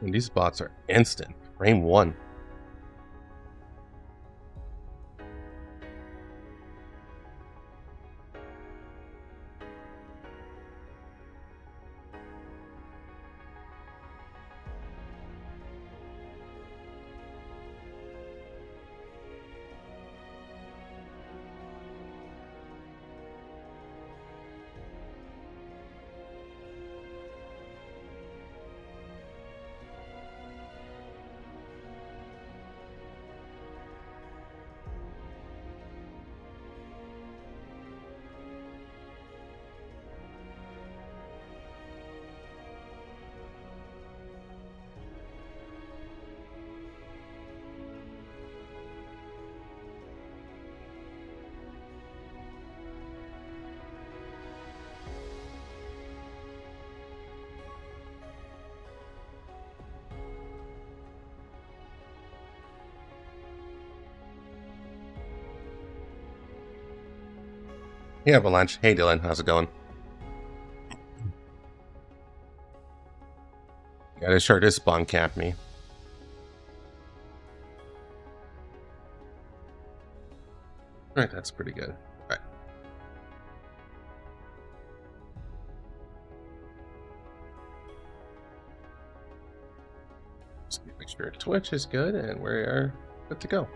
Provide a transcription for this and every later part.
And these bots are instant. Frame 1. Hey Avalanche. Hey Dylan, how's it going? Yeah, this sure did spawn camp me. Alright, that's pretty good. Alright. Just make sure Twitch is good and we are good to go.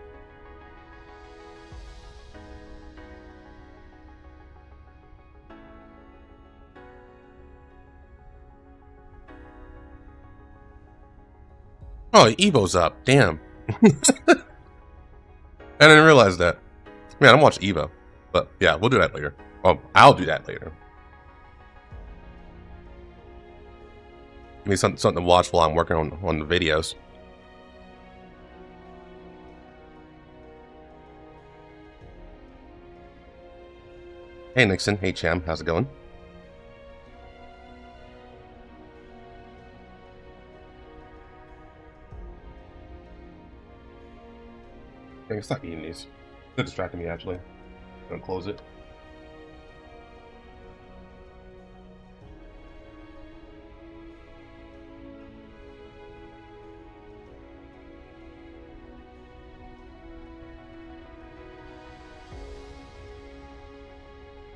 Oh, Evo's up. Damn. I didn't realize that. Man, I'm watching Evo. But yeah, we'll do that later. Well, I'll do that later. Give me something to watch while I'm working on the videos. Hey Nixon. Hey Cham. How's it going? Dang, stop eating these. They're distracting me, actually. I'm gonna close it.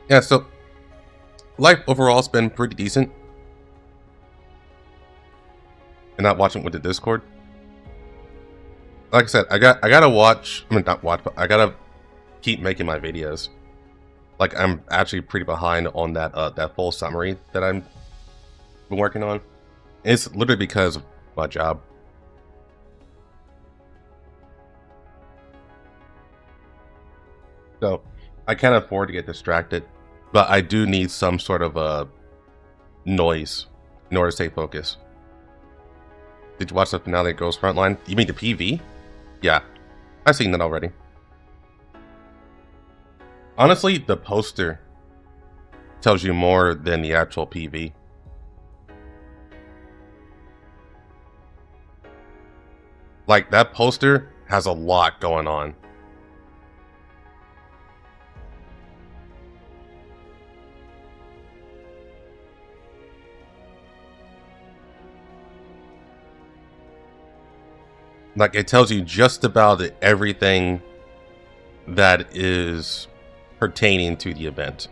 Yeah, so life overall has been pretty decent. And not watching with the Discord. Like I said, I gotta watch. I mean, not watch, but I gotta keep making my videos. Like I'm actually pretty behind on that that full summary that I'm been working on. It's literally because of my job. So I can't afford to get distracted, but I do need some sort of noise in order to stay focused. Did you watch the finale of Girls Frontline? You mean the PV? Yeah, I've seen that already. Honestly, the poster tells you more than the actual PV. Like, that poster has a lot going on. Like, it tells you just about everything that is pertaining to the event.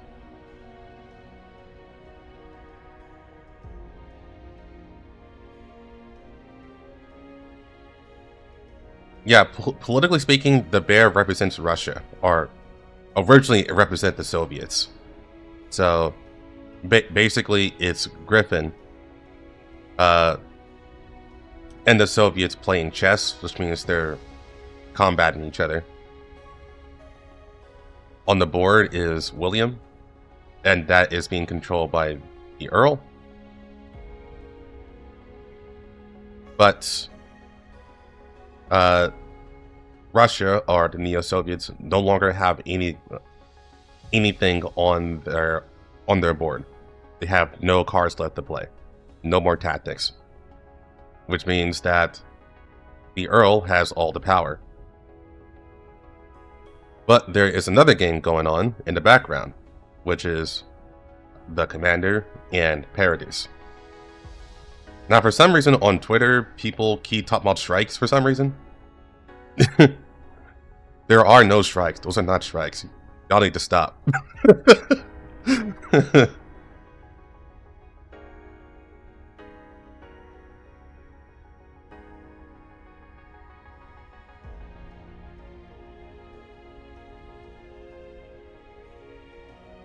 Yeah, politically speaking, the bear represents Russia, or originally it represented the Soviets. So, basically, it's Griffin, and the Soviets playing chess, which means they're combating each other. On the board is William, and that is being controlled by the Earl. But Russia, or the Neo-Soviets, no longer have anything on their board. They have no cards left to play. No more tactics. Which means that the Earl has all the power. But there is another game going on in the background, which is the Commander and Paradis. Now, for some reason on Twitter, people keep talking about strikes for some reason. There are no strikes. Those are not strikes. Y'all need to stop.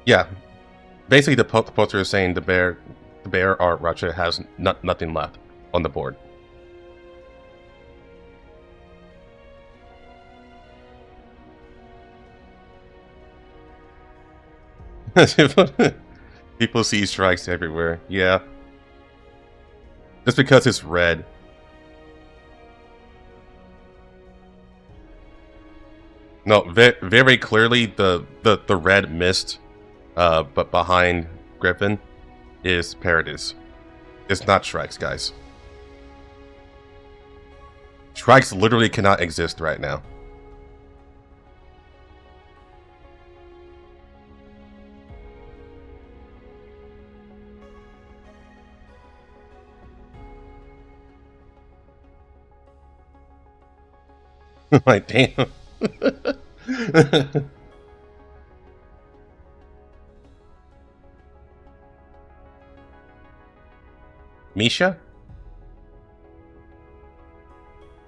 Yeah, basically the poster is saying the bear art Russia has nothing left on the board. People see strikes everywhere. Yeah, just because it's red. No, very clearly the red mist, but behind Griffin is Paradis. It's not strikes, guys. Strikes literally cannot exist right now. Like, damn. Misha?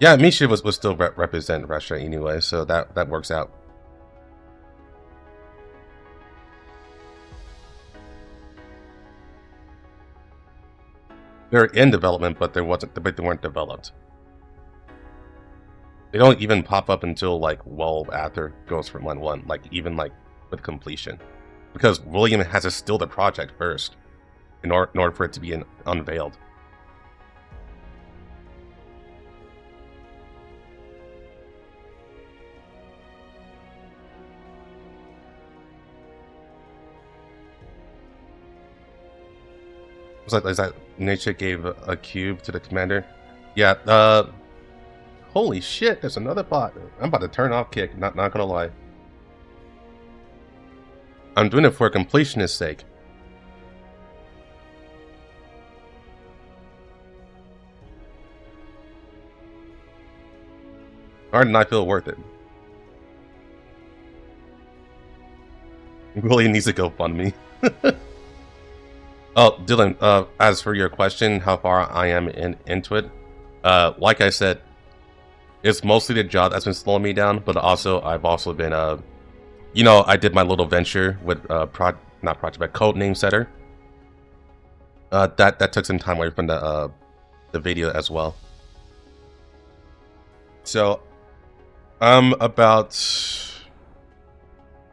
Yeah, Misha was still represent Russia anyway, so that works out. They're in development, but they weren't developed. They don't even pop up until like well after Ghost Frontline 1, like even like with completion, because William has to steal the project first in order for it to be unveiled. Is that Nietzsche gave a cube to the commander? Yeah. Holy shit! There's another bot. I'm about to turn off kick. Not gonna lie. I'm doing it for completionist's sake. Or did I feel worth it? Really needs to go fund me. Oh, Dylan, as for your question, how far I am into it, like I said, it's mostly the job that's been slowing me down, but also I've also been, you know, I did my little venture with not project, but Codename Setter. That took some time away from the video as well. So I'm about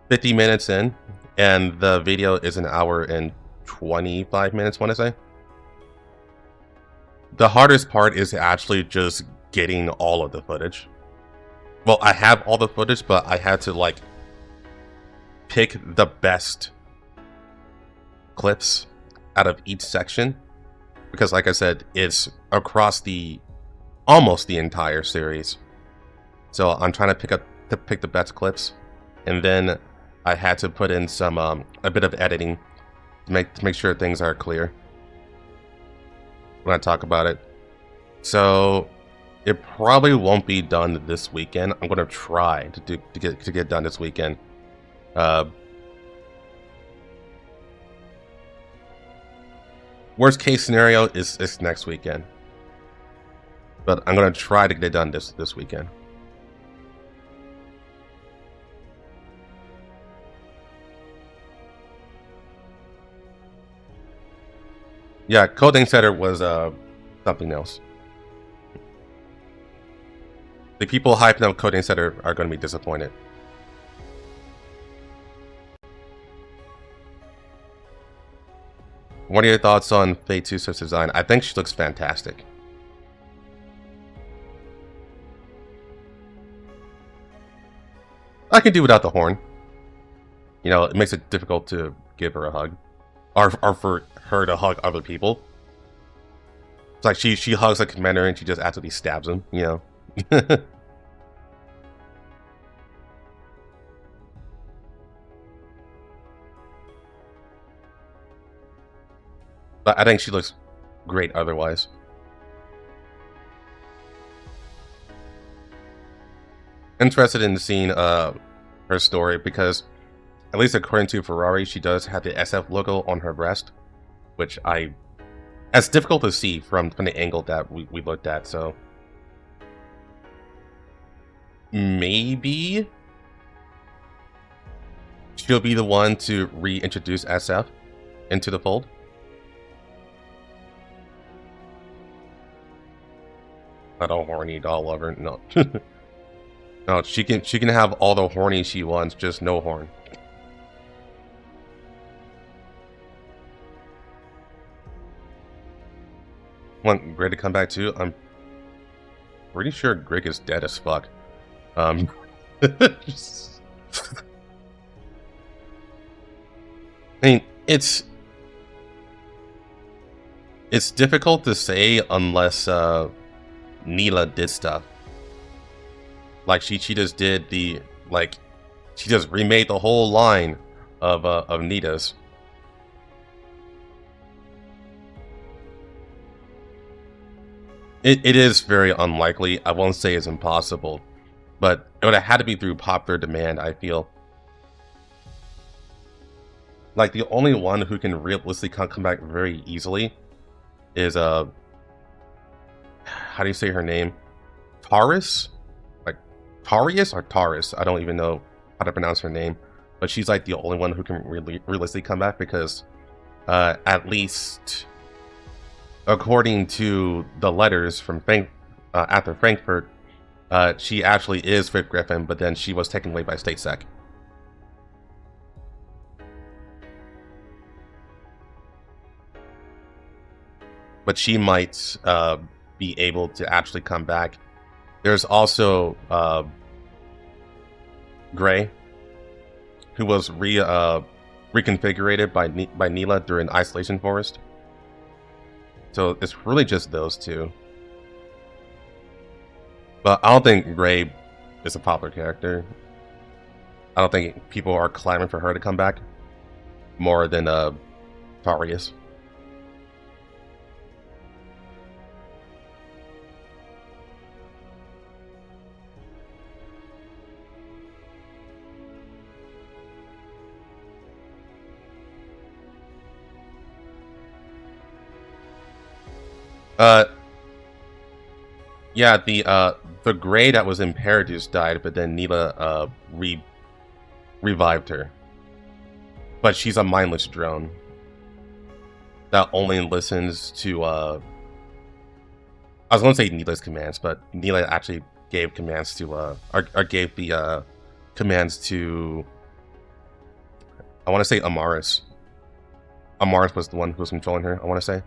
50 minutes in, and the video is an hour and 25 minutes, I want to say. The hardest part is actually just getting all of the footage. Well, I have all the footage, but I had to like pick the best clips out of each section, because like I said, it's across almost the entire series. So I'm trying to pick the best clips, and then I had to put in some a bit of editing to make sure things are clear when I talk about it. So it probably won't be done this weekend. I'm gonna try to get done this weekend. Worst case scenario is next weekend, but I'm gonna try to get it done this weekend. Yeah, Codename Setter was something else. The people hyping up Codename Setter are going to be disappointed. What are your thoughts on Fate 2 Swift's design? I think she looks fantastic. I can do without the horn. You know, it makes it difficult to give her a hug. Or for her to hug other people. It's like she hugs the commander and she just absolutely stabs him, you know. But I think she looks great otherwise. interested in seeing her story because, at least according to Ferrari, she does have the SF logo on her breast, which that's difficult to see from the angle that we looked at. So maybe she'll be the one to reintroduce SF into the fold. I don't horny doll lover. No. No, she can have all the horny she wants, just no horn. Want Greg to come back too? I'm pretty sure Greg is dead as fuck. Just... I mean, it's difficult to say unless Neela did stuff. Like she just did she just remade the whole line of Nitas. It is very unlikely. I won't say it's impossible, but it would have had to be through popular demand, I feel. Like the only one who can realistically come back very easily is how do you say her name? Taurus? Like Tarius or Taurus? I don't even know how to pronounce her name, but she's like the only one who can realistically come back because at least according to the letters from after Frankfurt, she actually is with Griffin, but then she was taken away by State Sec. But she might be able to actually come back. There's also Gray, who was reconfigured by Neela during Isolation Forest. So it's really just those two. But I don't think Gray is a popular character. I don't think people are clamoring for her to come back more than Tarius. Yeah, the Grey that was in Paradise died, but then Neela revived her. But she's a mindless drone that only listens to I was gonna say Neela's commands, but Neela actually gave commands to or gave the commands to, I want to say Amaris. Amaris was the one who was controlling her, I want to say.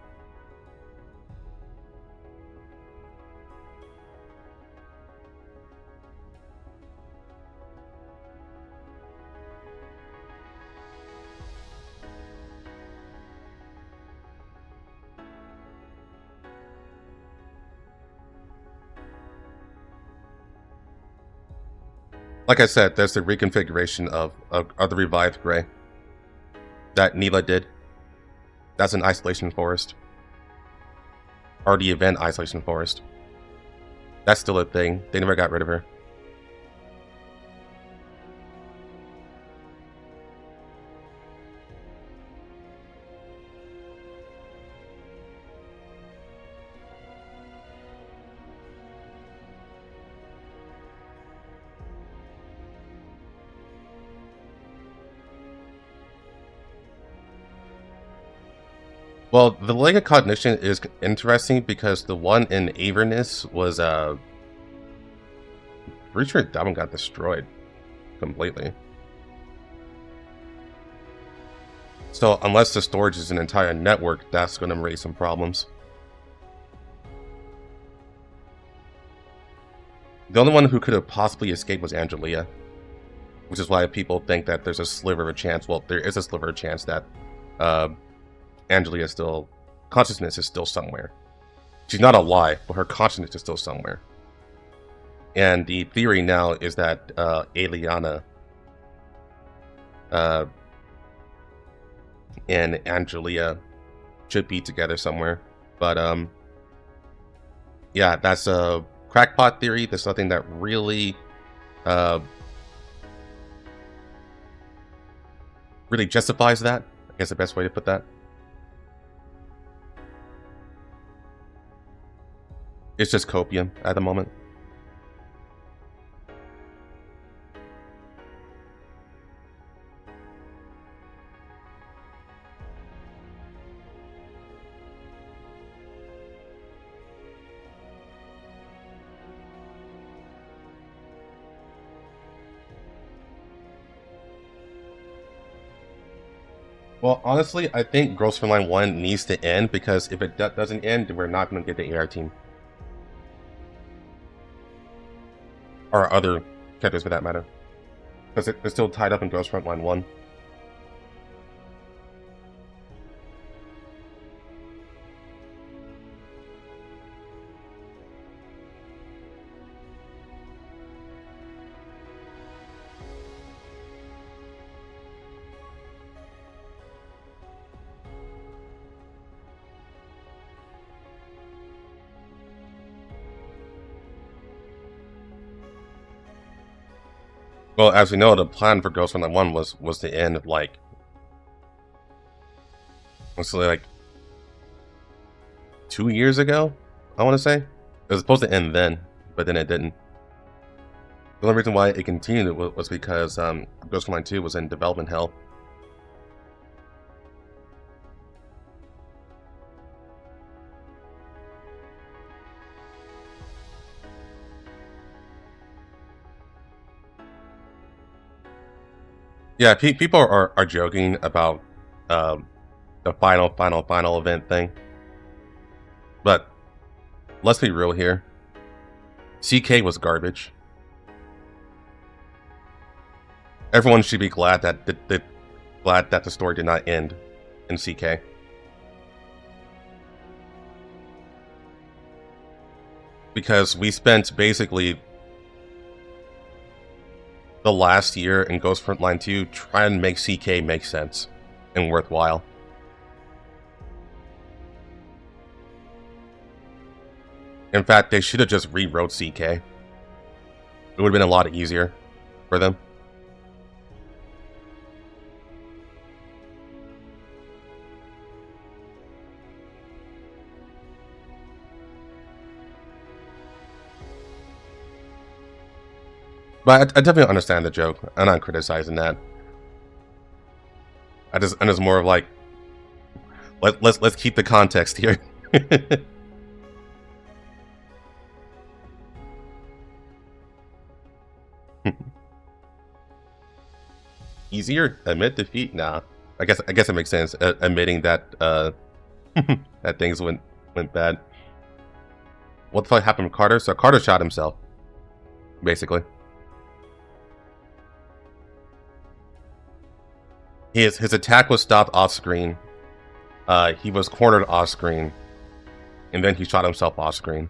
Like I said, there's the reconfiguration of the revived Grey that Neela did. That's an Isolation Forest. Or the event Isolation Forest. That's still a thing. They never got rid of her. Well, the Leg of Cognition is interesting because the one in Avernus was pretty sure that one got destroyed completely. So unless the storage is an entire network, that's going to raise some problems. The only one who could have possibly escaped was Angelia, which is why people think that there's a sliver of a chance. Well, there is a sliver of a chance that Angelia's still, consciousness is still somewhere. She's not alive, but her consciousness is still somewhere. And the theory now is that Eliana and Angelia should be together somewhere. But yeah, that's a crackpot theory. There's nothing that really uh, really justifies that. I guess the best way to put that. It's just copium at the moment. Well, honestly, I think Girls Frontline 1 needs to end, because if it doesn't end, we're not going to get the AR team. Or other characters for that matter. Because it's still tied up in Girls Frontline 1. Well, as we know, the plan for Girls Frontline 1 was to end like mostly like 2 years ago, I want to say. It was supposed to end then, but then it didn't. The only reason why it continued was because Girls Frontline 2 was in development hell. Yeah, people are joking about the final event thing. But let's be real here. CK was garbage. Everyone should be glad that the story did not end in CK. Because we spent basically the last year in Ghost Frontline 2 trying to make CK make sense and worthwhile. In fact, they should have just rewrote CK. It would have been a lot easier for them. But I definitely understand the joke. I'm not criticizing that. I'm just more of like, let's keep the context here. Easier? Admit defeat? Nah. I guess it makes sense. Admitting that that things went bad. What the fuck happened to Carter? So Carter shot himself, basically. His attack was stopped off screen. He was cornered off screen, and then he shot himself off screen.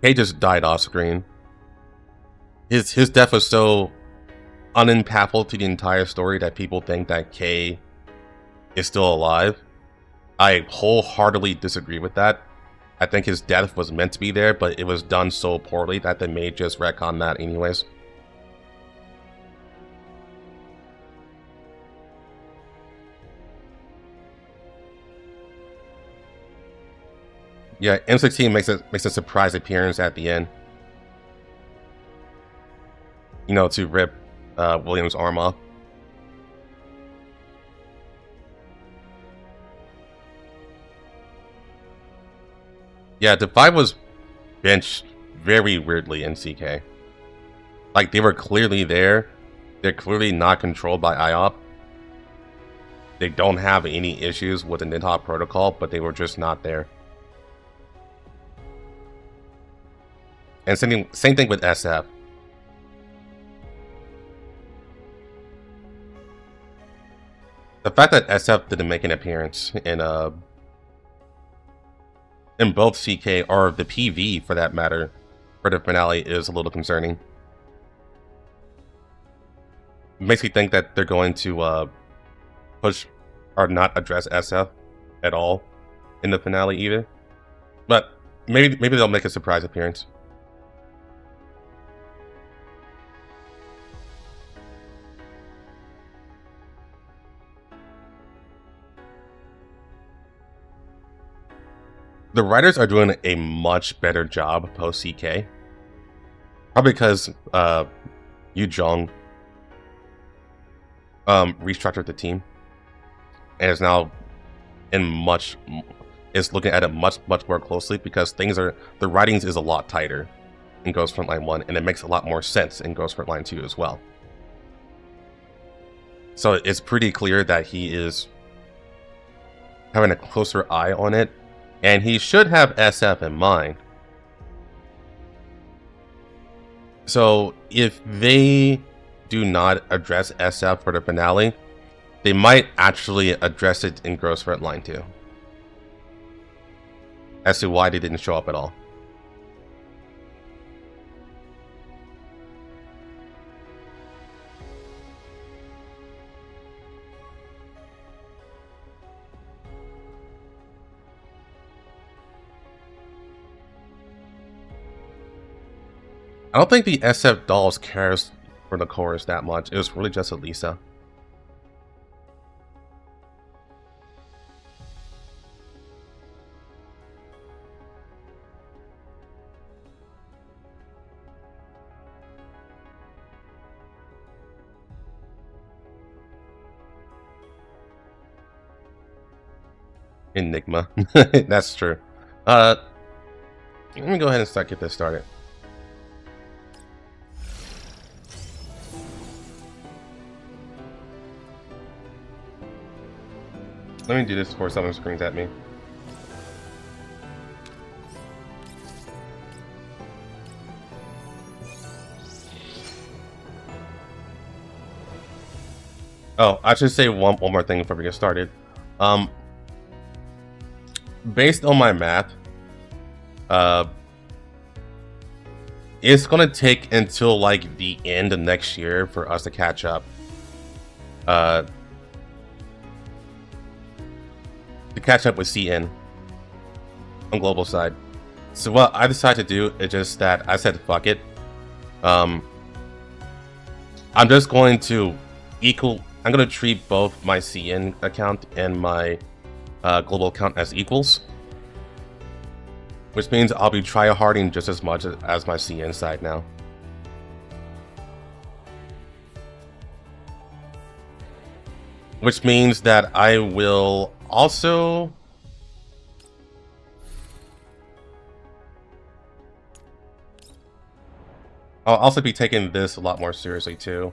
Kay just died off screen. His death was so unimpactful to the entire story that people think that Kay is still alive. I wholeheartedly disagree with that. I think his death was meant to be there, but it was done so poorly that they may just retcon that anyways. Yeah, M16 makes a surprise appearance at the end. You know, to rip William's arm off. Yeah, Defy was benched very weirdly in CK. Like, they were clearly there. They're clearly not controlled by IOP. They don't have any issues with the Nidhogg protocol, but they were just not there. And same thing with SF. The fact that SF didn't make an appearance in both CK or the PV for that matter for the finale is a little concerning. It makes me think that they're going to push or not address SF at all in the finale either. But maybe they'll make a surprise appearance. the writers are doing a much better job post CK. Probably because Yu Jong restructured the team and is now is looking at it much more closely, because the writings is a lot tighter in Ghost Frontline 1, and it makes a lot more sense in Ghost Frontline 2 as well. So it's pretty clear that he is having a closer eye on it, and he should have SF in mind. So if they do not address SF for the finale, they might actually address it in Ghost Frontline 2 as to why they didn't show up at all. I don't think the SF dolls cares for the chorus that much. It was really just Elisa. Enigma. That's true. Let me go ahead and get this started. Let me do this before someone screams at me. Oh, I should say one more thing before we get started. Based on my math, it's gonna take until like the end of next year for us to catch up. To catch up with CN on global side. So what I decided to do is just that I said fuck it. I'm just going to I'm going to treat both my CN account and my global account as equals, which means I'll be tryharding just as much as my CN side now. Which means that I will also be taking this a lot more seriously too,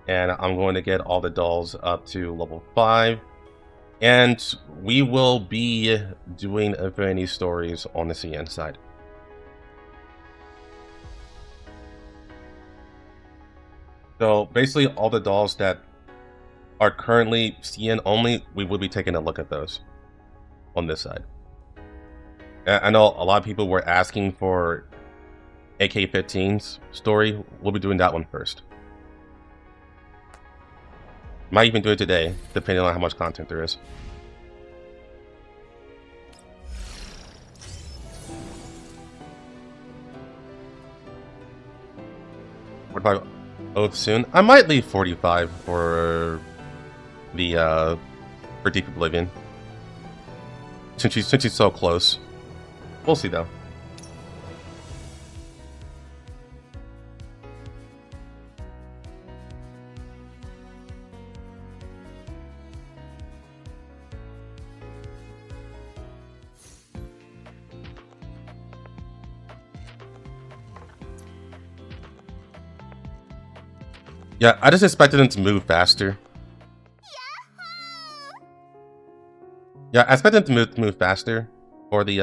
and I'm going to get all the dolls up to level 5, and we will be doing Infinity stories on the CN side. So basically all the dolls that are currently CN only, we will be taking a look at those on this side. I know a lot of people were asking for AK-15's story. We'll be doing that one first. Might even do it today, depending on how much content there is. What about Oath soon? I might leave 45 for the for Deep Oblivion, since she's so close. We'll see though. Yeah, I just expected them to move faster. Yeah, I expected them to move faster for the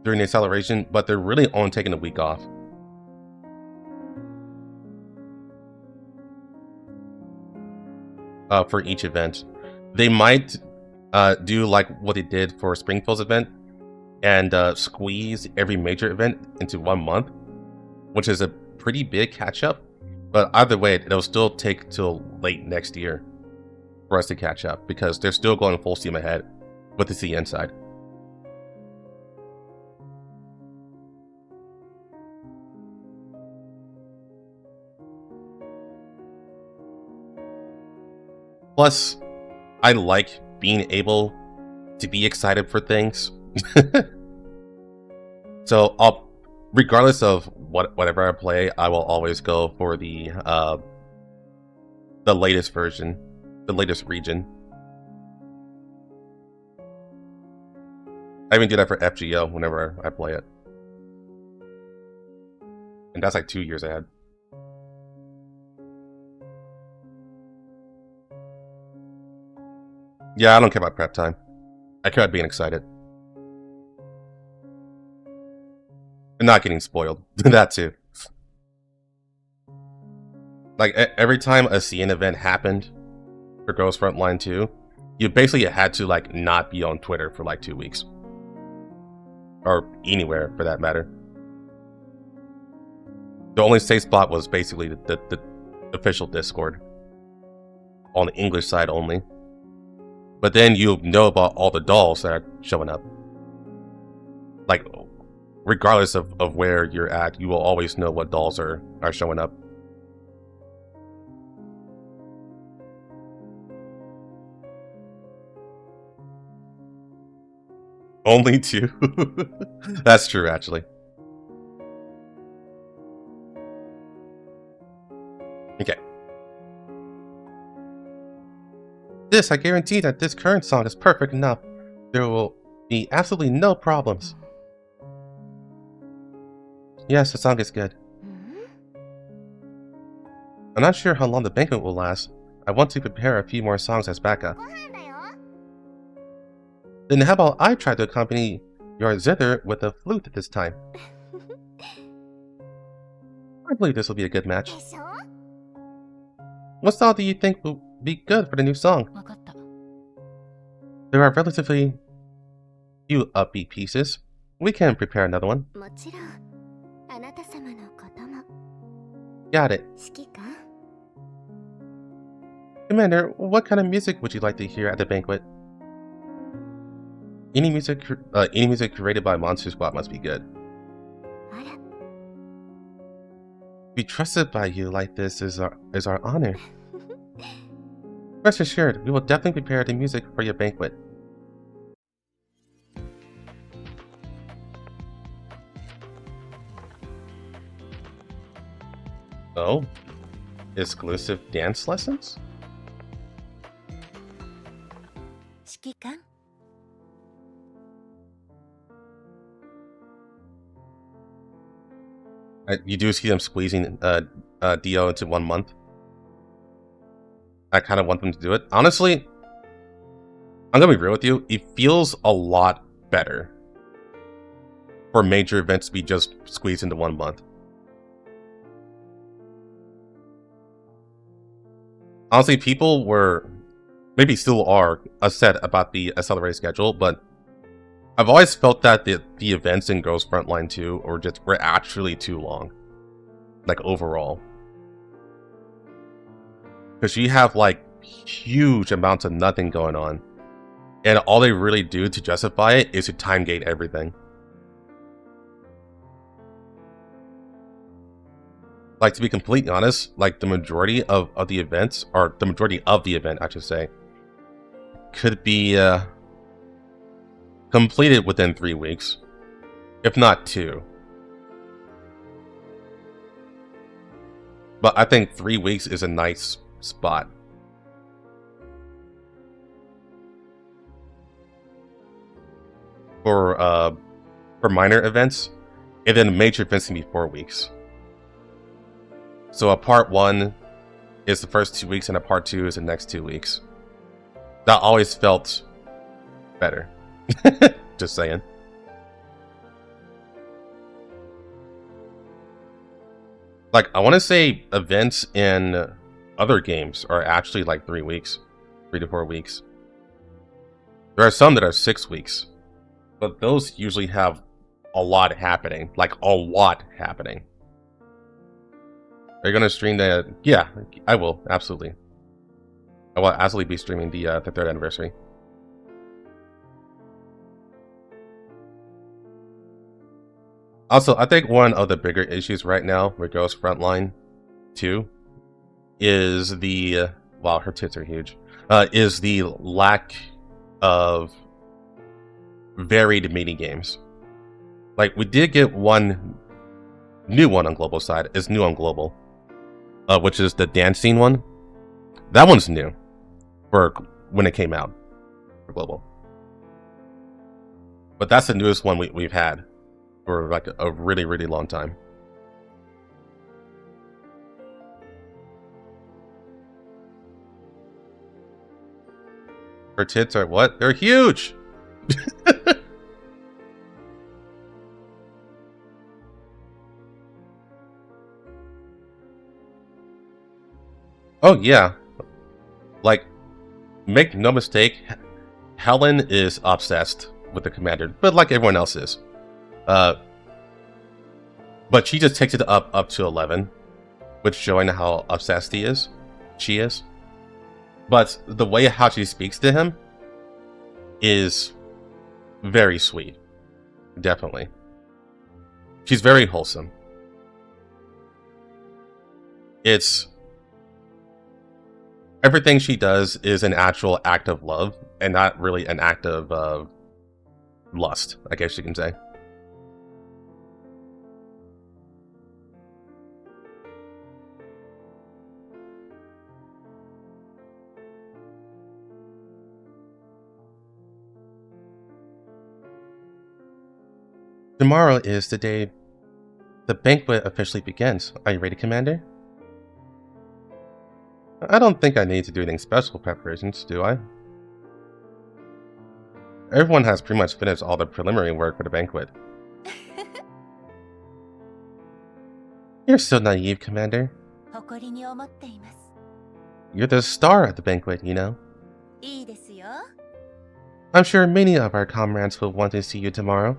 during the acceleration, but they're really only taking a week off. For each event. They might do like what they did for Springfield's event and squeeze every major event into 1 month, which is a pretty big catch up. But either way, it'll still take till late next year for us to catch up, because they're still going full steam ahead with the CN side. Plus, I like being able to be excited for things So regardless of whatever I play, I will always go for the latest version, the latest region. I even do that for FGO whenever I play it. And that's like 2 years ahead. Yeah, I don't care about prep time. I care about being excited. And not getting spoiled. That too. Like, every time a CN event happened for Ghost Frontline 2, you basically had to, like, not be on Twitter for, like, 2 weeks. Or anywhere, for that matter. The only safe spot was basically the official Discord. On the English side only. But then you know about all the dolls that are showing up. Like, regardless of where you're at, you will always know what dolls are showing up. Only 2? That's true, actually. Okay. I guarantee that this current song is perfect enough. There will be absolutely no problems. Yes, the song is good. I'm not sure how long the banquet will last. I want to prepare a few more songs as backup. Then how about I try to accompany your zither with a flute this time? I believe this will be a good match. What style do you think will be good for the new song? There are relatively few upbeat pieces. We can prepare another one. Got it. Commander, what kind of music would you like to hear at the banquet? Any music created by Monster Squad must be good. To be trusted by you like this is our honor. Rest assured, we will definitely prepare the music for your banquet. Oh? Exclusive dance lessons? You do see them squeezing Dio into 1 month. I kind of want them to do it. Honestly, I'm gonna be real with you. It feels a lot better for major events to be just squeezed into 1 month. Honestly, people were, maybe still are, upset about the accelerated schedule, but I've always felt that the events in Ghost Frontline 2 were actually too long. Like, overall. Because you have, like, huge amounts of nothing going on. And all they really do to justify it is to time gate everything. Like, to be completely honest, like, the majority of the events, or the majority of the event, I should say, could be completed within 3 weeks, if not 2. But I think 3 weeks is a nice spot. For minor events, and then major events can be 4 weeks. So a part 1 is the first 2 weeks, and a part 2 is the next 2 weeks. That always felt better. Just saying. Like, I want to say events in other games are actually like 3 weeks. 3 to 4 weeks. There are some that are 6 weeks. But those usually have a lot happening. Like, a lot happening. Are you going to stream that? Yeah, I will. Absolutely. I will absolutely be streaming the 3rd anniversary. Also, I think one of the bigger issues right now with Ghost Frontline 2 is the... wow, her tits are huge. Is the lack of varied mini games. Like, we did get one new one on global side. It's new on global, which is the dancing one. That one's new for when it came out for global. But that's the newest one we've had for like a really, really long time. Her tits are what? They're huge! Oh yeah. Like, make no mistake, Helen is obsessed with the commander, but like everyone else is. But she just takes it up to 11, which showing how obsessed she is. But the way how she speaks to him is very sweet. Definitely. She's very wholesome. It's... everything she does is an actual act of love, and not really an act of lust, I guess you can say. Tomorrow is the day the banquet officially begins. Are you ready, Commander? I don't think I need to do anything special preparations, do I? Everyone has pretty much finished all the preliminary work for the banquet. You're so naive, Commander. You're the star at the banquet, you know. I'm sure many of our comrades will want to see you tomorrow.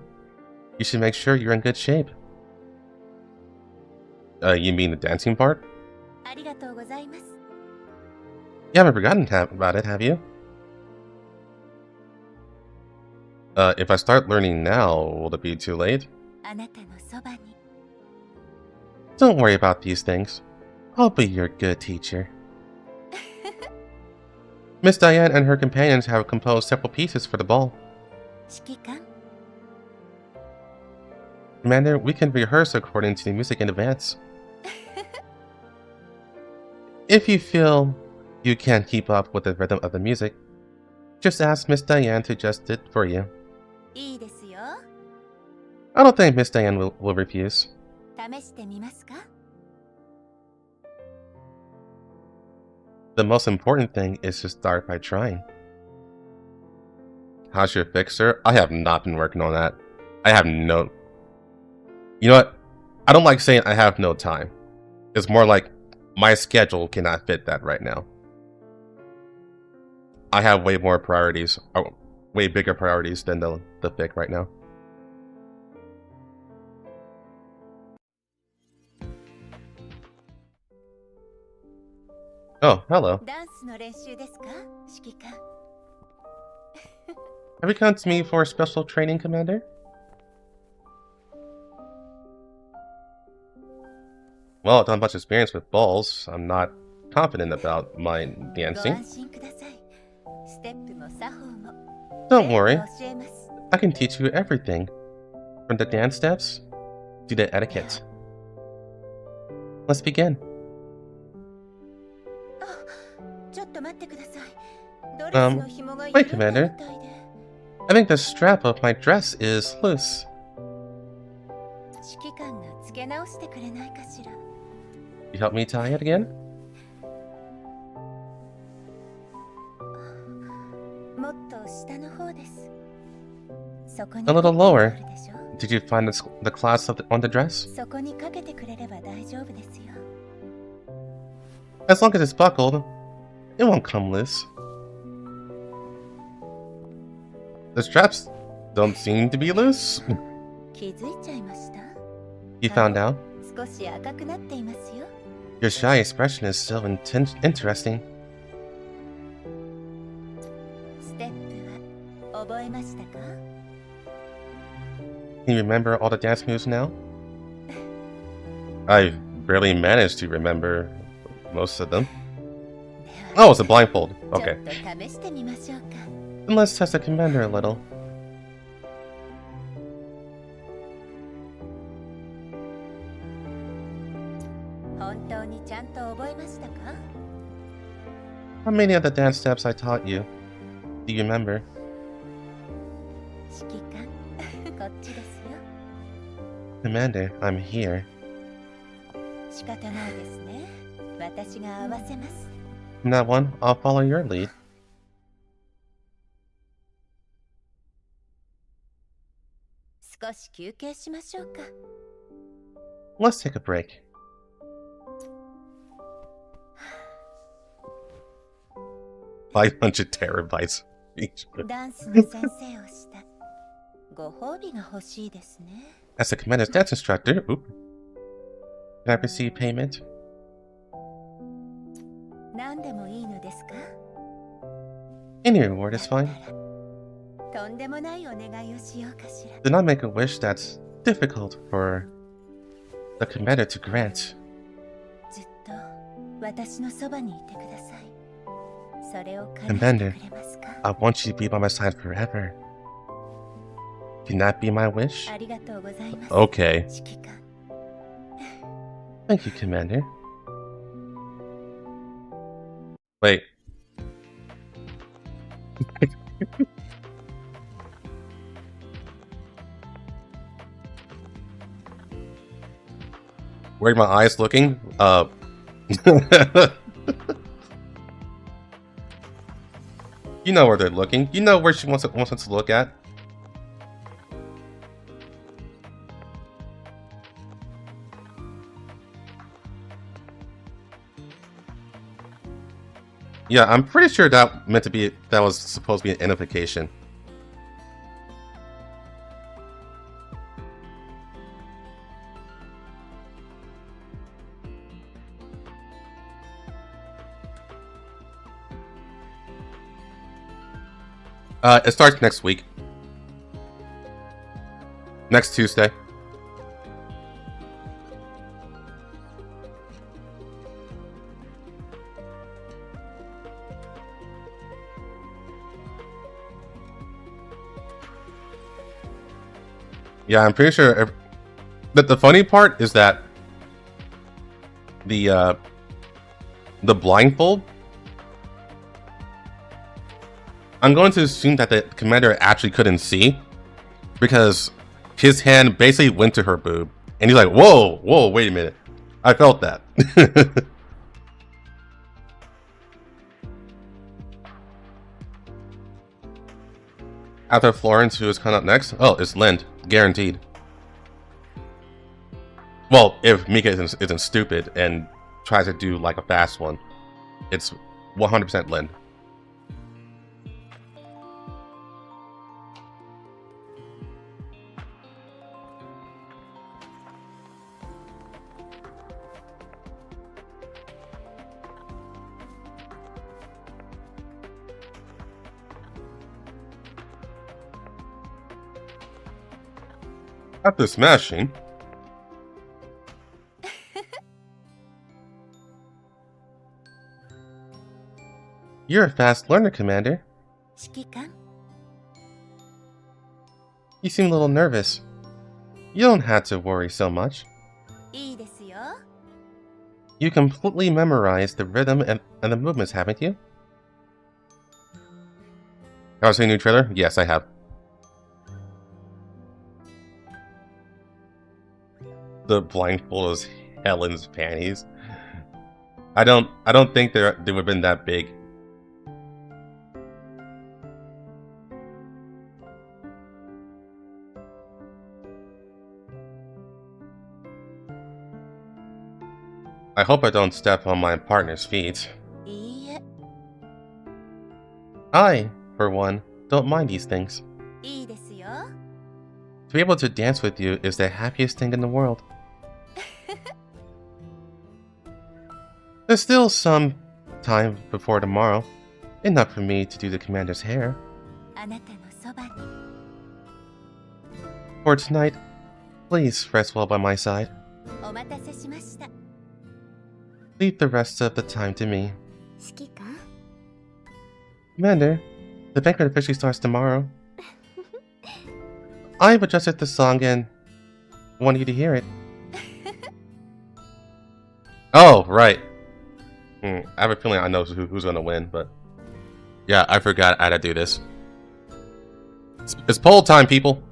You should make sure you're in good shape. You mean the dancing part? You haven't forgotten about it, have you? If I start learning now, will it be too late? Don't worry about these things. I'll be your good teacher. Miss Diane and her companions have composed several pieces for the ball. Commander, we can rehearse according to the music in advance. If you feel you can't keep up with the rhythm of the music, just ask Miss Diane to adjust it for you. I don't think Miss Diane will refuse. The most important thing is to start by trying. How's your fixer? I have not been working on that. I have no... You know what? I don't like saying I have no time. It's more like my schedule cannot fit that right now. I have way more priorities, or way bigger priorities than the fic right now. Oh, hello. Have you come to me for special training, Commander? Well, I've done much experience with balls. I'm not confident about my dancing. Don't worry. I can teach you everything. From the dance steps to the etiquette. Let's begin. Wait, Commander. I think the strap of my dress is loose. You help me tie it again? A little lower. Did you find the clasp on the dress? As long as it's buckled, it won't come loose. The straps don't seem to be loose. You found out? Your shy expression is so interesting. Can you remember all the dance moves now? I barely managed to remember most of them. Oh, it's a blindfold. Okay. Then let's test the commander a little. How many of the dance steps I taught you do you remember? Commander, I'm here. From that one, I'll follow your lead. Let's take a break. $500 terabytes each. As the commander's dance instructor, can I receive payment? Any reward is fine. Do not make a wish that's difficult for the commander to grant. Commander, I want you to be by my side forever. Can that be my wish? Okay. Thank you, Commander. Wait. Where are my eyes looking? You know where they're looking. You know where she wants us to look at. Yeah, I'm pretty sure that was supposed to be an identification. It starts next week. Next Tuesday. Yeah, I'm pretty sure. But the funny part is that the blindfold. I'm going to assume that the commander actually couldn't see, because his hand basically went to her boob, and he's like, "Whoa, whoa, wait a minute, I felt that." After Florence, who is coming up next? Oh, it's Lind, guaranteed. Well, if Mika isn't stupid and tries to do like a fast one, it's 100% Lind. After smashing. You're a fast learner, Commander. You seem a little nervous. You don't have to worry so much. You completely memorized the rhythm and the movements, haven't you? Have I seen a new trailer? Yes, I have. The blindfold is Helen's panties. I don't think they would have been that big. I hope I don't step on my partner's feet. I, for one, don't mind these things. To be able to dance with you is the happiest thing in the world. There's still some time before tomorrow. Enough for me to do the commander's hair. For tonight, please rest well by my side. Leave the rest of the time to me. Commander, the banquet officially starts tomorrow. I've adjusted the song and want you to hear it. Oh, right. I have a feeling I know who's gonna win, but yeah, I forgot I had to do this. It's poll time, people.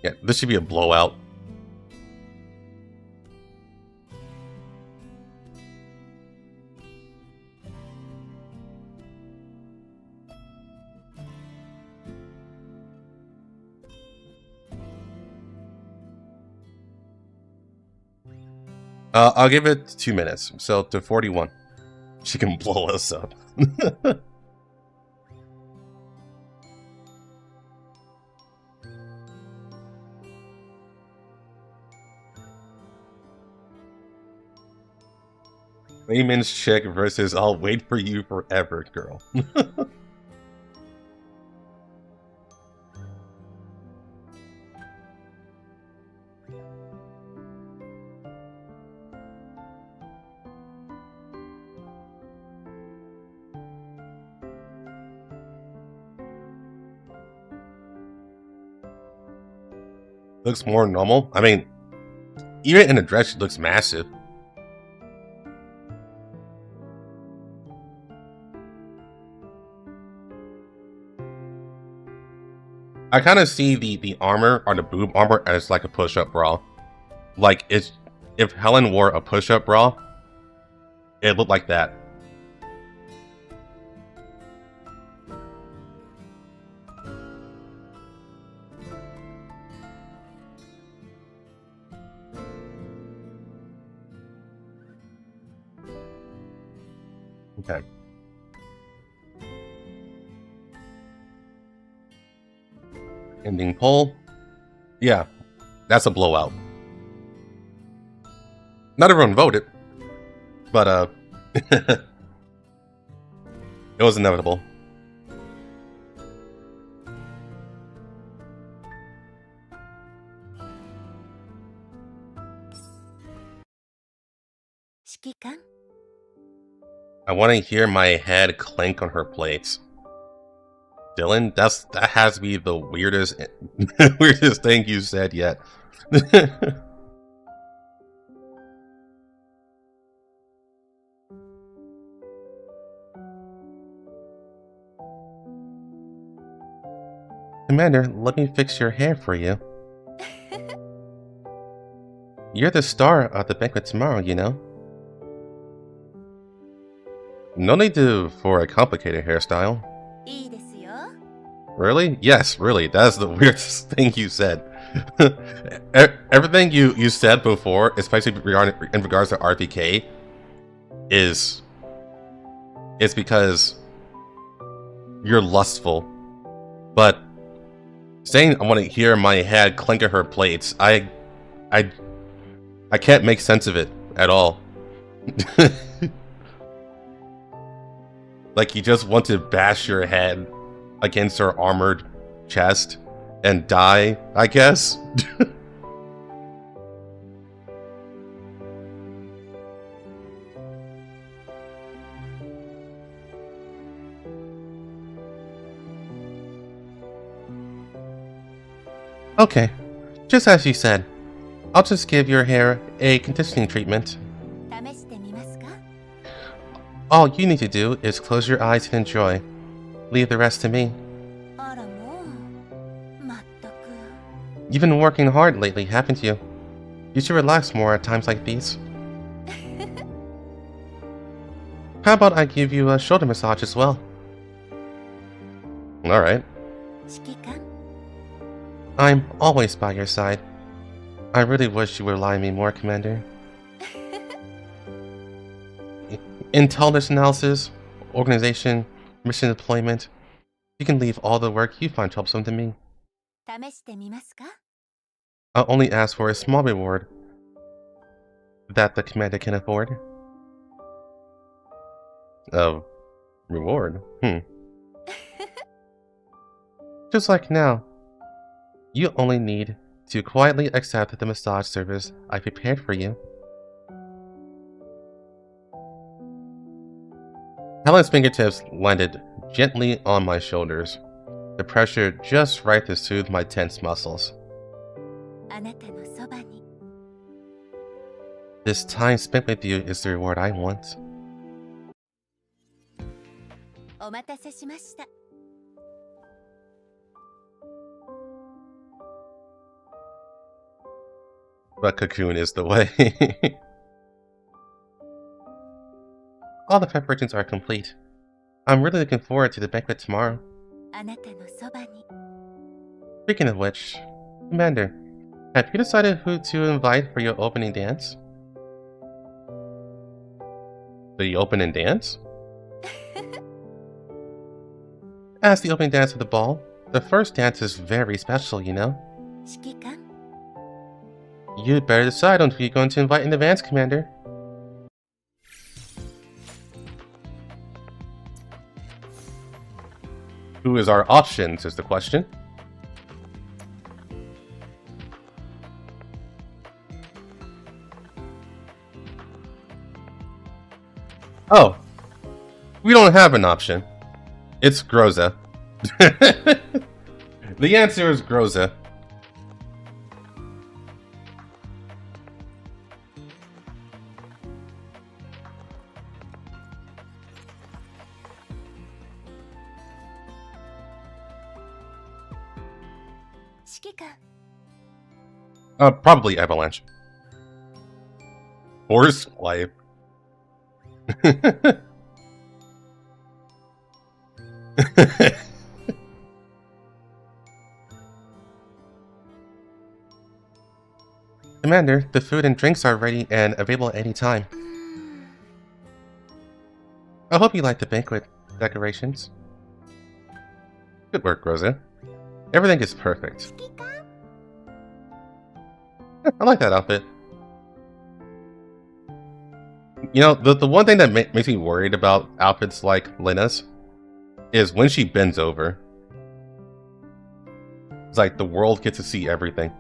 Yeah, this should be a blowout. I'll give it 2 minutes, so to 41. She can blow us up. Layman's chick versus I'll wait for you forever, girl. Looks more normal. I mean, even in a dress, she looks massive. I kind of see the armor or the boob armor as like a push-up bra. Like it's if Helen wore a push-up bra, it looked like that. Okay. Ending poll. Yeah, that's a blowout. Not everyone voted, but it was inevitable. I want to hear my head clank on her plates. Dylan, that has to be the weirdest weirdest thing you said yet. Commander, let me fix your hair for you. You're the star of the banquet tomorrow, you know. No need for a complicated hairstyle. Really? Yes, really. That's the weirdest thing you said. Everything you said before, especially in regards to RPK, is because you're lustful. But saying I want to hear my head clink at her plates, I can't make sense of it at all. Like you just want to bash your head against her armored chest and die, I guess. Okay, just as you said, I'll just give your hair a conditioning treatment. All you need to do is close your eyes and enjoy. Leave the rest to me. You've been working hard lately, haven't you? You should relax more at times like these. How about I give you a shoulder massage as well? Alright. I'm always by your side. I really wish you would rely on me more, Commander. Intelligence analysis, organization, mission deployment. You can leave all the work you find troublesome to me. I'll only ask for a small reward that the commander can afford. Reward? Just like now, You only need to quietly accept the massage service I prepared for you. Helen's fingertips landed gently on my shoulders, the pressure just right to soothe my tense muscles. This time spent with you is the reward I want. But cocoon is the way. All the preparations are complete. I'm really looking forward to the banquet tomorrow. Speaking of which, Commander, have you decided who to invite for your opening dance? The opening dance? As the opening dance of the ball, the first dance is very special, you know? You'd better decide on who you're going to invite in advance, Commander. Who is our options is the question. Oh, we don't have an option. It's Groza. The answer is Groza. Probably Avalanche. Horse life. Commander, the food and drinks are ready and available at any time. I hope you like the banquet decorations. Good work, Rosa. Everything is perfect. I like that outfit. You know, the one thing that makes me worried about outfits like Lena's is when she bends over. It's like the world gets to see everything.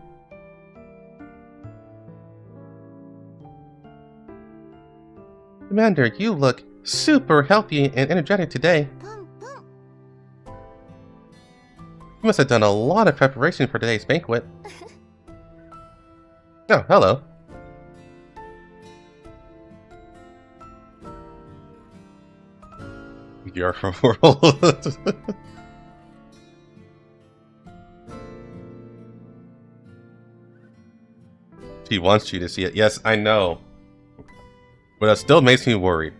Commander, you look super healthy and energetic today. You must have done a lot of preparation for today's banquet. Oh, hello. Your world. She wants you to see it. Yes, I know. But it still makes me worried.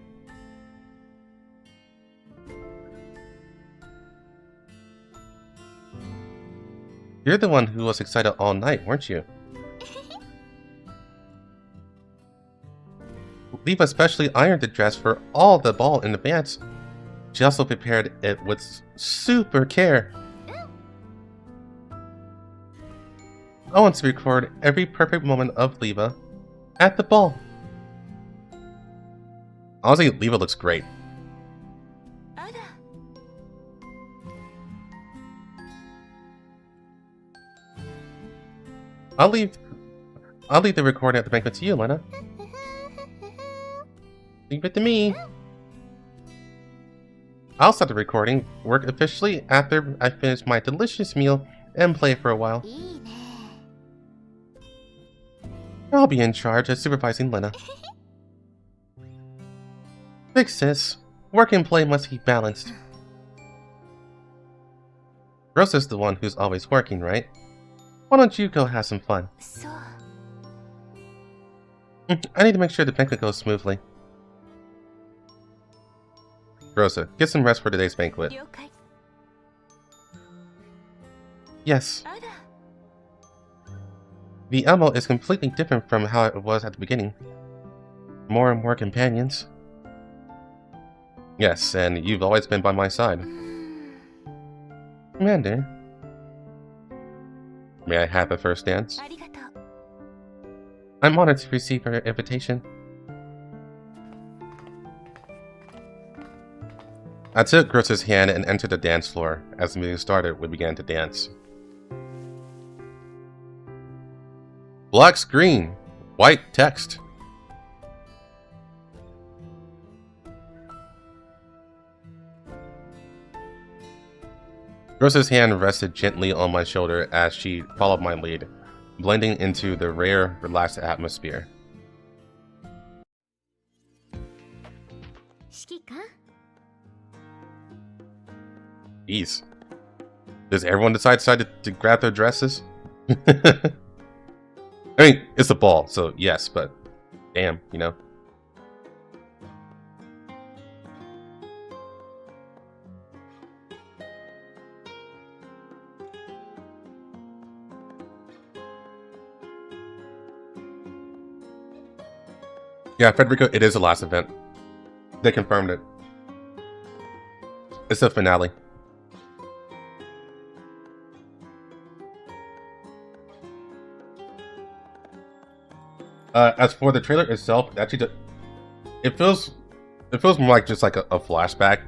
You're the one who was excited all night, weren't you? Leva especially ironed the dress for all the ball in advance. She also prepared it with super care. I want to record every perfect moment of Leva at the ball. Honestly, Leva looks great. I'll leave the recording at the banquet to you, Lena. Leave it to me. I'll start the recording work officially after I finish my delicious meal and play for a while. I'll be in charge of supervising Lena. Big sis, work and play must be balanced. Rosa's the one who's always working, right? Why don't you go have some fun? I need to make sure the banquet goes smoothly. Rosa, get some rest for today's banquet. Yes. The Elmo is completely different from how it was at the beginning. More and more companions. Yes, and you've always been by my side. Commander, may I have the first dance? I'm honored to receive your invitation. I took Grosa's hand and entered the dance floor. As the music started, we began to dance. Black screen. White text. Rosa's hand rested gently on my shoulder as she followed my lead, blending into the rare, relaxed atmosphere. Jeez. Does everyone decide to grab their dresses? I mean, it's a ball, so yes, but damn, you know. Yeah, Federico, it is the last event. They confirmed it. It's the finale. As for the trailer itself, actually, it feels more like just like a flashback.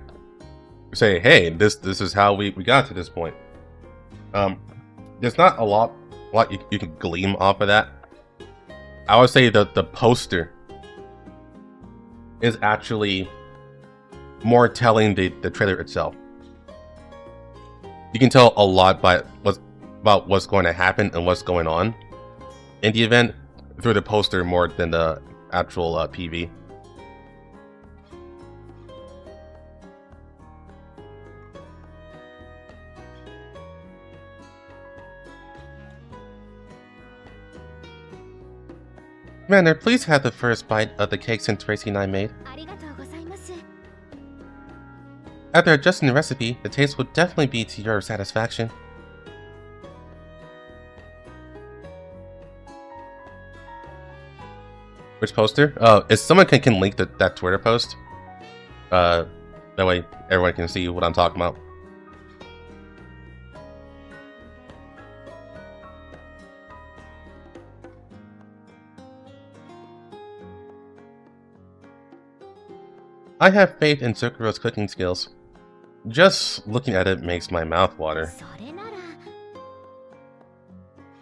Say, hey, this is how we got to this point. There's not a lot you can glean off of that. I would say the poster is actually more telling the trailer itself. You can tell a lot about what's going to happen and what's going on in the event through the poster more than the actual PV. Commander, please have the first bite of the cake since Tracy and I made. After adjusting the recipe, the taste will definitely be to your satisfaction. Which poster? If someone can link that Twitter post, that way everyone can see what I'm talking about. I have faith in Sakuro's cooking skills. Just looking at it makes my mouth water.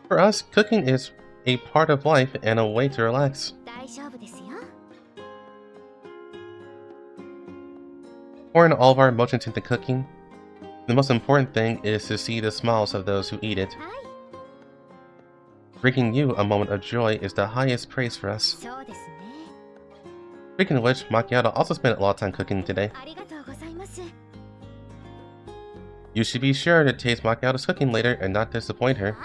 For us, cooking is a part of life and a way to relax. Pouring all of our emotions into cooking, the most important thing is to see the smiles of those who eat it. Bringing you a moment of joy is the highest praise for us. Speaking of which, Macchiato also spent a lot of time cooking today. You should be sure to taste Macchiato's cooking later and not disappoint her.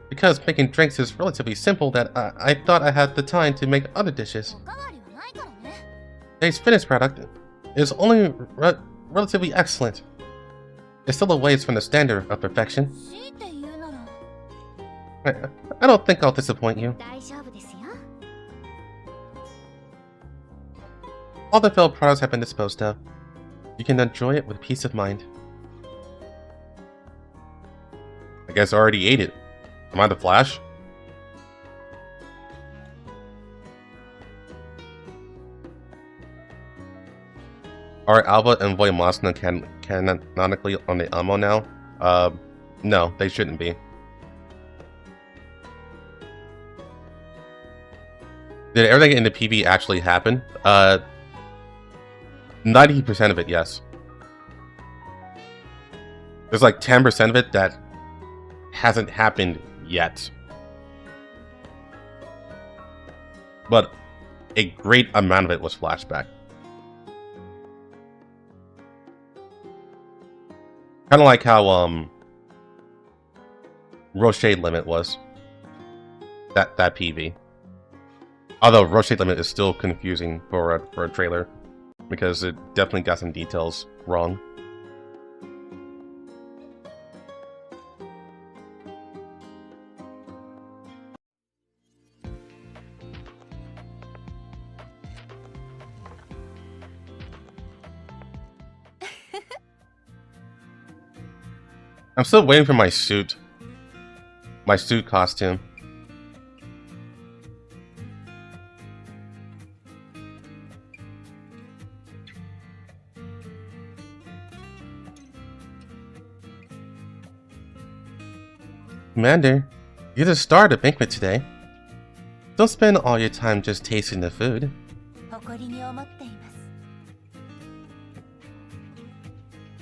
Because making drinks is relatively simple that I thought I had the time to make other dishes. Today's finished product is only relatively excellent. It's still a ways from the standard of perfection. I don't think I'll disappoint you. All the failed products have been disposed of. You can enjoy it with peace of mind. I guess I already ate it. Am I the Flash? Are Alba and Voymasna canonically on the ammo now? No, they shouldn't be. Did everything in the PV actually happen? 90% of it, yes. There's like 10% of it that hasn't happened yet. But a great amount of it was flashback. Kind of like how Rocher Limit was. That PV. Although Rocher Limit is still confusing for a trailer, because it definitely got some details wrong. I'm still waiting for my suit. My suit costume. Commander, You're the star of the banquet today. Don't spend all your time just tasting the food. 誇りに思っています。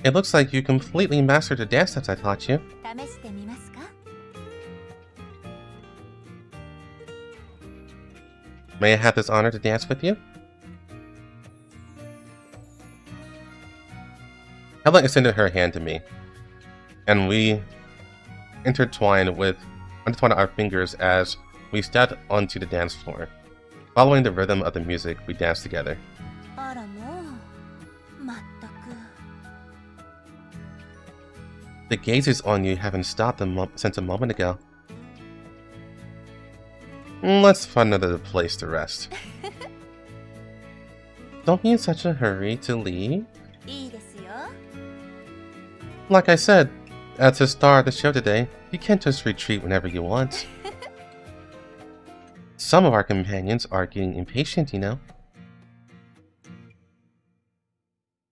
It looks like you completely mastered the dance steps I taught you. 試してみますか? May I have this honor to dance with you? Helen extended her hand to me, and we intertwined our fingers as we stepped onto the dance floor. Following the rhythm of the music, we danced together. あらもう、まったく。 The gazes on you haven't stopped since a moment ago. Let's find another place to rest. Don't be in such a hurry to leave. いいですよ。 Like I said, as the star of the show today, you can't just retreat whenever you want. Some of our companions are getting impatient, you know.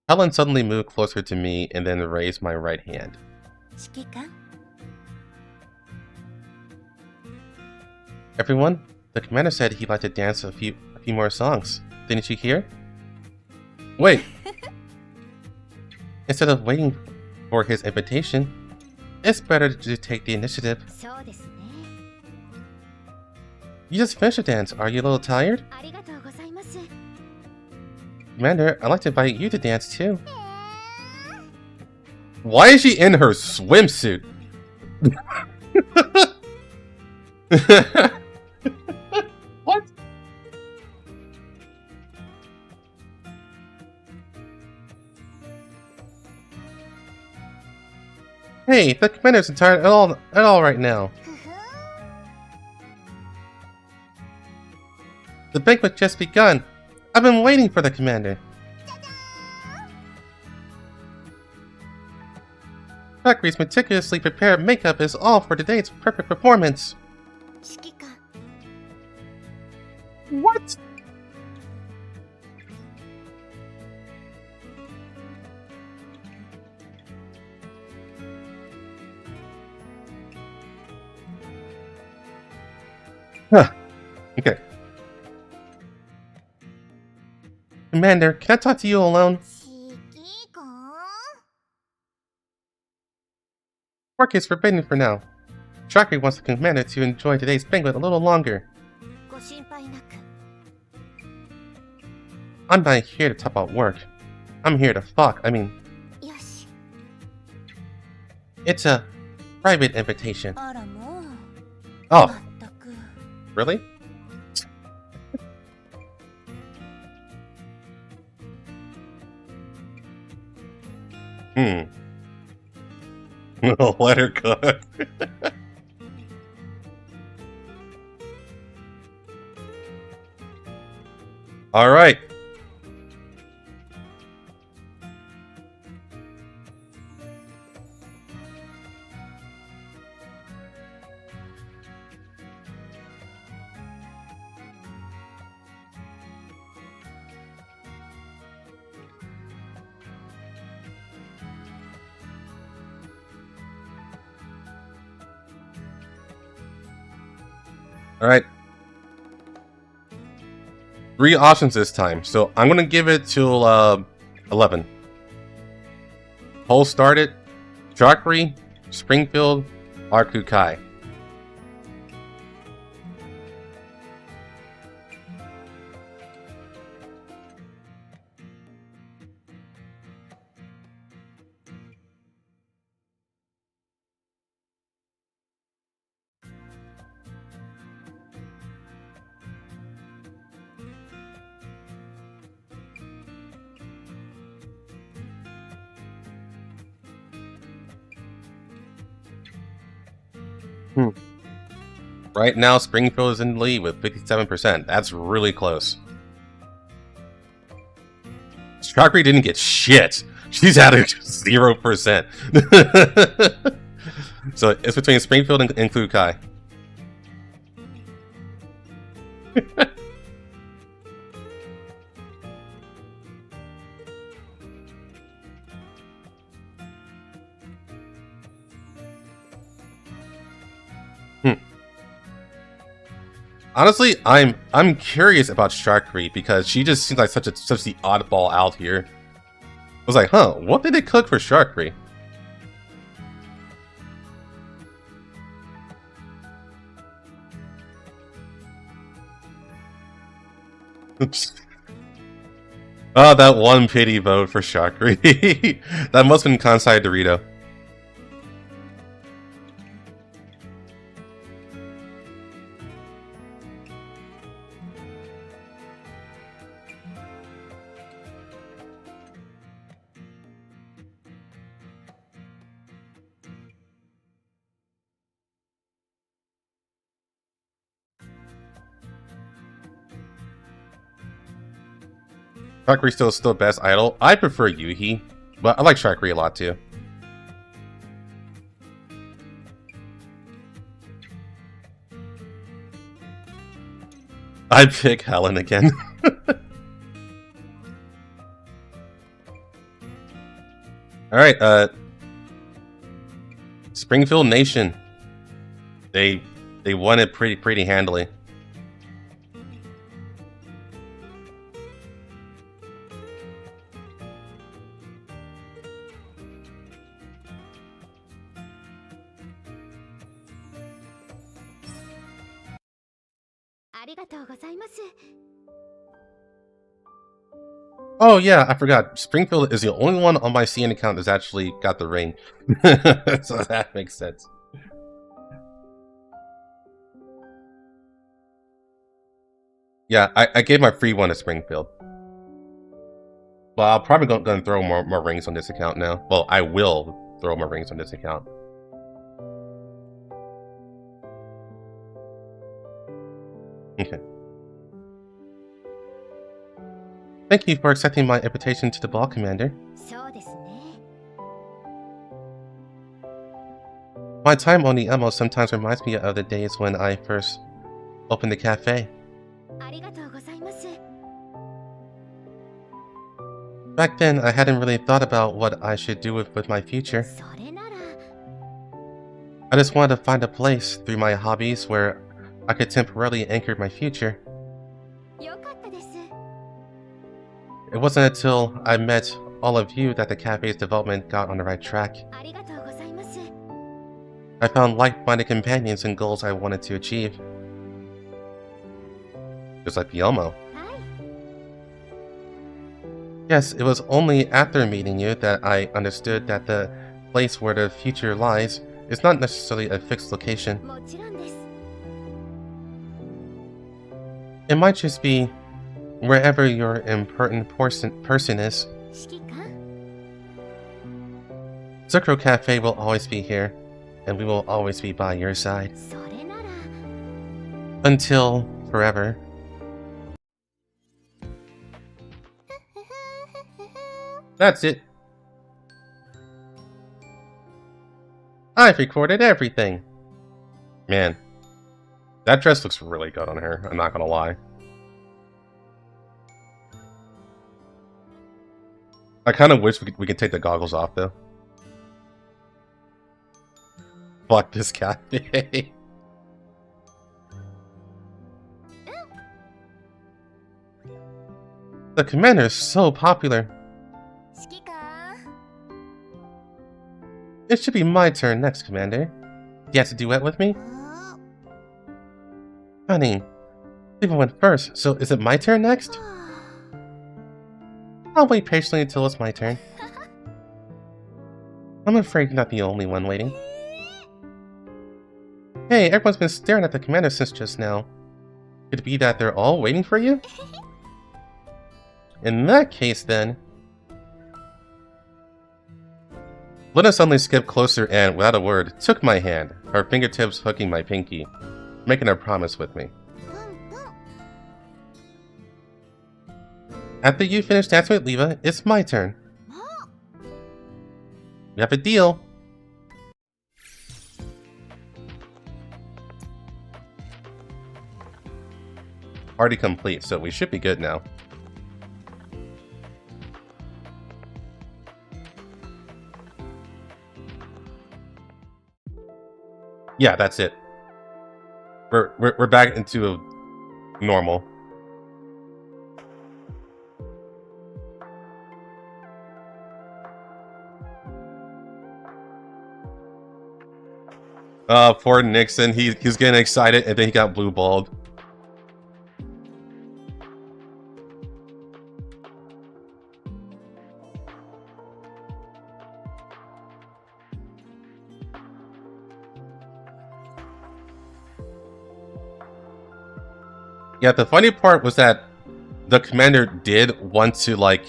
Helen suddenly moved closer to me and then raised my right hand. 指揮官? Everyone, the commander said he'd like to dance a few more songs. Didn't you hear? Wait! Instead of waiting for his invitation, it's better to take the initiative. そうですね。 You just finished a dance. Are you a little tired? ありがとうございます。 Commander, I'd like to invite you to dance too. Why is she in her swimsuit? What? Hey, the commander isn't tired at all right now. The banquet just begun. I've been waiting for the commander. Valkyrie's meticulously prepared makeup is all for today's perfect performance. 指揮官。 What? Huh. Okay. Commander, can I talk to you alone? 指揮官? Work is forbidden for now. Valkyrie wants the commander to enjoy today's banquet a little longer. ご心配なく。 I'm not here to talk about work. I'm here to fuck. I mean, よし。 it's a private invitation. あらもう。 Oh, まったく。 really? Let her cook. All right. All right. 3 options this time, so I'm gonna give it till 11. Poll started. Valkyrie, Springfield, Arkukai. Right now, Springfield is in the lead with 57%. That's really close. Valkyrie didn't get shit. She's at 0%. So it's between Springfield and Kukai. Honestly, I'm curious about Sharkery because she just seems like such the oddball out here. I was like, huh, what did they cook for Sharkery? Oh, that one pity vote for Sharkery. That must have been Kansai Dorito. Sharkery's still best idol. I prefer Yuhi, but I like Sharkery a lot too. I'd pick Helen again. Alright, Springfield Nation. They won it pretty handily. Oh yeah, I forgot. Springfield is the only one on my CN account that's actually got the ring. So that makes sense. Yeah, I gave my free one to Springfield. Well, I'm probably gonna throw more rings on this account now. Well, I will throw more rings on this account. Okay. Thank you for accepting my invitation to the ball, Commander. My time on the Emo sometimes reminds me of the days when I first opened the cafe. Back then, I hadn't really thought about what I should do with my future. I just wanted to find a place through my hobbies where I could temporarily anchor my future. It wasn't until I met all of you that the cafe's development got on the right track. I found like-minded companions and goals I wanted to achieve. Just like the Elmo. Yes, it was only after meeting you that I understood that the place where the future lies is not necessarily a fixed location. It might just be wherever your important person is. Zucro Cafe will always be here, and we will always be by your side. Until forever. That's it. I've recorded everything. Man, that dress looks really good on her, I'm not gonna lie. I kind of wish we could take the goggles off, though. Fuck this cafe. The commander is so popular. It should be my turn next, Commander. Do you have to duet with me? Honey, Stephen went first, so is it my turn next? I'll wait patiently until it's my turn. I'm afraid you're not the only one waiting. Hey, everyone's been staring at the commander since just now. Could it be that they're all waiting for you? In that case, then... Luna suddenly skipped closer and, without a word, took my hand, her fingertips hooking my pinky, making a promise with me. After you finish dancing with Leva, it's my turn. We have a deal. Party complete, so we should be good now. Yeah, that's it. We're back into normal. Poor Nixon. He's getting excited and then he got blue balled. Yeah, the funny part was that the commander did want to, like,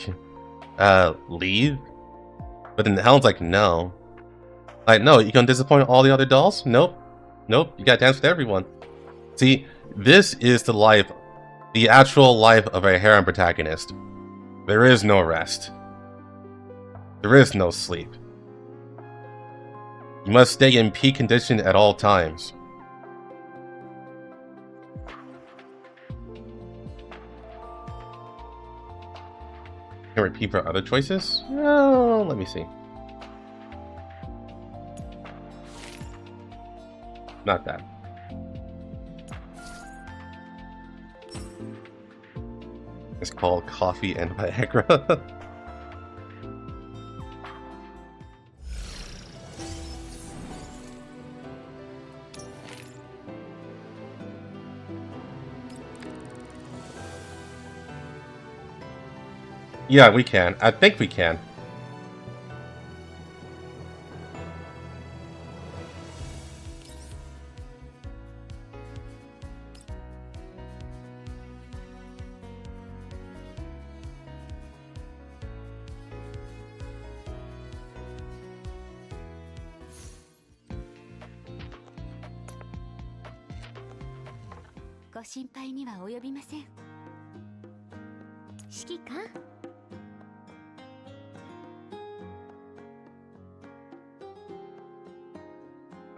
leave. But then Helen's like, no. Like, no, you gonna disappoint all the other dolls? Nope. Nope, you gotta dance with everyone. See, this is the life, the actual life of a harem protagonist. There is no rest. There is no sleep. You must stay in peak condition at all times. Can repeat for other choices? Oh, let me see. Not that. It's called Coffee and Viagra. Yeah, we can. I think we can.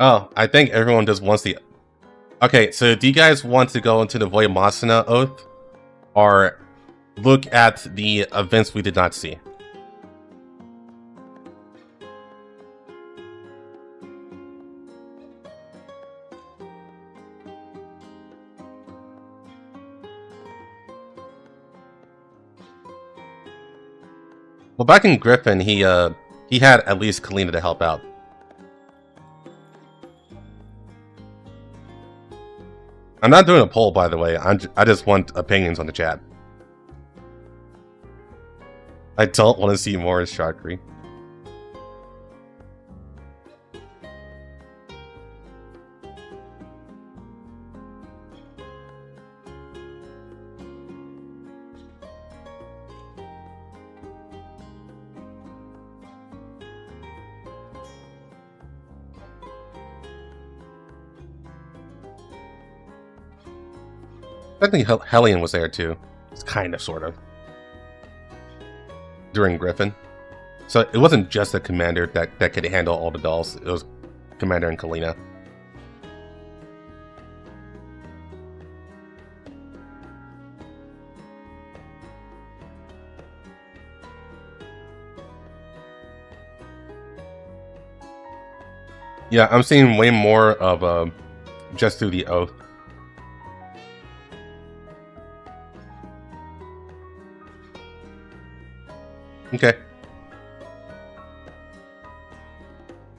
Oh, I think everyone just wants the... Okay, so do you guys want to go into the Void Masana Oath? Or look at the events we did not see? Well, back in Griffin, he had at least Kalina to help out. I'm not doing a poll, by the way. I just want opinions on the chat. I don't want to see more Shakri. I think Hellion was there too. It's kind of, sort of. During Griffin. So it wasn't just the commander that could handle all the dolls. It was Commander and Kalina. Yeah, I'm seeing way more of just through the oath. Okay.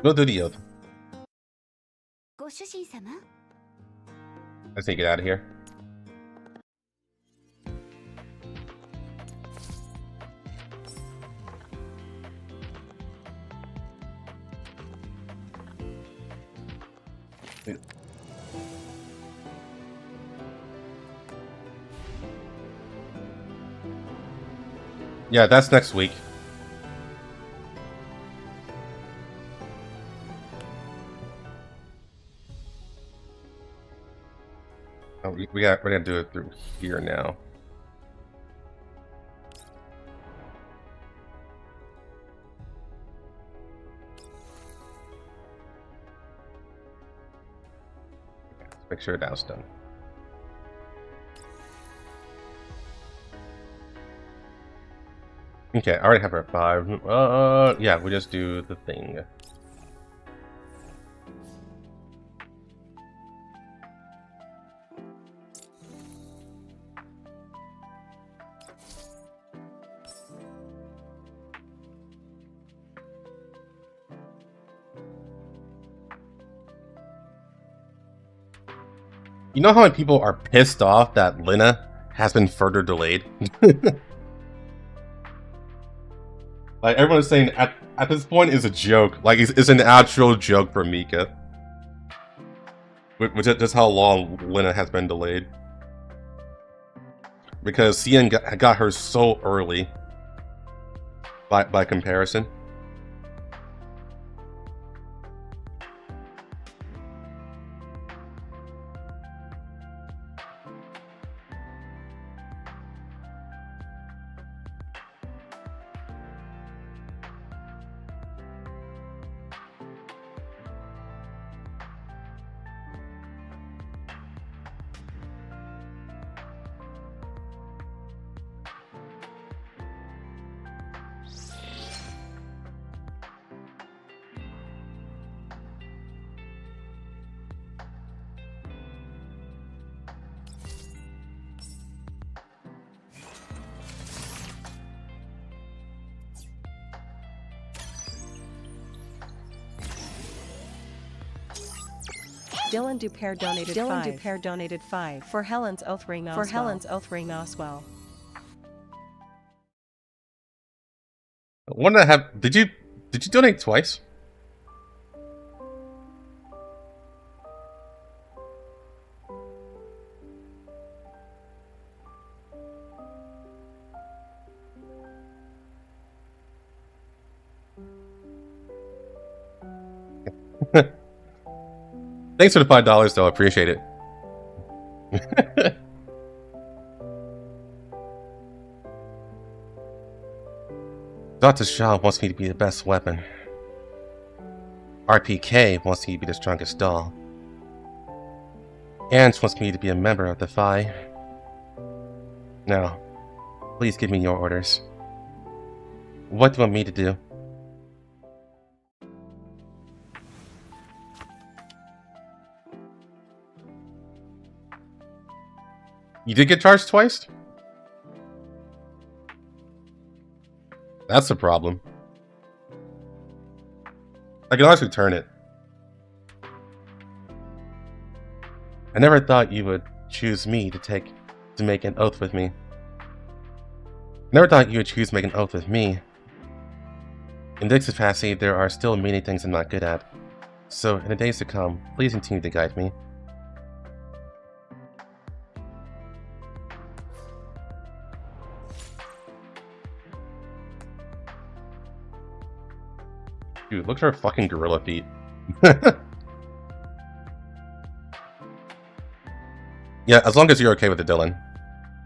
We'll do the oath. Let's take it out of here. Yeah, that's next week. Oh, we're gonna do it through here now. Let's make sure that's done. Okay, I already have her at 5. Yeah, we'll just do the thing. You know how many people are pissed off that Lina has been further delayed? Like, everyone's saying at this point is a joke. Like, it's an actual joke for Mika. Which is just how long Lina has been delayed. Because CN got her so early. By comparison. Dylan Dupair donated 5 for Helen's Oath Ring Oswell. One that have did you donate twice? Thanks for the $5 though, I appreciate it. Dr. Shaw wants me to be the best weapon. RPK wants me to be the strongest doll. Ant wants me to be a member of the Phi. Now, please give me your orders. What do you want me to do? You did get charged twice? That's the problem. I can always return it. I never thought you would choose me to make an oath with me. Never thought you would choose to make an oath with me. In this capacity, there are still many things I'm not good at. So, in the days to come, please continue to guide me. Dude, look at her fucking gorilla feet. Yeah, as long as you're okay with it, Dylan.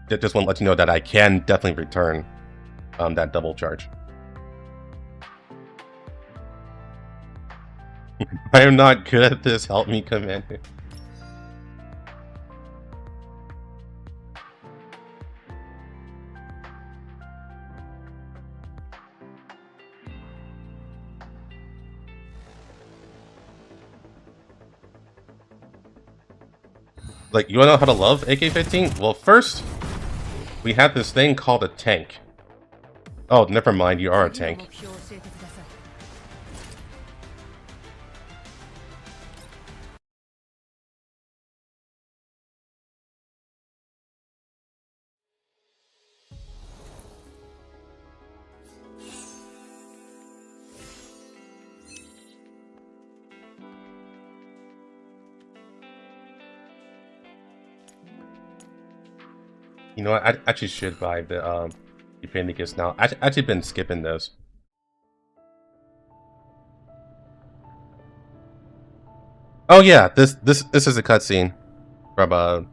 Just want to let you know that I can definitely return that double charge. I am not good at this. Help me, Commander. Like, you wanna know how to love AK-15? Well, first, we have this thing called a tank. Oh, never mind, you are a tank. You know what? I actually should buy the Upanicus now. I've actually been skipping those. Oh yeah, this is a cutscene from I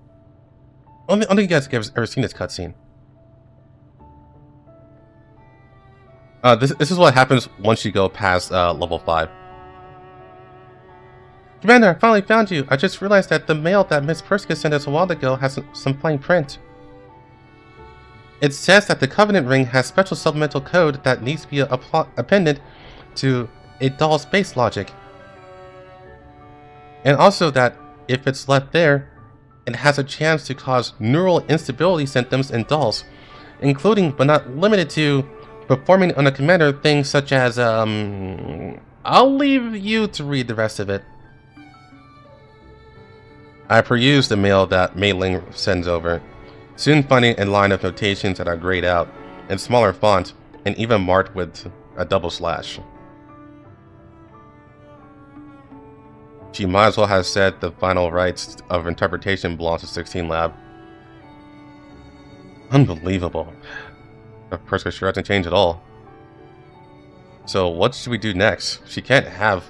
don't think you guys have ever seen this cutscene. This is what happens once you go past level 5. Commander, I finally found you. I just realized that the mail that Miss Perska sent us a while ago has some fine print. It says that the Covenant Ring has special supplemental code that needs to be appended to a doll's base logic. And also that if it's left there, it has a chance to cause neural instability symptoms in dolls, including but not limited to performing on a commander things such as, I'll leave you to read the rest of it. I perused the mail that Mei Ling sends over, soon finding a line of notations that are grayed out, in smaller font, and even marked with a double slash. She might as well have said the final rights of interpretation belongs to 16 Lab. Unbelievable. The person sure hasn't changed at all. So what should we do next? She can't have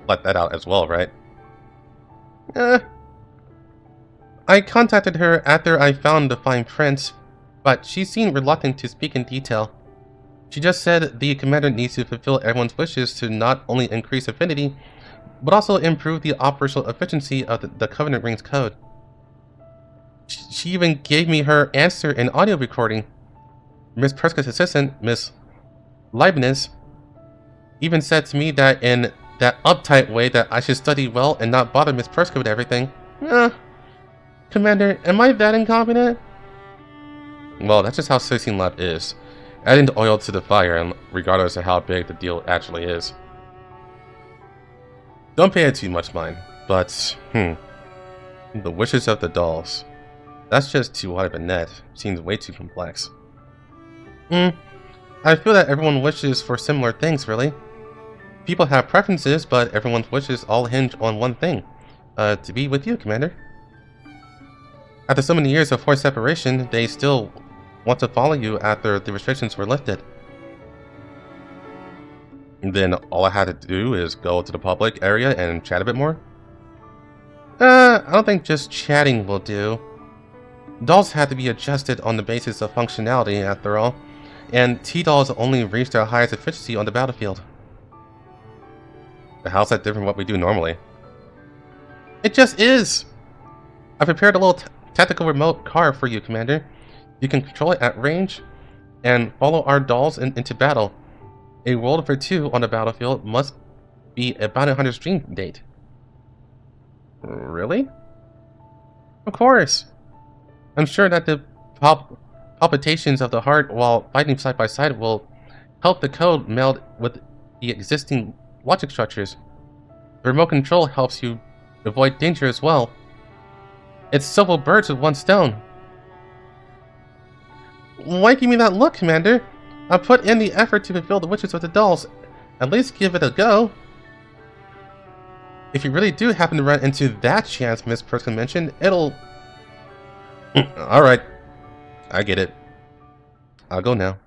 let that out as well, right? I contacted her after I found the fine print, but she seemed reluctant to speak in detail. She just said the commander needs to fulfill everyone's wishes to not only increase affinity, but also improve the operational efficiency of the Covenant Rings code. She even gave me her answer in audio recording. Miss Prescott's assistant, Miss Leibniz, even said to me that in that uptight way that I should study well and not bother Miss Prescott with everything. Commander, am I that incompetent? Well, that's just how 16 Lab is. Adding the oil to the fire, and regardless of how big the deal actually is. Don't pay it too much mind, but, the wishes of the dolls. That's just too wide of a net. Seems way too complex. I feel that everyone wishes for similar things, really. People have preferences, but everyone's wishes all hinge on one thing. To be with you, Commander. After so many years of forced separation, they still want to follow you after the restrictions were lifted. And then all I had to do is go to the public area and chat a bit more? I don't think just chatting will do. Dolls had to be adjusted on the basis of functionality, after all, and T-dolls only reach their highest efficiency on the battlefield. How's that different from what we do normally? It just is! I prepared a little tactical remote car for you, Commander. You can control it at range and follow our dolls into battle. A world for two on the battlefield must be about 100 stream date. Really? Of course! I'm sure that the palpitations of the heart while fighting side by side will help the code meld with the existing logic structures. The remote control helps you avoid danger as well. It's several birds with one stone. Why give me that look, Commander? I put in the effort to fulfill the wishes of the dolls. At least give it a go. If you really do happen to run into that chance Miss Perskin mentioned, it'll... Alright. I get it. I'll go now.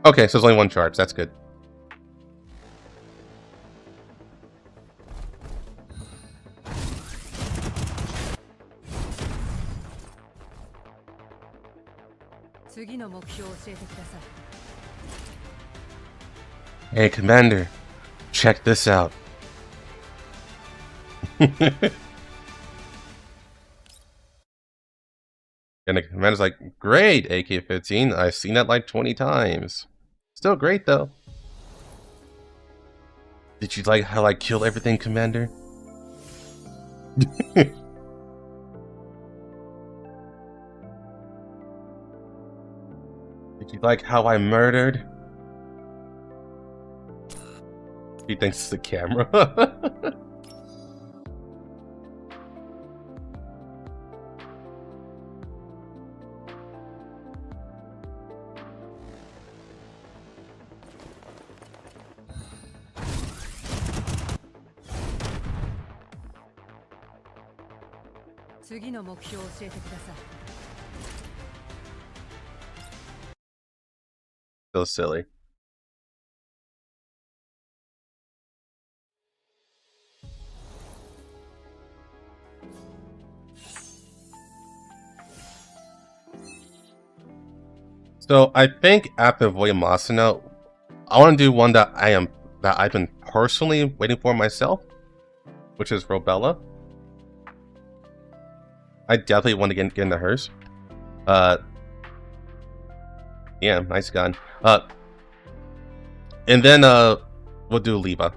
Okay, so there's only one charge. That's good. Hey, Commander. Check this out. And the Commander's like, great, AK-15. I've seen that like 20 times. Still great, though. Did you like how I kill everything, Commander? Did you like how I murdered? He thinks it's the camera. So silly. So I think after Voyamasana, I want to do one that I've been personally waiting for myself, which is Robella. I definitely want to get into hers. Yeah, nice gun. And then we'll do Liba.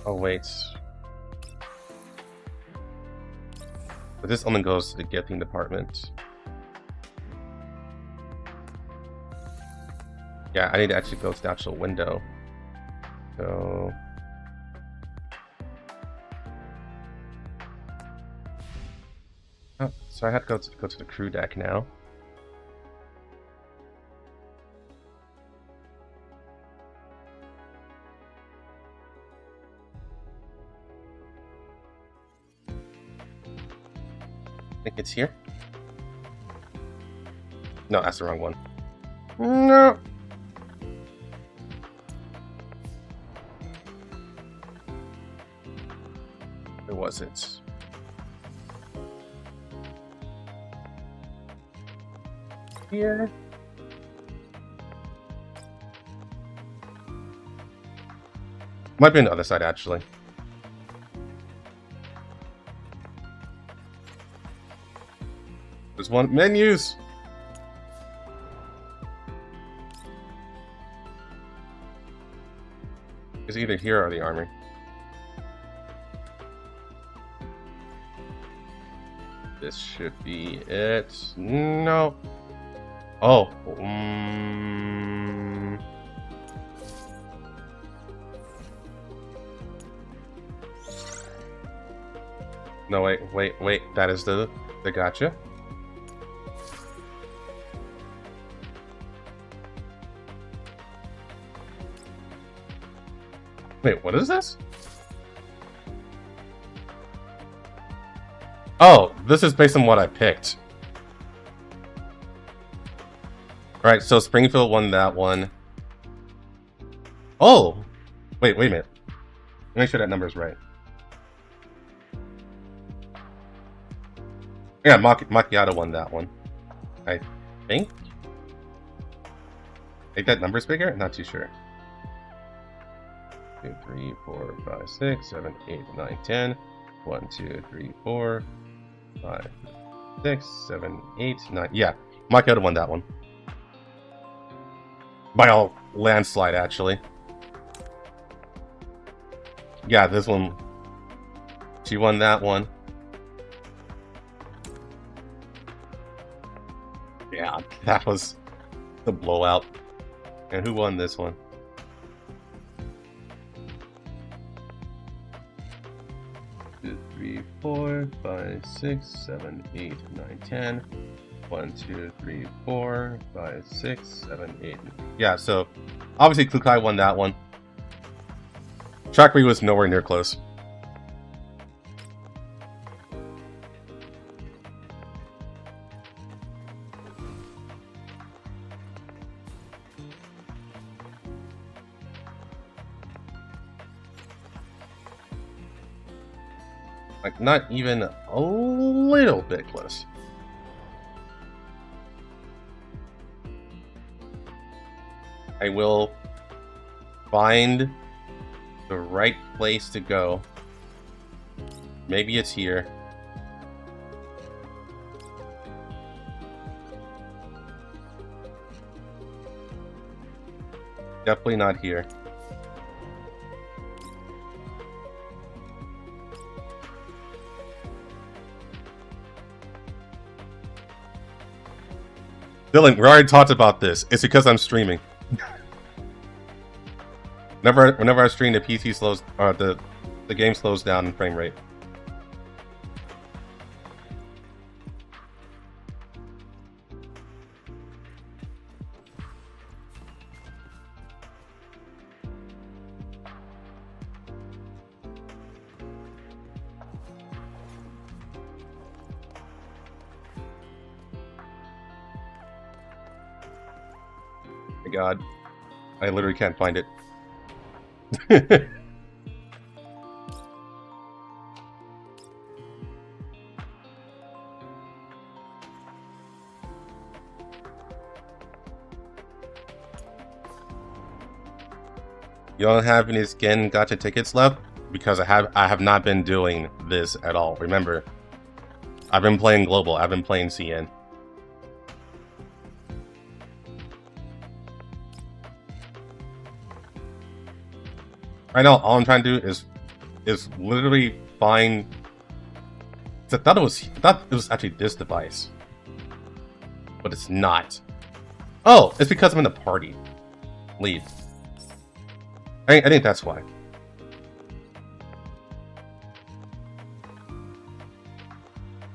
Oh wait. But this only goes to the gifting department. Yeah, I need to actually go to the actual window. So oh, so I have to go to the crew deck now. I think it's here. No, that's the wrong one. No. Where was it? Here. Might be on the other side, actually. There's one. Menus! It's either here or the armory. This should be it. No. Oh. No, wait. That is the gotcha. Wait, what is this? Oh, this is based on what I picked. Alright, so Springfield won that one. Oh! Wait a minute. Make sure that number's right. Yeah, Macchiato won that one. I think? I think that number's bigger? Not too sure. 2, 3, 4, 5, 6, 7, 8, 9, 10. 1, 2, 3, 4, 5, 6, 7, 8, 9. Yeah, Macchiato won that one. By a landslide, actually. Yeah, this one. She won that one. Yeah, that was the blowout. And who won this one? Two, 3, 4, 5, 6, 7, 8, 9, 10. 1, 2, 3, 4, 5, 6, 7, 8. Yeah, so obviously Kukai won that one. Trackry was nowhere near close. Like, not even a little bit close. I will find the right place to go. Maybe it's here. Definitely not here. Dylan, we already talked about this. It's because I'm streaming. Whenever I stream, the PC slows, or the game slows down in frame rate. My God, I literally can't find it. You don't have any skin gacha tickets left? Because I have not been doing this at all. Remember, I've been playing global. I've been playing CN. Right now, all I'm trying to do is is literally fine. I thought it was actually this device, but it's not. Oh, it's because I'm in the party. Leave. I think that's why.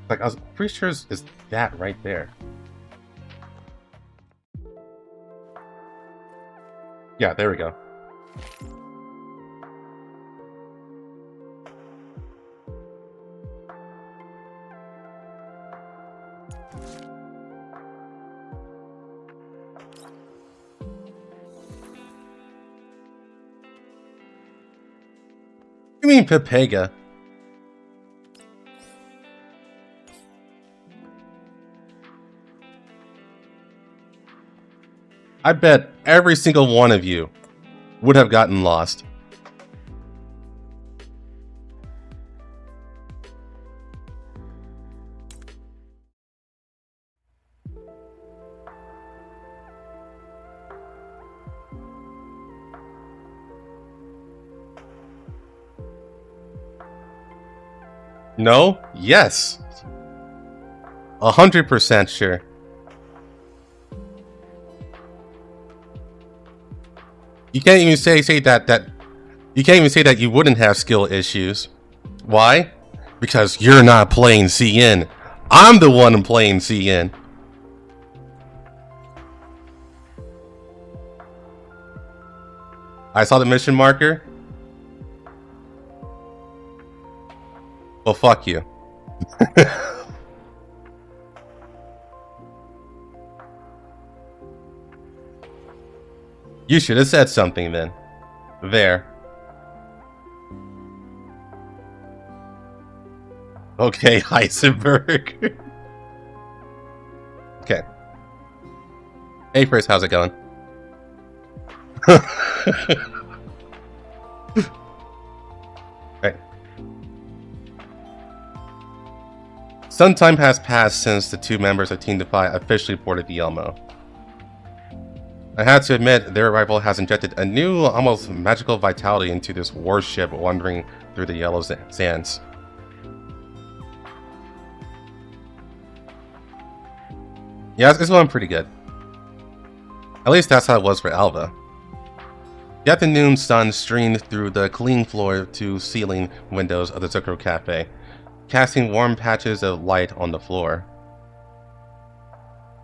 Like, I was pretty sure it's that right there. Yeah, there we go. You mean Pepega? I bet every single one of you would have gotten lost. No? Yes. 100% sure. You can't even say that you can't even say that you wouldn't have skill issues. Why? Because you're not playing CN. I'm the one playing CN. I saw the mission marker. Well, fuck you. You should have said something then. There. Okay, Heisenberg. Okay. Hey, first, how's it going? Right. Some time has passed since the two members of Team Defy officially boarded the Elmo. I had to admit, their arrival has injected a new, almost magical vitality into this warship wandering through the yellow sands. Yeah, it's going pretty good. At least that's how it was for Alva. The afternoon sun streamed through the clean floor to ceiling windows of the Zucro Cafe, casting warm patches of light on the floor.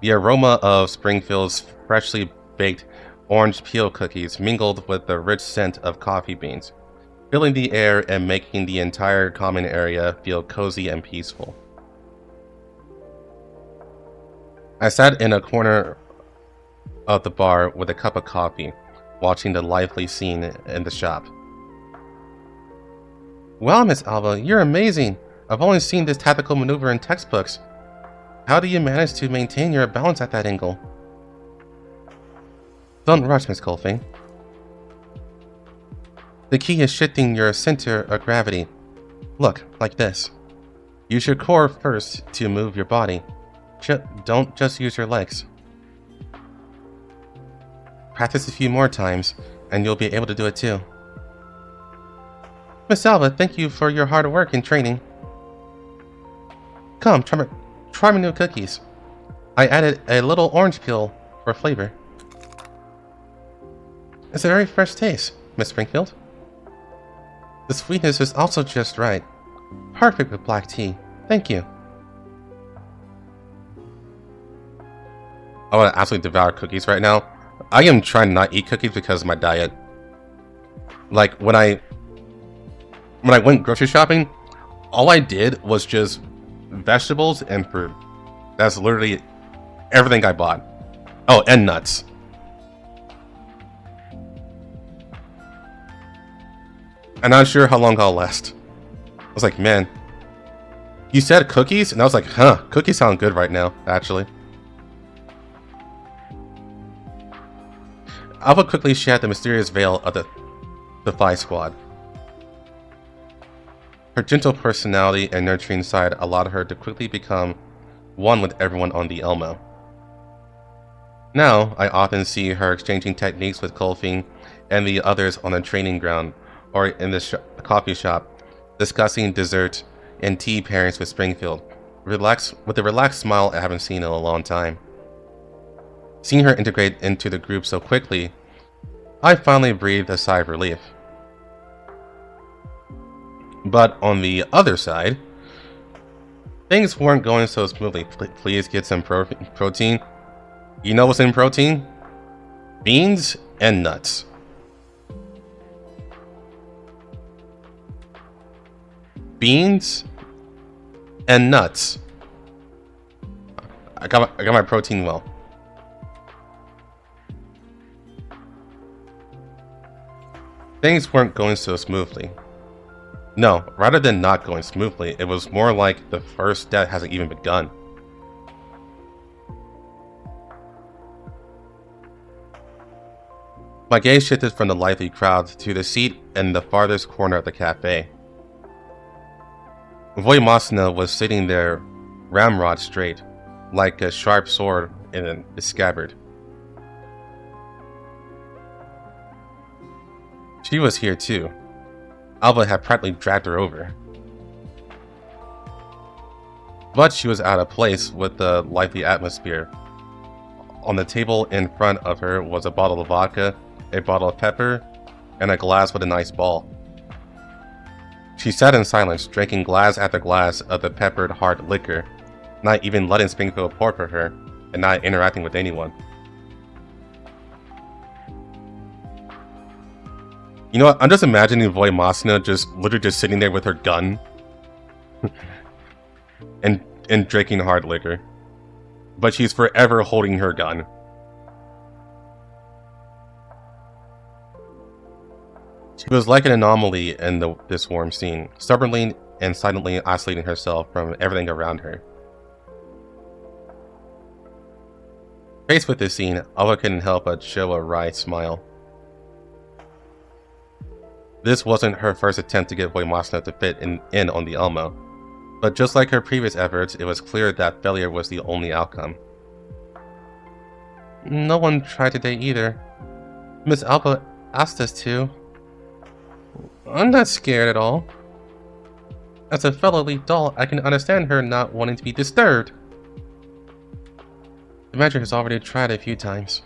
The aroma of Springfield's freshly baked orange peel cookies mingled with the rich scent of coffee beans, filling the air and making the entire common area feel cozy and peaceful. I sat in a corner of the bar with a cup of coffee, watching the lively scene in the shop. Wow, Miss Alva, you're amazing! I've only seen this tactical maneuver in textbooks. How do you manage to maintain your balance at that angle? Don't rush, Miss Colfing. The key is shifting your center of gravity. Look, like this. Use your core first to move your body. Don't just use your legs. Practice a few more times, and you'll be able to do it too. Miss Alva, thank you for your hard work and training. Come, try my new cookies. I added a little orange peel for flavor. It's a very fresh taste, Miss Springfield. The sweetness is also just right. Perfect with black tea. Thank you. I want to absolutely devour cookies right now. I am trying to not eat cookies because of my diet. Like, when I went grocery shopping, all I did was just vegetables and fruit. That's literally everything I bought. Oh, and nuts. I'm not sure how long I'll last. I was like, man, you said cookies? And I was like, huh, cookies sound good right now, actually. Alva quickly shed the mysterious veil of the Defy Squad. Her gentle personality and nurturing side allowed her to quickly become one with everyone on the Elmo. Now, I often see her exchanging techniques with Colfing and the others on the training ground or in the coffee shop, discussing dessert and tea pairings with Springfield, with a relaxed smile I haven't seen in a long time. Seeing her integrate into the group so quickly, I finally breathed a sigh of relief. But on the other side, things weren't going so smoothly. Please get some protein. You know what's in protein? Beans and nuts. Beans and nuts. I got my protein well. Things weren't going so smoothly. No, rather than not going smoothly, it was more like the first step hasn't even begun. My gaze shifted from the lively crowd to the seat in the farthest corner of the cafe. Voimasina was sitting there, ramrod straight, like a sharp sword in a scabbard. She was here too. Alba had practically dragged her over. But she was out of place with the lively atmosphere. On the table in front of her was a bottle of vodka, a bottle of pepper, and a glass with a nice ball. She sat in silence, drinking glass after glass of the peppered hard liquor, not even letting Springfield pour for her, and not interacting with anyone. You know what? I'm just imagining Voimasina literally just sitting there with her gun and drinking hard liquor. But she's forever holding her gun. She was like an anomaly in this warm scene, stubbornly and silently isolating herself from everything around her. Faced with this scene, Alba couldn't help but show a wry smile. This wasn't her first attempt to get Voimasina to fit in on the Elmo, but just like her previous efforts, it was clear that failure was the only outcome. No one tried today either. Miss Alba asked us to. I'm not scared at all. As a fellow lead doll, I can understand her not wanting to be disturbed. The manager has already tried a few times.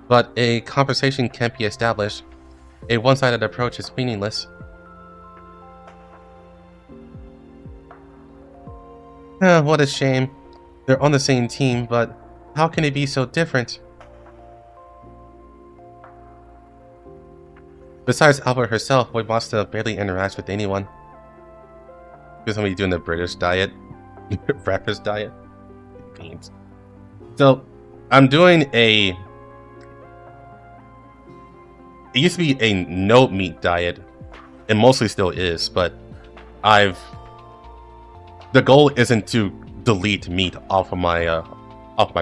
But a conversation can't be established. A one-sided approach is meaningless. What a shame. They're on the same team, but how can it be so different? Besides Albert herself, Voimasina barely interacts with anyone. Because somebody doing the British diet. Breakfast diet. Beans. So, I'm doing a... It used to be a no meat diet. It mostly still is, but the goal isn't to delete meat off my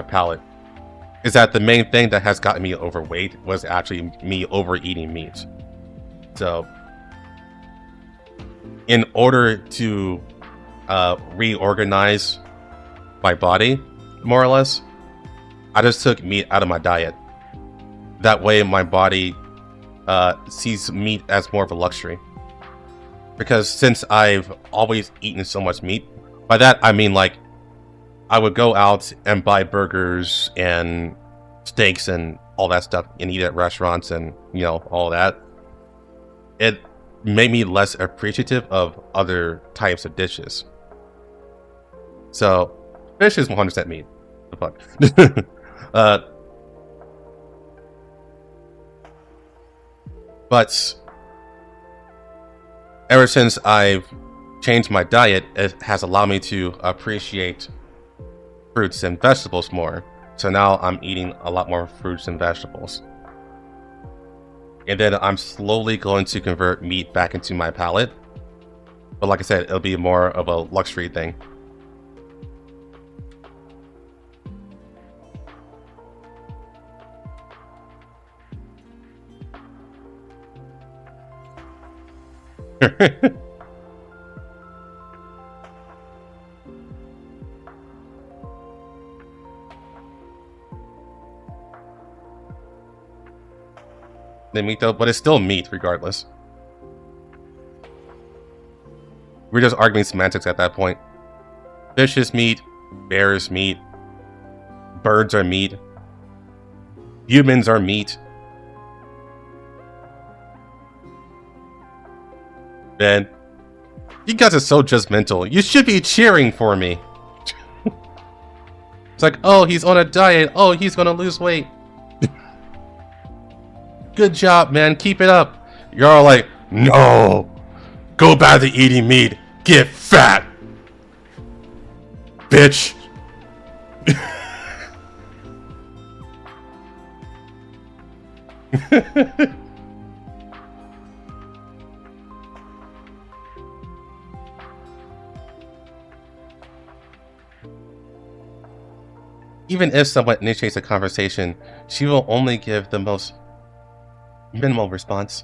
palate. Is that the main thing that has gotten me overweight was actually me overeating meat. So, in order to reorganize my body, more or less, I just took meat out of my diet. That way my body sees meat as more of a luxury. Because since I've always eaten so much meat, by that I mean like I would go out and buy burgers and steaks and all that stuff and eat at restaurants and, you know, all that. It made me less appreciative of other types of dishes. So, fish is 100% meat. The fuck? But ever since I've changed my diet, it has allowed me to appreciate fruits and vegetables more. So now I'm eating a lot more fruits and vegetables. And then I'm slowly going to convert meat back into my palate. But like I said, it'll be more of a luxury thing. than meat though, but it's still meat regardless. We're just arguing semantics at that point. Fish is meat, bear is meat, birds are meat, humans are meat. Man, you guys are so judgmental. You should be cheering for me. It's like, oh, he's on a diet. Oh, he's gonna lose weight. Good job, man. Keep it up. You're all like, no. Go back to eating meat. Get fat. Bitch. Even if someone initiates a conversation, she will only give the most minimal response.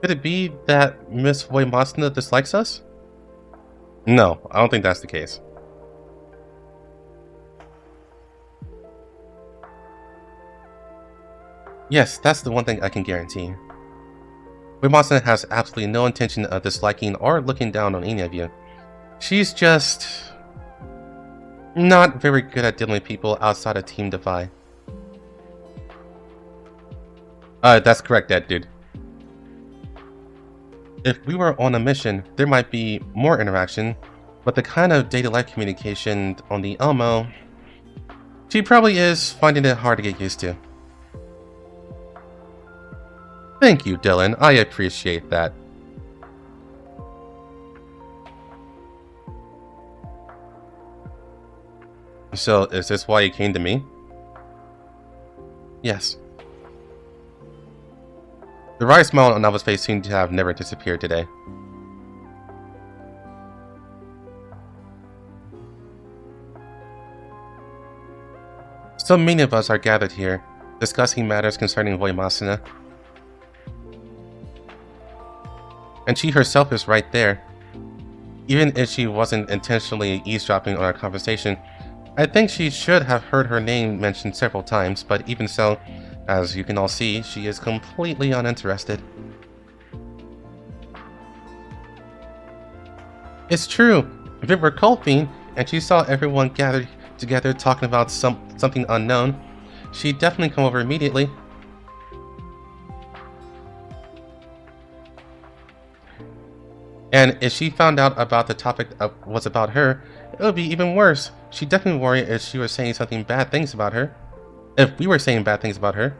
Could it be that Miss Voimasna dislikes us? No, I don't think that's the case. Yes, that's the one thing I can guarantee. Voimasna has absolutely no intention of disliking or looking down on any of you. She's just not very good at dealing with people outside of Team Defy. That's correct, that dude. If we were on a mission, there might be more interaction, but the kind of day-to-life communication on the Elmo, she probably is finding it hard to get used to. Thank you, Dylan. I appreciate that. So, is this why you came to me? Yes. The wry smile on Alva's face seemed to have never disappeared today. So many of us are gathered here, discussing matters concerning Voimasna. And she herself is right there. Even if she wasn't intentionally eavesdropping on our conversation, I think she should have heard her name mentioned several times, but even so, as you can all see, she is completely uninterested. It's true. If it were Colfine, and she saw everyone gathered together talking about something unknown, she'd definitely come over immediately. And if she found out about the topic was about her, it would be even worse. She'd definitely worry if she were saying something bad things about her. If we were saying bad things about her.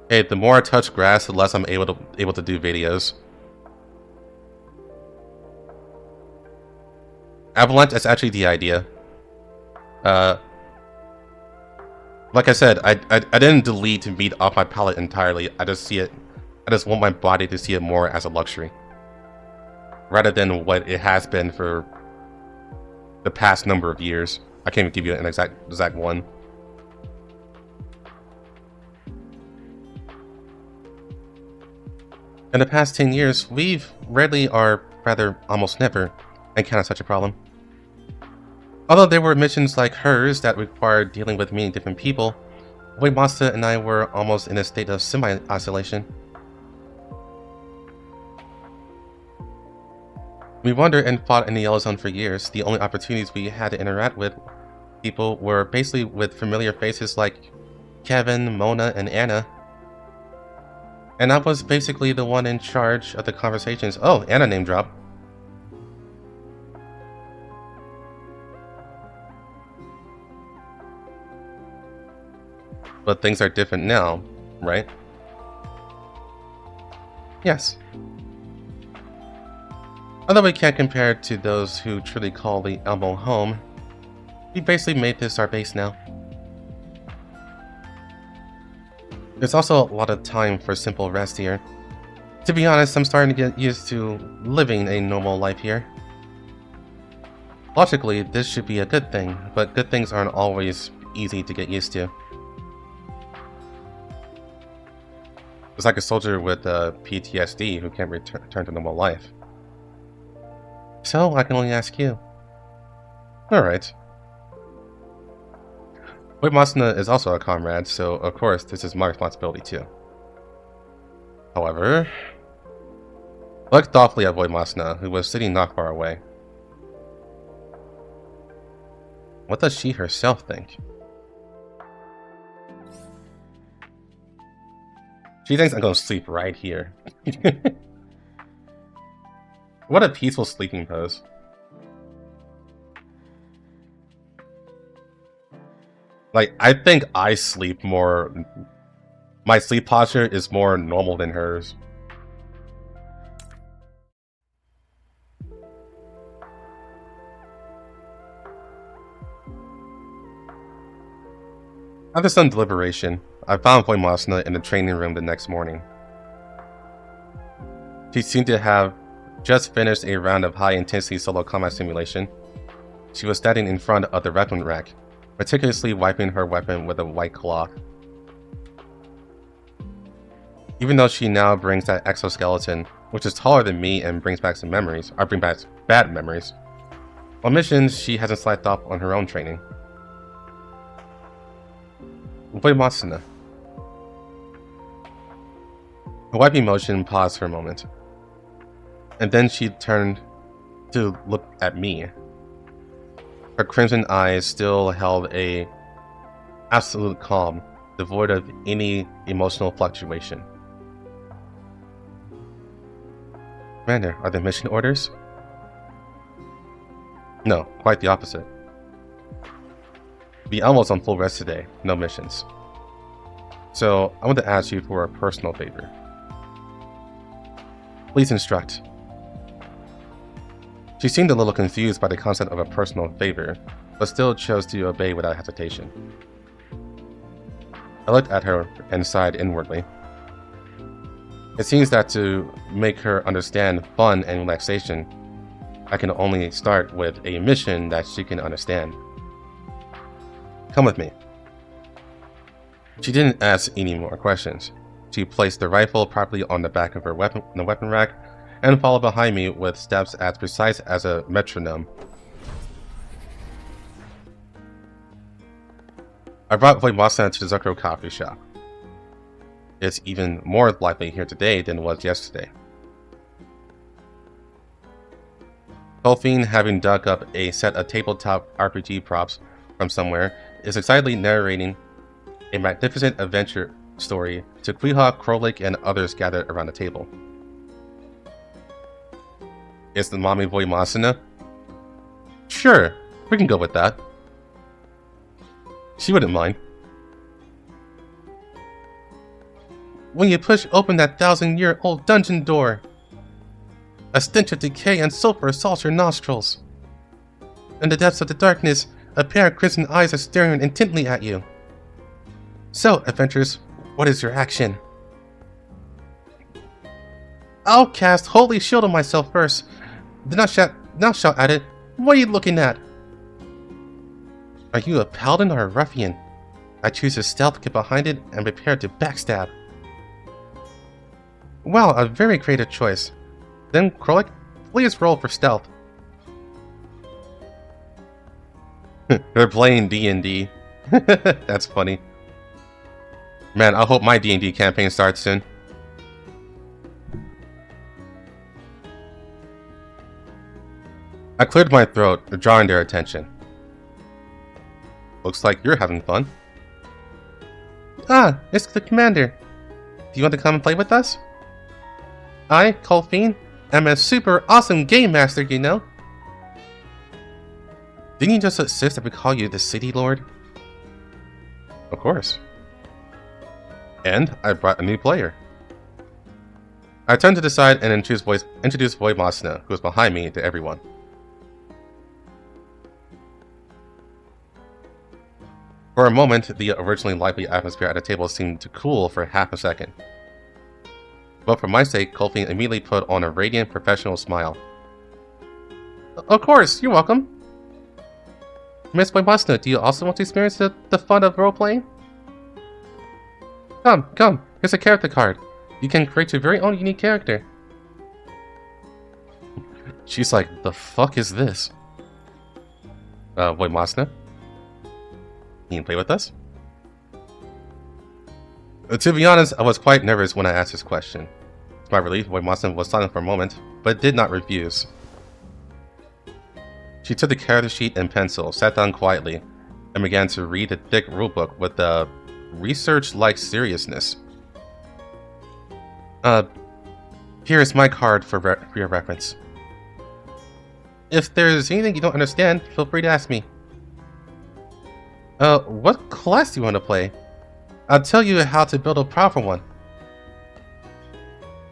Hey, the more I touch grass, the less I'm able to do videos. Avalanche is actually the idea. Like I said, I didn't delete meat off my palette entirely. I just want my body to see it more as a luxury, rather than what it has been for the past number of years. I can't even give you an exact one. In the past 10 years, we've rarely, or rather almost never, encountered such a problem. Although there were missions like hers that required dealing with many different people, Voimasna and I were almost in a state of semi-isolation. We wandered and fought in the Yellow Zone for years. The only opportunities we had to interact with people were basically with familiar faces like Kevin, Mona, and Anna. And I was basically the one in charge of the conversations. Oh, Anna name drop. But things are different now, right? Yes. Although we can't compare it to those who truly call the Elmo home, we basically made this our base now. There's also a lot of time for simple rest here. To be honest, I'm starting to get used to living a normal life here. Logically, this should be a good thing, but good things aren't always easy to get used to. It's like a soldier with PTSD who can't return to normal life. So, I can only ask you. Alright. Boy Masuna is also a comrade, so of course this is my responsibility too. However, I looked thoughtfully at Boy Masuna, who was sitting not far away. What does she herself think? She thinks I'm going to sleep right here. What a peaceful sleeping pose. Like, I think I sleep more... My sleep posture is more normal than hers. After some deliberation, I found Boy Masuna in the training room the next morning. She seemed to have just finished a round of high-intensity solo combat simulation. She was standing in front of the weapon rack, meticulously wiping her weapon with a white cloth. Even though she now brings that exoskeleton, which is taller than me and brings back some memories, or bring back bad memories, on missions she hasn't slacked off on her own training. Boy Masuna. Her wiping motion paused for a moment, and then she turned to look at me. Her crimson eyes still held a absolute calm, devoid of any emotional fluctuation. Commander, are there mission orders? No, quite the opposite. The Elmo's on full rest today, no missions. So, I want to ask you for a personal favor. Please instruct. She seemed a little confused by the concept of a personal favor, but still chose to obey without hesitation. I looked at her and sighed inwardly. It seems that to make her understand fun and relaxation, I can only start with a mission that she can understand. Come with me. She didn't ask any more questions. She placed the rifle properly on the back of her weapon rack and followed behind me with steps as precise as a metronome. I brought Boy Masuna to the Zukro coffee shop. It's even more lively here today than it was yesterday. Dolphine, having dug up a set of tabletop RPG props from somewhere, is excitedly narrating a magnificent adventure story to Quiha, Krolik, and others gathered around the table. Is the mommy Boy Masuna? Sure, we can go with that. She wouldn't mind. When you push open that 1,000-year-old dungeon door, a stench of decay and sulfur assaults your nostrils. In the depths of the darkness, a pair of crimson eyes are staring intently at you. So, adventurers, what is your action? I'll cast Holy Shield on myself first. Then I'll shout at it. What are you looking at? Are you a paladin or a ruffian? I choose to stealth, get behind it, and prepare to backstab. Wow, a very creative choice. Then, Krolik, please roll for stealth. They're playing D&D. That's funny. Man, I hope my D&D campaign starts soon. I cleared my throat, drawing their attention. Looks like you're having fun. Ah, it's the commander. Do you want to come and play with us? I, Colfine, am a super awesome game master, you know. Didn't you just insist that we call you the City Lord? Of course. And I brought a new player. I turned to the side and introduced Boy Masuna, who was behind me, to everyone. For a moment, the originally lively atmosphere at the table seemed to cool for half a second. But for my sake, Colfine immediately put on a radiant professional smile. Of course, you're welcome. Miss Boy Masuna, do you also want to experience the fun of role-playing? Come, here's a character card. You can create your very own unique character. She's like, the fuck is this? Wait, Masna? You can play with us? To be honest, I was quite nervous when I asked this question. To my relief, Masna was silent for a moment, but did not refuse. She took the character sheet and pencil, sat down quietly, and began to read the thick rulebook with a research-like seriousness. Here is my card for your reference. If there's anything you don't understand, feel free to ask me. What class do you want to play? I'll tell you how to build a powerful one.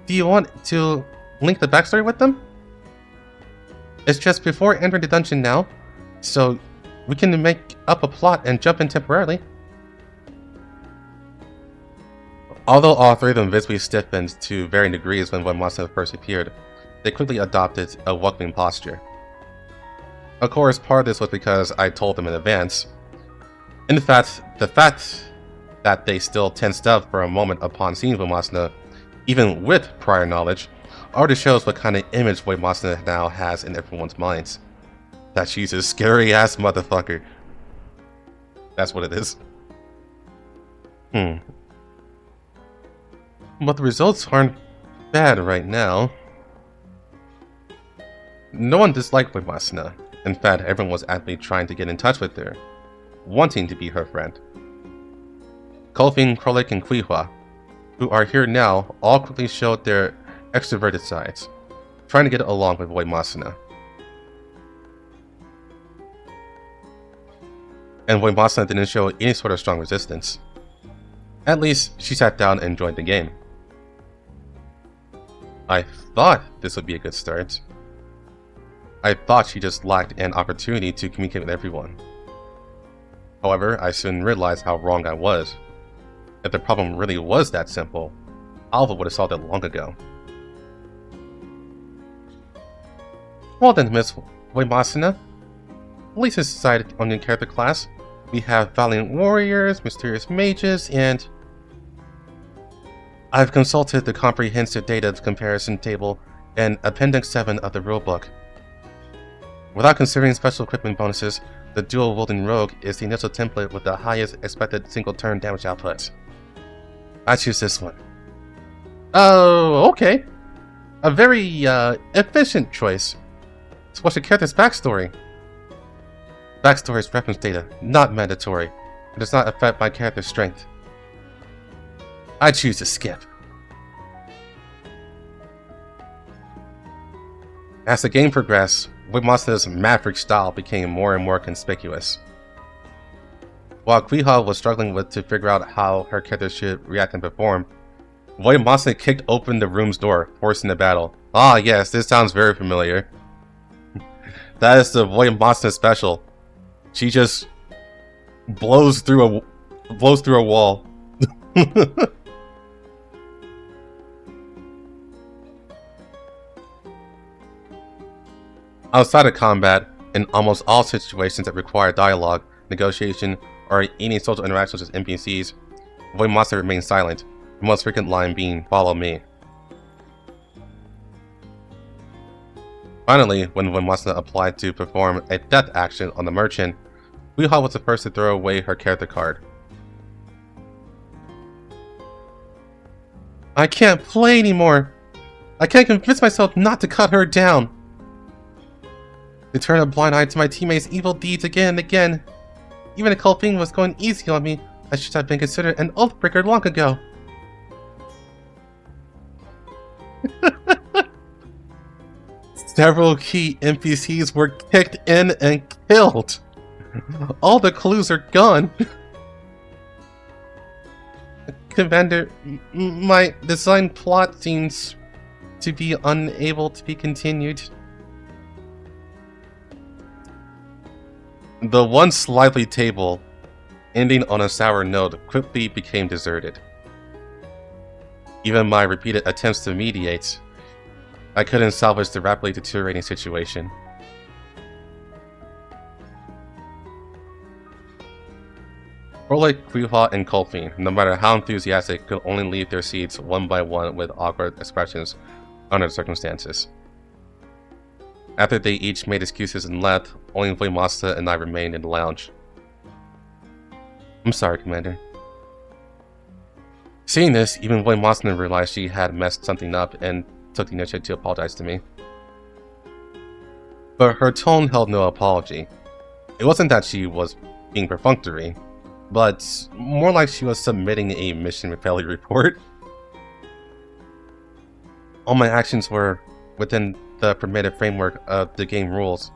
Do you want to link the backstory with them? It's just before entering the dungeon now, so we can make up a plot and jump in temporarily. Although all three of them visibly stiffened to varying degrees when Masna first appeared, they quickly adopted a welcoming posture. Of course, part of this was because I told them in advance. In fact, the fact that they still tensed up for a moment upon seeing Masna, even with prior knowledge, already shows what kind of image Masna now has in everyone's minds. That she's a scary-ass motherfucker. That's what it is. But the results aren't bad right now. No one disliked Masna. In fact, everyone was actively trying to get in touch with her, wanting to be her friend. Kolfing, Krolik, and Kuihua, who are here now, all quickly showed their extroverted sides, trying to get along with Masna. And Masna didn't show any sort of strong resistance. At least, she sat down and joined the game. I thought this would be a good start. I thought she just lacked an opportunity to communicate with everyone. However, I soon realized how wrong I was. If the problem really was that simple, Alva would have solved it long ago. Well then, Miss Masna. At least it's decided on your character class. We have Valiant Warriors, Mysterious Mages, and... I've consulted the comprehensive data comparison table in Appendix 7 of the rulebook. Without considering special equipment bonuses, the dual-wielding rogue is the initial template with the highest expected single-turn damage output. I choose this one. Oh, okay. A very, efficient choice. So what's your character's backstory? Backstory is reference data, not mandatory. It does not affect my character's strength. I choose to skip. As the game progressed, Masna's maverick style became more and more conspicuous. While Kuihua was struggling to figure out how her character should react and perform, Masna kicked open the room's door, forcing the battle. Ah yes, this sounds very familiar. That is the Masna special. She just blows through a wall. Outside of combat, in almost all situations that require dialogue, negotiation, or any social interactions with NPCs, Masna remains silent, the most frequent line being, "Follow me." Finally, when Masna applied to perform a death action on the merchant, Kuihua was the first to throw away her character card. I can't play anymore! I can't convince myself not to cut her down! To turn a blind eye to my teammates' evil deeds again and again. Even if Kolfing was going easy on me, I should have been considered an oathbreaker long ago. Several key NPCs were kicked in and killed. All the clues are gone. Commander, my design plot seems to be unable to be continued. The once lively table, ending on a sour note, quickly became deserted. Even my repeated attempts to mediate, I couldn't salvage the rapidly deteriorating situation. Starlight, Queehua, and Kulfi, no matter how enthusiastic, could only leave their seats one by one with awkward expressions under the circumstances. After they each made excuses and left, only Voimasta and I remained in the lounge. I'm sorry, Commander. Seeing this, even Voimasta realized she had messed something up and took the initiative to apologize to me. But her tone held no apology. It wasn't that she was being perfunctory, but more like she was submitting a mission failure report. All my actions were within the permitted framework of the game rules,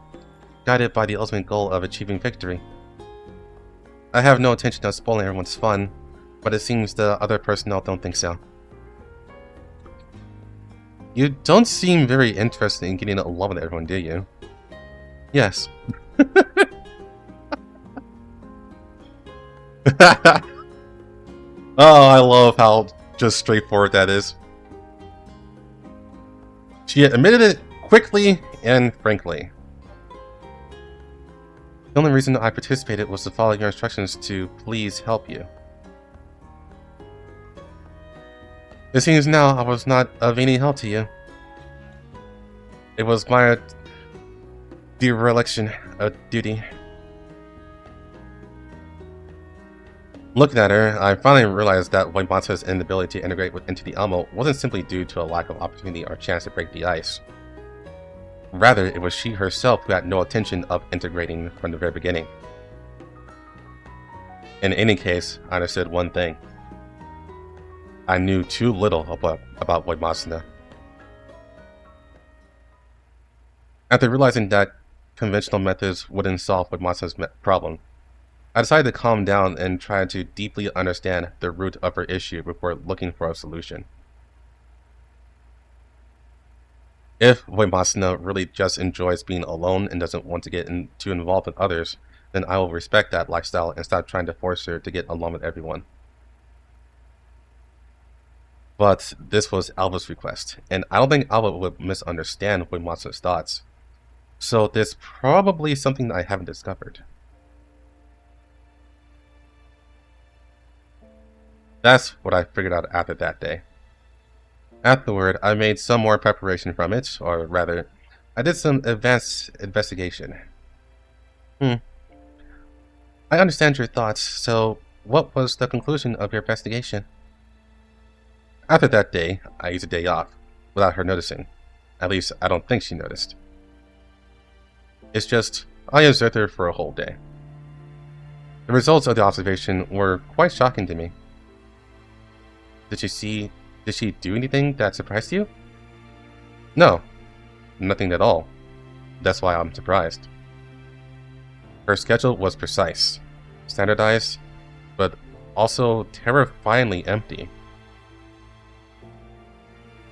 guided by the ultimate goal of achieving victory. I have no intention of spoiling everyone's fun, but it seems the other personnel don't think so. You don't seem very interested in getting along with everyone, do you? Yes. Oh, I love how just straightforward that is. She admitted it quickly and frankly. The only reason I participated was to follow your instructions to please help you. It seems now I was not of any help to you. It was my dereliction of duty. Looking at her, I finally realized that Voimasta's inability to integrate into the Elmo wasn't simply due to a lack of opportunity or chance to break the ice. Rather, it was she herself who had no intention of integrating from the very beginning. In any case, I understood one thing. I knew too little about Voimasta. After realizing that conventional methods wouldn't solve Voimasta's problem, I decided to calm down and try to deeply understand the root of her issue before looking for a solution. If Voimasta really just enjoys being alone and doesn't want to get too involved with others, then I will respect that lifestyle and stop trying to force her to get along with everyone. But this was Alva's request, and I don't think Alva would misunderstand Voimasta's thoughts. So there's probably something I haven't discovered. That's what I figured out after that day. Afterward, I made some more preparation from it, or rather, I did some advanced investigation. I understand your thoughts, so what was the conclusion of your investigation? After that day, I used a day off, without her noticing. At least, I don't think she noticed. It's just, I observed her for a whole day. The results of the observation were quite shocking to me. Did she do anything that surprised you? No, nothing at all. That's why I'm surprised. Her schedule was precise, standardized, but also terrifyingly empty.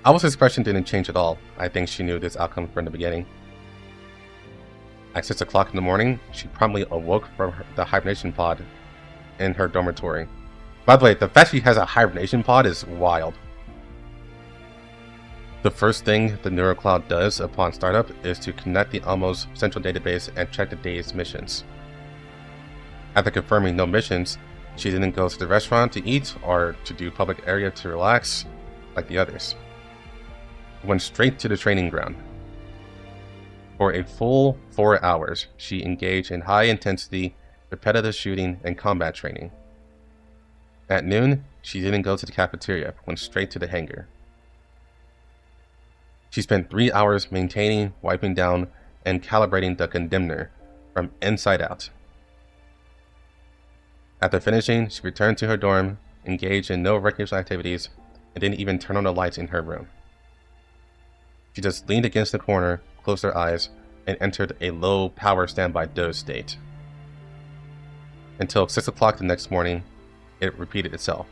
Alva's expression didn't change at all. I think she knew this outcome from the beginning. At 6 o'clock in the morning, she promptly awoke from the hibernation pod in her dormitory. By the way, the fact she has a hibernation pod is wild. The first thing the NeuroCloud does upon startup is to connect the Elmo's central database and check the day's missions. After confirming no missions, she didn't go to the restaurant to eat or to do public area to relax like the others. Went straight to the training ground. For a full 4 hours, she engaged in high-intensity, repetitive shooting and combat training. At noon, she didn't go to the cafeteria, went straight to the hangar. She spent 3 hours maintaining, wiping down, and calibrating the condemner from inside out. After finishing, she returned to her dorm, engaged in no recreational activities, and didn't even turn on the lights in her room. She just leaned against the corner, closed her eyes, and entered a low-power standby doze state. Until 6 o'clock the next morning, it repeated itself.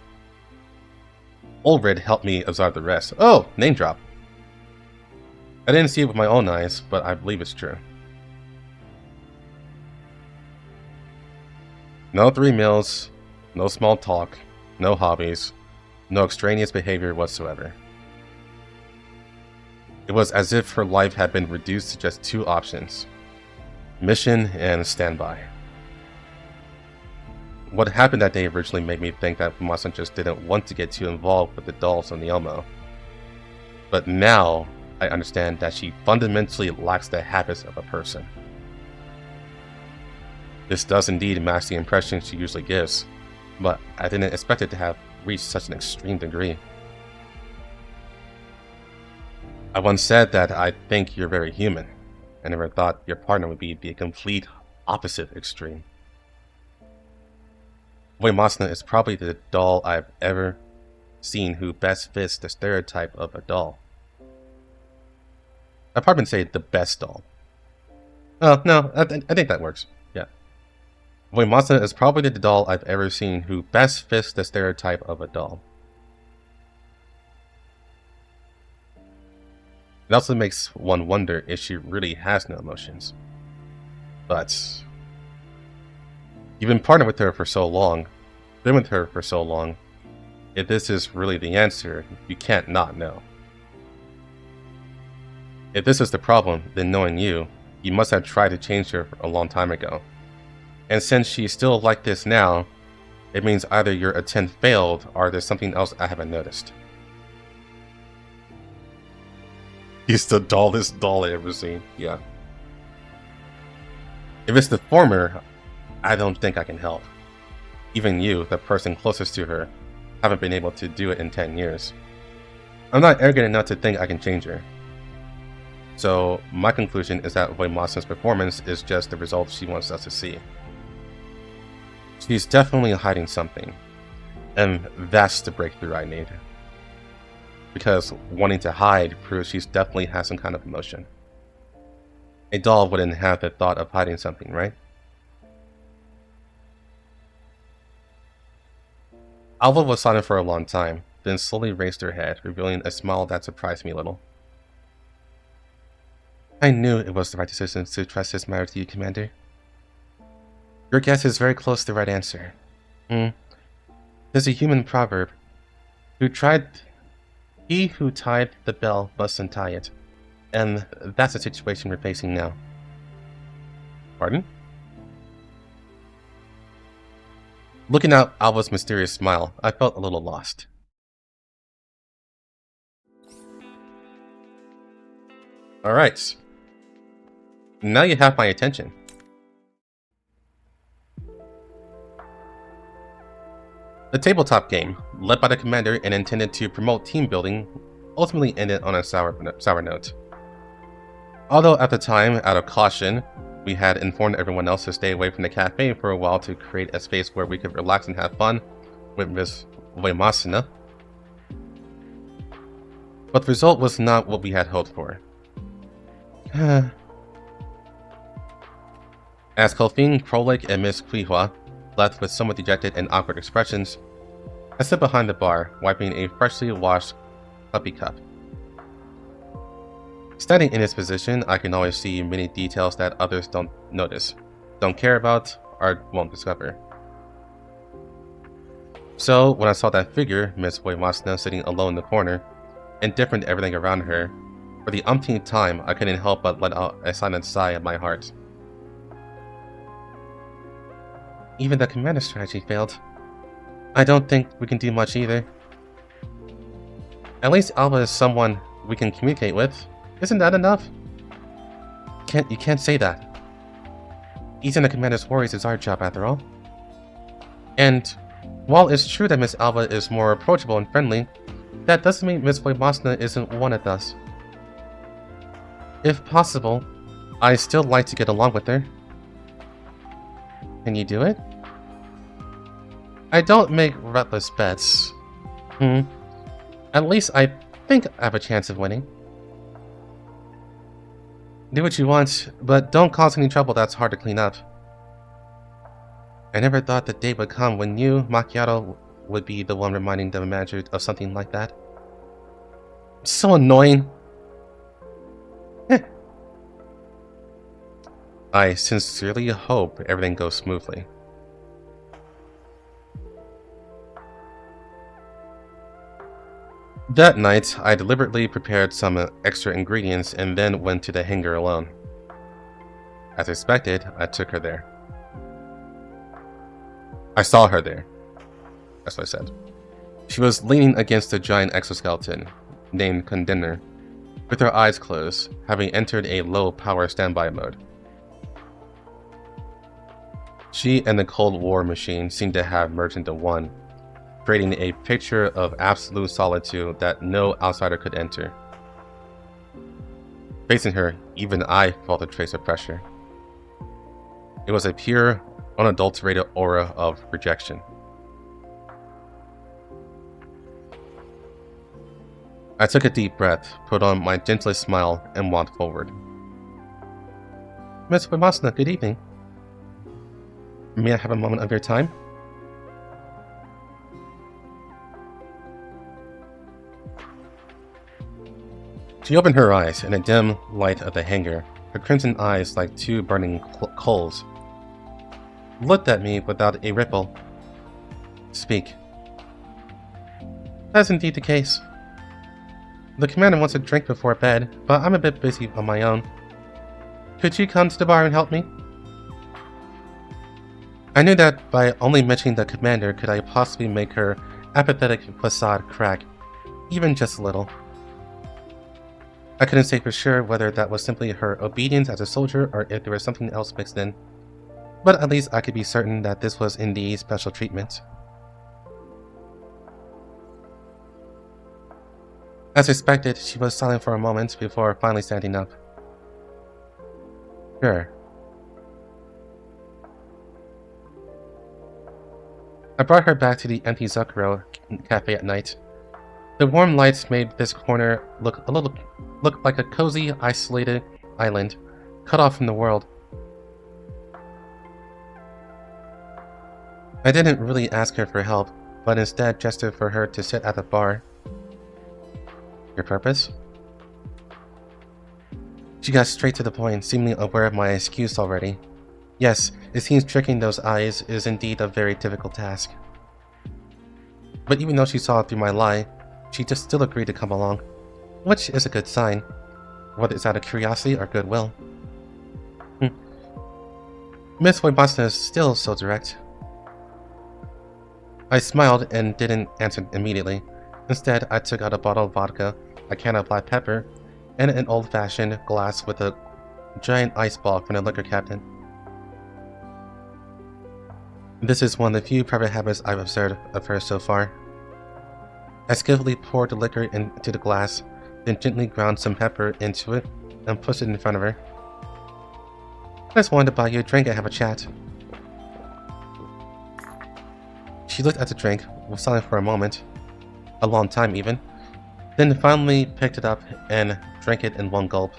Ulrid helped me observe the rest. Oh, name drop. I didn't see it with my own eyes, but I believe it's true. No 3 meals, no small talk, no hobbies, no extraneous behavior whatsoever. It was as if her life had been reduced to just 2 options: mission and standby. What happened that day originally made me think that Masa just didn't want to get too involved with the dolls on the Elmo. But now, I understand that she fundamentally lacks the habits of a person. This does indeed match the impression she usually gives, but I didn't expect it to have reached such an extreme degree. I once said that I think you're very human. I never thought your partner would be the complete opposite extreme. Masna is probably the doll I've ever seen who best fits the stereotype of a doll. I'd probably say the best doll. Oh, no, I think that works. Yeah. Masna is probably the doll I've ever seen who best fits the stereotype of a doll. It also makes one wonder if she really has no emotions. But you've been partnered with her for so long, been with her for so long, if this is really the answer, you can't not know. If this is the problem, then knowing you must have tried to change her a long time ago. And since she's still like this now, it means either your attempt failed or there's something else I haven't noticed. He's the dullest doll I've ever seen, yeah. If it's the former, I don't think I can help. Even you, the person closest to her, haven't been able to do it in 10 years. I'm not arrogant enough to think I can change her. So, my conclusion is that Masna's performance is just the result she wants us to see. She's definitely hiding something, and that's the breakthrough I need. Because wanting to hide proves she definitely has some kind of emotion. A doll wouldn't have the thought of hiding something, right? Alva was silent for a long time, then slowly raised her head, revealing a smile that surprised me a little. I knew it was the right decision to trust this matter to you, Commander. Your guess is very close to the right answer. There's a human proverb. He who tied the bell must untie it. And that's the situation we're facing now. Pardon? Looking at Alva's mysterious smile, I felt a little lost. Alright. Now you have my attention. The tabletop game, led by the commander and intended to promote team building, ultimately ended on a sour note. Although at the time, out of caution, we had informed everyone else to stay away from the cafe for a while to create a space where we could relax and have fun with Miss Masna. But the result was not what we had hoped for. As Kolfin, Krolik, and Miss Kuihua left with somewhat dejected and awkward expressions, I stood behind the bar, wiping a freshly washed puppy cup. Standing in this position, I can always see many details that others don't notice, don't care about, or won't discover. So, when I saw that figure, Miss Masna, sitting alone in the corner, indifferent to everything around her, for the umpteenth time, I couldn't help but let out a silent sigh of my heart. Even the commander strategy failed. I don't think we can do much either. At least Alva is someone we can communicate with. Isn't that enough? You can't say that. Easing the commander's worries is our job after all. And while it's true that Miss Alva is more approachable and friendly, that doesn't mean Miss Masna isn't one of us. If possible, I still like to get along with her. Can you do it? I don't make reckless bets. At least I think I have a chance of winning. Do what you want, but don't cause any trouble that's hard to clean up. I never thought the day would come when you, Macchiato, would be the one reminding the manager of something like that. It's so annoying. I sincerely hope everything goes smoothly. That night, I deliberately prepared some extra ingredients and then went to the hangar alone. As expected, I took her there. I saw her there. That's what I said. She was leaning against a giant exoskeleton named Condenser, with her eyes closed, having entered a low-power standby mode. She and the Cold War machine seemed to have merged into one, creating a picture of absolute solitude that no outsider could enter. Facing her, even I felt a trace of pressure. It was a pure, unadulterated aura of rejection. I took a deep breath, put on my gentlest smile, and walked forward. Miss Vimasna, good evening. May I have a moment of your time? She opened her eyes in the dim light of the hangar, her crimson eyes like two burning coals. Looked at me without a ripple. Speak. That's indeed the case. The commander wants a drink before bed, but I'm a bit busy on my own. Could you come to the bar and help me? I knew that by only mentioning the commander could I possibly make her apathetic facade crack, even just a little. I couldn't say for sure whether that was simply her obedience as a soldier or if there was something else mixed in, but at least I could be certain that this was indeed special treatment. As expected, she was silent for a moment before finally standing up. Sure. I brought her back to the empty Zucchero cafe at night. The warm lights made this corner look like a cozy, isolated island, cut off from the world. I didn't really ask her for help, but instead gestured for her to sit at the bar. Your purpose? She got straight to the point, seemingly aware of my excuse already. Yes, it seems tricking those eyes is indeed a very difficult task. But even though she saw through my lie, she just still agreed to come along, which is a good sign, whether it's out of curiosity or goodwill. Miss Vimasna is still so direct. I smiled and didn't answer immediately. Instead, I took out a bottle of vodka, a can of black pepper, and an old-fashioned glass with a giant ice ball from the liquor cabinet. This is one of the few private habits I've observed of her so far. I skillfully poured the liquor into the glass, then gently ground some pepper into it and pushed it in front of her. I just wanted to buy you a drink and have a chat. She looked at the drink, was silent for a moment, a long time even, then finally picked it up and drank it in one gulp.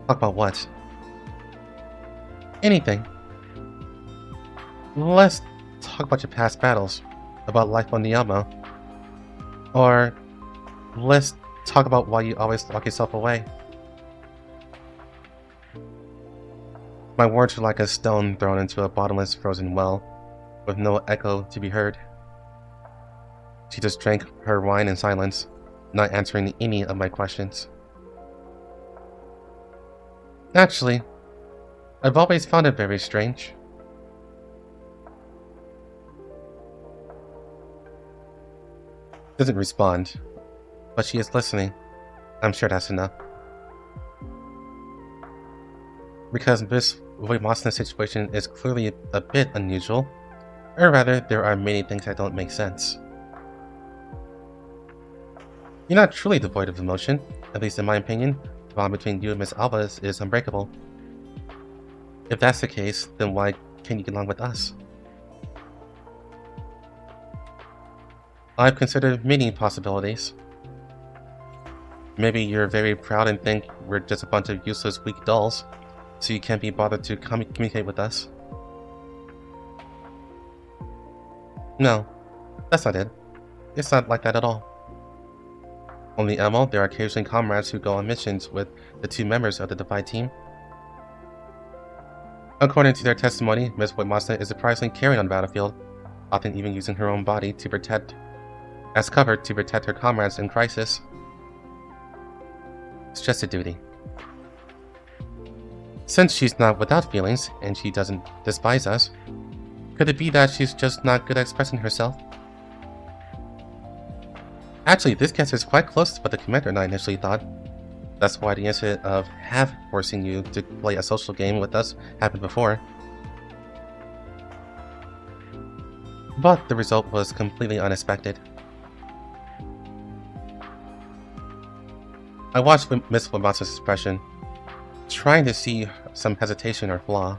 Talk about what? Anything. Let's talk about your past battles, about life on Niama. Or let's talk about why you always lock yourself away. My words were like a stone thrown into a bottomless frozen well, with no echo to be heard. She just drank her wine in silence, not answering any of my questions. Actually, I've always found it very strange. Doesn't respond, but she is listening. I'm sure that's enough. Because Miss Vimasna's situation is clearly a bit unusual, or rather, there are many things that don't make sense. You're not truly devoid of emotion, at least in my opinion. The bond between you and Miss Alba is unbreakable. If that's the case, then why can't you get along with us? I've considered many possibilities. Maybe you're very proud and think we're just a bunch of useless, weak dolls, so you can't be bothered to communicate with us. No, that's not it. It's not like that at all. On the ML, there are occasionally comrades who go on missions with the two members of the Divide team. According to their testimony, Miss Vimasna is surprisingly caring on the battlefield, often even using her own body as cover to protect her comrades in crisis. It's just a duty. Since she's not without feelings, and she doesn't despise us, Could it be that she's just not good at expressing herself? Actually, this guess is quite close to what the commander and I initially thought. That's why the incident of half forcing you to play a social game with us happened before. But the result was completely unexpected. I watched Miss Wamasa's expression, trying to see some hesitation or flaw.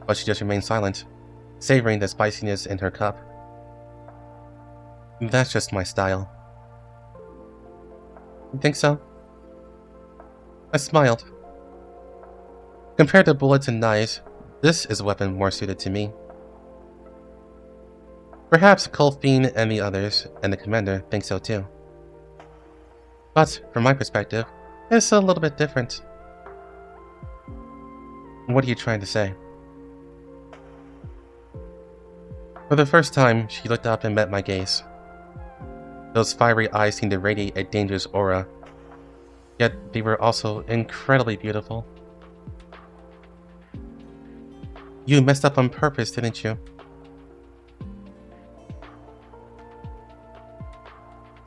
But she just remained silent, savoring the spiciness in her cup. That's just my style. You think so? I smiled. Compared to bullets and knives, this is a weapon more suited to me. Perhaps Colfine and the others, and the commander, think so too. But, from my perspective, it's a little bit different. What are you trying to say? For the first time, she looked up and met my gaze. Those fiery eyes seemed to radiate a dangerous aura, yet they were also incredibly beautiful. You messed up on purpose, didn't you?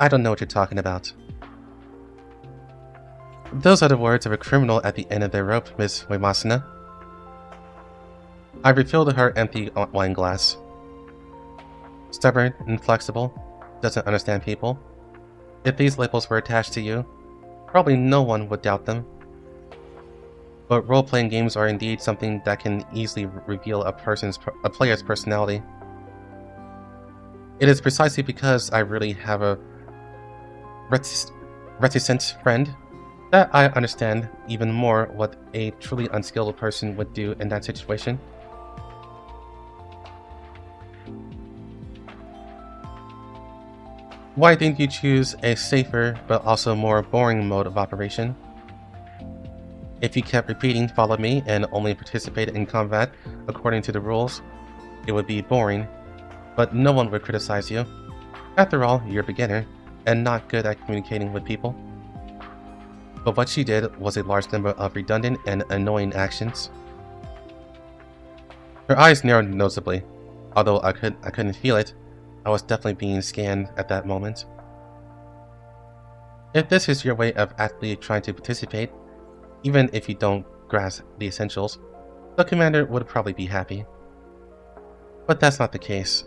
I don't know what you're talking about. Those are the words of a criminal at the end of their rope, Miss Waymasana. I refilled her empty wine glass. Stubborn, inflexible, doesn't understand people. If these labels were attached to you, probably no one would doubt them. But role-playing games are indeed something that can easily reveal a player's personality. It is precisely because I really have a reticent friend that I understand even more what a truly unskilled person would do in that situation. Why didn't you choose a safer but also more boring mode of operation? If you kept repeating "follow me" and only participated in combat according to the rules, it would be boring, but no one would criticize you. After all, you're a beginner and not good at communicating with people. But what she did was a large number of redundant and annoying actions. Her eyes narrowed noticeably. Although I couldn't feel it, I was definitely being scanned at that moment. If this is your way of actively trying to participate, even if you don't grasp the essentials, the commander would probably be happy. But that's not the case.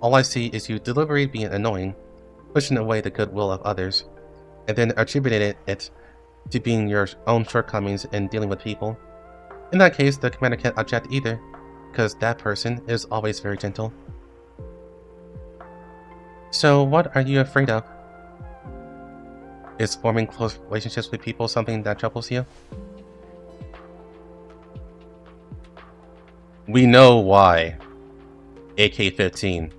All I see is you deliberately being annoying, pushing away the goodwill of others, and then attributing it to being your own shortcomings in dealing with people. In that case, the commander can't object either, because that person is always very gentle. So what are you afraid of? Is forming close relationships with people something that troubles you? We know why AK-15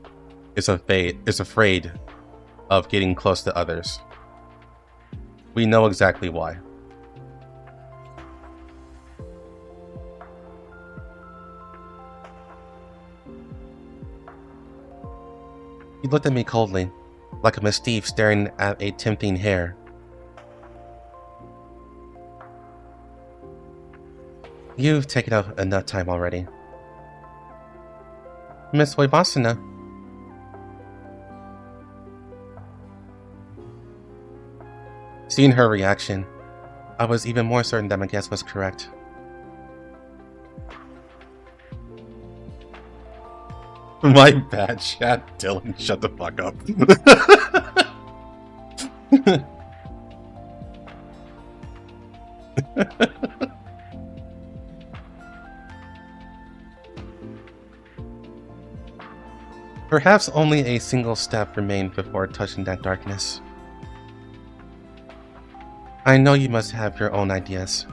is afraid of getting close to others. We know exactly why. He looked at me coldly, like a mastiff staring at a tempting hare. You've taken up enough time already. Miss Waymasana. Seeing her reaction, I was even more certain that my guess was correct. My bad, chat. Dylan, shut the fuck up. Perhaps only a single step remained before touching that darkness. I know you must have your own ideas.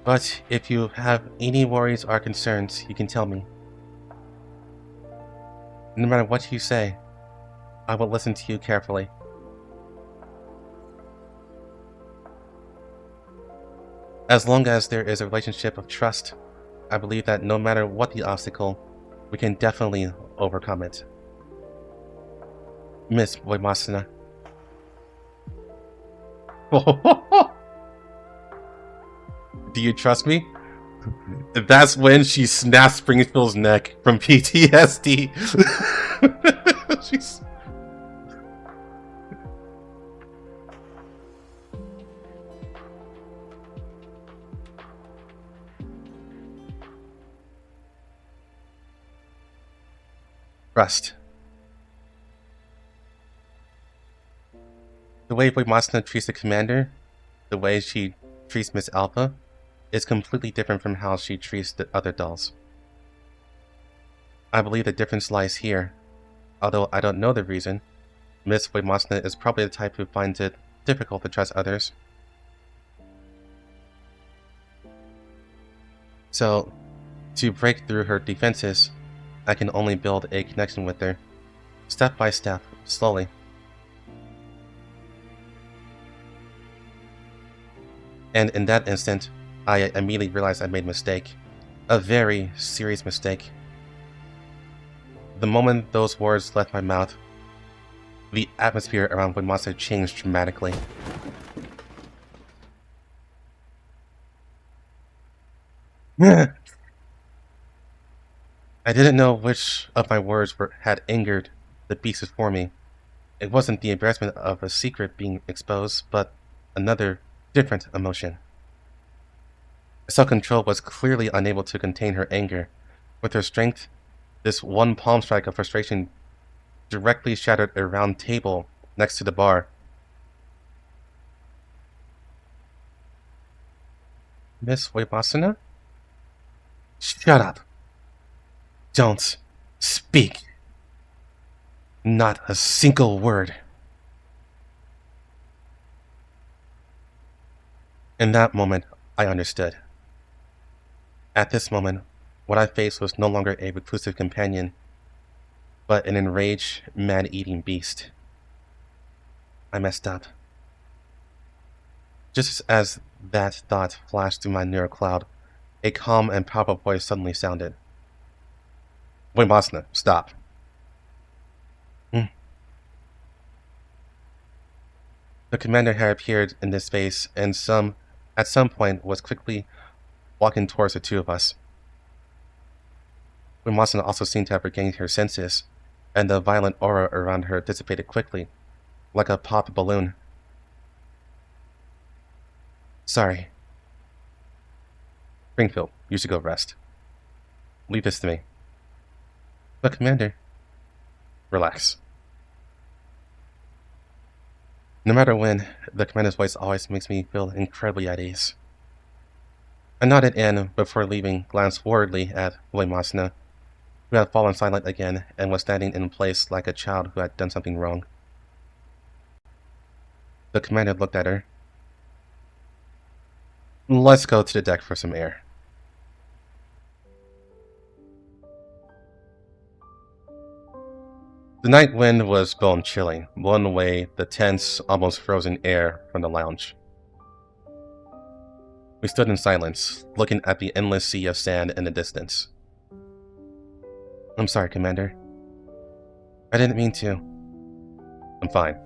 But if you have any worries or concerns, you can tell me. No matter what you say, I will listen to you carefully. As long as there is a relationship of trust, I believe that no matter what the obstacle, we can definitely overcome it. Miss Do you trust me? That's when she snaps Springfield's neck from PTSD. She's... Rust. The way Masna treats the commander, the way she treats Miss Alpha, is completely different from how she treats the other dolls. I believe the difference lies here. Although I don't know the reason, Miss Masna is probably the type who finds it difficult to trust others. So, to break through her defenses, I can only build a connection with her, step by step, slowly. And in that instant, I immediately realized I made a mistake. A very serious mistake. The moment those words left my mouth, the atmosphere around Monster changed dramatically. I didn't know which of my words had angered the beast before me. It wasn't the embarrassment of a secret being exposed, but another, different emotion. Self-control was clearly unable to contain her anger. With her strength, this one palm strike of frustration directly shattered a round table next to the bar. Miss Webasana? Shut up! Don't speak! Not a single word. In that moment, I understood. At this moment, what I faced was no longer a reclusive companion, but an enraged, man-eating beast. I messed up. Just as that thought flashed through my neural cloud, a calm and powerful voice suddenly sounded. Webasana, stop. The commander had appeared in this space, and at some point was quickly walking towards the two of us. Webasana also seemed to have regained her senses, and the violent aura around her dissipated quickly, like a popped balloon. Sorry. Springfield, you should go rest. Leave this to me. But Commander... Relax. No matter when, the commander's voice always makes me feel incredibly at ease. I nodded in before leaving, glanced worriedly at Webasana, who had fallen silent again and was standing in place like a child who had done something wrong. The commander looked at her. Let's go to the deck for some air. The night wind was bone chilling, blowing away the tense, almost frozen air from the lounge. We stood in silence, looking at the endless sea of sand in the distance. I'm sorry, Commander. I didn't mean to. I'm fine.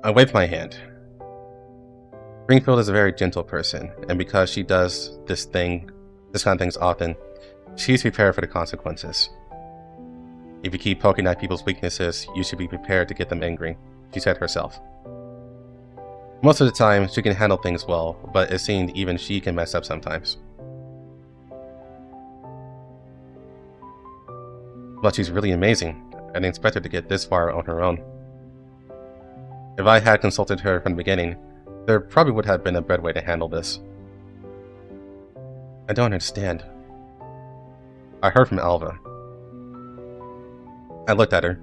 I waved my hand. Springfield is a very gentle person, and because she does this kind of things often, she's prepared for the consequences. If you keep poking at people's weaknesses, you should be prepared to get them angry, she said herself. Most of the time, she can handle things well, but it seemed even she can mess up sometimes. But she's really amazing. I didn't expect her to get this far on her own. If I had consulted her from the beginning, there probably would have been a better way to handle this. I don't understand. I heard from Alva. I looked at her.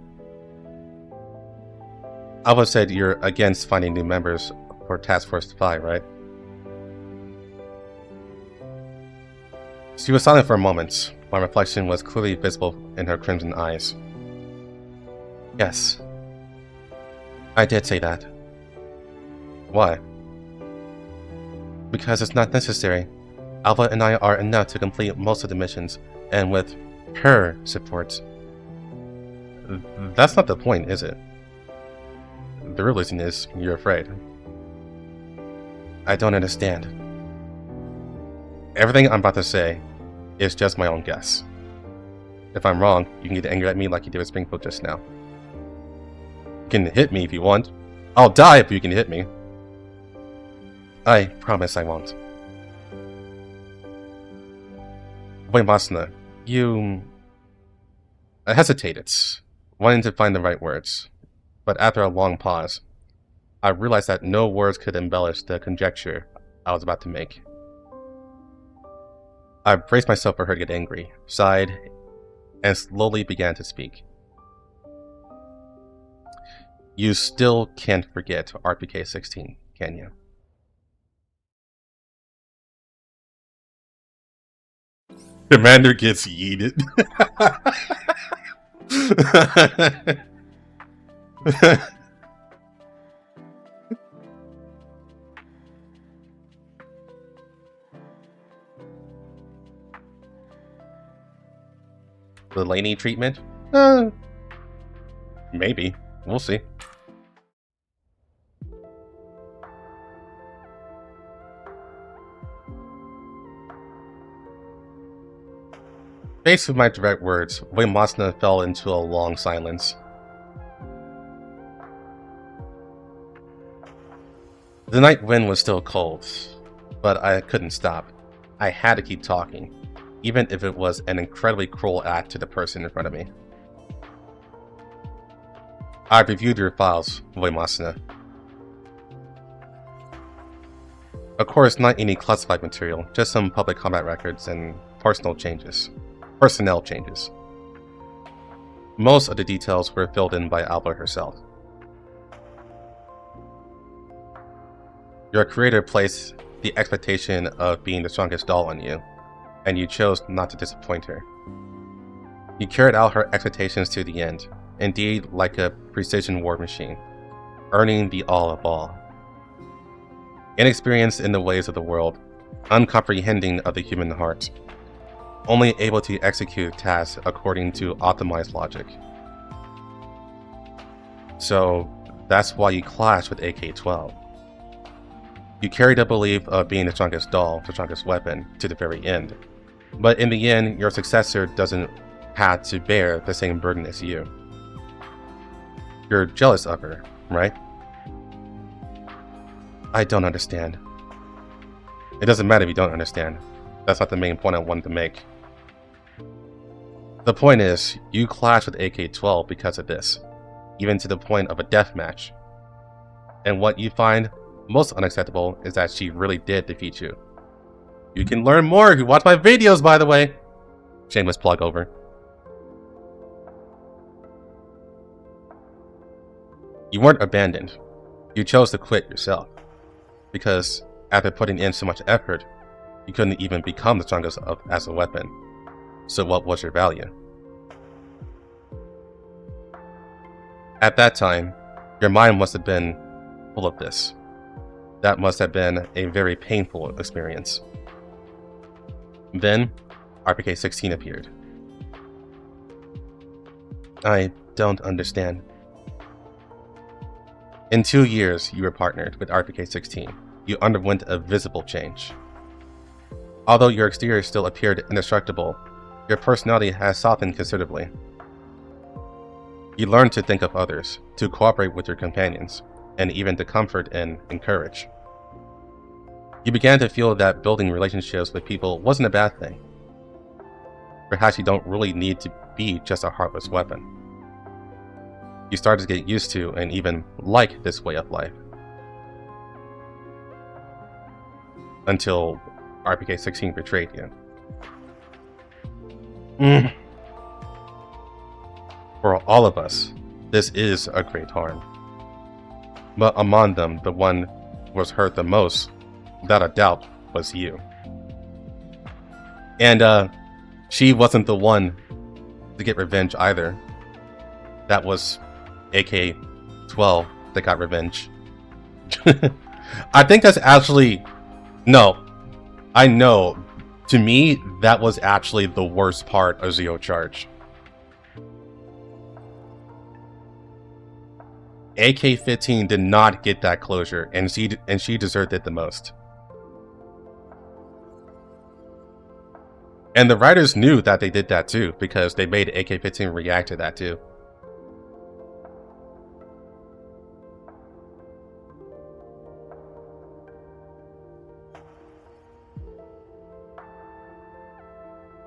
Alva said you're against finding new members for Task Force 5, right? She was silent for a moment. My reflection was clearly visible in her crimson eyes. Yes. I did say that. Why? Because it's not necessary. Alva and I are enough to complete most of the missions, and with her support. That's not the point, is it? The real reason is you're afraid. I don't understand. Everything I'm about to say is just my own guess. If I'm wrong, you can get angry at me like you did with Springfield just now. You can hit me if you want. I'll die if you can hit me. I promise I won't. Wait, Masna, you... I hesitated, wanting to find the right words. But after a long pause, I realized that no words could embellish the conjecture I was about to make. I braced myself for her to get angry, sighed, and slowly began to speak. You still can't forget RPK 16, can you? Commander gets yeeted. The Laney treatment? Maybe. We'll see. Faced with my direct words, Wei Masna fell into a long silence. The night wind was still cold, but I couldn't stop. I had to keep talking, even if it was an incredibly cruel act to the person in front of me. I reviewed your files, Wei Masna. Of course, not any classified material, just some public combat records and personnel changes. Most of the details were filled in by Alba herself. Your creator placed the expectation of being the strongest doll on you, and you chose not to disappoint her. You carried out her expectations to the end, indeed like a precision war machine, earning the all of all. Inexperienced in the ways of the world, uncomprehending of the human heart, only able to execute tasks according to optimized logic. So that's why you clashed with AK-12. You carried a belief of being the strongest doll, the strongest weapon, to the very end. But in the end, your successor doesn't have to bear the same burden as you. You're jealous of her, right? I don't understand. It doesn't matter if you don't understand. That's not the main point I wanted to make. The point is, you clashed with AK-12 because of this, even to the point of a death match. And what you find most unacceptable is that she really did defeat you. You can learn more if you watch my videos, by the way. Shameless plug over. You weren't abandoned. You chose to quit yourself. Because after putting in so much effort, you couldn't even become the strongest as a weapon. So what was your value? At that time, your mind must have been full of this. That must have been a very painful experience. Then, RPK-16 appeared. I don't understand. In 2 years, you were partnered with RPK-16. You underwent a visible change. Although your exterior still appeared indestructible, your personality has softened considerably. You learned to think of others, to cooperate with your companions, and even to comfort and encourage. You began to feel that building relationships with people wasn't a bad thing. Perhaps you don't really need to be just a heartless weapon. You started to get used to and even like this way of life. Until RPK-16 betrayed you. For all of us, this is a great harm. But among them, the one who was hurt the most, without a doubt, was you. And she wasn't the one to get revenge either. That was AK-12 that got revenge. I think that's actually... No. I know. To me, that was actually the worst part of Zero Charge. AK-15 did not get that closure, and she deserved it the most. And the writers knew that they did that too, because they made AK-15 react to that too.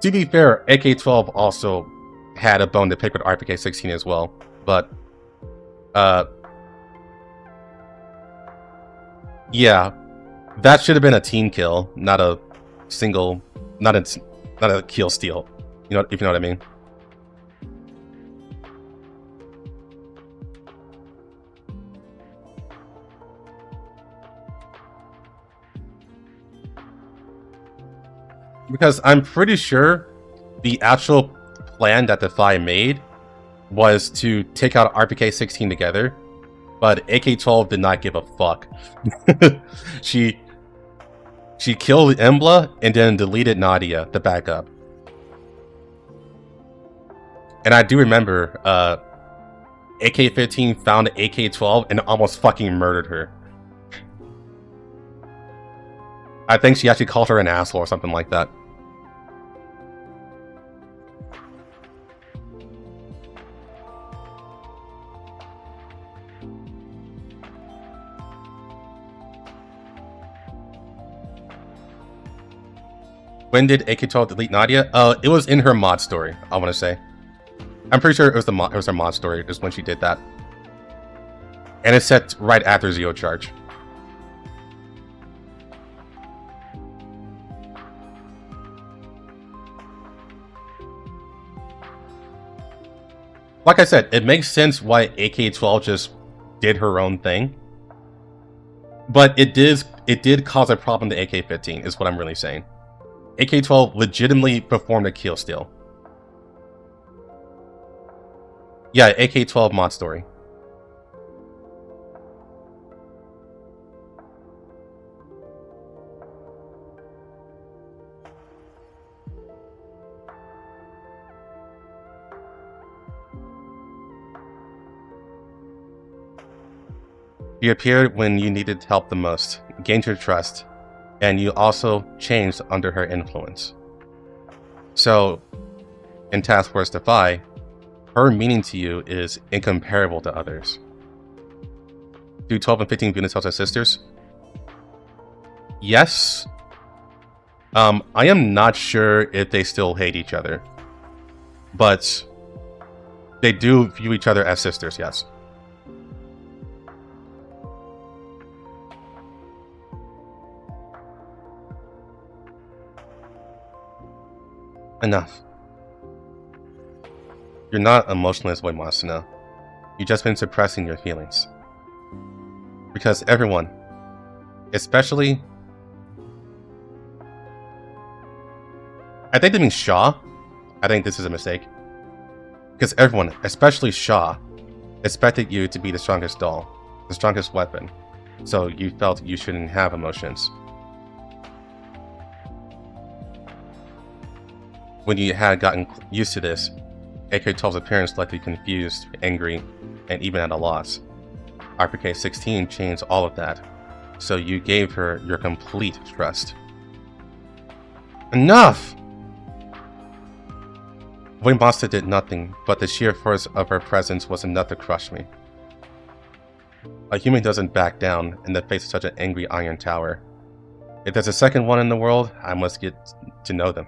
To be fair, AK-12 also had a bone to pick with RPK-16 as well, but yeah, that should have been a team kill, not a single, not a kill steal. You know, if you know what I mean. Because I'm pretty sure the actual plan that Defy made was to take out RPK-16 together, but AK-12 did not give a fuck. She killed Embla and then deleted Nadia to back up. And I do remember AK-15 found AK-12 and almost fucking murdered her. I think she actually called her an asshole or something like that. When did AK-12 delete Nadia? It was in her mod story, I want to say. I'm pretty sure it was her mod story, is when she did that. And it's set right after Zero Charge. Like I said, it makes sense why AK-12 just did her own thing. But it did cause a problem to AK-15, is what I'm really saying. AK-12 legitimately performed a kill steal. Yeah, AK-12 mod story. You appeared when you needed help the most, gained your trust, and you also changed under her influence. So, in Task Force Defy, her meaning to you is incomparable to others. Do 12 and 15 view themselves as sisters? Yes. I am not sure if they still hate each other, but they do view each other as sisters, yes. Enough. You're not emotionless, Boy Masuna. You've just been suppressing your feelings. Because everyone, especially... I think they mean Shaw. I think this is a mistake. Because everyone, especially Shaw, expected you to be the strongest doll, the strongest weapon. So you felt you shouldn't have emotions. When you had gotten used to this, AK-12's appearance left you confused, angry, and even at a loss. RPK-16 changed all of that, so you gave her your complete trust. Enough! Waymaster did nothing, but the sheer force of her presence was enough to crush me. A human doesn't back down in the face of such an angry iron tower. If there's a second one in the world, I must get to know them.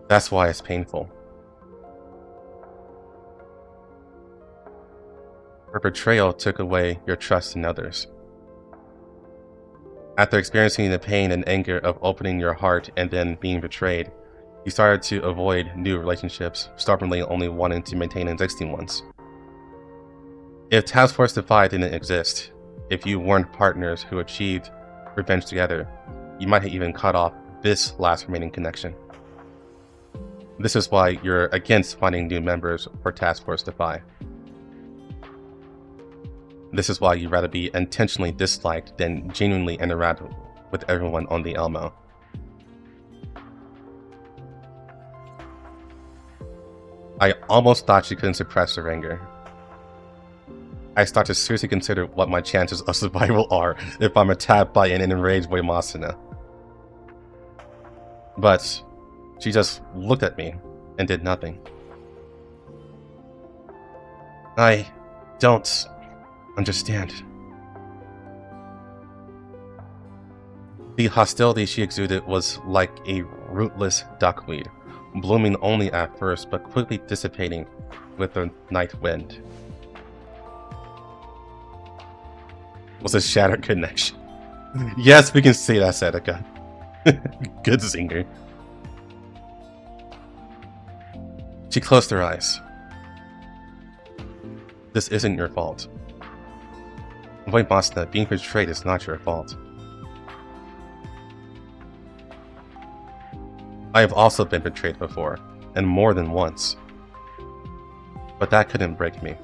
That's why it's painful. Her betrayal took away your trust in others. After experiencing the pain and anger of opening your heart and then being betrayed, you started to avoid new relationships, stubbornly only wanting to maintain existing ones. If Task Force Defy didn't exist, if you weren't partners who achieved revenge together, you might have even cut off this last remaining connection. This is why you're against finding new members for Task Force Defy. This is why you'd rather be intentionally disliked than genuinely interact with everyone on the Elmo. I almost thought she couldn't suppress her anger. I start to seriously consider what my chances of survival are if I'm attacked by an enraged Waymasuna. But she just looked at me and did nothing. I don't understand. The hostility she exuded was like a rootless duckweed, blooming only at first but quickly dissipating with the night wind. Was a shattered connection. Yes, we can say that, Seneca. Good singer. She closed her eyes. This isn't your fault. Wait, Masna, being betrayed is not your fault. I have also been betrayed before, and more than once. But that couldn't break me.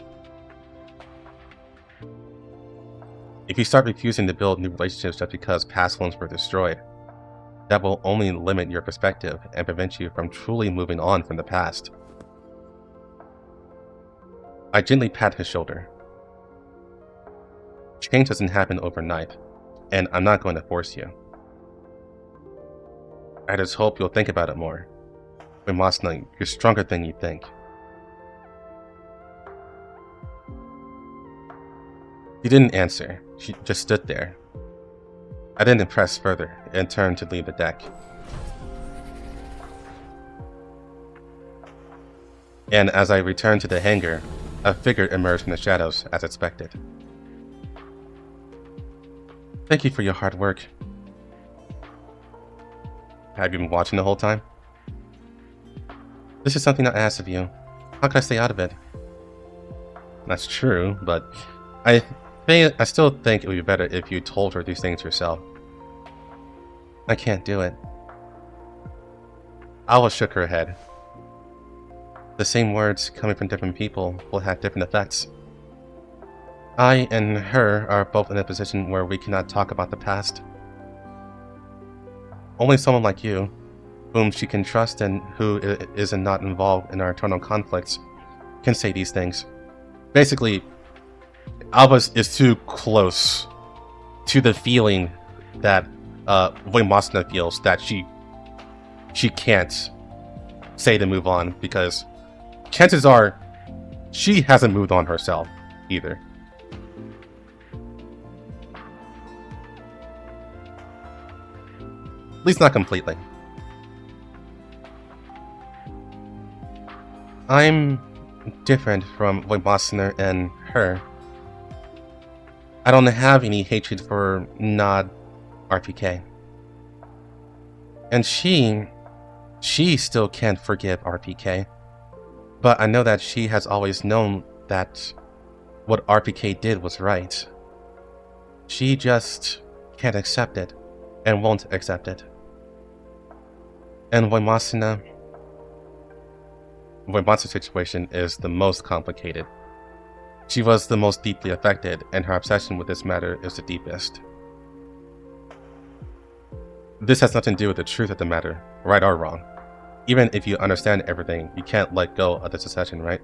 If you start refusing to build new relationships just because past ones were destroyed, that will only limit your perspective and prevent you from truly moving on from the past. I gently pat his shoulder. Change doesn't happen overnight, and I'm not going to force you. I just hope you'll think about it more. But Masna, you're stronger than you think. She didn't answer. She just stood there. I didn't press further and turned to leave the deck. And as I returned to the hangar, a figure emerged from the shadows as expected. Thank you for your hard work. Have you been watching the whole time? This is something I asked of you. How can I stay out of it? That's true, but I still think it would be better if you told her these things yourself. I can't do it. Awa shook her head. The same words coming from different people will have different effects. I and her are both in a position where we cannot talk about the past. Only someone like you, whom she can trust and who is not involved in our internal conflicts, can say these things. Basically, Albus is too close to the feeling that Masna feels that she can't say to move on, because chances are she hasn't moved on herself either. At least not completely. I'm different from Masna and her. I don't have any hatred for Nod RPK. And she still can't forgive RPK. But I know that she has always known that what RPK did was right. She just can't accept it and won't accept it. And Masna's situation is the most complicated. She was the most deeply affected, and her obsession with this matter is the deepest. This has nothing to do with the truth of the matter, right or wrong. Even if you understand everything, you can't let go of the obsession, right?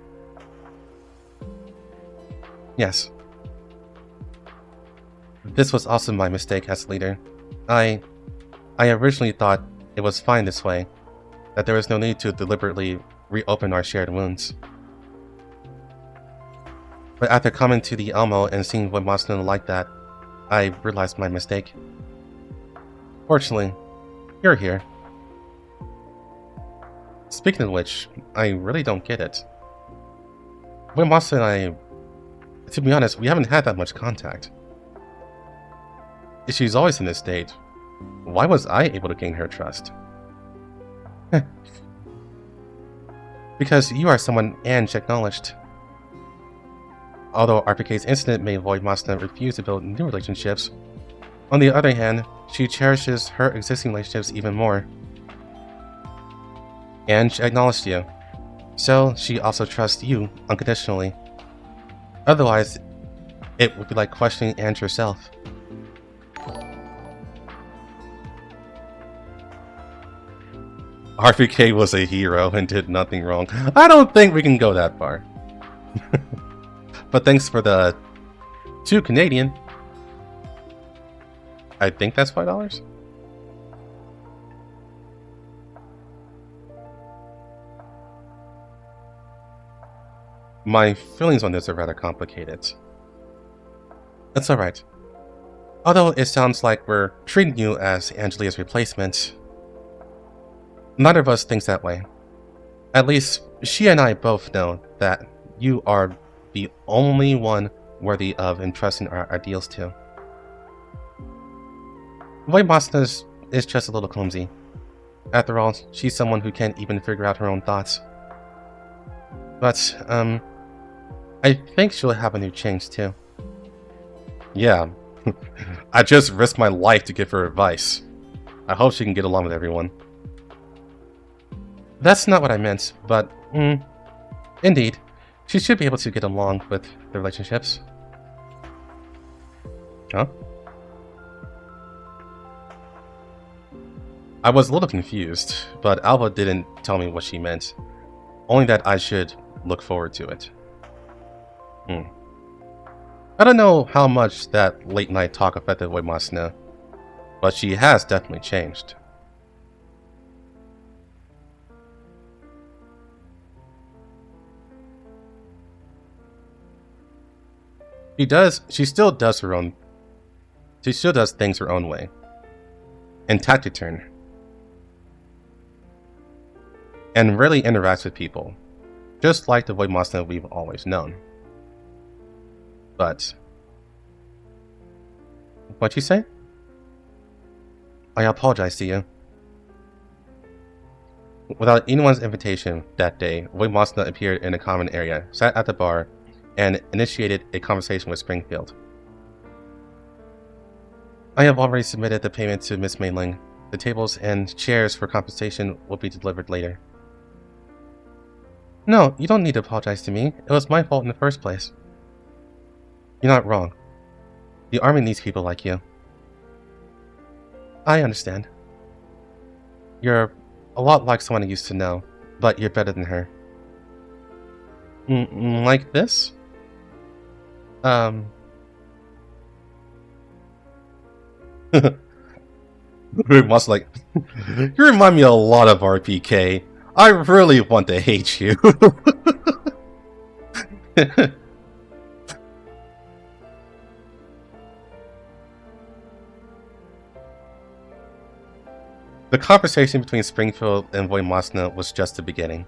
Yes. This was also my mistake as leader. I originally thought it was fine this way, that there was no need to deliberately reopen our shared wounds. But after coming to the Elmo and seeing what Masna like that, I realized my mistake. Fortunately, you're here. Speaking of which, I really don't get it. When Masna and I, to be honest, we haven't had that much contact. If she's always in this state, why was I able to gain her trust? Because you are someone Ange acknowledged. Although RPK's incident made Masna refuse to build new relationships, on the other hand, she cherishes her existing relationships even more. Ange acknowledged you, so she also trusts you unconditionally. Otherwise, it would be like questioning Ange herself. RPK was a hero and did nothing wrong. I don't think we can go that far. But thanks for the 2 Canadian. I think that's $5. My feelings on this are rather complicated. That's alright. Although it sounds like we're treating you as Angelia's replacement, neither of us thinks that way. At least, she and I both know that you are the only one worthy of entrusting our ideals to. Voidmasna is just a little clumsy. After all, she's someone who can't even figure out her own thoughts. But, I think she'll have a new change too. Yeah, I just risked my life to give her advice. I hope she can get along with everyone. That's not what I meant, but, indeed, she should be able to get along with the relationships. Huh? I was a little confused, but Alva didn't tell me what she meant. Only that I should look forward to it. I don't know how much that late night talk affected Voidmasna, but she has definitely changed. She still does things her own way. And taciturn. And rarely interacts with people. Just like the Voidmasna we've always known. But... what'd you say? I apologize to you. Without anyone's invitation that day, Voidmasna appeared in a common area, sat at the bar, and initiated a conversation with Springfield. I have already submitted the payment to Miss Mainling. The tables and chairs for compensation will be delivered later. No, you don't need to apologize to me. It was my fault in the first place. You're not wrong. The army needs people like you. I understand. You're a lot like someone I used to know, but you're better than her. Like this? Must like, you remind me a lot of RPK. I really want to hate you. The conversation between Springfield and Voidmasna was just the beginning.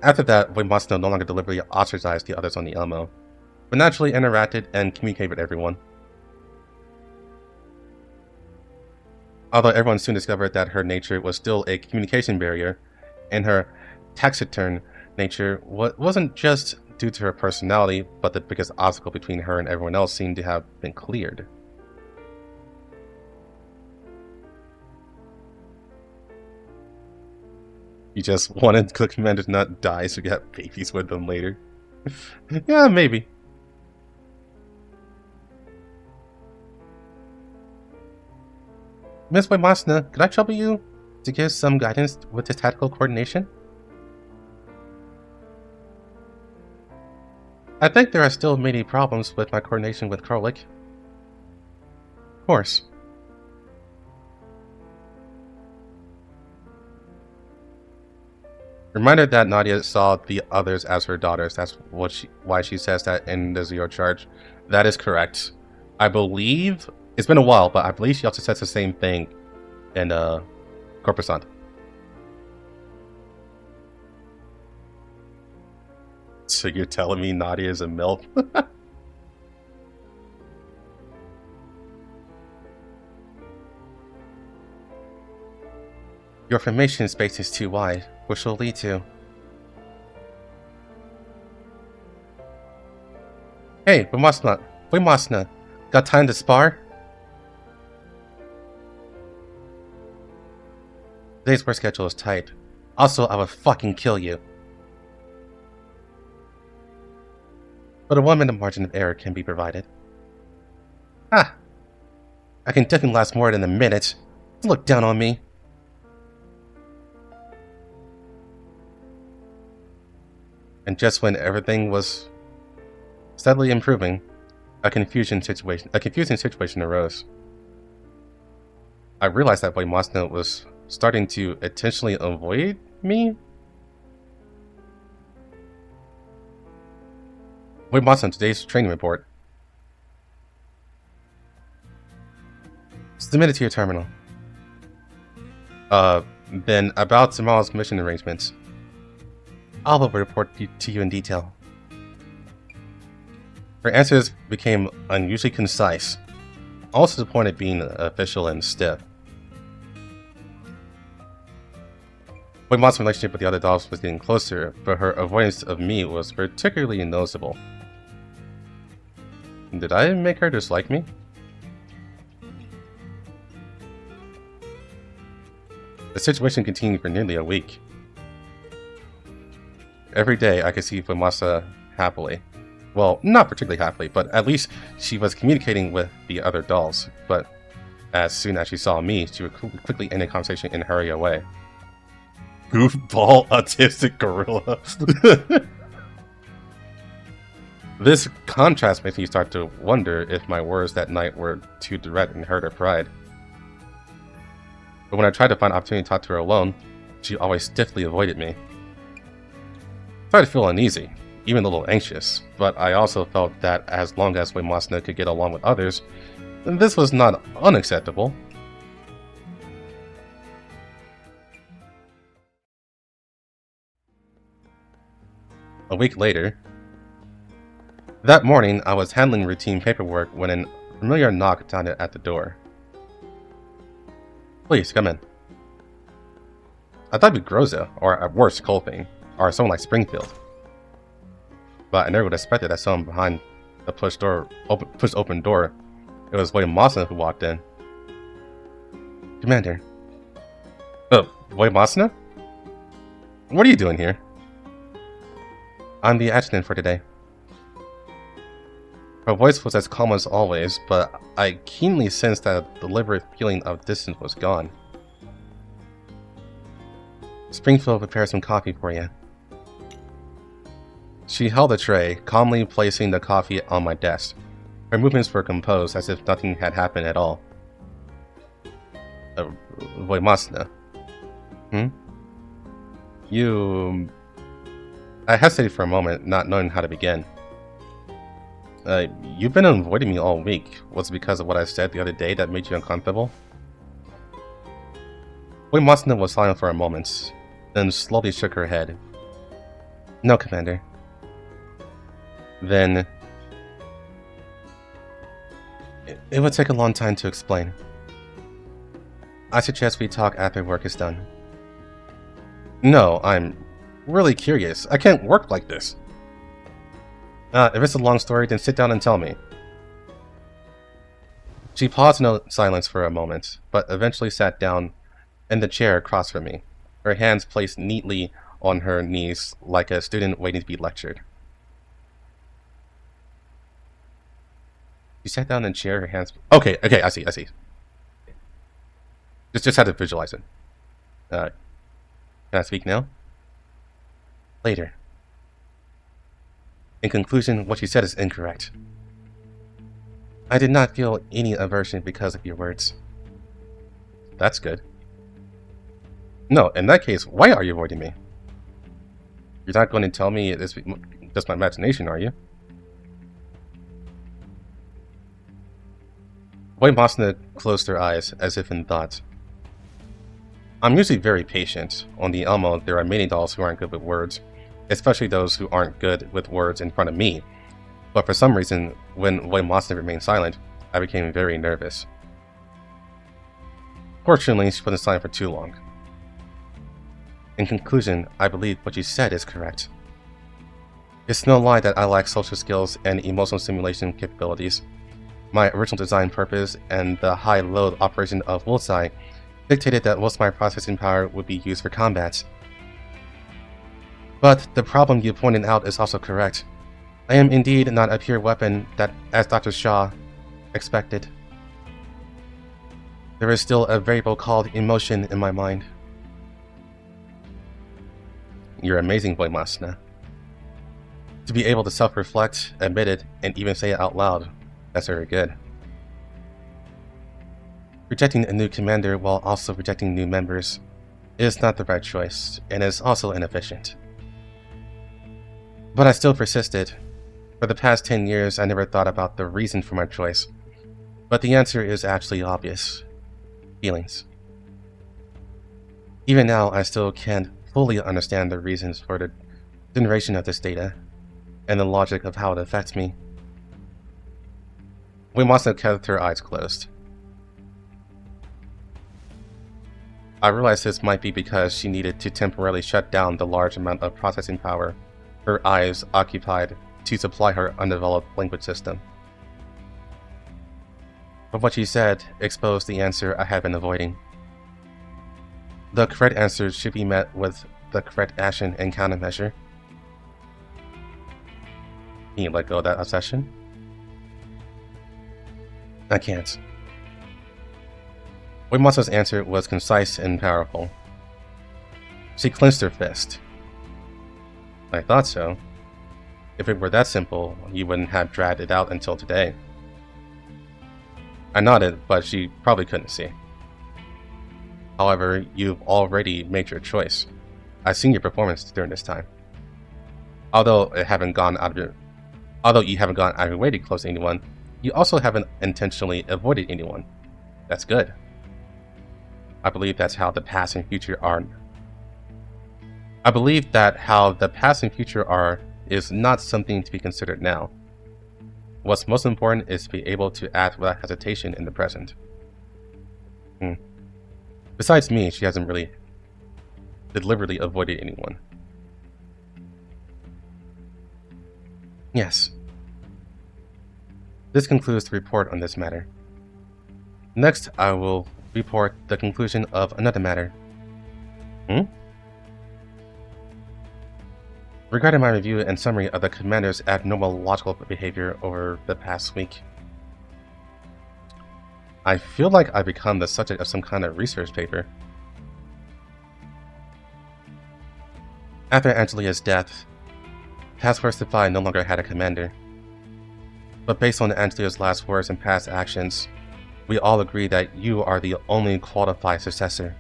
After that, Voidmasna no longer deliberately ostracized the others on the Elmo, but naturally interacted and communicated with everyone. Although everyone soon discovered that her nature was still a communication barrier, and her taciturn nature wasn't just due to her personality, but the biggest obstacle between her and everyone else seemed to have been cleared. You just wanted the commander to not die so you have babies with them later. Yeah, maybe. Miss Voidmasna, could I trouble you to give some guidance with this tactical coordination? I think there are still many problems with my coordination with Krolik. Of course. Reminder that Nadia saw the others as her daughters. That's why she says that in the Zero Charge. That is correct. I believe... it's been a while, but I believe she also says the same thing in Corposant. So you're telling me Nadia is a MILF? Your formation space is too wide, which will lead to... Hey, Voidmasna, got time to spar? Today's work schedule is tight. Also, I would fucking kill you. But a 1 minute margin of error can be provided. Ah! I can definitely last more than a minute. Don't look down on me. And just when everything was steadily improving, a confusing situation arose. I realized that Voidmasna was starting to intentionally avoid me? Wait, Watson, today's training report. Submit it to your terminal. Then about tomorrow's mission arrangements. I'll report to you in detail. Her answers became unusually concise, also to the point of being official and stiff. Wei Ma's relationship with the other dogs was getting closer, but her avoidance of me was particularly noticeable. Did I make her dislike me? The situation continued for nearly a week. Every day I could see Fuimasa happily. Well, not particularly happily, but at least she was communicating with the other dolls. But as soon as she saw me, she would quickly end the conversation and hurry away. Goofball autistic gorilla. This contrast makes me start to wonder if my words that night were too direct and hurt her pride. But when I tried to find an opportunity to talk to her alone, she always stiffly avoided me. I started to feel uneasy, even a little anxious, but I also felt that as long as Uemasuna could get along with others, this was not unacceptable. A week later, that morning I was handling routine paperwork when a familiar knock sounded at the door. Please, come in. I thought it'd be Groza, or at worst, Colfing, or someone like Springfield. But I never would have expected that someone behind the pushed open door, it was Uemasuna who walked in. Commander. Oh, Uemasuna? What are you doing here? I'm the adjutant for today. Her voice was as calm as always, but I keenly sensed that a deliberate feeling of distance was gone. Springfield prepared some coffee for you. She held a tray, calmly placing the coffee on my desk. Her movements were composed, as if nothing had happened at all. Uemasuna. You... I hesitated for a moment, not knowing how to begin. You've been avoiding me all week. Was it because of what I said the other day that made you uncomfortable? Uemasuna was silent for a moment, then slowly shook her head. No, Commander. Then... It would take a long time to explain. I suggest we talk after work is done. No, I'm really curious. I can't work like this. If it's a long story, then sit down and tell me. She paused in silence for a moment, but eventually sat down in the chair across from me, her hands placed neatly on her knees like a student waiting to be lectured. She sat down in the chair, her hands... Okay, I see. Just had to visualize it. Can I speak now? Later. In conclusion, what you said is incorrect. I did not feel any aversion because of your words. That's good. No, in that case, why are you avoiding me? You're not going to tell me it's just my imagination, are you? Uemasuna closed her eyes, as if in thought. I'm usually very patient. On the Elmo, there are many dolls who aren't good with words, especially those who aren't good with words in front of me. But for some reason, when Uemasuna remained silent, I became very nervous. Fortunately, she wasn't silent for too long. In conclusion, I believe what you said is correct. It's no lie that I lack social skills and emotional simulation capabilities. My original design purpose and the high-load operation of Wolfseye dictated that most of my processing power would be used for combat. But the problem you pointed out is also correct. I am indeed not a pure weapon that, as Dr. Shaw expected. There is still a variable called emotion in my mind. You're amazing, Uemasuna. To be able to self-reflect, admit it, and even say it out loud, that's very good. Rejecting a new commander while also rejecting new members is not the right choice, and is also inefficient. But I still persisted, For the past 10 years, I never thought about the reason for my choice. But the answer is actually obvious. Feelings. Even now, I still can't fully understand the reasons for the generation of this data, and the logic of how it affects me. Uemasa kept her eyes closed. I realized this might be because she needed to temporarily shut down the large amount of processing power her eyes occupied to supply her undeveloped language system. But what she said exposed the answer I had been avoiding. The correct answer should be met with the correct action and countermeasure. Can you let go of that obsession? I can't. Uemasa's answer was concise and powerful. She clenched her fist. I thought so. If it were that simple, you wouldn't have dragged it out until today. I nodded, but she probably couldn't see. However, you've already made your choice. I've seen your performance during this time. Although you haven't gone out of your way to close to anyone, you also haven't intentionally avoided anyone. That's good. I believe that's how the past and future are. I believe that how the past and future are is not something to be considered now. What's most important is to be able to act without hesitation in the present. Besides me, she hasn't really deliberately avoided anyone. Yes. This concludes the report on this matter. Next, I will report the conclusion of another matter. Regarding my review and summary of the commander's abnormal logical behavior over the past week, I feel like I've become the subject of some kind of research paper. After Angelia's death, Task Force Defy no longer had a commander. But based on Angelia's last words and past actions, we all agree that you are the only qualified successor.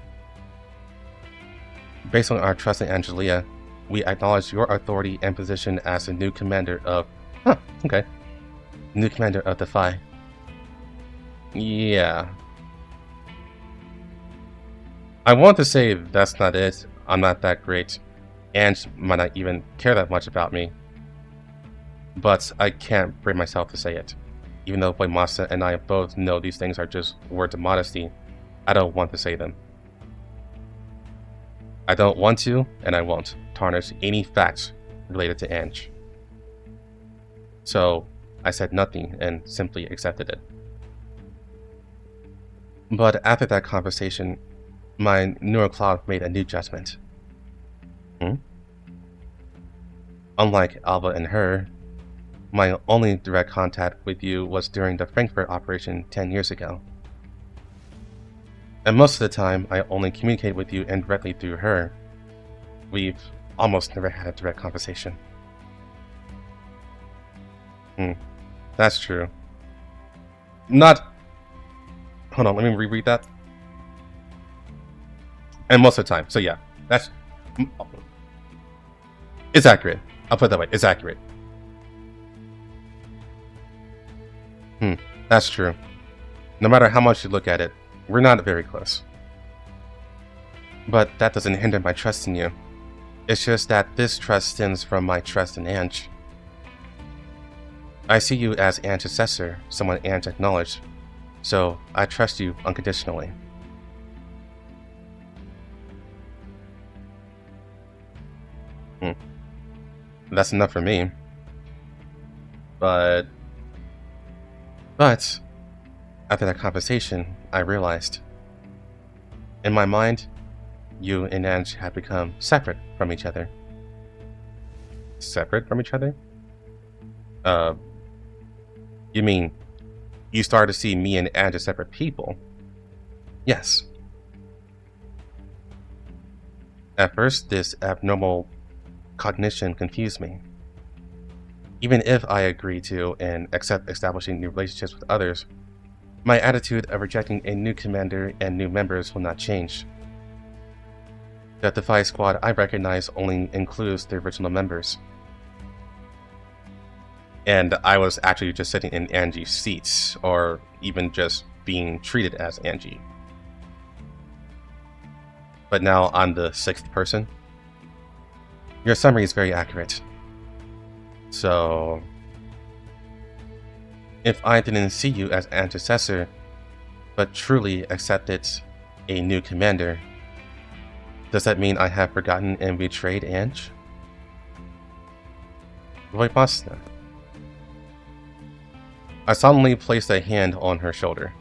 Based on our trust in Angelia, we acknowledge your authority and position as the new commander of... New commander of Defy. Yeah. I want to say that's not it. I'm not that great. Ange might not even care that much about me. But I can't bring myself to say it. Even though Uemasa and I both know these things are just words of modesty, I don't want to say them. I don't want to, and I won't, tarnish any facts related to Ange. So, I said nothing and simply accepted it. But after that conversation, my neural cloud made a new judgment. Unlike Alva and her, my only direct contact with you was during the Frankfurt operation 10 years ago. And most of the time, I only communicate with you indirectly through her. We've almost never had a direct conversation. That's true. Not... Hold on, let me reread that. And most of the time, so yeah, that's... It's accurate. I'll put it that way, it's accurate. That's true. No matter how much you look at it, we're not very close. But that doesn't hinder my trust in you. It's just that this trust stems from my trust in Ange. I see you as Ange's successor, someone Ange acknowledged, so I trust you unconditionally. That's enough for me. But after that conversation, I realized. In my mind, you and Ange had become separate from each other. Separate from each other? You mean you started to see me and Ange as separate people? Yes. At first, this abnormal cognition confused me. Even if I agree to and accept establishing new relationships with others, my attitude of rejecting a new commander and new members will not change. The Defy Squad I recognize only includes the original members. And I was actually just sitting in Angie's seats, or even just being treated as Angie. But now I'm the 6th person. Your summary is very accurate. So, if I didn't see you as antecessor, but truly accepted a new commander, does that mean I have forgotten and betrayed Ange? Voipasna. I solemnly placed a hand on her shoulder.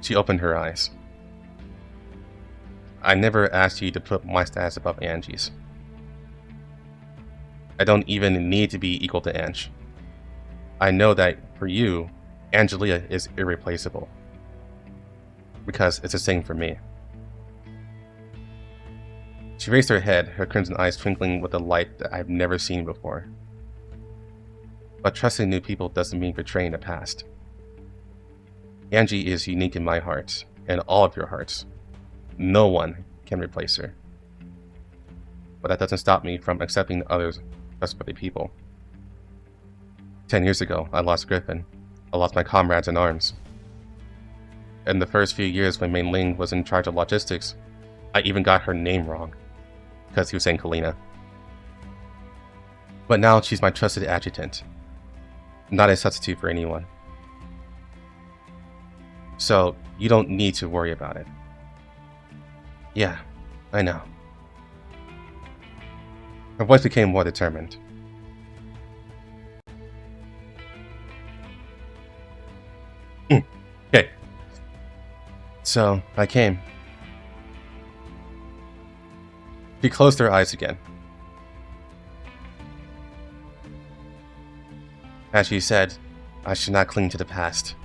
She opened her eyes. I never asked you to put my status above Angie's. I don't even need to be equal to Ange. I know that for you, Angelia is irreplaceable. Because it's the same for me. She raised her head, her crimson eyes twinkling with a light that I've never seen before. But trusting new people doesn't mean betraying the past. Angie is unique in my heart, and all of your hearts. No one can replace her. But that doesn't stop me from accepting others trustworthy people. 10 years ago, I lost Griffin. I lost my comrades in arms. In the first few years when Mei Ling was in charge of logistics, I even got her name wrong, because he was saying Kalina. But now she's my trusted adjutant, not a substitute for anyone. So, you don't need to worry about it. Yeah, I know. Her voice became more determined. Okay. So, I came. She closed her eyes again. As she said, I should not cling to the past.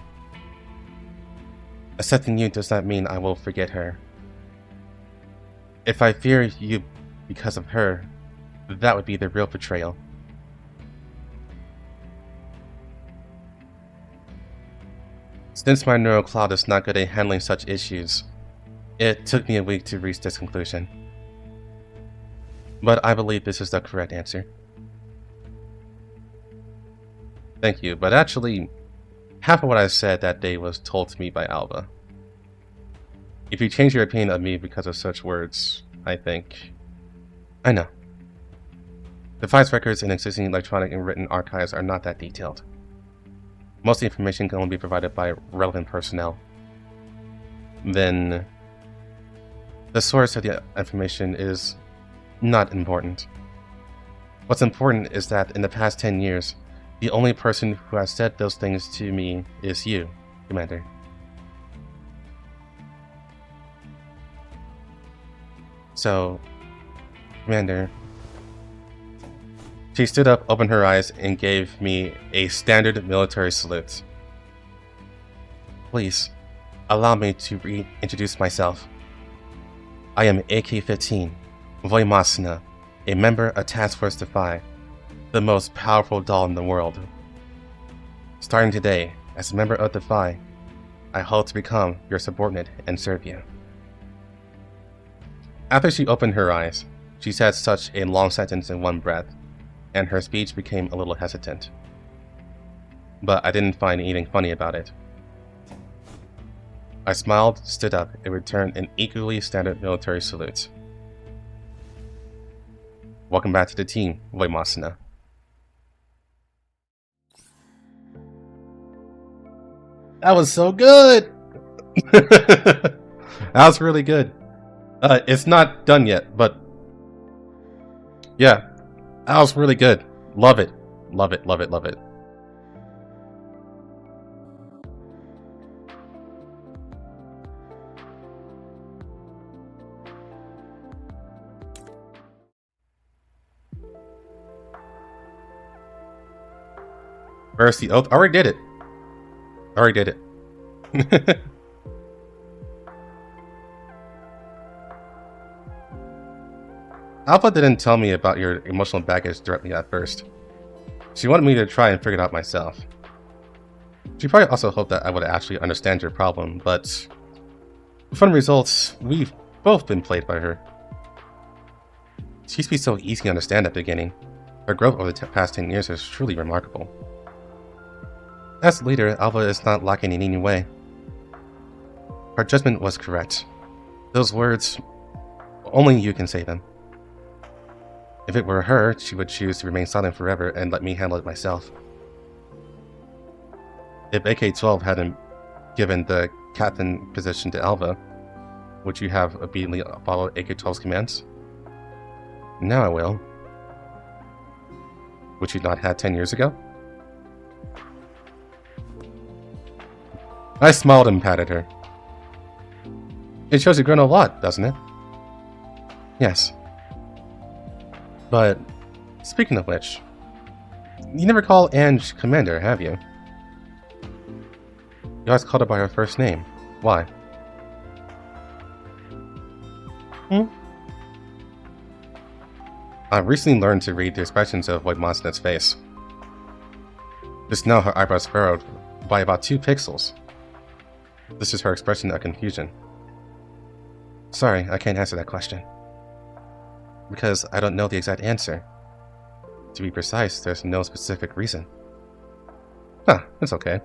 Accepting you does not mean I will forget her. If I fear you because of her, that would be the real betrayal. Since my neural cloud is not good at handling such issues, it took me a week to reach this conclusion. But I believe this is the correct answer. Thank you, but actually, half of what I said that day was told to me by Alva. If you change your opinion of me because of such words, I think... I know. The Defiance records in existing electronic and written archives are not that detailed. Most of the information can only be provided by relevant personnel. Then, the source of the information is not important. What's important is that in the past 10 years, the only person who has said those things to me is you, Commander. So, Commander... She stood up, opened her eyes, and gave me a standard military salute. Please, allow me to reintroduce myself. I am AK-15, Voimasna, a member of Task Force Defy, the most powerful doll in the world. Starting today, as a member of Defy, I hope to become your subordinate and serve you. After she opened her eyes, she said such a long sentence in one breath, and her speech became a little hesitant. But I didn't find anything funny about it. I smiled, stood up, and returned an equally standard military salute. Welcome back to the team, Voimasna. That was so good! That was really good. It's not done yet, but... yeah. That was really good. Love it. Love it, love it, love it. Where's the oath? I already did it. I already did it. Alpha didn't tell me about your emotional baggage directly at first. She wanted me to try and figure it out myself. She probably also hoped that I would actually understand your problem, but... from the results, we've both been played by her. She used to be so easy to understand at the beginning. Her growth over the past 10 years is truly remarkable. As leader, Alva is not lacking in any way. Her judgment was correct. Those words, only you can say them. If it were her, she would choose to remain silent forever and let me handle it myself. If AK-12 hadn't given the captain position to Alva, would you have obediently followed AK-12's commands? Now I will. Which you not had 10 years ago? I smiled and patted her. It shows you've grown a lot, doesn't it? Yes. But, speaking of which, you never call Ange Commander, have you? You always called her by her first name. Why? I've recently learned to read the expressions of Void Monstnet's face. Just now her eyebrows furrowed by about 2 pixels. This is her expression of confusion. Sorry, I can't answer that question. Because I don't know the exact answer. To be precise, there's no specific reason. Huh, it's okay.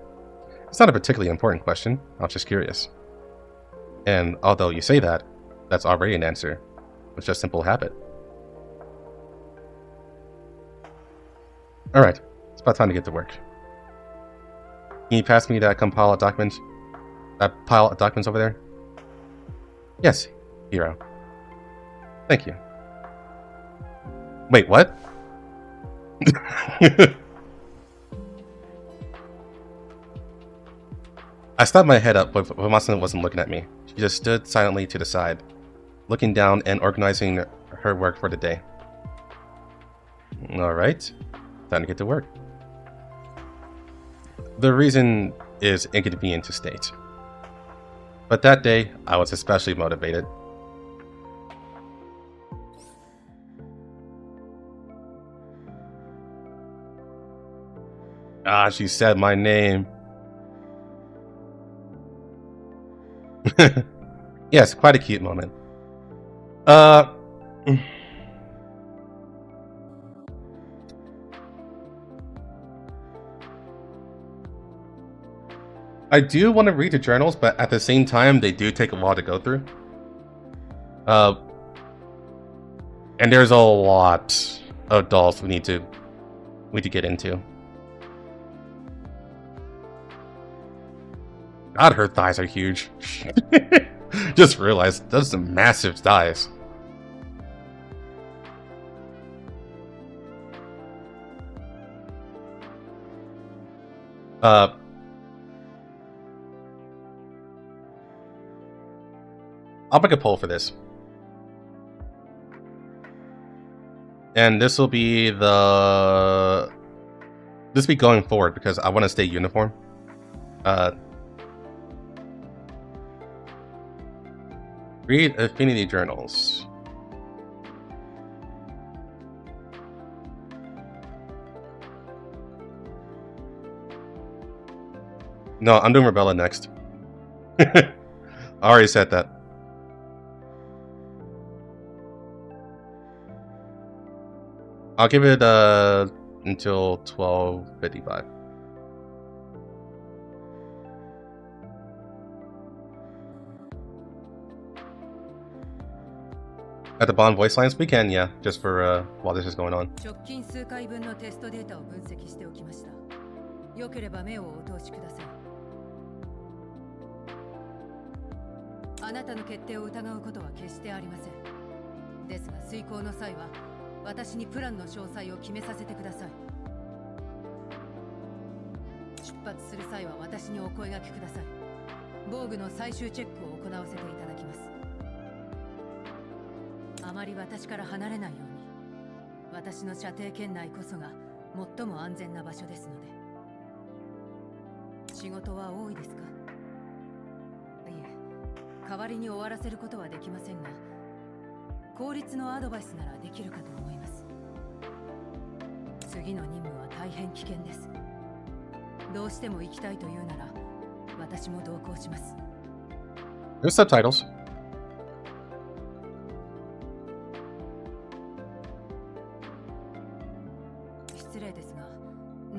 It's not a particularly important question, I was just curious. And although you say that, that's already an answer. It's just simple habit. Alright, it's about time to get to work. Can you pass me that pile of documents? That pile of documents over there? Yes, Hero. Thank you. Wait, what? I snapped my head up, but Masana wasn't looking at me. She just stood silently to the side, looking down and organizing her work for the day. Alright, time to get to work. The reason is inconvenient to state. But that day, I was especially motivated. Ah, she said my name. Yes, quite a cute moment. I do want to read the journals, but at the same time, they do take a while to go through. And there's a lot of dolls we need to get into. God, her thighs are huge. Just realized those are massive thighs. I'll make a poll for this. And this will be the... This will be going forward because I want to stay uniform. Read affinity journals. No, I'm doing Rebella next. I already said that. I'll give it until 12:55. At the Bond voice lines, we can, yeah, just for while this is going on. 直近数回分のテストデータを分析しておきました。よければ目をお通しください。あなたの決定を疑うことは決してありません。ですが遂行の際は私にプランの詳細を決めさせてください。出発する際は私にお声掛けください。防具の最終チェックを行わせていただきます。あまり私から離れないように。私の射程圏内こそが最も安全な場所ですので。仕事は多いですか？いえ、代わりに終わらせることはできませんが、効率のアドバイスならできるかと思います。次の任務は大変危険です。どうしても行きたいというなら、私も同行します。There's subtitles.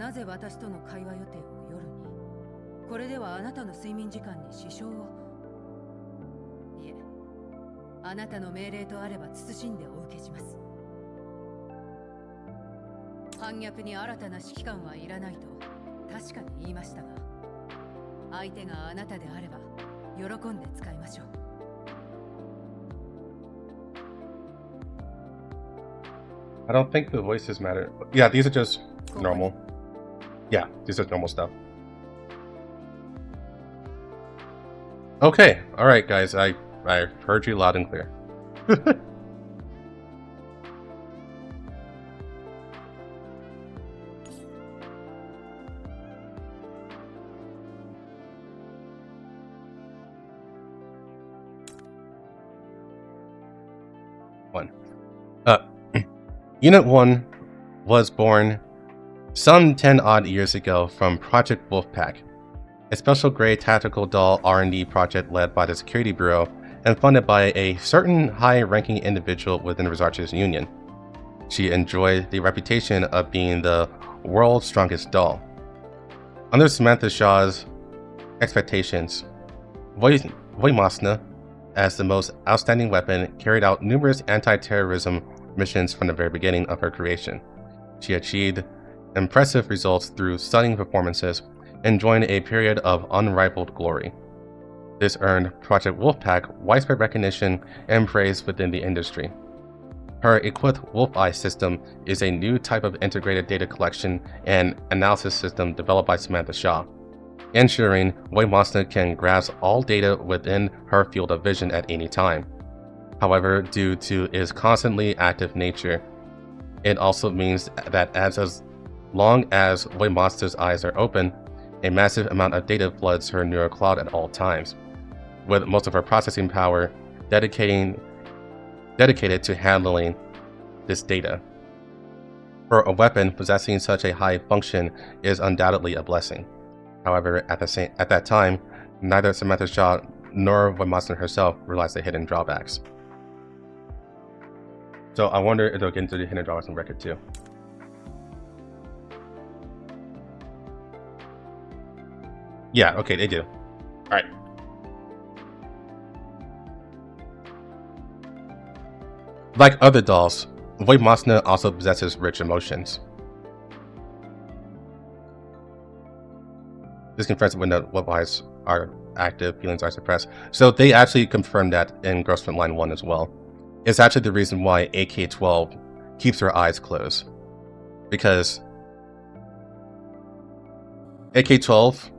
なぜ私との会話予定を夜に？これではあなたの睡眠時間に支障を。いえ、あなたの命令とあれば慎んでお受けします。反逆に新たな指揮官はいらないと確かに言いましたが、相手があなたであれば喜んで使いましょう。I don't think the voices matter. Yeah, these are just normal. Yeah, these are normal stuff. Okay, alright guys, I heard you loud and clear. Unit 1 was born some 10 odd years ago from Project Wolfpack, a special grade tactical doll R&D project led by the Security Bureau and funded by a certain high-ranking individual within the Researchers Union. She enjoyed the reputation of being the world's strongest doll. Under Samantha Shaw's expectations, Voimosna, as the most outstanding weapon, carried out numerous anti-terrorism missions from the very beginning of her creation. She achieved impressive results through stunning performances, enjoying a period of unrivaled glory. This earned Project Wolfpack widespread recognition and praise within the industry. Her equipped Wolf Eye system is a new type of integrated data collection and analysis system developed by Samantha Shaw, ensuring Voimosna can grasp all data within her field of vision at any time. However, due to its constantly active nature, it also means that as long as Voimosna's eyes are open, a massive amount of data floods her neural cloud at all times, with most of her processing power dedicated to handling this data. For a weapon, possessing such a high function is undoubtedly a blessing. However, at that time, neither Samantha Shaw nor Voimosna herself realized the hidden drawbacks. So I wonder if they'll get into the hidden drawbacks in Record 2. Yeah, okay, they do. Alright. Like other dolls, Voimosna also possesses rich emotions. This confirms when the Wolf Eyes are active, feelings are suppressed. So they actually confirmed that in Girls Frontline 1 as well. It's actually the reason why AK-12 keeps her eyes closed. Because AK-12,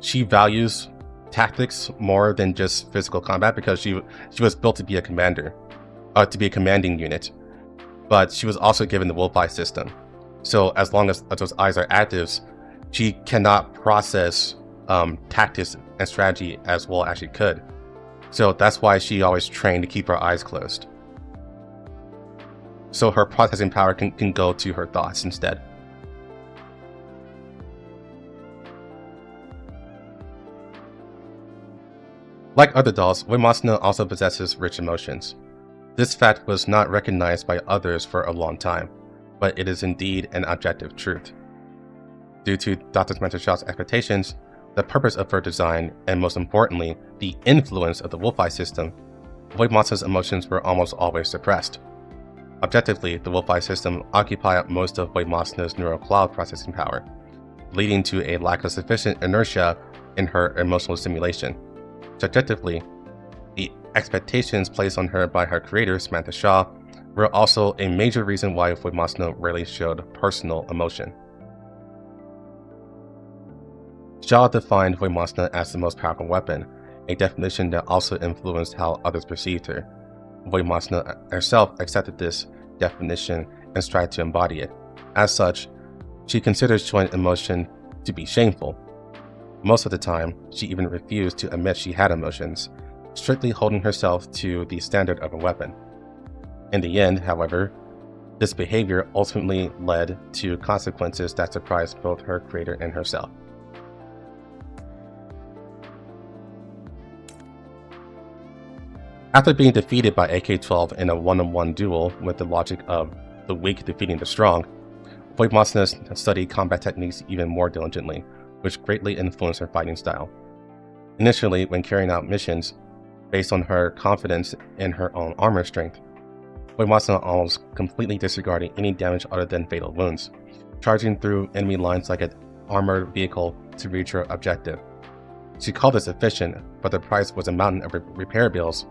she values tactics more than just physical combat because she was built to be a commander, to be a commanding unit. But she was also given the Wolf Eye system. So as long as those eyes are active, she cannot process tactics and strategy as well as she could. So that's why she always trained to keep her eyes closed. So her processing power can go to her thoughts instead. Like other dolls, Voimosna also possesses rich emotions. This fact was not recognized by others for a long time, but it is indeed an objective truth. Due to Dr. Samantha Shaw's expectations, the purpose of her design, and most importantly, the influence of the Wolf Eye system, Voimosna's emotions were almost always suppressed. Objectively, the Wolf Eye system occupied most of Voimosna's neural cloud processing power, leading to a lack of sufficient inertia in her emotional stimulation. Subjectively, the expectations placed on her by her creator, Samantha Shaw, were also a major reason why Voimosna rarely showed personal emotion. Shaw defined Voimosna as the most powerful weapon, a definition that also influenced how others perceived her. Voimosna herself accepted this definition and strived to embody it. As such, she considers showing emotion to be shameful. Most of the time, she even refused to admit she had emotions, strictly holding herself to the standard of a weapon. In the end, however, this behavior ultimately led to consequences that surprised both her creator and herself. After being defeated by AK-12 in a one-on-one duel with the logic of the weak defeating the strong, Voidmasna studied combat techniques even more diligently, which greatly influenced her fighting style. Initially, when carrying out missions, based on her confidence in her own armor strength, Voidmasna almost completely disregarding any damage other than fatal wounds, charging through enemy lines like an armored vehicle to reach her objective. She called this efficient, but the price was a mountain of repair bills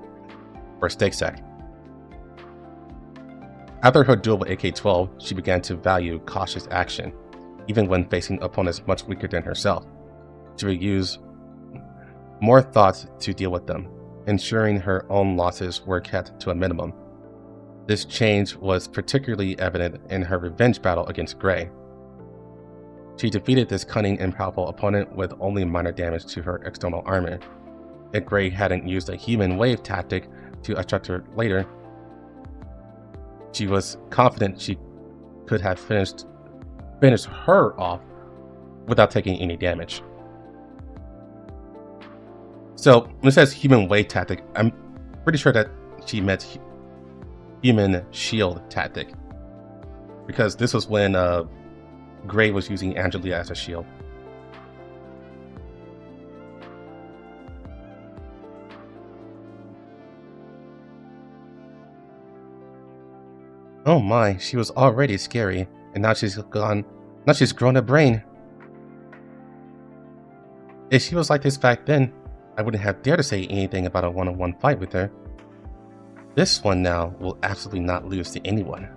for a steak sack. After her duel with AK-12, she began to value cautious action, even when facing opponents much weaker than herself. She would use more thought to deal with them, ensuring her own losses were kept to a minimum. This change was particularly evident in her revenge battle against Gray. She defeated this cunning and powerful opponent with only minor damage to her external armor. If Gray hadn't used a human wave tactic to attract her later, she was confident she could have finished her off without taking any damage. So when it says human wave tactic, I'm pretty sure that she meant human shield tactic, because this was when Gray was using Angelia as a shield. Oh my, she was already scary, and now she's grown a brain. If she was like this back then, I wouldn't have dared to say anything about a one-on-one fight with her. This one now will absolutely not lose to anyone.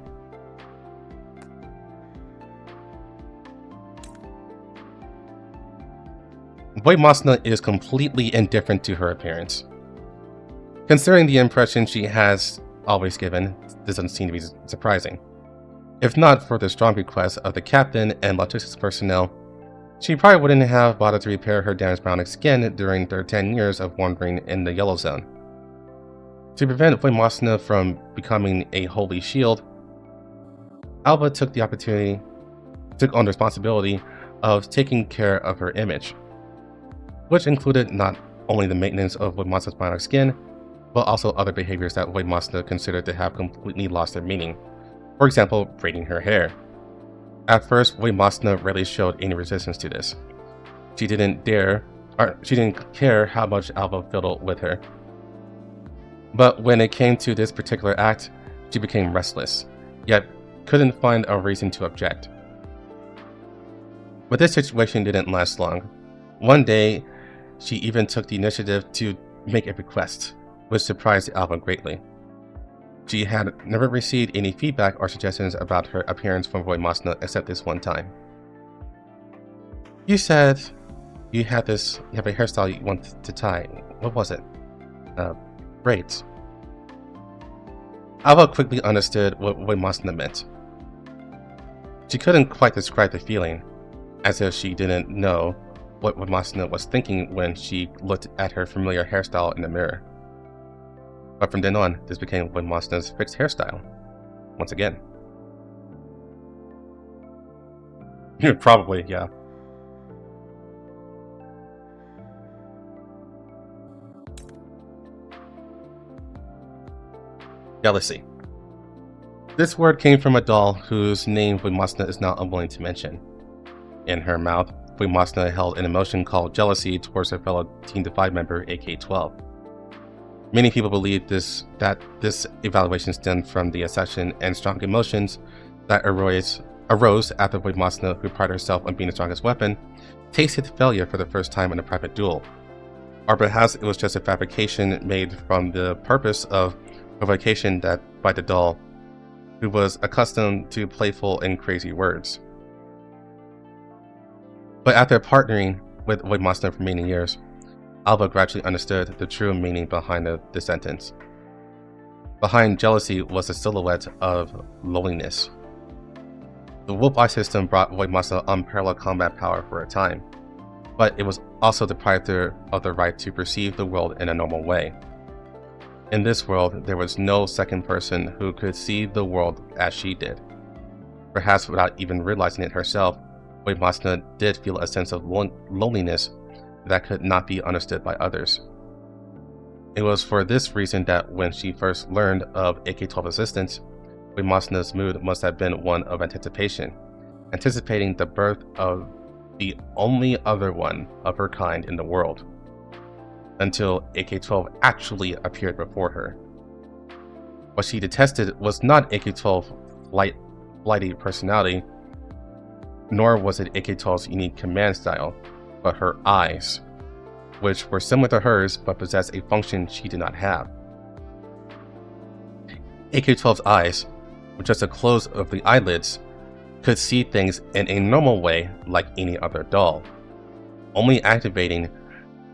Voidmasna is completely indifferent to her appearance. Considering the impression she has always given, this doesn't seem to be surprising. If not for the strong request of the captain and logistics personnel, she probably wouldn't have bothered to repair her damaged bionic skin during their 10 years of wandering in the Yellow Zone. To prevent Voidmasna from becoming a holy shield, Alva took on the responsibility of taking care of her image, which included not only the maintenance of Voidmasna's bionic skin, but also other behaviors that Voidmasna considered to have completely lost their meaning. For example, braiding her hair. At first, Voidmasna rarely showed any resistance to this. She didn't care how much Alva fiddled with her. But when it came to this particular act, she became restless, yet couldn't find a reason to object. But this situation didn't last long. One day, she even took the initiative to make a request, which surprised Alva greatly. She had never received any feedback or suggestions about her appearance from Voidmasna except this one time. You said you have a hairstyle you want to tie. What was it? Braids. Alva quickly understood what Voidmasna meant. She couldn't quite describe the feeling, as if she didn't know what Voidmasna was thinking when she looked at her familiar hairstyle in the mirror. But from then on, this became Voidmasna's fixed hairstyle. Once again. Probably, yeah. Jealousy. This word came from a doll whose name Voidmasna is now unwilling to mention. In her mouth, Voidmasna held an emotion called jealousy towards her fellow Team Defy member AK-12. Many people believe that this evaluation stemmed from the obsession and strong emotions that arose after Voidmasna, who prided herself on being the strongest weapon, tasted failure for the first time in a private duel. Or perhaps it was just a fabrication made from the purpose of provocation that by the doll, who was accustomed to playful and crazy words. But after partnering with Voidmasna for many years, Alva gradually understood the true meaning behind the sentence. Behind jealousy was a silhouette of loneliness. The Wolf Eye system brought Voidmasna unparalleled combat power for a time, but it was also deprived her of the right to perceive the world in a normal way. In this world, there was no second person who could see the world as she did. Perhaps without even realizing it herself, Voidmasna did feel a sense of loneliness that could not be understood by others. It was for this reason that when she first learned of AK-12 existence, Voidmasna's mood must have been one of anticipation, anticipating the birth of the only other one of her kind in the world, until AK-12 actually appeared before her. What she detested was not AK-12's flighty personality, nor was it AK-12's unique command style, but her eyes, which were similar to hers but possessed a function she did not have. AK-12's eyes, with just a close of the eyelids, could see things in a normal way like any other doll, only activating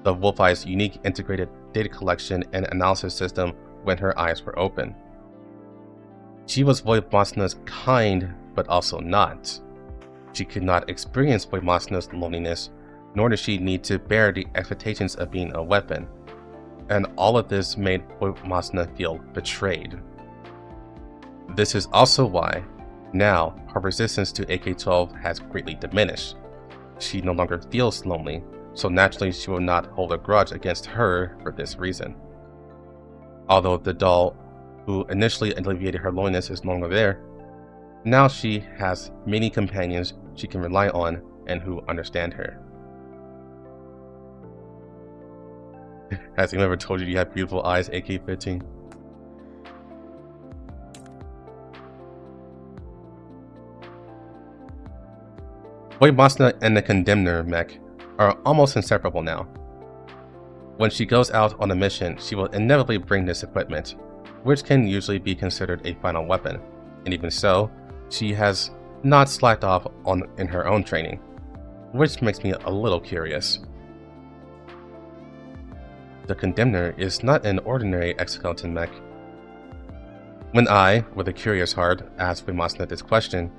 the Wolf-Eye's unique integrated data collection and analysis system when her eyes were open. She was Voimosna's kind, but also not. She could not experience Voimosna's loneliness, nor did she need to bear the expectations of being a weapon, and all of this made Voimosna feel betrayed. This is also why, now, her resistance to AK-12 has greatly diminished. She no longer feels lonely, so naturally she will not hold a grudge against her for this reason. Although the doll who initially alleviated her loneliness is no longer there, now she has many companions she can rely on and who understand her. Has anyone ever told you you have beautiful eyes, AK-15? Voimosna and the Condemner mech are almost inseparable now. When she goes out on a mission, she will inevitably bring this equipment, which can usually be considered a final weapon, and even so, she has not slacked off in her own training, which makes me a little curious. The Condemner is not an ordinary exoskeleton mech. When I, with a curious heart, asked Voimosna this question,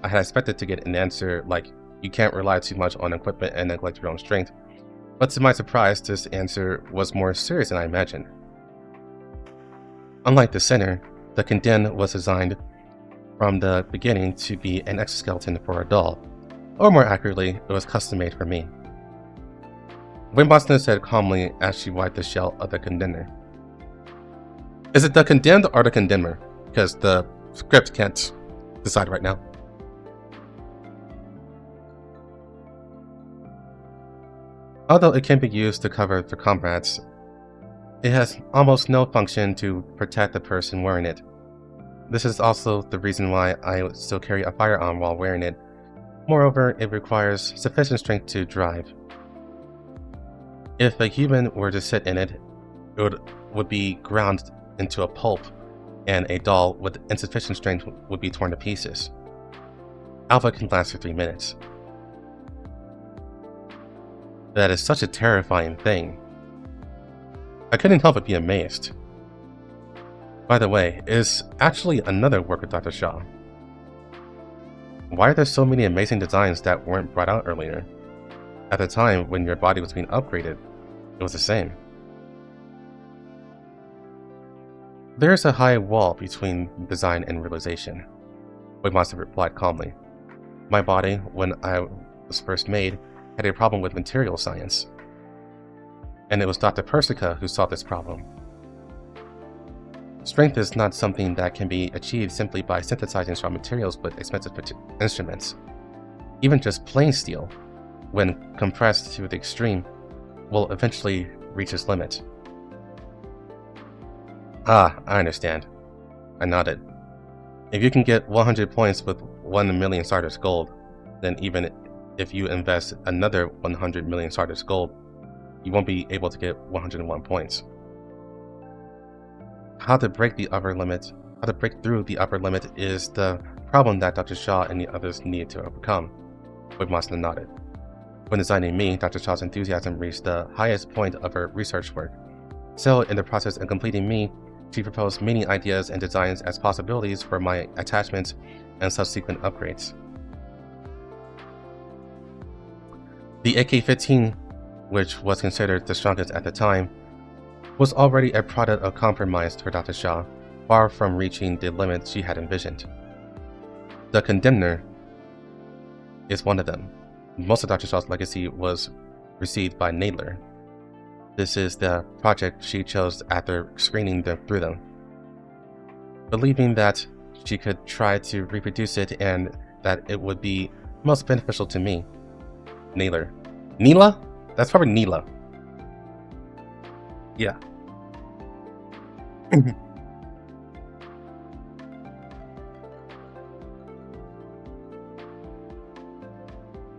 I had expected to get an answer like, you can't rely too much on equipment and neglect your own strength, but to my surprise, this answer was more serious than I imagined. Unlike the Sinner, the Condemned was designed from the beginning to be an exoskeleton for a doll, or more accurately, it was custom-made for me. Voimosna said calmly as she wiped the shell of the Condemner. Is it the Condemned or the Condemner? Because the script can't decide right now. Although it can be used to cover the comrades, it has almost no function to protect the person wearing it. This is also the reason why I still carry a firearm while wearing it. Moreover, it requires sufficient strength to drive. If a human were to sit in it, it would be ground into a pulp, and a doll with insufficient strength would be torn to pieces. Alpha can last for 3 minutes. That is such a terrifying thing. I couldn't help but be amazed. By the way, it is actually another work of Dr. Shaw. Why are there so many amazing designs that weren't brought out earlier? At the time when your body was being upgraded, it was the same. There is a high wall between design and realization, Voimosna replied calmly. My body, when I was first made, had a problem with material science. And it was Dr. Persica who saw this problem. Strength is not something that can be achieved simply by synthesizing strong materials with expensive instruments. Even just plain steel, when compressed to the extreme, will eventually reach its limit. Ah, I understand. I nodded. If you can get 100 points with 1 million Stardust Gold, then even if you invest another 100 million Stardust Gold, you won't be able to get 101 points. How to break through the upper limit is the problem that Dr. Shaw and the others needed to overcome. Voimosna nodded. When designing me, Dr. Shaw's enthusiasm reached the highest point of her research work. So, in the process of completing me, she proposed many ideas and designs as possibilities for my attachments and subsequent upgrades. The AK-15, which was considered the strongest at the time, was already a product of compromise for Dr. Shaw, far from reaching the limit she had envisioned. The Condemner is one of them. Most of Dr. Shaw's legacy was received by Nadler. This is the project she chose after screening through them, believing that she could try to reproduce it and that it would be Most beneficial to me. Naylor. Neela? That's probably Neela. Yeah.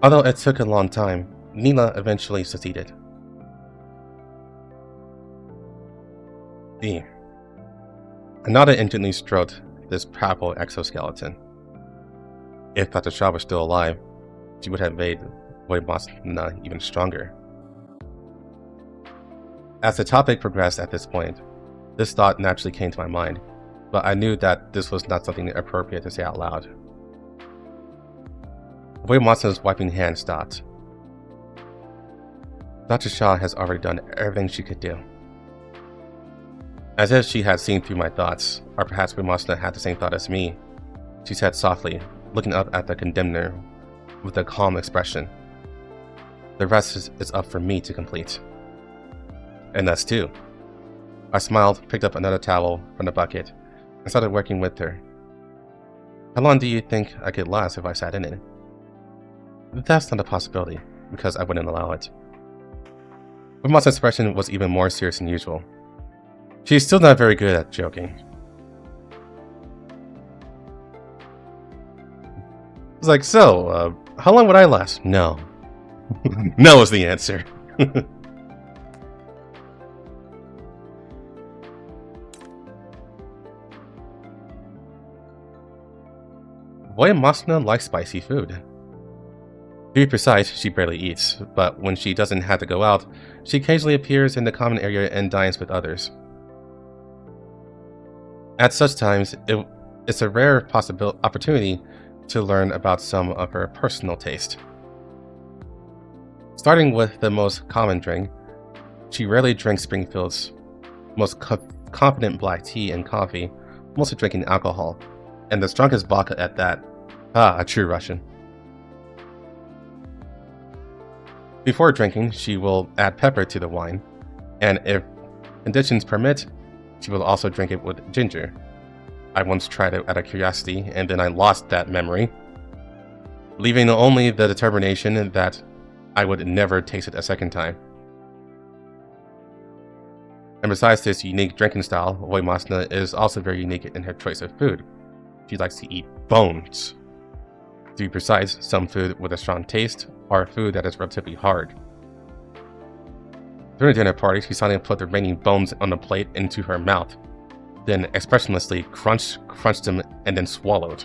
Although it took a long time, Neela eventually succeeded. I nodded and gently stroked this powerful exoskeleton. If Dr. Shaw was still alive, she would have made Voimosna even stronger. As the topic progressed at this point, this thought naturally came to my mind, but I knew that this was not something appropriate to say out loud. Voimosna's wiping hand stopped. Dr. Shaw has already done everything she could do. As if she had seen through my thoughts, or perhaps Voimosna had the same thought as me, she said softly, looking up at the condemner with a calm expression. The rest is up for me to complete. And us too. I smiled, picked up another towel from the bucket, and started working with her. How long do you think I could last if I sat in it? That's not a possibility, because I wouldn't allow it. Voimosna's expression was even more serious than usual. She's still not very good at joking. It's like, so, how long would I last? No. No is the answer. Voimosna likes spicy food. To be precise, she barely eats, but when she doesn't have to go out, she occasionally appears in the common area and dines with others. At such times, it's a rare opportunity to learn about some of her personal taste. Starting with the most common drink, she rarely drinks Springfield's most confident black tea and coffee, mostly drinking alcohol, and the strongest vodka at that. Ah, a true Russian. Before drinking, she will add pepper to the wine, and if conditions permit, she will also drink it with ginger. I once tried it out of curiosity, and then I lost that memory, leaving only the determination that I would never taste it a second time. And besides this unique drinking style, Voimosna is also very unique in her choice of food. She likes to eat bones. To be precise, some food with a strong taste, or food that is relatively hard. During the dinner party, she suddenly put the remaining bones on the plate into her mouth, then expressionlessly crunched them, and then swallowed.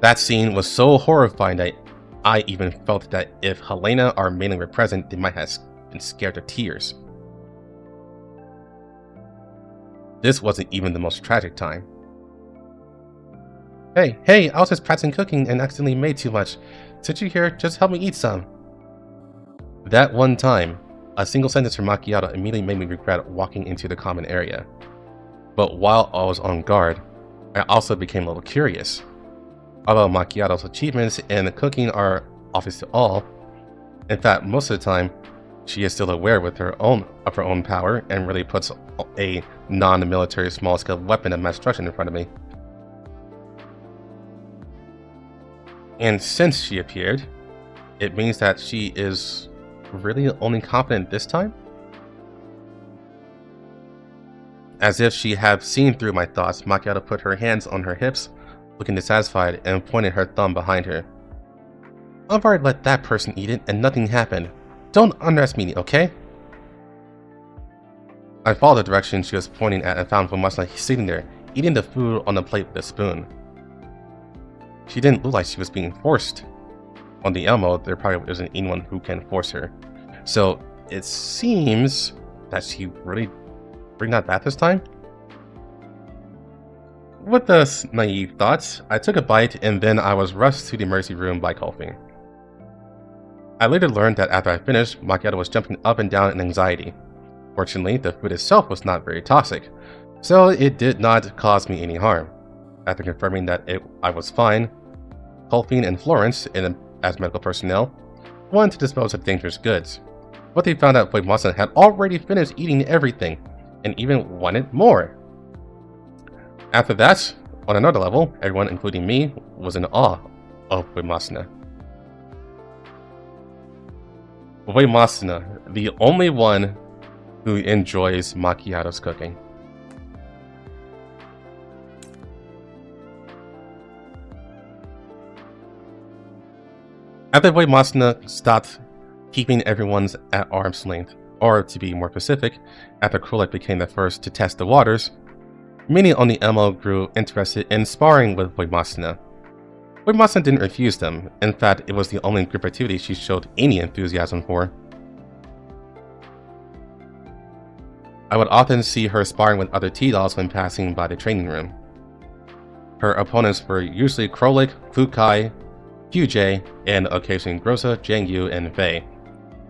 That scene was so horrifying that I even felt that if Helena or Malin were present, they might have been scared to tears. This wasn't even the most tragic time. Hey, I was just practicing cooking and accidentally made too much. Since you're here, just help me eat some. That one time, a single sentence from Macchiato immediately made me regret walking into the common area. But while I was on guard, I also became a little curious. Although Macchiato's achievements in cooking are obvious to all, in fact, most of the time, she is still aware of her own power and really puts a non-military small-scale weapon of mass destruction in front of me. And since she appeared, it means that she is really only confident this time? As if she had seen through my thoughts, Macchiato put her hands on her hips, looking dissatisfied, and pointed her thumb behind her. I've already let that person eat it and nothing happened. Don't underestimate me, okay? I followed the direction she was pointing at and found Voimosna sitting there, eating the food on the plate with a spoon. She didn't look like she was being forced. On the Elmo, there probably isn't anyone who can force her. So it seems that she really bring that back this time? With those naive thoughts, I took a bite and then I was rushed to the emergency room by coughing. I later learned that after I finished, Macchiato was jumping up and down in anxiety. Fortunately, the food itself was not very toxic, so it did not cause me any harm. After confirming that I was fine, Colfine and Florence, as medical personnel, wanted to dispose of dangerous goods, but they found out Voimosna had already finished eating everything, and even wanted more. After that, On another level, everyone, including me, was in awe of Uemasuna. Uemasuna, the only one who enjoys macchiatos cooking. After Uemasuna stopped keeping everyone's at arm's length, or to be more specific, after Krolik became the first to test the waters, many on the MO grew interested in sparring with Uemasuna. Uemasuna didn't refuse them. In fact, it was the only group activity she showed any enthusiasm for. I would often see her sparring with other T-dolls when passing by the training room. Her opponents were usually Krolik, Fukai, QJ, and occasionally Groza, Jangyu, and Faye.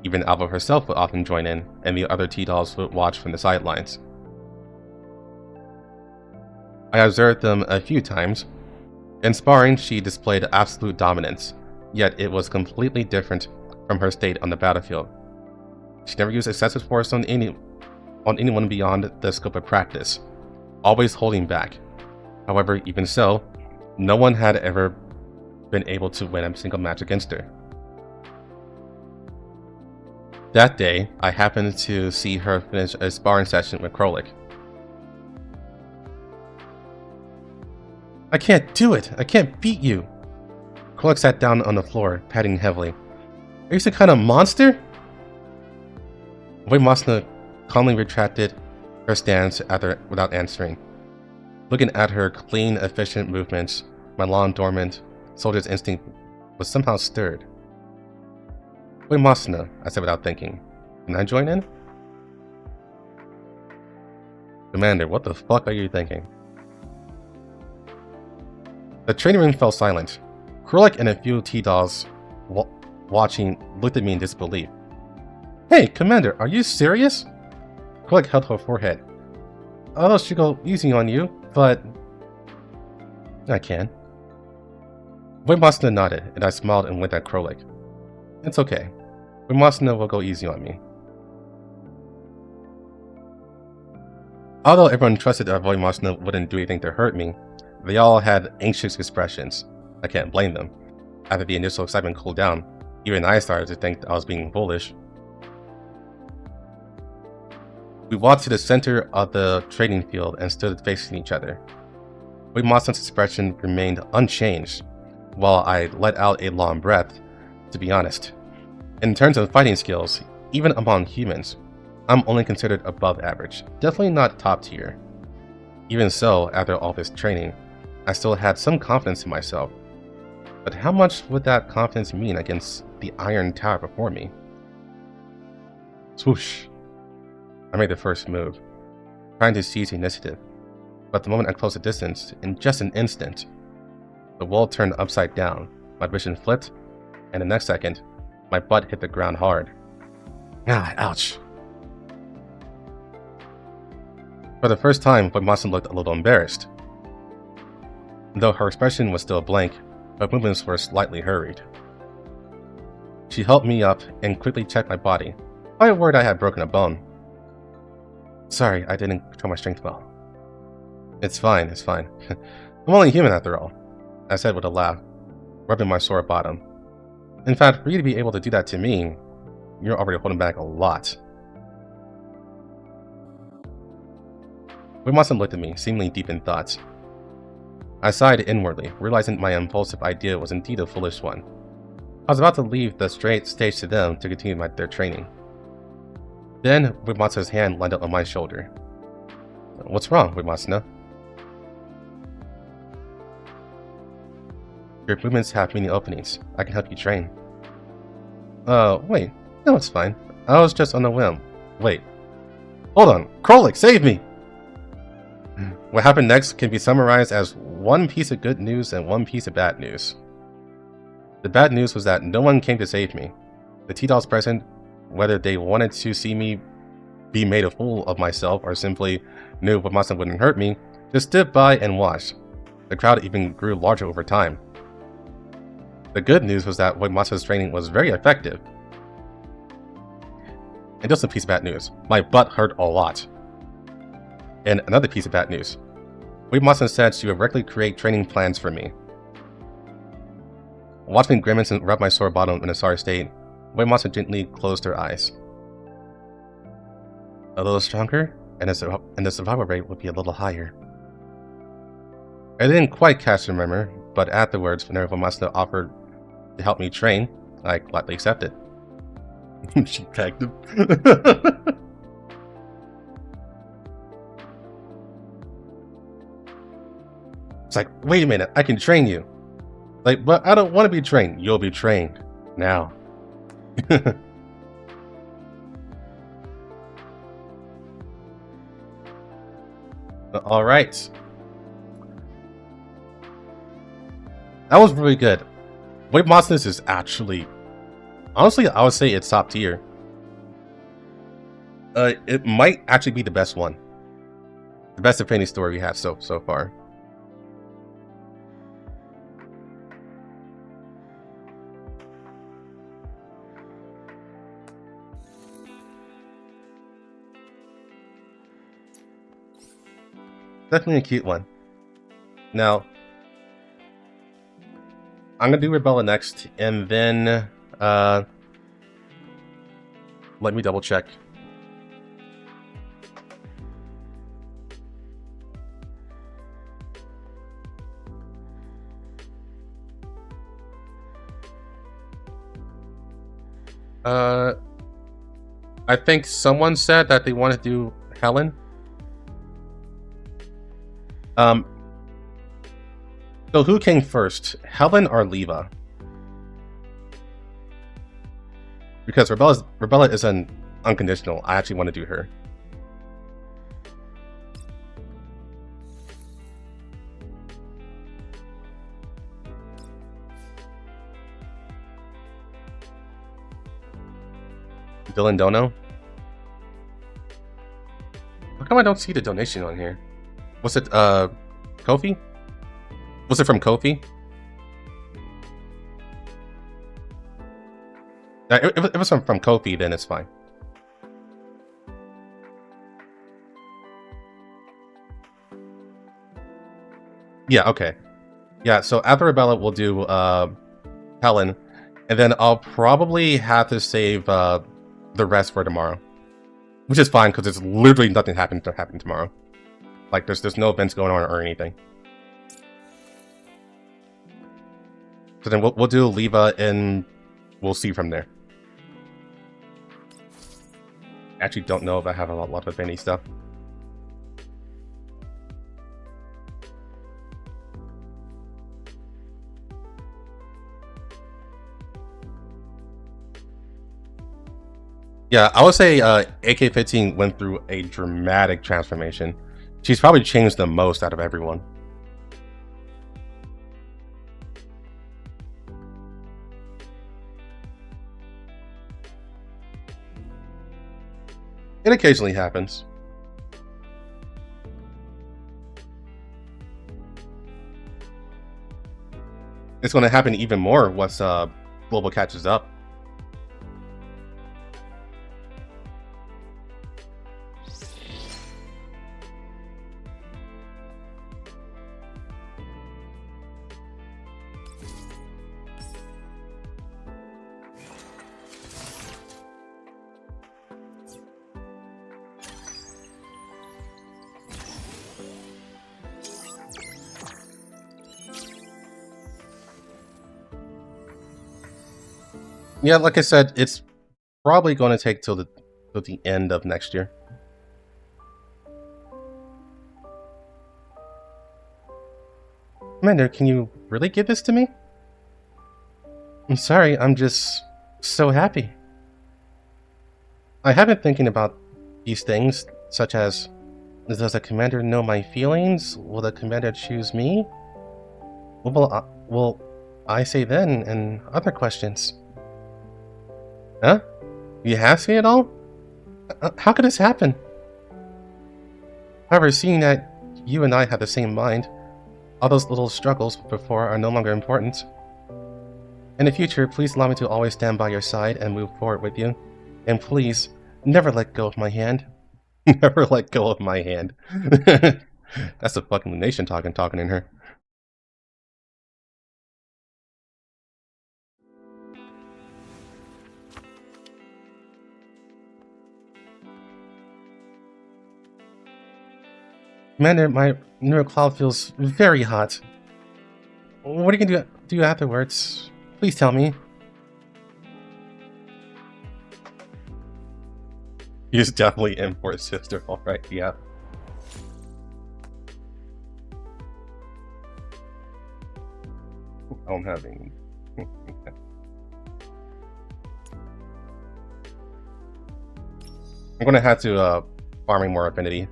Even Alva herself would often join in, and the other T-dolls would watch from the sidelines. I observed them a few times. In sparring, she displayed absolute dominance, yet it was completely different from her state on the battlefield. She never used excessive force on anyone beyond the scope of practice, always holding back. However, even so, no one had ever been able to win a single match against her. That day, I happened to see her finish a sparring session with Krolik. I can't do it! I can't beat you! Krolik sat down on the floor, patting heavily. Are you some kind of monster? Uemasuna calmly retracted her stance without answering. Looking at her clean, efficient movements, my long dormant soldier's instinct was somehow stirred. Uemasuna, I said without thinking. Can I join in? Commander, what the fuck are you thinking? The training room fell silent. Krolik and a few T-dolls watching looked at me in disbelief. Hey, Commander, are you serious? Krolik held her forehead. I should go easy on you, but I can. Uemasuna nodded, and I smiled and went at Krolik. It's okay. Uemasuna will go easy on me. Although everyone trusted that Uemasuna wouldn't do anything to hurt me, they all had anxious expressions. I can't blame them. After the initial excitement cooled down, even I started to think I was being foolish. We walked to the center of the training field and stood facing each other. Uemasuna's expression remained unchanged, while I let out a long breath, to be honest. In terms of fighting skills, even among humans, I'm only considered above average, definitely not top tier. Even so, after all this training, I still had some confidence in myself. But how much would that confidence mean against the Iron Tower before me? Swoosh! I made the first move, trying to seize the initiative. But the moment I closed the distance, in just an instant, the world turned upside down, my vision flipped, and the next second, my butt hit the ground hard. Ah, ouch. For the first time, Uemasuna looked a little embarrassed. Though her expression was still blank, her movements were slightly hurried. She helped me up and quickly checked my body. I worried I had broken a bone. Sorry, I didn't control my strength well. It's fine, it's fine. I'm only human after all, I said with a laugh, rubbing my sore bottom. In fact, for you to be able to do that to me, you're already holding back a lot. Uemasuna looked at me, seemingly deep in thought. I sighed inwardly, realizing my impulsive idea was indeed a foolish one. I was about to leave the straight stage to them to continue their training. Then, Uemasuna's hand landed on my shoulder. What's wrong, Uemasuna? Your movements have many openings. I can help you train. Wait. No, it's fine. I was just on a whim. Wait. Hold on. Krolik, save me! What happened next can be summarized as one piece of good news and one piece of bad news. The bad news was that no one came to save me. The T-dolls present, whether they wanted to see me be made a fool of myself or simply knew Uemasuna wouldn't hurt me, just stood by and watched. The crowd even grew larger over time. The good news was that Uemasuna's training was very effective. And just a piece of bad news. My butt hurt a lot. And another piece of bad news. Wade said she would regularly create training plans for me. Watch me grimace and rub my sore bottom in a sorry state. Wade gently closed her eyes. A little stronger, and the survival rate would be a little higher. I didn't quite catch the murmur, but afterwards, whenever Masna offered to help me train, I gladly accepted. She tagged him. It's like, wait a minute, I can train you. Like, but I don't want to be trained. You'll be trained. Now. Alright. That was really good. Wave Monsters is actually... Honestly, I would say it's top tier. It might actually be the best one. The best Infinity story we have so far. Definitely a cute one. Now, I'm gonna do Rebella next, and then let me double check. I think someone said that they want to do Helen. So who came first, Helen or Leva? Because Rebella is an unconditional. I actually want to do her. Dylan Dono? How come I don't see the donation on here? Was it Kofi? Was it from Kofi? If it was from Kofi, then it's fine. Yeah, okay. Yeah, so after Rebella, we'll do Helen, and then I'll probably have to save the rest for tomorrow, which is fine because there's literally nothing happening tomorrow. Like there's no events going on or anything. So then we'll do Leva and we'll see from there. Actually, don't know if I have a lot of any stuff. Yeah, I would say AK-15 went through a dramatic transformation. She's probably changed the most out of everyone. It occasionally happens. It's going to happen even more once Global catches up. Yeah, like I said, it's probably going to take till the end of next year. Commander, can you really give this to me? I'm sorry, I'm just so happy. I have been thinking about these things, such as, does the commander know my feelings? Will the commander choose me? What will I say then? And other questions. Huh? You asked me at all? How could this happen? However, seeing that you and I have the same mind, all those little struggles before are no longer important. In the future, please allow me to always stand by your side and move forward with you. And please, never let go of my hand. Never let go of my hand. That's the fucking Lunation talking in her. Commander, my neural cloud feels very hot. What are you gonna do afterwards? Please tell me. He's definitely in for his sister, alright, yeah. I'm having... I'm gonna have to, farming more affinity.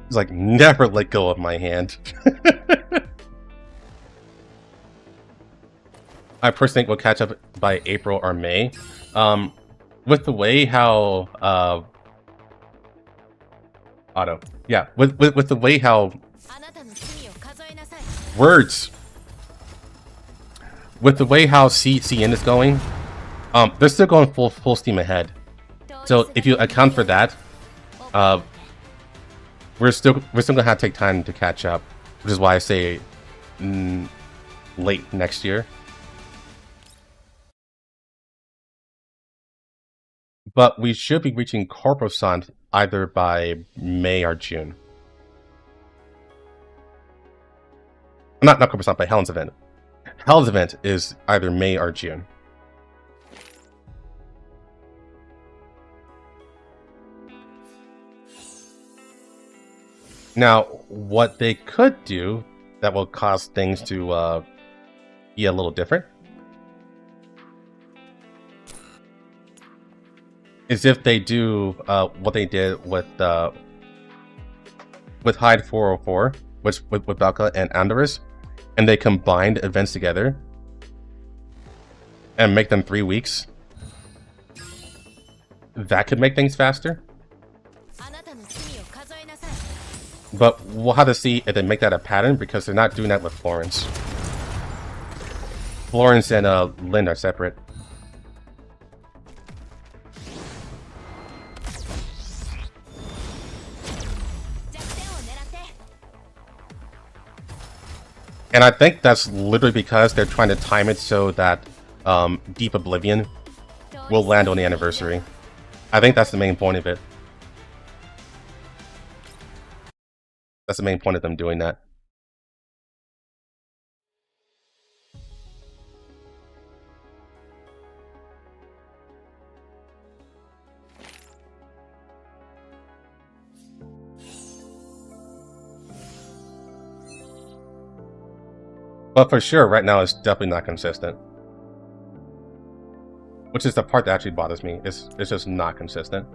It's like, never let go of my hand. I personally think we'll catch up by April or May. With the way how Auto. Yeah, with the way how words with the way how CN is going, they're still going full steam ahead. So if you account for that, we're still gonna have to take time to catch up, which is why I say late next year. But we should be reaching Corposant either by May or June. Not Corposant, but Helen's event. Helen's event is either May or June. Now, what they could do that will cause things to be a little different is if they do what they did with Hyde 404, with Valka and Andorus, and they combined events together and make them 3 weeks. That could make things faster. But we'll have to see if they make that a pattern, because they're not doing that with Florence. Florence and Lynn are separate. And I think that's literally because they're trying to time it so that Deep Oblivion will land on the anniversary. I think that's the main point of it. That's the main point of them doing that. But for sure, right now, it's definitely not consistent. Which is the part that actually bothers me. It's just not consistent.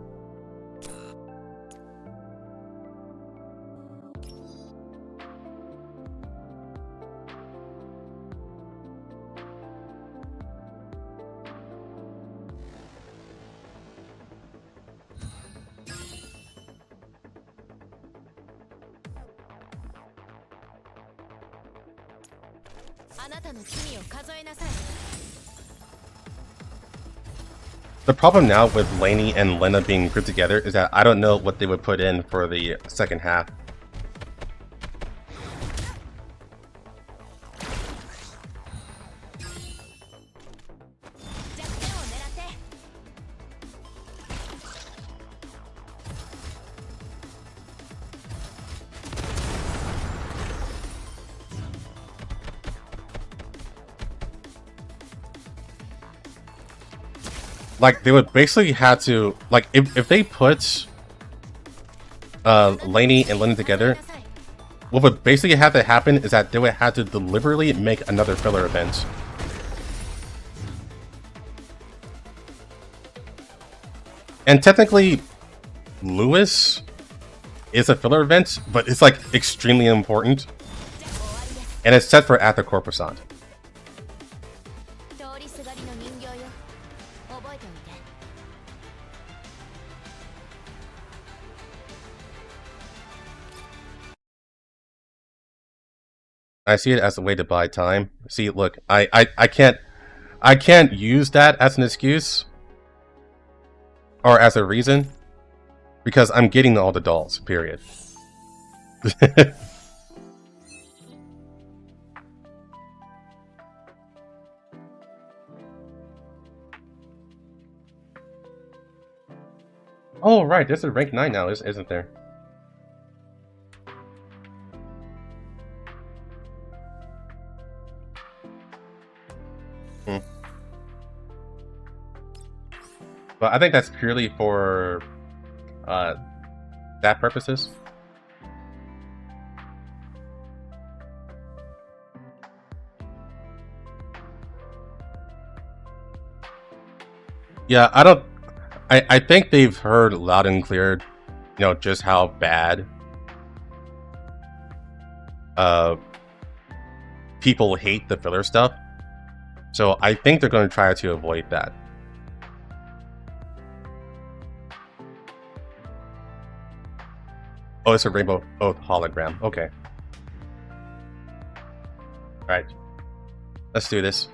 The problem now with Lainey and Lena being grouped together is that I don't know what they would put in for the second half. Like, they would basically have to, like, if they put Lainey and Lena together, what would basically have to happen is that they would have to deliberately make another filler event. And technically, Lewis is a filler event, but it's, like, extremely important. And it's set for after Corposant. I see it as a way to buy time. See, look, I can't I can't use that as an excuse or as a reason because I'm getting all the dolls, period. Oh, right, there's a rank 9 now, isn't there? But I think that's purely for that purposes. Yeah, I think they've heard loud and clear, you know, just how bad people hate the filler stuff. So I think they're going to try to avoid that. Oh, it's a Rainbow Oath hologram. Okay. Alright. Let's do this.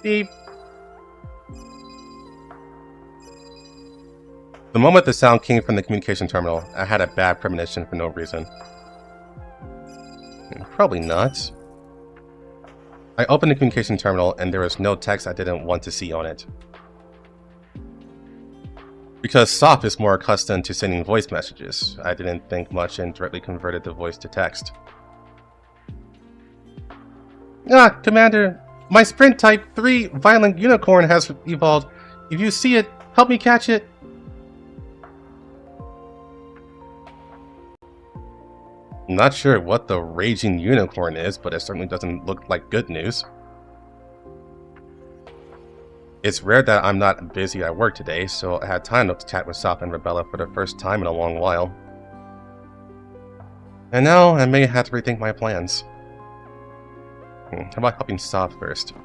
Beep. The moment the sound came from the communication terminal, I had a bad premonition for no reason. Probably not. I opened the communication terminal and there was no text I didn't want to see on it. Because Sop is more accustomed to sending voice messages, I didn't think much and directly converted the voice to text. Ah, Commander! My Sprint Type 3 Violent Unicorn has evolved. If you see it, help me catch it. I'm not sure what the Raging Unicorn is, but it certainly doesn't look like good news. It's rare that I'm not busy at work today, so I had time to chat with Sop and Rebella for the first time in a long while. And now I may have to rethink my plans. How about helping Sop first?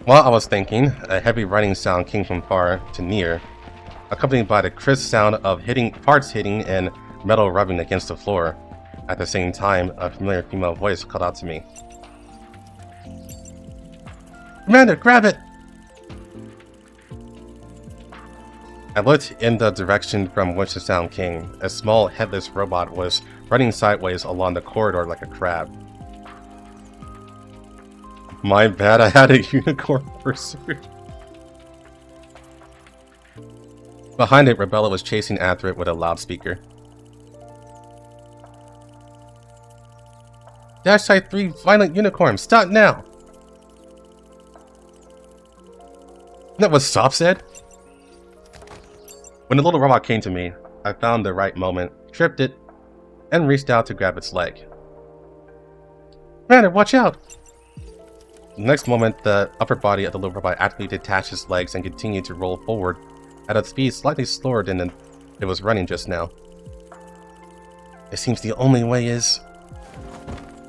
While I was thinking, a heavy running sound came from far to near, accompanied by the crisp sound of parts hitting and metal rubbing against the floor. At the same time, a familiar female voice called out to me. Commander, grab it! I looked in the direction from which the sound came. A small, headless robot was running sideways along the corridor like a crab. My bad, I had a unicorn pursuit. Behind it, Rebella was chasing after it with a loudspeaker. Dash Type 3 Violent Unicorn, stop now! Isn't that what Sop said? When the little robot came to me, I found the right moment, tripped it, and reached out to grab its leg. Commander, watch out! The next moment, the upper body of the little robot actively detached its legs and continued to roll forward at a speed slightly slower than it was running just now. It seems the only way is...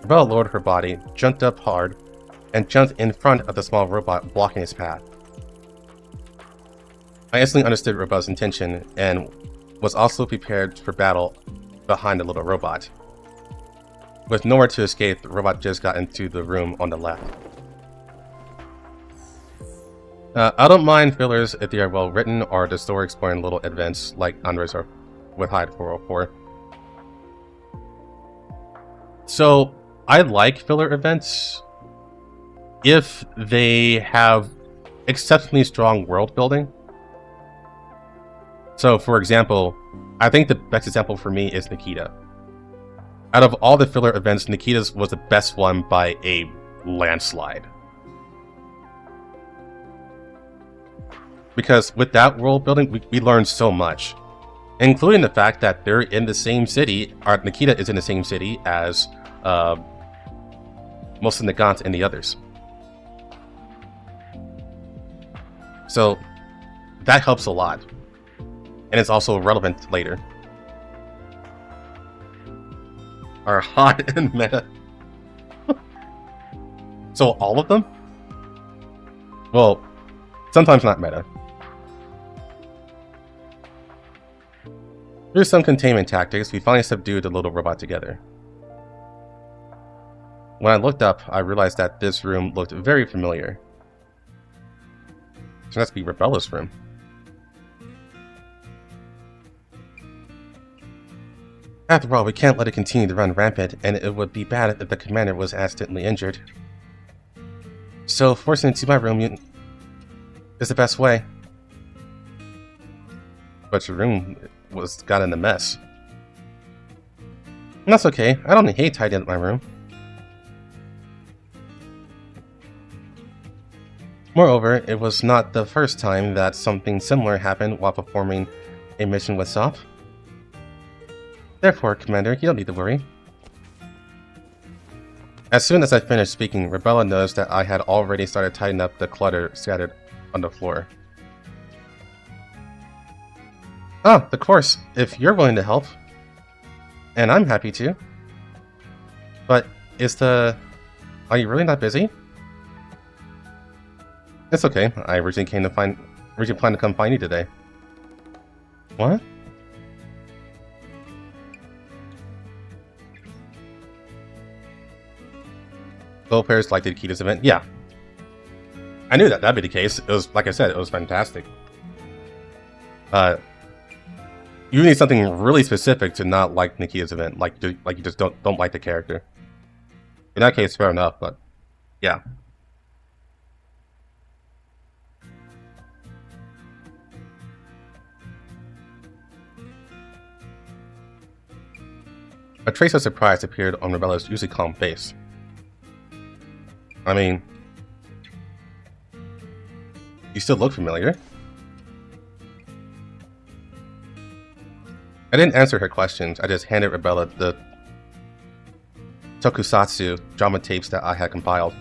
Rebella lowered her body, jumped up hard, and jumped in front of the small robot, blocking its path. I instantly understood Rebella's intention, and was also prepared for battle behind the little robot. With nowhere to escape, the robot just got into the room on the left. I don't mind fillers if they are well written or the story exploring little events like Andres or with Hyde 404. So, I like filler events if they have exceptionally strong world building. So, for example, I think the best example for me is Nikita. Out of all the filler events, Nikita's was the best one by a landslide. Because with that world building, we learned so much. Including the fact that they're in the same city, or Nikita is in the same city as most of the Nagant and the others. So, that helps a lot. And it's also relevant later. Are hot and meta. So all of them? Well, sometimes not meta. Through some containment tactics, we finally subdued the little robot together. When I looked up, I realized that this room looked very familiar. It must be Rebella's room. After all, we can't let it continue to run rampant, and it would be bad if the commander was accidentally injured. So, forcing it to my room is the best way. But your room got in a mess. And that's okay, I don't hate tidying up my room. Moreover, it was not the first time that something similar happened while performing a mission with Sop. Therefore, Commander, you don't need to worry. As soon as I finished speaking, Rebella noticed that I had already started tidying up the clutter scattered on the floor. Oh, of course, if you're willing to help. And I'm happy to. But are you really not busy? It's okay. I originally planned to come find you today. What? Both players liked the Akita's event? Yeah. I knew that'd be the case. It was, like I said, it was fantastic. You need something really specific to not like Nikita's event. Like you just don't like the character. In that case, fair enough, but yeah. A trace of surprise appeared on Rebella's usually calm face. I mean, you still look familiar. I didn't answer her questions, I just handed Rebella the tokusatsu drama tapes that I had compiled.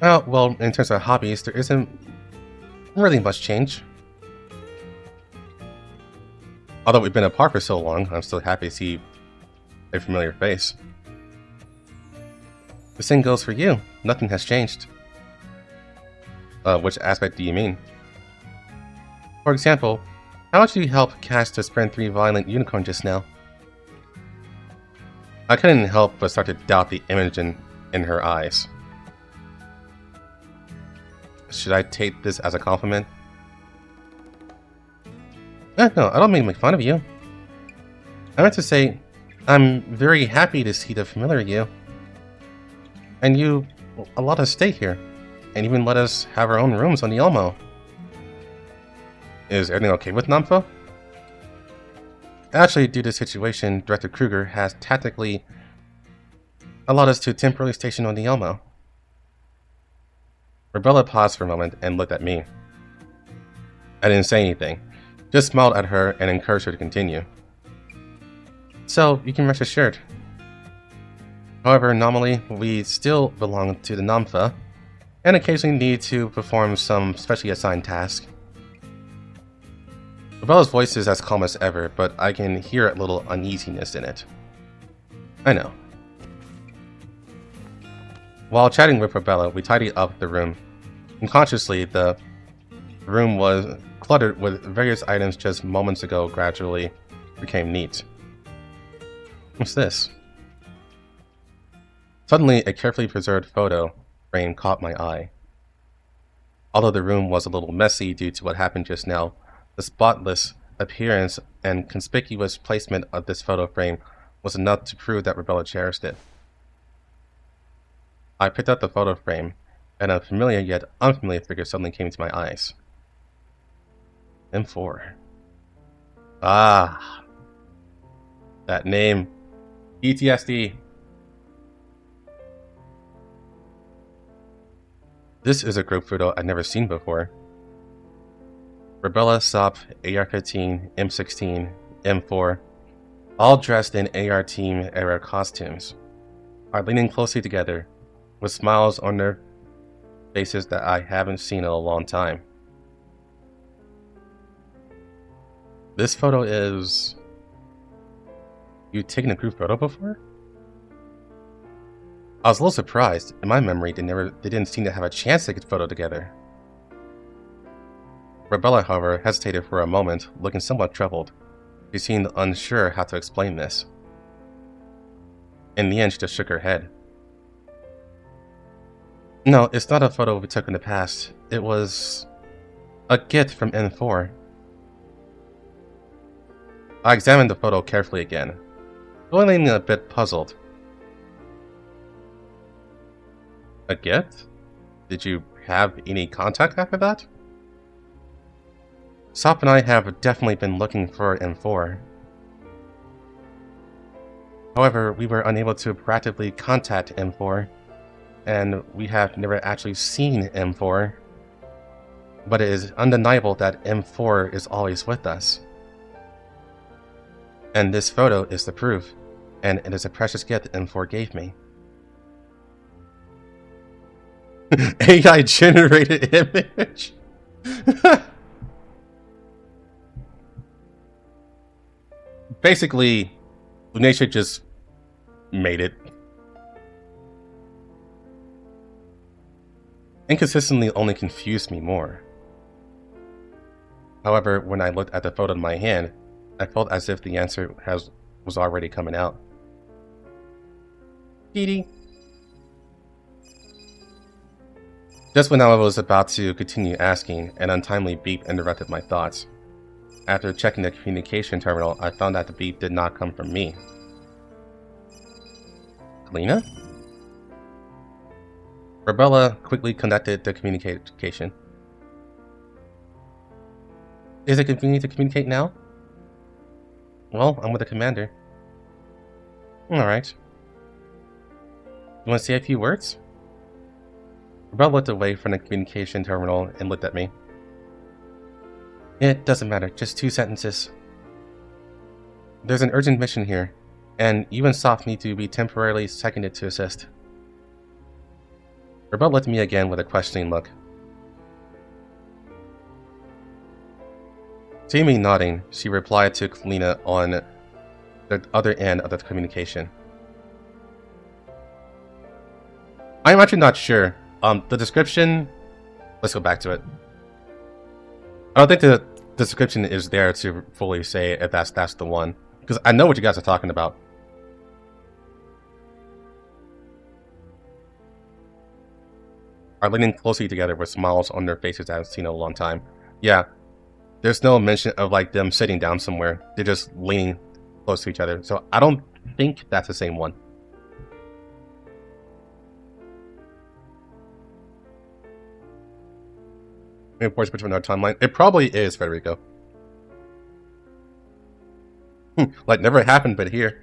Oh, well, in terms of hobbies, there isn't really much change. Although we've been apart for so long, I'm still happy to see a familiar face. The same goes for you. Nothing has changed. Which aspect do you mean? For example, how much did you help catch the Sprint 3 violent unicorn just now? I couldn't help but start to doubt the image in her eyes. Should I take this as a compliment? No, I don't mean to make fun of you. I meant to say, I'm very happy to see the familiar you. And you let us stay here, and even let us have our own rooms on the Elmo. Is everything okay with Namfo? Actually, due to the situation, Director Kruger has tactically allowed us to temporarily station on the Elmo. Rebella paused for a moment and looked at me. I didn't say anything, just smiled at her and encouraged her to continue. So, you can rest assured. However, normally, we still belong to the Namfa, and occasionally need to perform some specially assigned tasks. Rebella's voice is as calm as ever, but I can hear a little uneasiness in it. I know. While chatting with Rebella, we tidied up the room. Unconsciously, the room was cluttered with various items just moments ago gradually became neat. What's this? Suddenly, a carefully preserved photo frame caught my eye. Although the room was a little messy due to what happened just now, the spotless appearance and conspicuous placement of this photo frame was enough to prove that Rebella cherished it. I picked up the photo frame, and a familiar yet unfamiliar figure suddenly came to my eyes. M4. Ah! That name. PTSD. This is a group photo I've never seen before. Rebella, Sop, AR-15, M16, M4, all dressed in AR Team era costumes, are leaning closely together, with smiles on their faces that I haven't seen in a long time. This photo is... You've taken a group photo before? I was a little surprised. In my memory, they didn't seem to have a chance to get a photo together. Rebella, however, hesitated for a moment, looking somewhat troubled. She seemed unsure how to explain this. In the end, she just shook her head. No, it's not a photo we took in the past. It was a gift from N4. I examined the photo carefully again, feeling a bit puzzled. A gift? Did you have any contact after that? Sop and I have definitely been looking for M4. However, we were unable to proactively contact M4, and we have never actually seen M4. But it is undeniable that M4 is always with us. And this photo is the proof, and it is a precious gift M4 gave me. AI generated image? Basically, Lunacia just made it. Inconsistently only confused me more. However, when I looked at the photo in my hand, I felt as if the answer was already coming out. Dee. Just when I was about to continue asking, an untimely beep interrupted my thoughts. After checking the communication terminal, I found that the beep did not come from me. Kalina? Rebella quickly connected the communication. Is it convenient to communicate now? Well, I'm with the commander. Alright. You want to say a few words? Rebella looked away from the communication terminal and looked at me. It doesn't matter, just 2 sentences. There's an urgent mission here, and you and Soph need to be temporarily seconded to assist. Rebella looked at me again with a questioning look. Seeing me nodding, she replied to Kalina on the other end of the communication. I'm actually not sure. The description... Let's go back to it. I don't think the description is there to fully say if that's the one. Because I know what you guys are talking about. Are leaning closely together with smiles on their faces I haven't seen in a long time. Yeah. There's no mention of like them sitting down somewhere. They're just leaning close to each other. So I don't think that's the same one. Of between our timeline. It probably is, Federico. Like, never happened but here.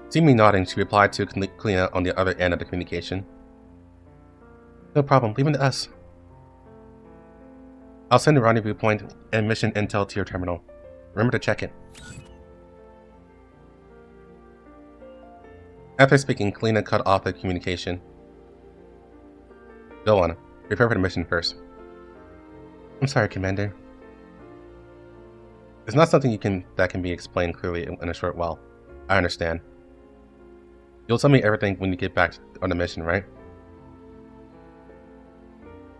Seeing me nodding, she replied to Kalina on the other end of the communication. No problem, leave it to us. I'll send a rendezvous point and mission intel to your terminal. Remember to check it. After speaking, Kalina cut off the communication. Go on. Prepare for the mission first. I'm sorry, Commander. It's not something that can be explained clearly in a short while. I understand. You'll tell me everything when you get back on the mission, right?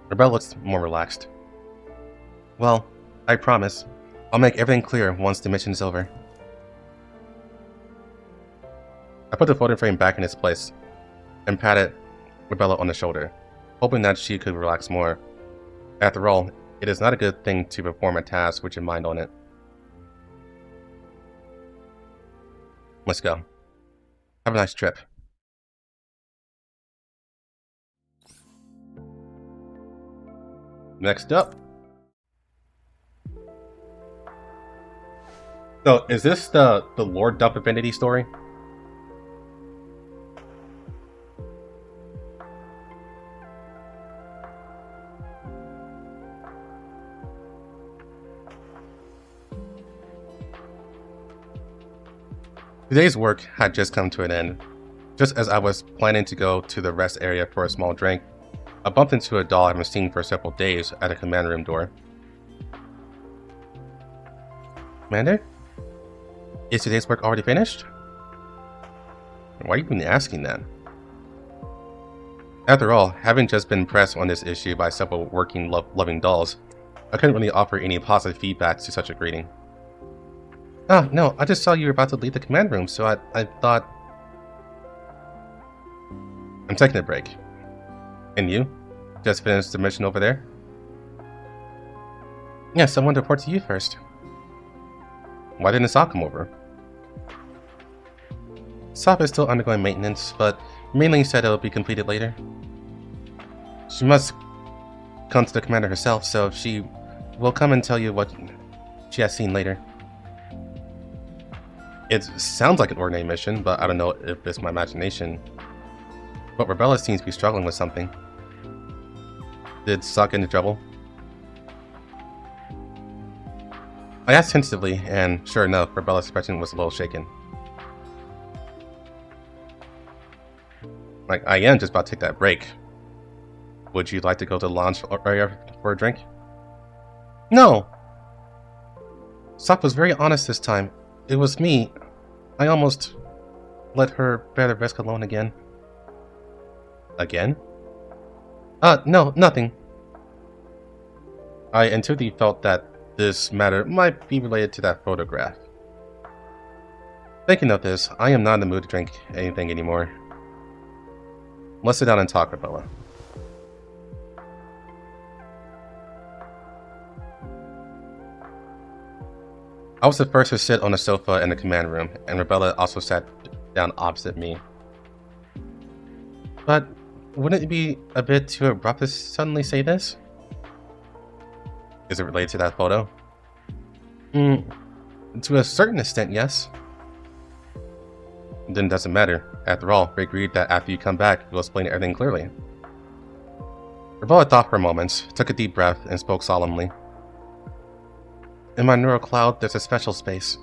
Rebel looks more relaxed. Well, I promise. I'll make everything clear once the mission's over. I put the photo frame back in its place and patted Rebella on the shoulder, hoping that she could relax more. After all, it is not a good thing to perform a task with your mind on it. Let's go. Have a nice trip. Next up. So, is this the Lord Dump Affinity story? Today's work had just come to an end. Just as I was planning to go to the rest area for a small drink, I bumped into a doll I haven't seen for several days at a command room door. Commander? Is today's work already finished? Why are you even asking that? After all, having just been pressed on this issue by several working loving dolls, I couldn't really offer any positive feedback to such a greeting. Ah, no, I just saw you were about to leave the command room, so I thought... I'm taking a break. And you? Just finished the mission over there? Yes, I wanted to report to you first. Why didn't Sop come over? Sop is still undergoing maintenance, but mainly said it will be completed later. She must come to the commander herself, so she will come and tell you what she has seen later. It sounds like an ordinary mission, but I don't know if it's my imagination. But Rebella seems to be struggling with something. Did Sop get into trouble? I asked tentatively, and sure enough, Rebella's expression was a little shaken. Like, I am just about to take that break. Would you like to go to the lounge area for a drink? No! Sop was very honest this time. It was me. I almost let her bear the risk alone again. Again? No, nothing. I intuitively felt that this matter might be related to that photograph. Thinking of this, I am not in the mood to drink anything anymore. Let's sit down and talk, Rebella. I was the first to sit on the sofa in the command room, and Rebella also sat down opposite me. But wouldn't it be a bit too abrupt to suddenly say this? Is it related to that photo? To a certain extent, yes. Then it doesn't matter. After all, we agreed that after you come back, we'll explain everything clearly. Rebella thought for a moment, took a deep breath, and spoke solemnly. In my neural cloud, there's a special space.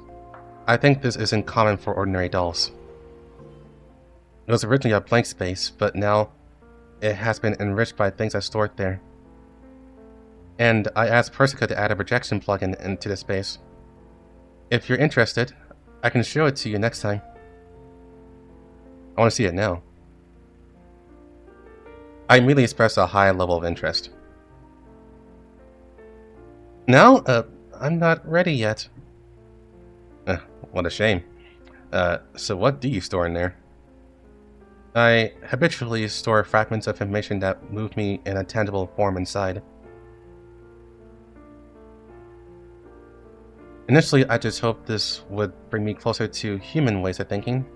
I think this isn't common for ordinary dolls. It was originally a blank space, but now it has been enriched by things I stored there. And I asked Persica to add a projection plugin into the space. If you're interested, I can show it to you next time. I want to see it now. I immediately expressed a high level of interest. Now? I'm not ready yet. What a shame. So what do you store in there? I habitually store fragments of information that move me in a tangible form inside. Initially, I just hoped this would bring me closer to human ways of thinking.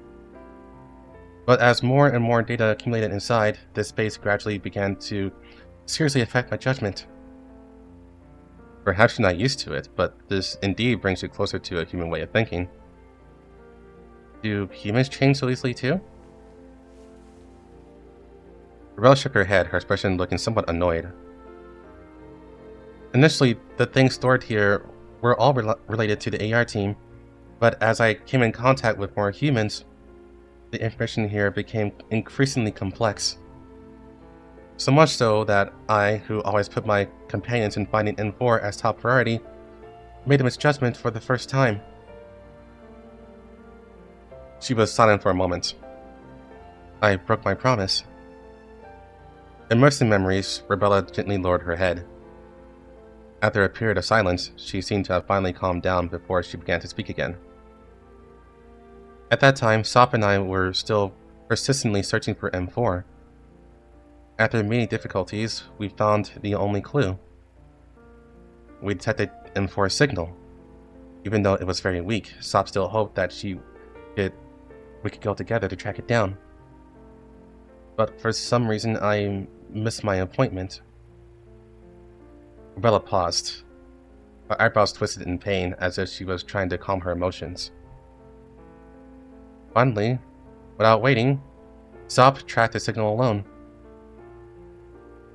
But as more and more data accumulated inside, this space gradually began to seriously affect my judgment. Perhaps you're not used to it, but this indeed brings you closer to a human way of thinking. Do humans change so easily too? Rebella shook her head, her expression looking somewhat annoyed. Initially, the things stored here were all related to the AR team, but as I came in contact with more humans, the information here became increasingly complex. So much so that I, who always put my companions in finding N4 as top priority, made a misjudgment for the first time. She was silent for a moment. I broke my promise. Immersed in memories, Rebella gently lowered her head. After a period of silence, she seemed to have finally calmed down before she began to speak again. At that time, Sop and I were still persistently searching for M4. After many difficulties, we found the only clue. We detected M4's signal. Even though it was very weak, Sop still hoped that we could go together to track it down. But for some reason, I missed my appointment. Rebella paused. Her eyebrows twisted in pain as if she was trying to calm her emotions. Finally, without waiting, Sop tracked the signal alone.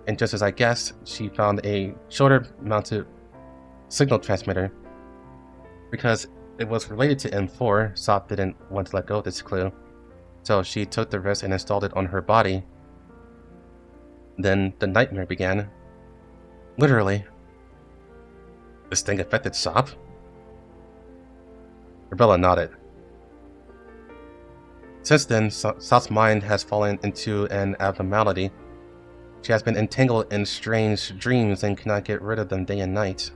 And just as I guessed, she found a shoulder-mounted signal transmitter. Because it was related to M4, Sop didn't want to let go of this clue, so she took the risk and installed it on her body. Then the nightmare began. Literally. This thing affected Sop? Rebella nodded. Since then, South's mind has fallen into an abnormality. She has been entangled in strange dreams and cannot get rid of them day and night.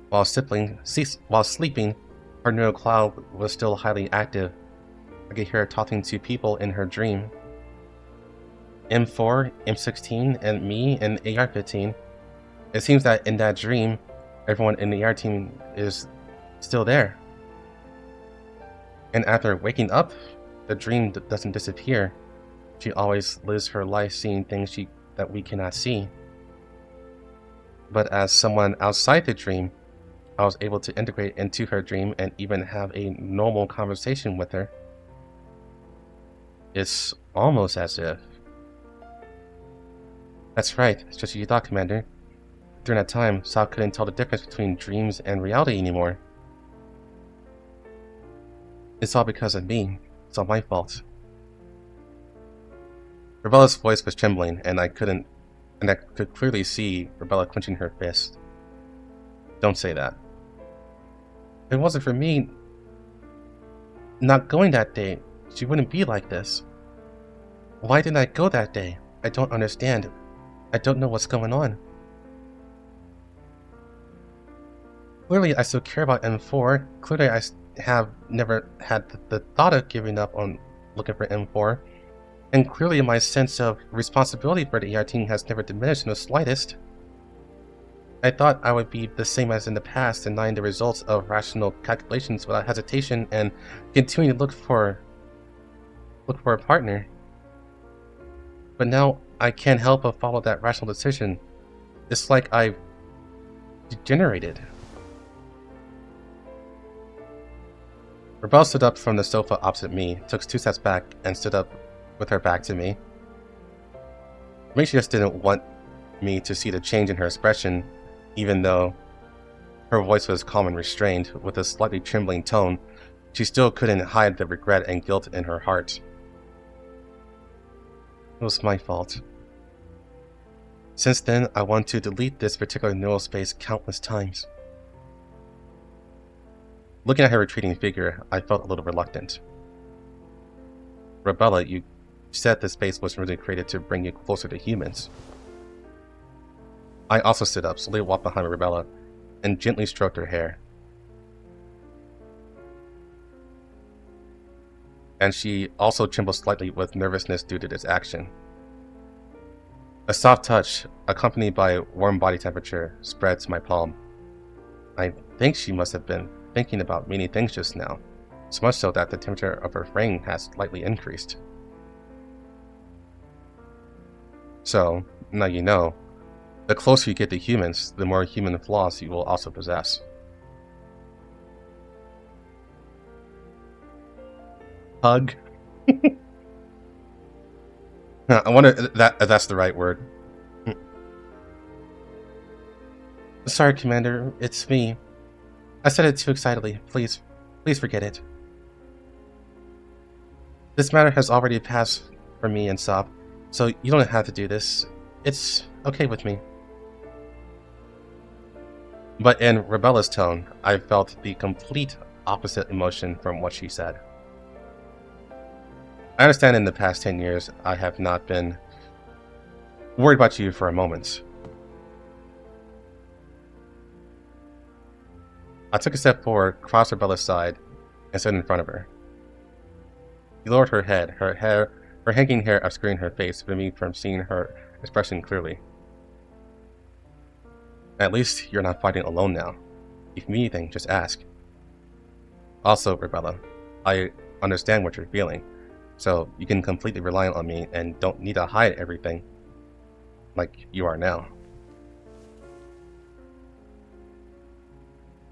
While sleeping, her neural cloud was still highly active. I could hear her talking to people in her dream. M4, M16, and me and AR-15. It seems that in that dream, everyone in the AR team is still there. And after waking up, the dream doesn't disappear. She always lives her life seeing things that we cannot see. But as someone outside the dream, I was able to integrate into her dream and even have a normal conversation with her. It's almost as if... That's right, it's just what you thought, Commander. During that time, Sal couldn't tell the difference between dreams and reality anymore. It's all because of me. It's all my fault. Rebella's voice was trembling, and I could clearly see Rebella clenching her fist. Don't say that. If it wasn't for me not going that day, she wouldn't be like this. Why didn't I go that day? I don't understand. I don't know what's going on. Clearly, I still care about M4. Clearly, I have never had the thought of giving up on looking for M4. And clearly, my sense of responsibility for the AR team has never diminished in the slightest. I thought I would be the same as in the past, denying the results of rational calculations without hesitation and continuing to look for a partner. But now, I can't help but follow that rational decision. It's like I've degenerated. Rebella stood up from the sofa opposite me, took 2 steps back, and stood up with her back to me. Maybe she just didn't want me to see the change in her expression, even though her voice was calm and restrained, with a slightly trembling tone. She still couldn't hide the regret and guilt in her heart. It was my fault. Since then, I want to delete this particular neural space countless times. Looking at her retreating figure, I felt a little reluctant. Rebella, you said this space was really created to bring you closer to humans. I also stood up, slowly walked behind Rebella, and gently stroked her hair. And she also trembled slightly with nervousness due to this action. A soft touch, accompanied by warm body temperature, spread to my palm. I think she must have been thinking about many things just now, so much so that the temperature of her frame has slightly increased. So, now you know, the closer you get to humans, the more human flaws you will also possess. Hug? I wonder if that's the right word. Sorry, Commander, it's me. I said it too excitedly. Please forget it. This matter has already passed for me and Saab, so you don't have to do this. It's okay with me. But in Rebella's tone, I felt the complete opposite emotion from what she said. I understand in the past 10 years, I have not been worried about you for a moment. I took a step forward, crossed Rebella's side, and stood in front of her. She lowered her head, her hanging hair obscuring her face, preventing me from seeing her expression clearly. At least you're not fighting alone now. If you need anything, just ask. Also, Rebella, I understand what you're feeling, so you can completely rely on me and don't need to hide everything like you are now.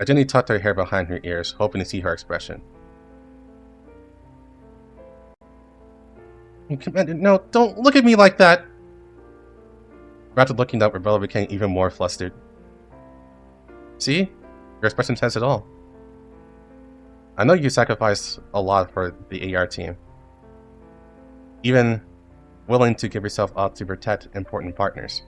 I gently tucked her hair behind her ears, hoping to see her expression. Commander, no, don't look at me like that! After looking up, Rebella became even more flustered. See? Your expression says it all. I know you sacrificed a lot for the AR team. Even willing to give yourself up to protect important partners.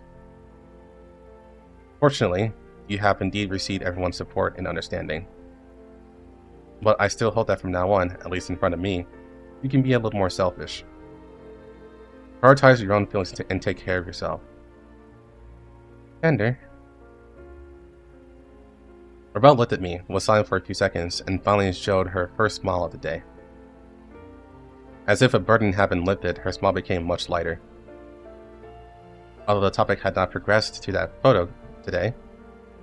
Fortunately, you have indeed received everyone's support and understanding. But I still hope that from now on, at least in front of me, you can be a little more selfish. Prioritize your own feelings and take care of yourself. Tender. Rebel looked at me, was silent for a few seconds, and finally showed her first smile of the day. As if a burden had been lifted, her smile became much lighter. Although the topic had not progressed to that photo today,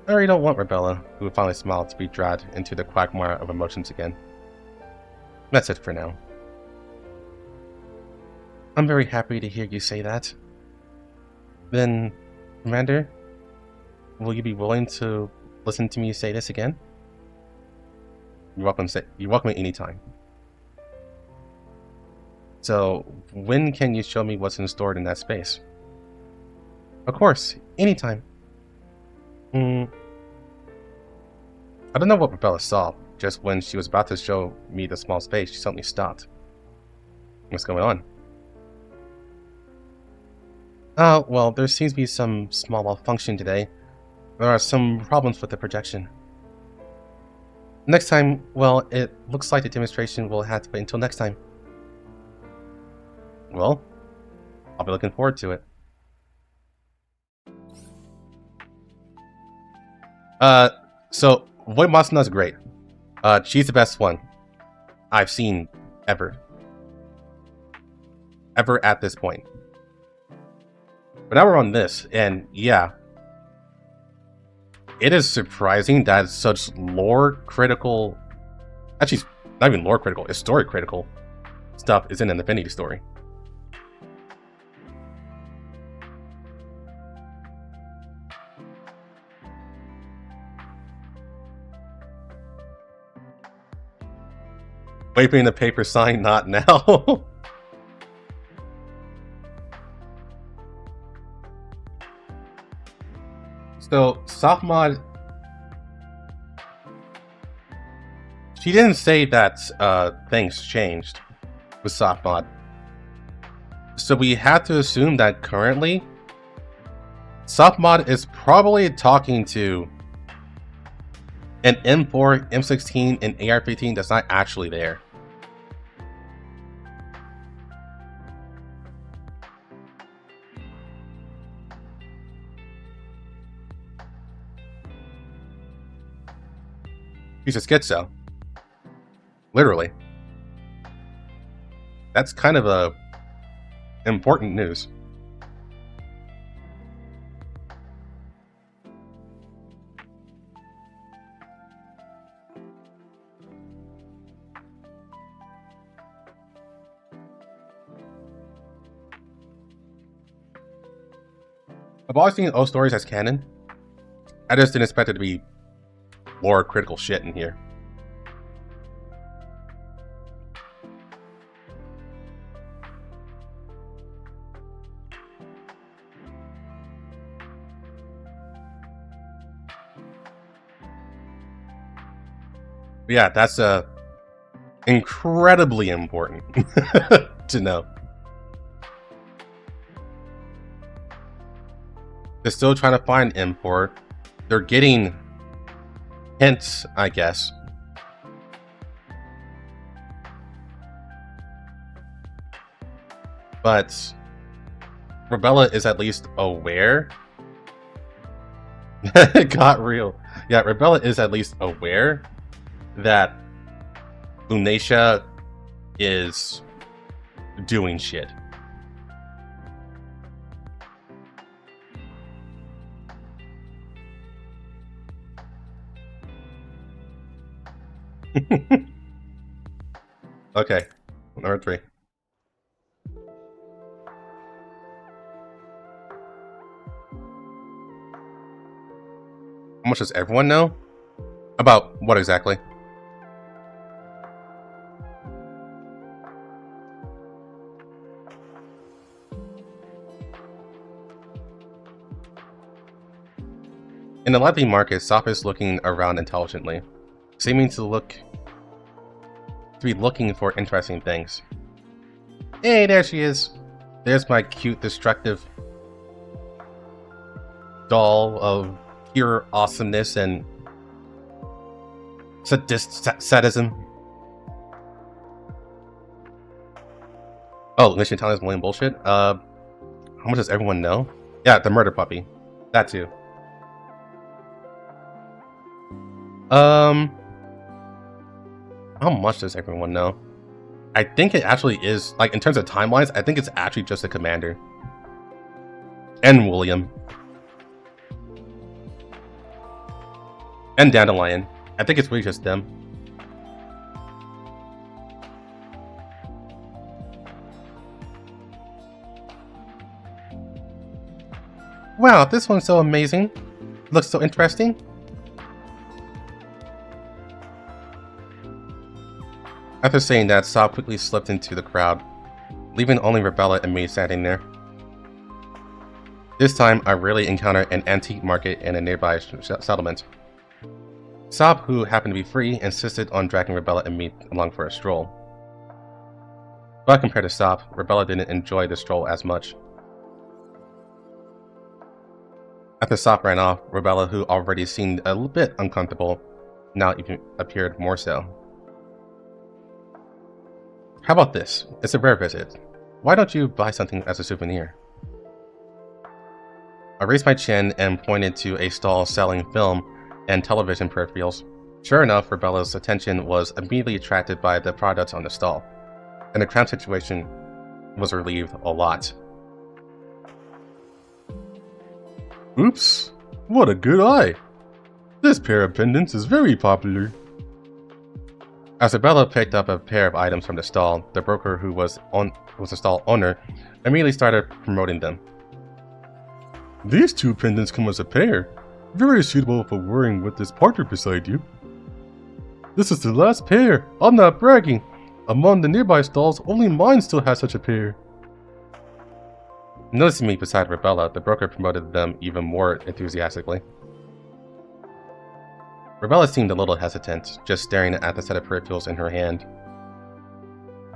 I really don't want Rebella, who finally smiled, to be dragged into the quagmire of emotions again. That's it for now. I'm very happy to hear you say that. Then, Commander, will you be willing to listen to me say this again? You're welcome at any time. So, when can you show me what's stored in that space? Of course, anytime. I don't know what Rebella saw. Just when she was about to show me the small space, she suddenly stopped. What's going on? Well, there seems to be some small malfunction today. There are some problems with the projection. Next time, well, it looks like the demonstration will have to wait until next time. Well, I'll be looking forward to it. So, Void Masuna's great. She's the best one I've seen ever. Ever at this point. But now we're on this, and yeah. It is surprising that such lore-critical... Actually, not even lore-critical, it's story-critical stuff is in an Infinity story. Waving the paper sign, not now. So, soft mod. She didn't say that things changed with soft mod. So we have to assume that currently soft mod is probably talking to an M4, M16, and AR-15 that's not actually there. She's a schizo. Literally. That's kind of important news. I've always seen old stories as canon. I just didn't expect it to be lore critical shit in here. Yeah, that's incredibly important to know. They're still trying to find import. They're getting hints, I guess. But Rebella is at least aware. It got real. Yeah, Rebella is at least aware that Lunacia is doing shit. Okay, number 3. How much does everyone know? About what exactly? In the lively market, Soph is looking around intelligently, seeming to be looking for interesting things. Hey, there she is. There's my cute, destructive doll of pure awesomeness and sadism. Oh, Mission Town is million bullshit. How much does everyone know? Yeah, the murder puppy. That too. How much does everyone know? I think it actually is, like, in terms of timelines, I think it's actually just the commander. And William. And Dandelion. I think it's really just them. Wow, this one's so amazing. Looks so interesting. After saying that, Saab quickly slipped into the crowd, leaving only Rebella and me standing there. This time, I rarely encounter an antique market in a nearby settlement. Saab, who happened to be free, insisted on dragging Rebella and me along for a stroll. But compared to Saab, Rebella didn't enjoy the stroll as much. After Saab ran off, Rebella, who already seemed a little bit uncomfortable, now even appeared more so. How about this? It's a rare visit. Why don't you buy something as a souvenir? I raised my chin and pointed to a stall selling film and television peripherals. Sure enough, Rebella's attention was immediately attracted by the products on the stall, and the cramped situation was relieved a lot. Oops, what a good eye! This pair of pendants is very popular. As Rebella picked up a pair of items from the stall, the broker who was the stall owner immediately started promoting them. These two pendants come as a pair, very suitable for wearing with this partner beside you. This is the last pair, I'm not bragging. Among the nearby stalls, only mine still has such a pair. Noticing me beside Rebella, the broker promoted them even more enthusiastically. Rebella seemed a little hesitant, just staring at the set of peripherals in her hand.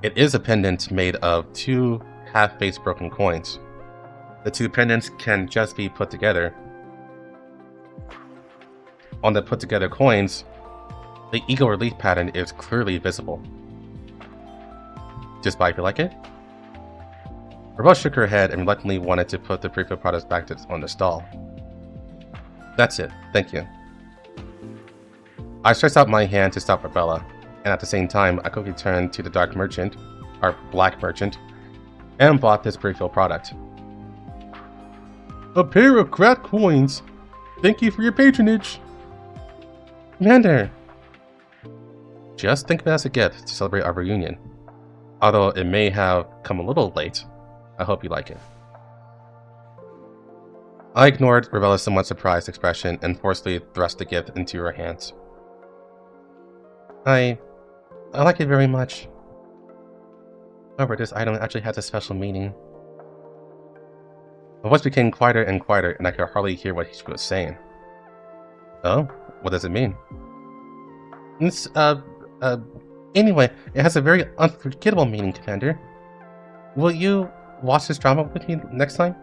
It is a pendant made of two half-face broken coins. The two pendants can just be put together. On the put-together coins, the eagle relief pattern is clearly visible. Just buy if you like it? Rebella shook her head and reluctantly wanted to put the peripheral products back on the stall. That's it, thank you. I stretched out my hand to stop Rebella, and at the same time, I quickly turned to the dark merchant, or black merchant, and bought this peripheral product. A pair of cracked coins. Thank you for your patronage. Commander! Just think of it as a gift to celebrate our reunion. Although it may have come a little late, I hope you like it. I ignored Rebella's somewhat surprised expression and forcefully thrust the gift into her hands. I like it very much. However, this item actually has a special meaning. My voice became quieter and quieter, and I could hardly hear what she was saying. Oh? What does it mean? It's, anyway, it has a very unforgettable meaning, Commander. Will you watch this drama with me next time?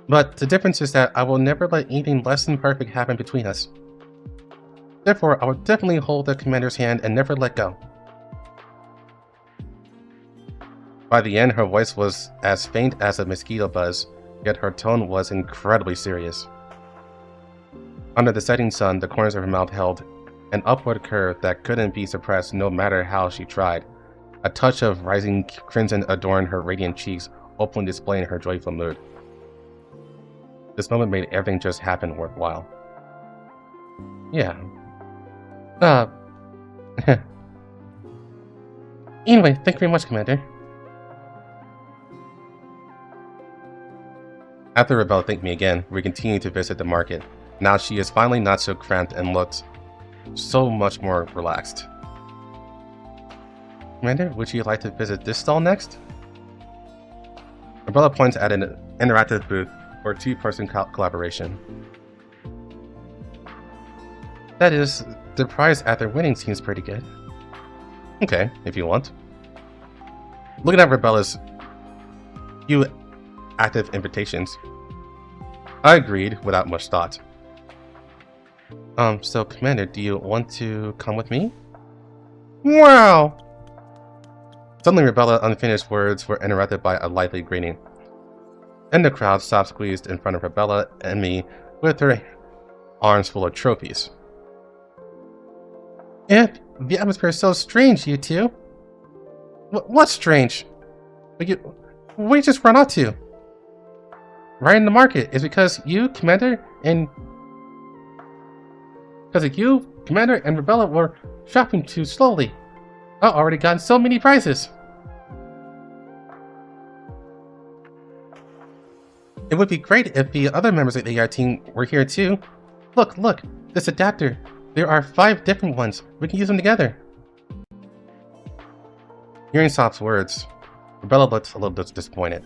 But the difference is that I will never let anything less than perfect happen between us. Therefore, I will definitely hold the Commander's hand and never let go. By the end, her voice was as faint as a mosquito buzz, yet her tone was incredibly serious. Under the setting sun, the corners of her mouth held an upward curve that couldn't be suppressed no matter how she tried. A touch of rising crimson adorned her radiant cheeks, openly displaying her joyful mood. This moment made everything just happen worthwhile. Yeah. Anyway, thank you very much, Commander. After Rebella thanked me again, we continued to visit the market. Now she is finally not so cramped and looked so much more relaxed. Commander, would you like to visit this stall next? Rebella points at an interactive booth for two-person collaboration. That is, the prize after winning seems pretty good. Okay, if you want. Looking at Rebella's few active invitations, I agreed without much thought. So Commander, do you want to come with me? Wow! Suddenly, Rebella's unfinished words were interrupted by a lively greeting. In the crowd, Sop squeezed in front of Rebella and me with her arms full of trophies. If the atmosphere is so strange, you two. What's strange? Where you just run out to? Right in the market is because you, Commander, and Rebella were shopping too slowly. I've already gotten so many prizes. It would be great if the other members of the AR team were here too. Look, this adapter. There are 5 different ones. We can use them together. Hearing Sop's words, Rebella looked a little disappointed.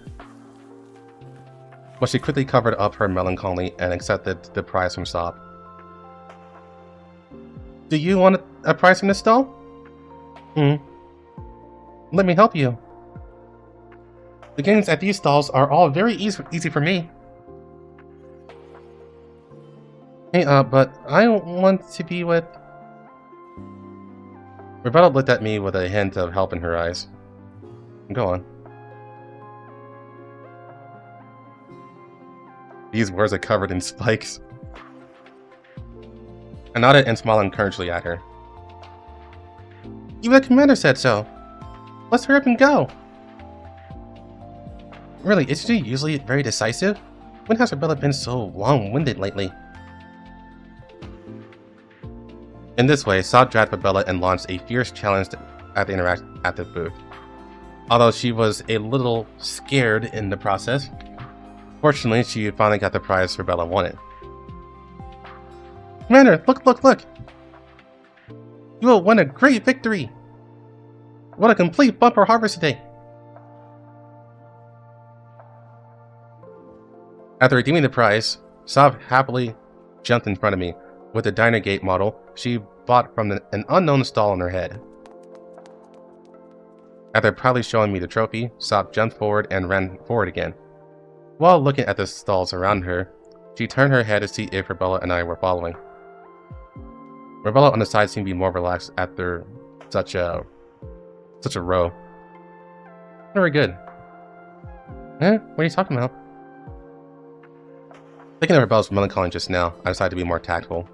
But she quickly covered up her melancholy and accepted the prize from Sop. Do you want a prize from this stall? Let me help you. The games at these stalls are all very easy for me. Hey, but I want to be with... Rebella looked at me with a hint of help in her eyes. Go on. These words are covered in spikes. I nodded and smiled encouragingly at her. Even the commander said so. Let's hurry up and go. Really, isn't she usually very decisive? When has Rebella been so long-winded lately? In this way, Sop dragged Rebella and launched a fierce challenge at the interactive booth. Although she was a little scared in the process, fortunately she finally got the prize Rebella wanted. Commander, look! You will win a great victory! What a complete bumper harvest today! After redeeming the prize, Sop happily jumped in front of me with the Diner Gate model she bought from an unknown stall in her head. After proudly showing me the trophy, Sop jumped forward and ran forward again. While looking at the stalls around her, she turned her head to see if Rebella and I were following. Rebella on the side seemed to be more relaxed after such a row. Very good. What are you talking about? Thinking of Rebella's melancholy just now, I decided to be more tactful.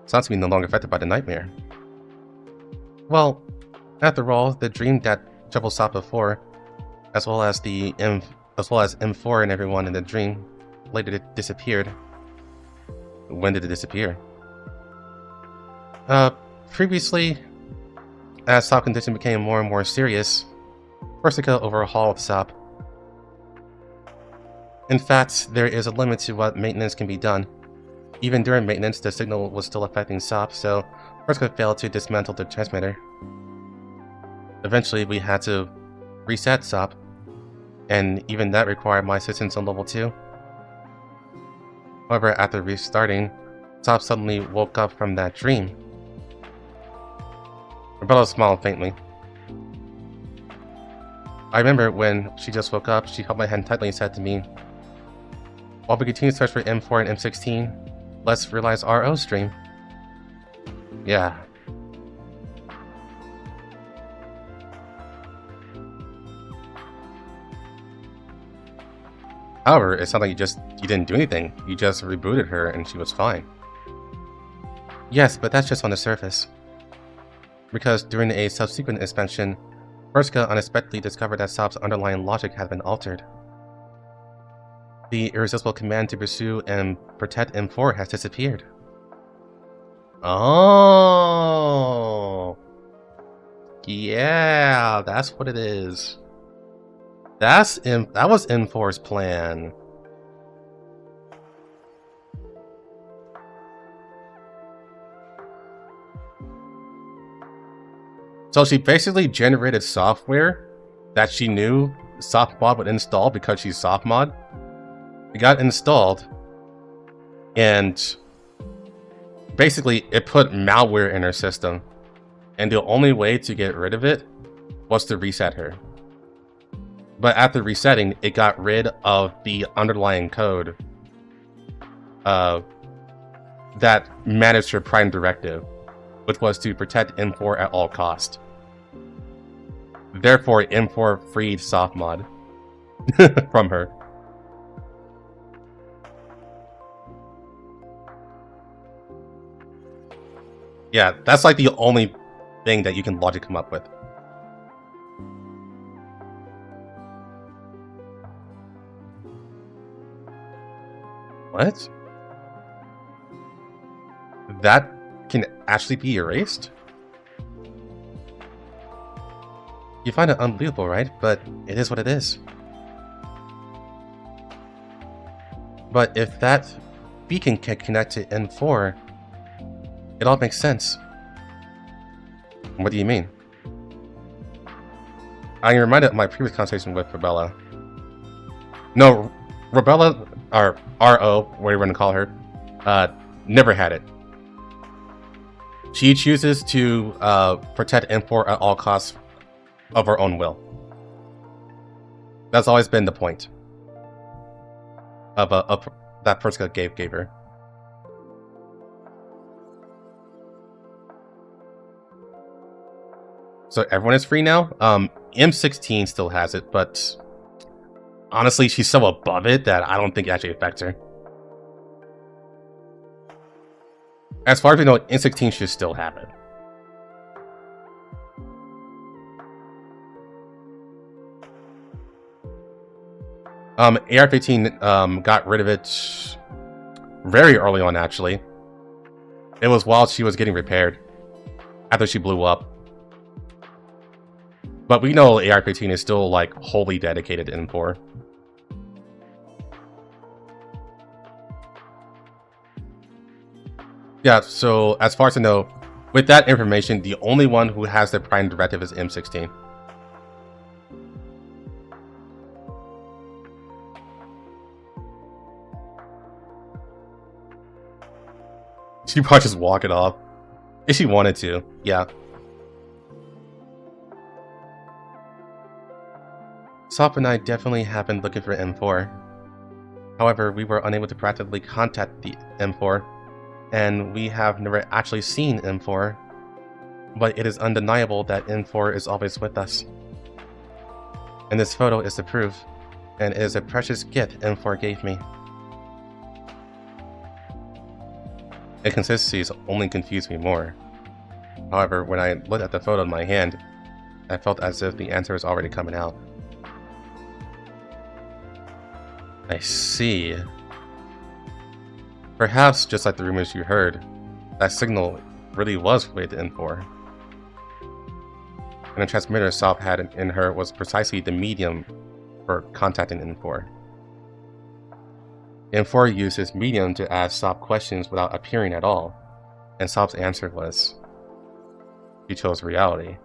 Sounds to be no longer affected by the nightmare. Well, after all, the dream that troubled Sop before, as well as M4 and everyone in the dream, later disappeared. When did it disappear? Previously, as Sop's condition became more and more serious, Corsica overhauled Sop. In fact, there is a limit to what maintenance can be done. Even during maintenance, the signal was still affecting Sop, so Corsica failed to dismantle the transmitter. Eventually, we had to reset Sop, and even that required my assistance on level 2. However, after restarting, Sop suddenly woke up from that dream. Rebella smiled faintly. I remember when she just woke up, she held my hand tightly and said to me, "While we continue to search for M4 and M16, let's realize our O stream." Yeah. However, it sounded like you didn't do anything. You just rebooted her and she was fine. Yes, but that's just on the surface. Because during a subsequent inspection, Corsica unexpectedly discovered that Sop's underlying logic had been altered. The irresistible command to pursue and protect M4 has disappeared. Oh, yeah, that's what it is. That was M4's plan. So she basically generated software that she knew SoftMod would install because she's SoftMod. It got installed, and basically it put malware in her system. And the only way to get rid of it was to reset her. But after resetting, it got rid of the underlying code that managed her Prime Directive. which was to protect M4 at all cost. Therefore, M4 freed Softmod from her. Yeah, that's like the only thing that you can logically come up with. What? That can actually be erased? You find it unbelievable, right? But it is what it is. But if that beacon can connect to N4, it all makes sense. What do you mean? I'm reminded of my previous conversation with Rebella. No, Rebella, or RO, whatever you want to call her, never had it. She chooses to protect M4 at all costs of her own will. That's always been the point of that person gave her. So everyone is free now? M16 still has it, but honestly, she's so above it that I don't think it actually affects her. As far as we know, M16 should still have it. AR-15 got rid of it very early on, actually. It was while she was getting repaired, after she blew up. But we know AR-15 is still, like, wholly dedicated to M4. Yeah, so as far as I know, with that information, the only one who has the prime directive is M16. She probably just walk it off. If she wanted to, yeah. Sop and I definitely have been looking for M4. However, we were unable to practically contact the M4, and we have never actually seen M4, but it is undeniable that M4 is always with us. And this photo is the proof, and it is a precious gift M4 gave me. Inconsistencies only confuse me more. However, when I looked at the photo in my hand, I felt as if the answer was already coming out. I see. Perhaps, just like the rumors you heard, that signal really was related to N4. And the transmitter Sop had in her was precisely the medium for contacting N4. N4 used this medium to ask Sop questions without appearing at all, and Sop's answer was, she chose reality.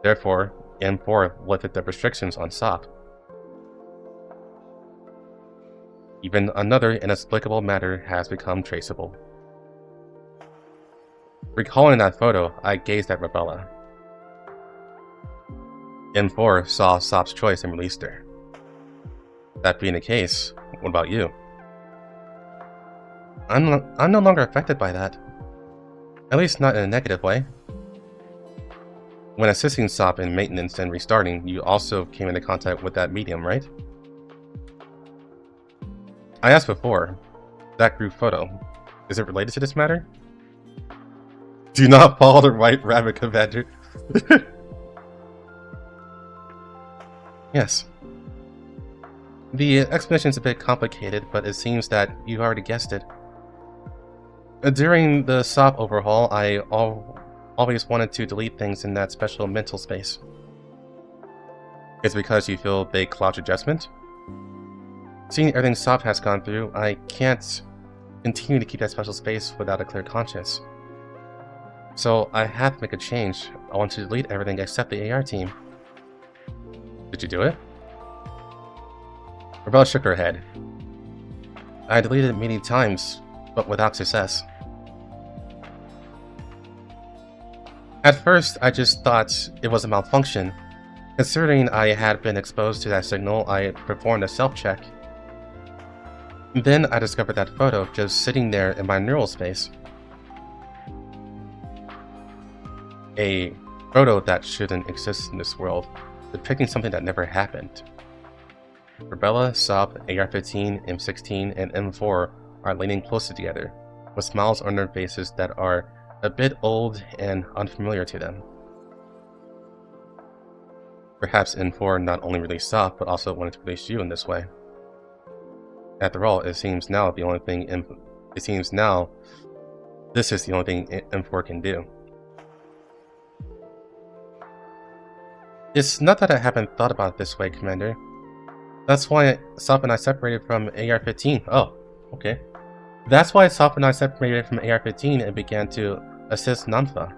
Therefore, N4 lifted the restrictions on Sop. Even another inexplicable matter has become traceable. Recalling that photo, I gazed at Rebella. N4 saw Sop's choice and released her. That being the case, what about you? I'm no longer affected by that. At least not in a negative way. When assisting Sop in maintenance and restarting, you also came into contact with that medium, right? I asked before, that group photo, is it related to this matter? Do not follow the right rabbit, Commander. Yes. The explanation is a bit complicated, but it seems that you've already guessed it. During the SOP overhaul, I always wanted to delete things in that special mental space. Is it because you feel they cloud your judgment? Seeing everything SOP has gone through, I can't continue to keep that special space without a clear conscience. So I had to make a change. I want to delete everything except the AR team. Did you do it? Rebella shook her head. I deleted it many times, but without success. At first, I just thought it was a malfunction. Considering I had been exposed to that signal, I performed a self-check. Then I discovered that photo just sitting there in my neural space. a photo that shouldn't exist in this world, depicting something that never happened. Rebella, Sop, AR-15, M16, and M4 are leaning closer together, with smiles on their faces that are a bit old and unfamiliar to them. Perhaps M4 not only released Sop, but also wanted to release you in this way. After all, it seems now this is the only thing M4 can do. It's not that I haven't thought about it this way, Commander. That's why Sop and I separated from AR-15. Oh, okay. That's why Sop and I separated from AR-15 and began to assist Namfa.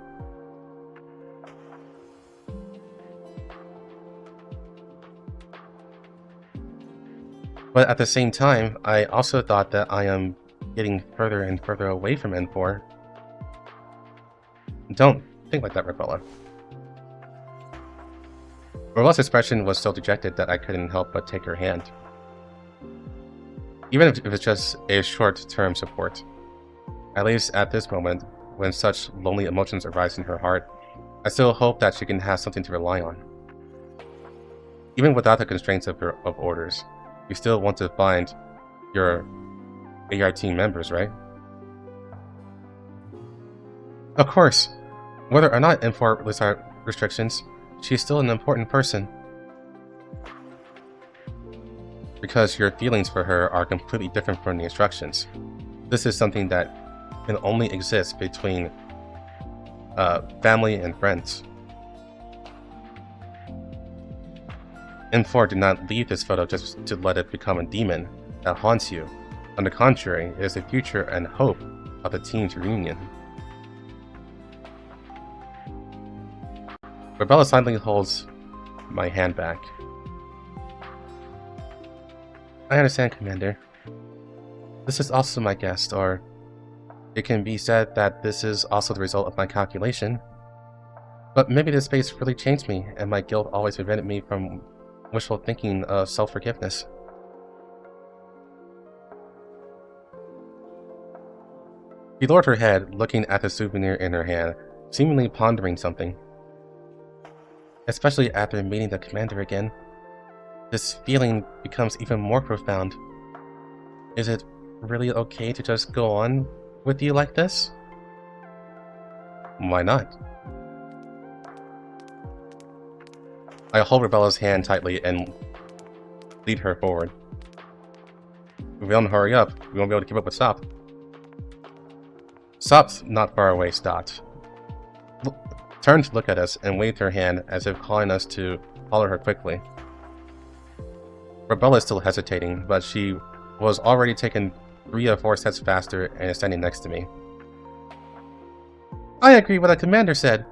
But at the same time, I also thought that I am getting further and further away from N4. Don't think like that, Rebella. Rebella's expression was so dejected that I couldn't help but take her hand. Even if it's just a short-term support. At least at this moment, when such lonely emotions arise in her heart, I still hope that she can have something to rely on. Even without the constraints of orders, you still want to find your AR team members, right? Of course, whether or not M4 released our restrictions, she's still an important person. Because your feelings for her are completely different from the instructions. This is something that can only exist between family and friends. M4 did not leave this photo just to let it become a demon that haunts you. On the contrary, it is the future and hope of the team's reunion. Rebella silently holds my hand back. I understand, Commander. This is also my guest, or it can be said that this is also the result of my calculation. But maybe this space really changed me, and my guilt always prevented me from wishful thinking of self-forgiveness. She lowered her head, looking at the souvenir in her hand, seemingly pondering something. Especially after meeting the commander again, this feeling becomes even more profound. Is it really okay to just go on with you like this? Why not? I hold Rebella's hand tightly and lead her forward. If we don't hurry up, we won't be able to keep up with Sop. Sop's not far away stopped. Turned to look at us and waved her hand as if calling us to follow her quickly. Rebella is still hesitating, but she was already taken 3 or 4 steps faster and is standing next to me. I agree with what the commander said.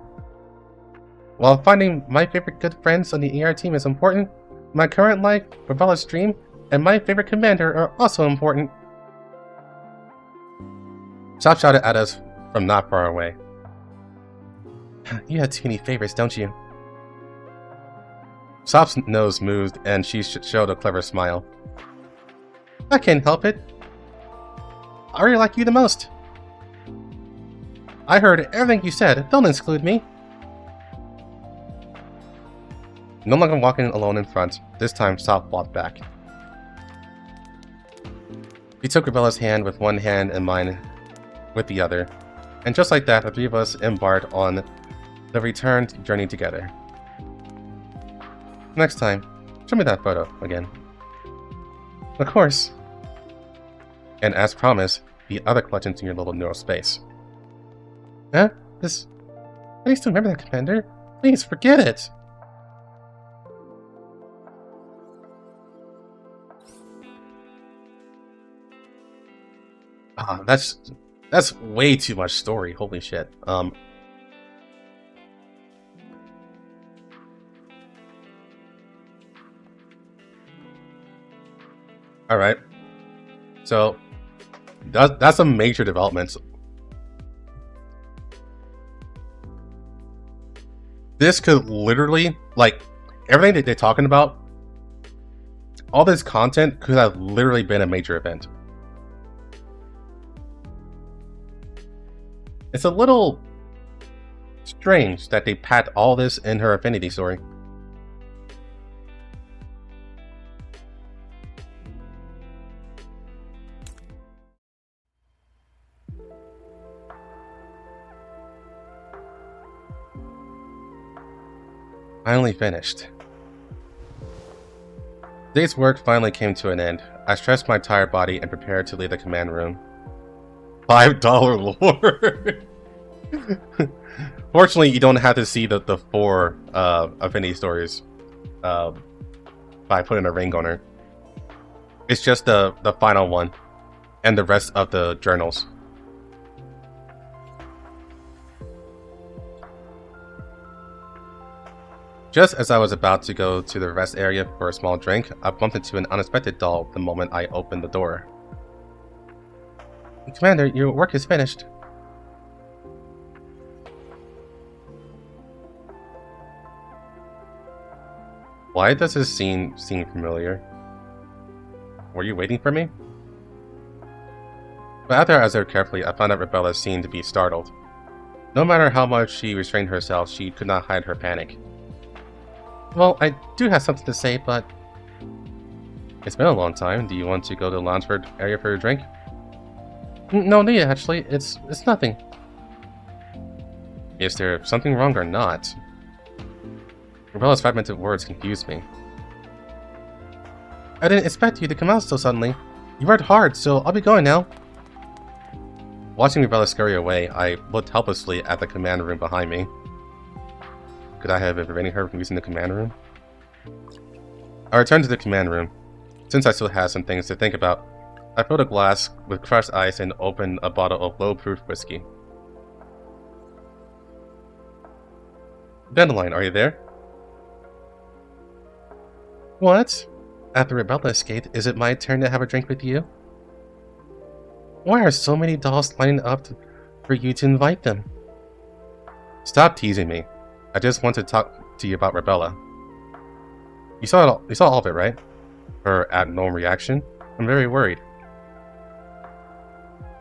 While finding my favorite good friends on the AR team is important, my current life, Rebella's dream, and my favorite commander are also important. Sop shouted at us from not far away. You have too many favorites, don't you? Sop's nose moved and she showed a clever smile. I can't help it. I really like you the most. I heard everything you said, don't exclude me. No longer walking alone in front, this time Sop walked back. He took Rebella's hand with one hand and mine with the other, and just like that, the 3 of us embarked on the return journey together. Next time, show me that photo again. Of course. And as promised, the other collections in your little neural space. Huh? This... I need to remember that, Commander. Please, forget it! Ah, that's way too much story. Holy shit. All right. So that's a major development. This could literally, like, everything that they're talking about, all this content could have literally been a major event. It's a little strange that they packed all this in her affinity story. Finally finished. Today's work finally came to an end. I stretched my tired body and prepared to leave the command room. $5 lore! Fortunately, you don't have to see the 4 affinity stories by putting a ring on her. It's just the final one and the rest of the journals. Just as I was about to go to the rest area for a small drink, I bumped into an unexpected doll the moment I opened the door. Commander, your work is finished. Why does this scene seem familiar? Were you waiting for me? But after I observed carefully, I found that Rebella seemed to be startled. No matter how much she restrained herself, she could not hide her panic. Well, I do have something to say, but... It's been a long time. Do you want to go to the lounge area for a drink? No need, actually. It's nothing. Is there something wrong or not? Rebella's fragmented words confused me. I didn't expect you to come out so suddenly. You worked hard, so I'll be going now. Watching Rebella scurry away, I looked helplessly at the command room behind me. Could I have been preventing her from using the command room? I returned to the command room. Since I still had some things to think about, I filled a glass with crushed ice and opened a bottle of low-proof whiskey. Dandelion, are you there? What? After Rebella escaped, is it my turn to have a drink with you? Why are so many dolls lining up for you to invite them? Stop teasing me. I just want to talk to you about Rebella. You saw all of it, right? Her abnormal reaction? I'm very worried.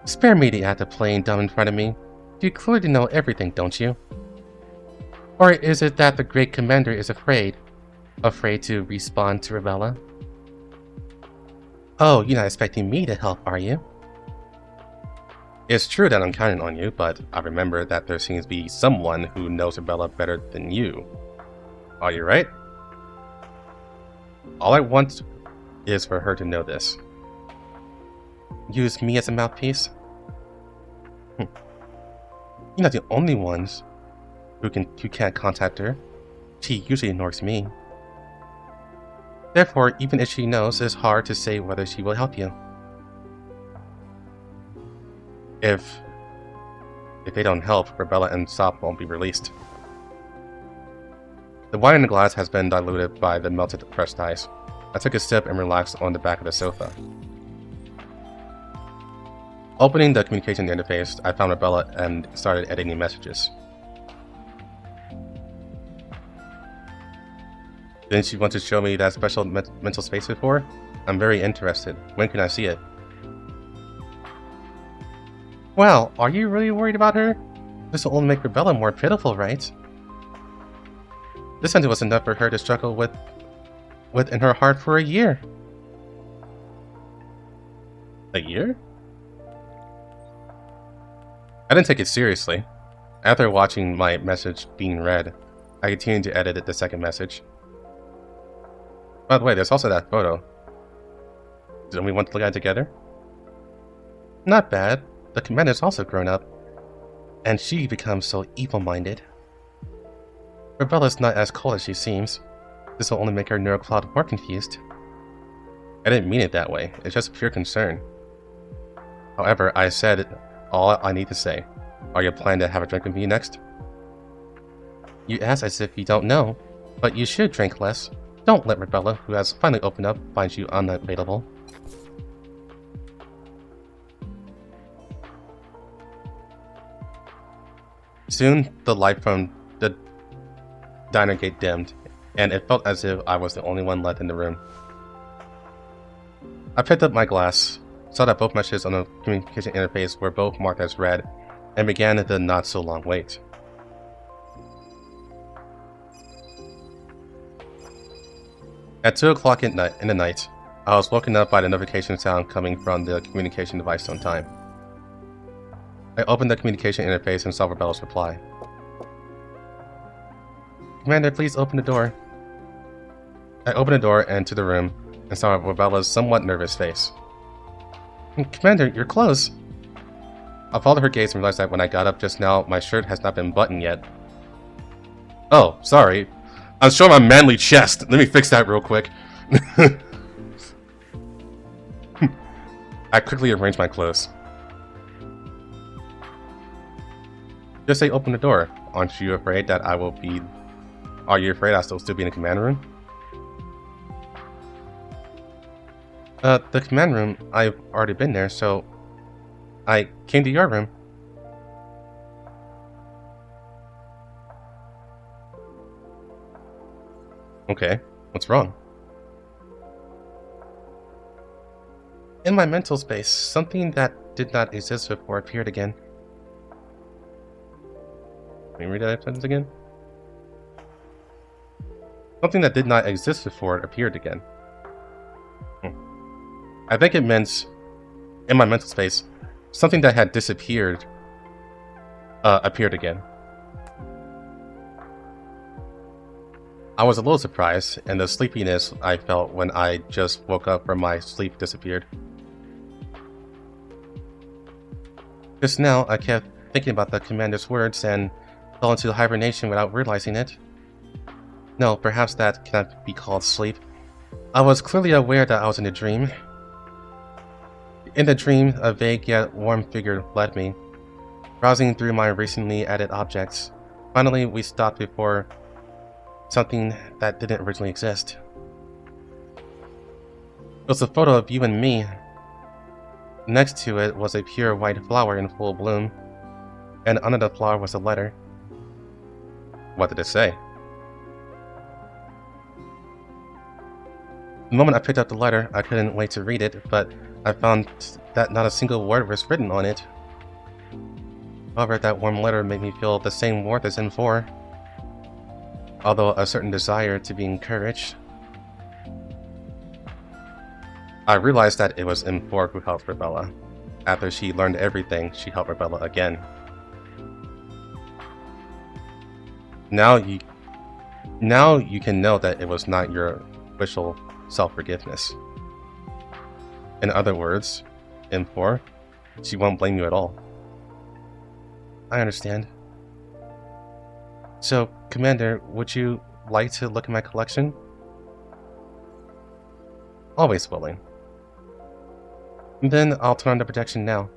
Spare me the act of playing dumb in front of me. You clearly know everything, don't you? Or is it that the great commander is afraid? Afraid to respond to Rebella? Oh, you're not expecting me to help, are you? It's true that I'm counting on you, but I remember that there seems to be someone who knows Rebella better than you. Are you right? All I want is for her to know this. Use me as a mouthpiece? You're not the only ones who can't contact her. She usually ignores me. Therefore, even if she knows, it's hard to say whether she will help you. If they don't help, Rebella and Sop won't be released. The wine in the glass has been diluted by the melted crushed ice. I took a sip and relaxed on the back of the sofa. Opening the communication interface, I found Rebella and started editing messages. Didn't you want to show me that special mental space before? I'm very interested. When can I see it? Well, are you really worried about her? This will only make Rebella more pitiful, right? This sentence was enough for her to struggle with in her heart for a year. A year? I didn't take it seriously. After watching my message being read, I continued to edit the second message. By the way, there's also that photo. Don't we want to look at it together? Not bad. The commander's also grown up, and she becomes so evil-minded. Rebella's not as cold as she seems. This will only make her neurocloud more confused. I didn't mean it that way. It's just pure concern. However, I said all I need to say. Are you planning to have a drink with me next? You ask as if you don't know, but you should drink less. Don't let Rebella, who has finally opened up, find you unavailable. Soon, the light from the diner gate dimmed, and it felt as if I was the only one left in the room. I picked up my glass, saw that both messages on the communication interface were both marked as read, and began the not-so-long wait. At 2 o'clock in the night, I was woken up by the notification sound coming from the communication device on time. I opened the communication interface and saw Rebella's reply. Commander, please open the door. I opened the door and entered the room and saw Rebella's somewhat nervous face. Commander, you're close. I followed her gaze and realized that when I got up just now, my shirt has not been buttoned yet. Oh, sorry. I'm showing my manly chest. Let me fix that real quick. I quickly arranged my clothes. Just say open the door. Aren't you afraid that I will be... Are you afraid I'll still be in the command room? The command room, I've already been there, so... I came to your room. Okay, what's wrong? In my mental space, something that did not exist before appeared again. Can you read that sentence again? Something that did not exist before appeared again. I think it meant, in my mental space, something that had disappeared appeared again. I was a little surprised, and the sleepiness I felt when I just woke up from my sleep disappeared. Just now, I kept thinking about the commander's words and fell into hibernation without realizing it. No, perhaps that cannot be called sleep. I was clearly aware that I was in a dream. In the dream, a vague yet warm figure led me, browsing through my recently added objects. Finally, we stopped before something that didn't originally exist. It was a photo of you and me. Next to it was a pure white flower in full bloom, and under the flower was a letter. What did it say? The moment I picked up the letter, I couldn't wait to read it, but I found that not a single word was written on it. However, that warm letter made me feel the same warmth as M4, although a certain desire to be encouraged. I realized that it was M4 who helped Rebella. After she learned everything, she helped Rebella again. Now you can know that it was not your official self-forgiveness. In other words, M4, she won't blame you at all. I understand. So, Commander, would you like to look at my collection? Always willing. Then I'll turn on the protection now.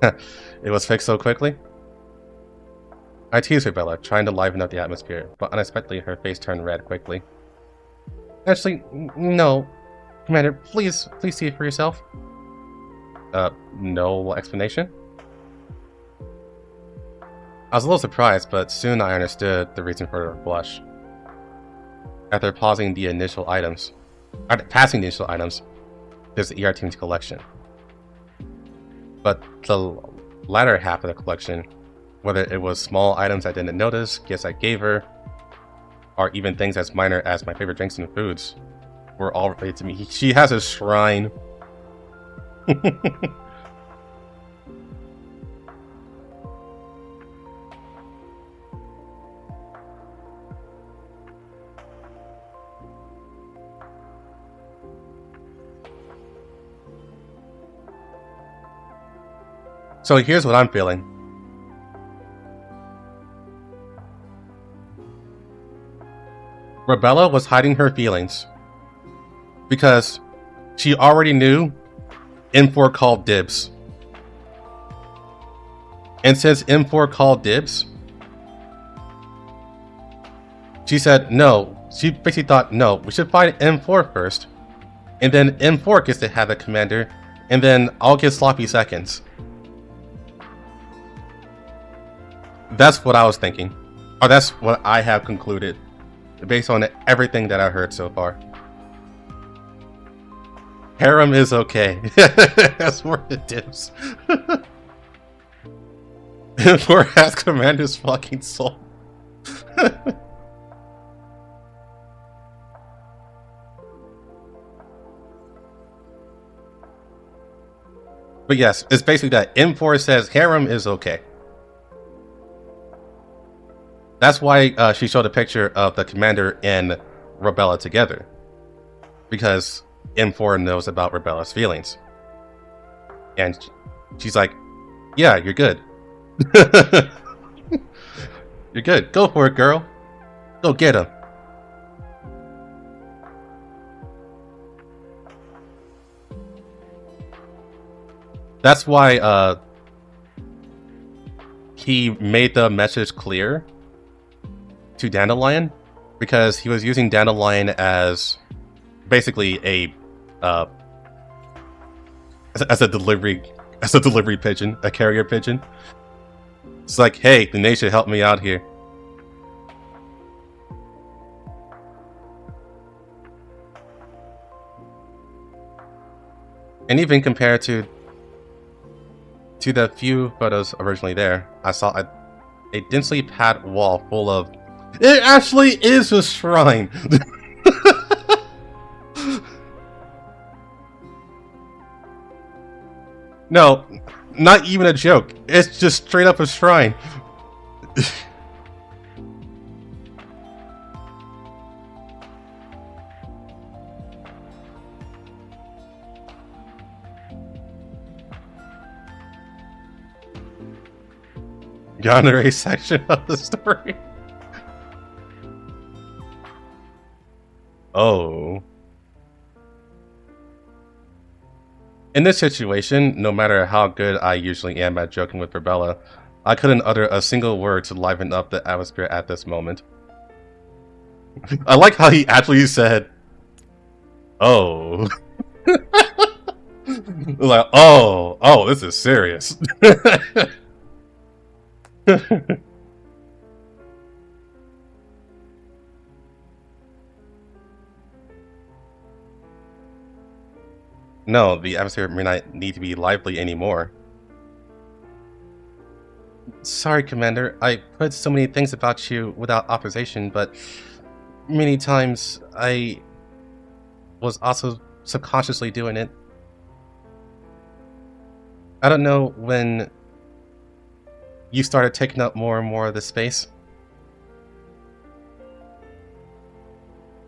It was fixed so quickly? I teased Rebella, trying to liven up the atmosphere, but unexpectedly her face turned red quickly. Actually, no. Commander, please see it for yourself. No explanation? I was a little surprised, but soon I understood the reason for her blush. After passing the initial items, there's the ER team's collection. But the latter half of the collection, whether it was small items I didn't notice, gifts I gave her, or even things as minor as my favorite drinks and foods, were all related to me. She has a shrine. So here's what I'm feeling. Rebella was hiding her feelings because she already knew M4 called dibs. And since M4 called dibs, she said no. She basically thought, no, we should find M4 first, and then M4 gets to have the commander, and then I'll get sloppy seconds. That's what I was thinking. Or that's what I have concluded based on everything that I heard so far. Harem is okay. That's where it dips. M4 has Commander's fucking soul. But yes, it's basically that M4 says harem is okay. That's why she showed a picture of the commander and Rebella together. Because M4 knows about Rebella's feelings. And she's like, yeah, you're good. You're good. Go for it, girl. Go get him. That's why he made the message clear to Dandelion, because he was using Dandelion as basically a as a delivery pigeon, a carrier pigeon. It's like, hey, the nation help me out here. And even compared to the few photos originally there, I saw a densely packed wall full of... It actually is a shrine! No, not even a joke. It's just straight up a shrine. Yandere section of the story. Oh. In this situation, no matter how good I usually am at joking with Rebella, I couldn't utter a single word to liven up the atmosphere at this moment. I like how he actually said, oh. Like, oh, this is serious. No, the atmosphere may not need to be lively anymore. Sorry, Commander. I heard so many things about you without opposition, but many times I was also subconsciously doing it. I don't know when you started taking up more and more of the space.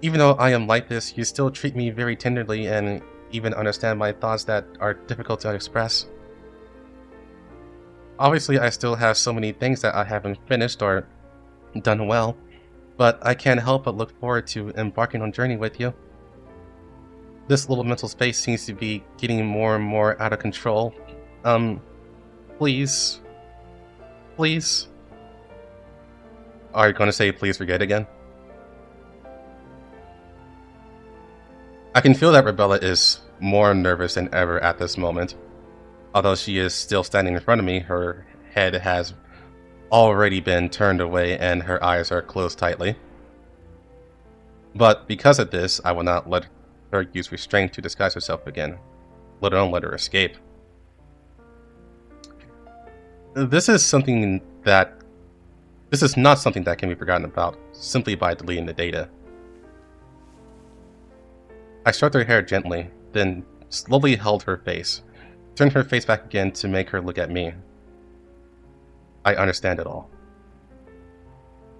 Even though I am like this, you still treat me very tenderly and even understand my thoughts that are difficult to express. Obviously, I still have so many things that I haven't finished or done well, but I can't help but look forward to embarking on a journey with you. This little mental space seems to be getting more and more out of control. Please. Please? Are you going to say please forget again? I can feel that Rebella is more nervous than ever at this moment. Although she is still standing in front of me, her head has already been turned away and her eyes are closed tightly. But because of this, I will not let her use restraint to disguise herself again, let alone let her escape. This is not something that can be forgotten about simply by deleting the data. I stroked her hair gently, then slowly held her face, turned her face back again to make her look at me. I understand it all.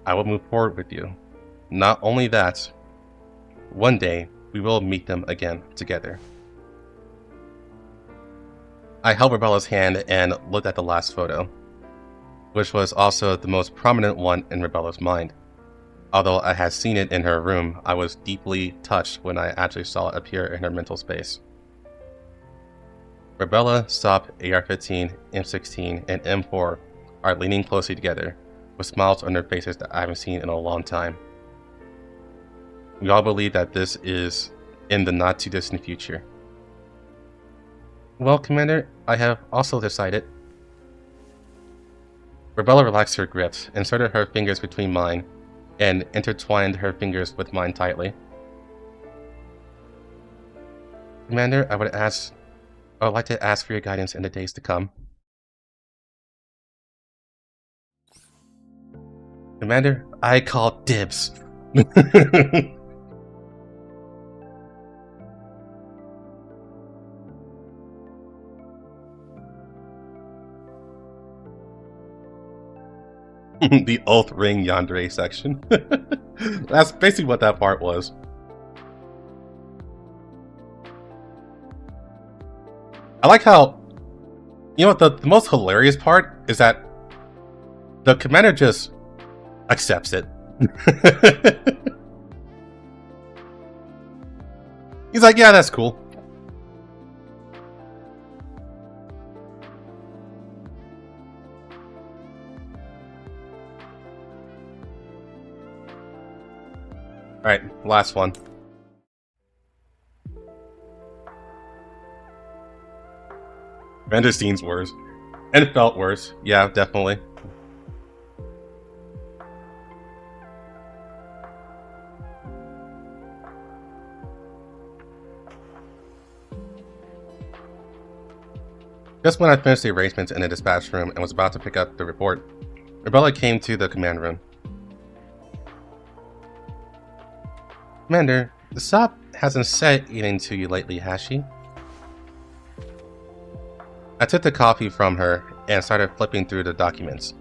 I will move forward with you. Not only that, one day we will meet them again together. I held Rebella's hand and looked at the last photo, which was also the most prominent one in Rebella's mind. Although I had seen it in her room, I was deeply touched when I actually saw it appear in her mental space. Rebella, Stop, AR-15, M16, and M4 are leaning closely together, with smiles on their faces that I haven't seen in a long time. We all believe that this is in the not-too-distant future. Well, Commander, I have also decided. Rebella relaxed her grip, inserted her fingers between mine, and intertwined her fingers with mine tightly. Commander, I would like to ask for your guidance in the days to come. Commander, I call dibs. The Oath Ring Yandere section. That's basically what that part was. I like how, you know what, the most hilarious part is that the commander just accepts it. He's like, yeah, that's cool. Alright, last one. Vanderstein's worse. And felt worse. Yeah, definitely. Just when I finished the arrangements in the dispatch room and was about to pick up the report, Rebella came to the command room. Commander, the SOP hasn't said anything to you lately, has she? I took the coffee from her and started flipping through the documents.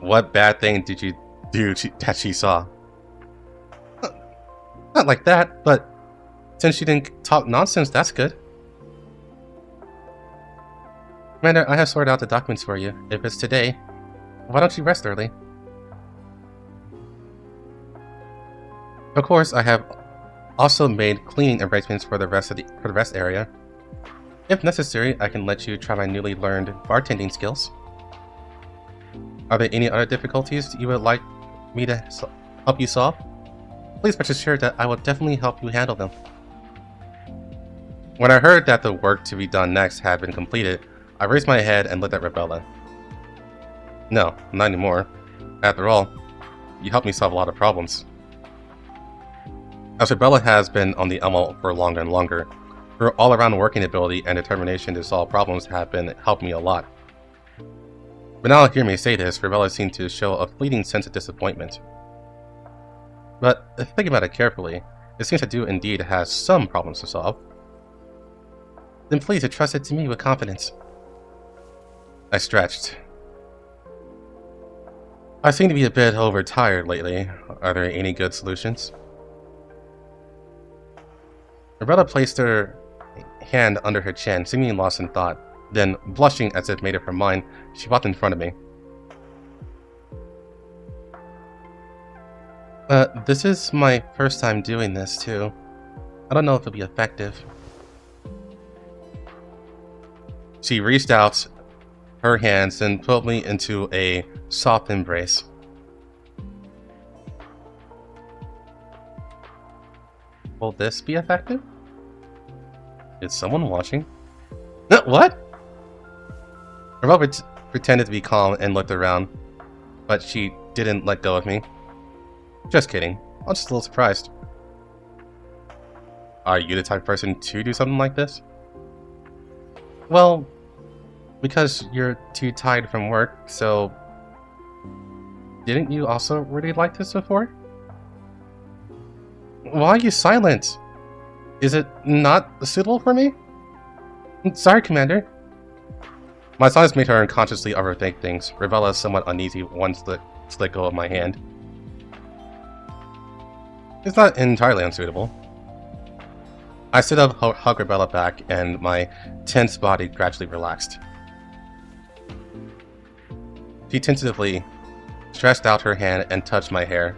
What bad thing did you do that she saw? Not like that, but since she didn't talk nonsense, that's good. Commander, I have sorted out the documents for you. If it's today, why don't you rest early? Of course, I have also made cleaning arrangements for the rest area. If necessary, I can let you try my newly learned bartending skills. Are there any other difficulties you would like me to help you solve? Please rest assured that I will definitely help you handle them. When I heard that the work to be done next had been completed, I raised my head and looked at Rebella. No, not anymore. After all, you helped me solve a lot of problems. As Rebella has been on the Elmo for longer and longer, her all-around working ability and determination to solve problems have been helping me a lot. But now hear me say this, Rebella seemed to show a fleeting sense of disappointment. But thinking about it carefully, it seems to do indeed has some problems to solve. Then please entrust it to me with confidence. I stretched. I seem to be a bit overtired lately. Are there any good solutions? Rebella placed her hand under her chin, seemingly lost in thought. Then, blushing as if made up her mind, she walked in front of me. This is my first time doing this, too. I don't know if it'll be effective. She reached out her hands and pulled me into a soft embrace. Will this be effective? Is someone watching? What? Rebella pretended to be calm and looked around, but she didn't let go of me. Just kidding. I was just a little surprised. Are you the type of person to do something like this? Well, because you're too tired from work, so... Didn't you also really like this before? Why are you silent? Is it not suitable for me? Sorry, Commander. My silence made her unconsciously overthink things. Rebella is somewhat uneasy once to let go of my hand. It's not entirely unsuitable. I stood up, hugged Rebella back, and my tense body gradually relaxed. She tentatively stretched out her hand and touched my hair.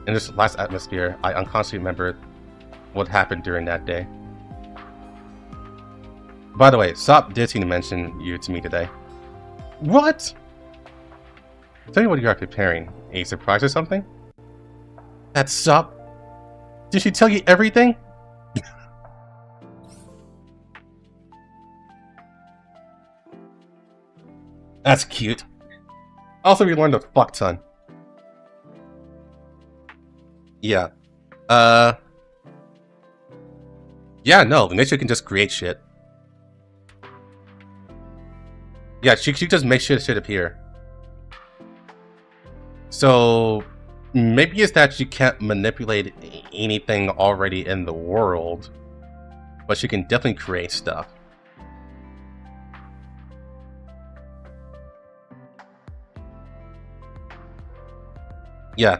In this last atmosphere, I unconsciously remembered what happened during that day. By the way, Sop did seem to mention you to me today. What? Tell me what you are preparing. A surprise or something? That's Sop? Did she tell you everything? That's cute. Also, we learned a fuck ton. Yeah. Yeah, no, nature can just create shit. Yeah, she just makes shit appear. So, maybe it's that she can't manipulate anything already in the world, but she can definitely create stuff. Yeah.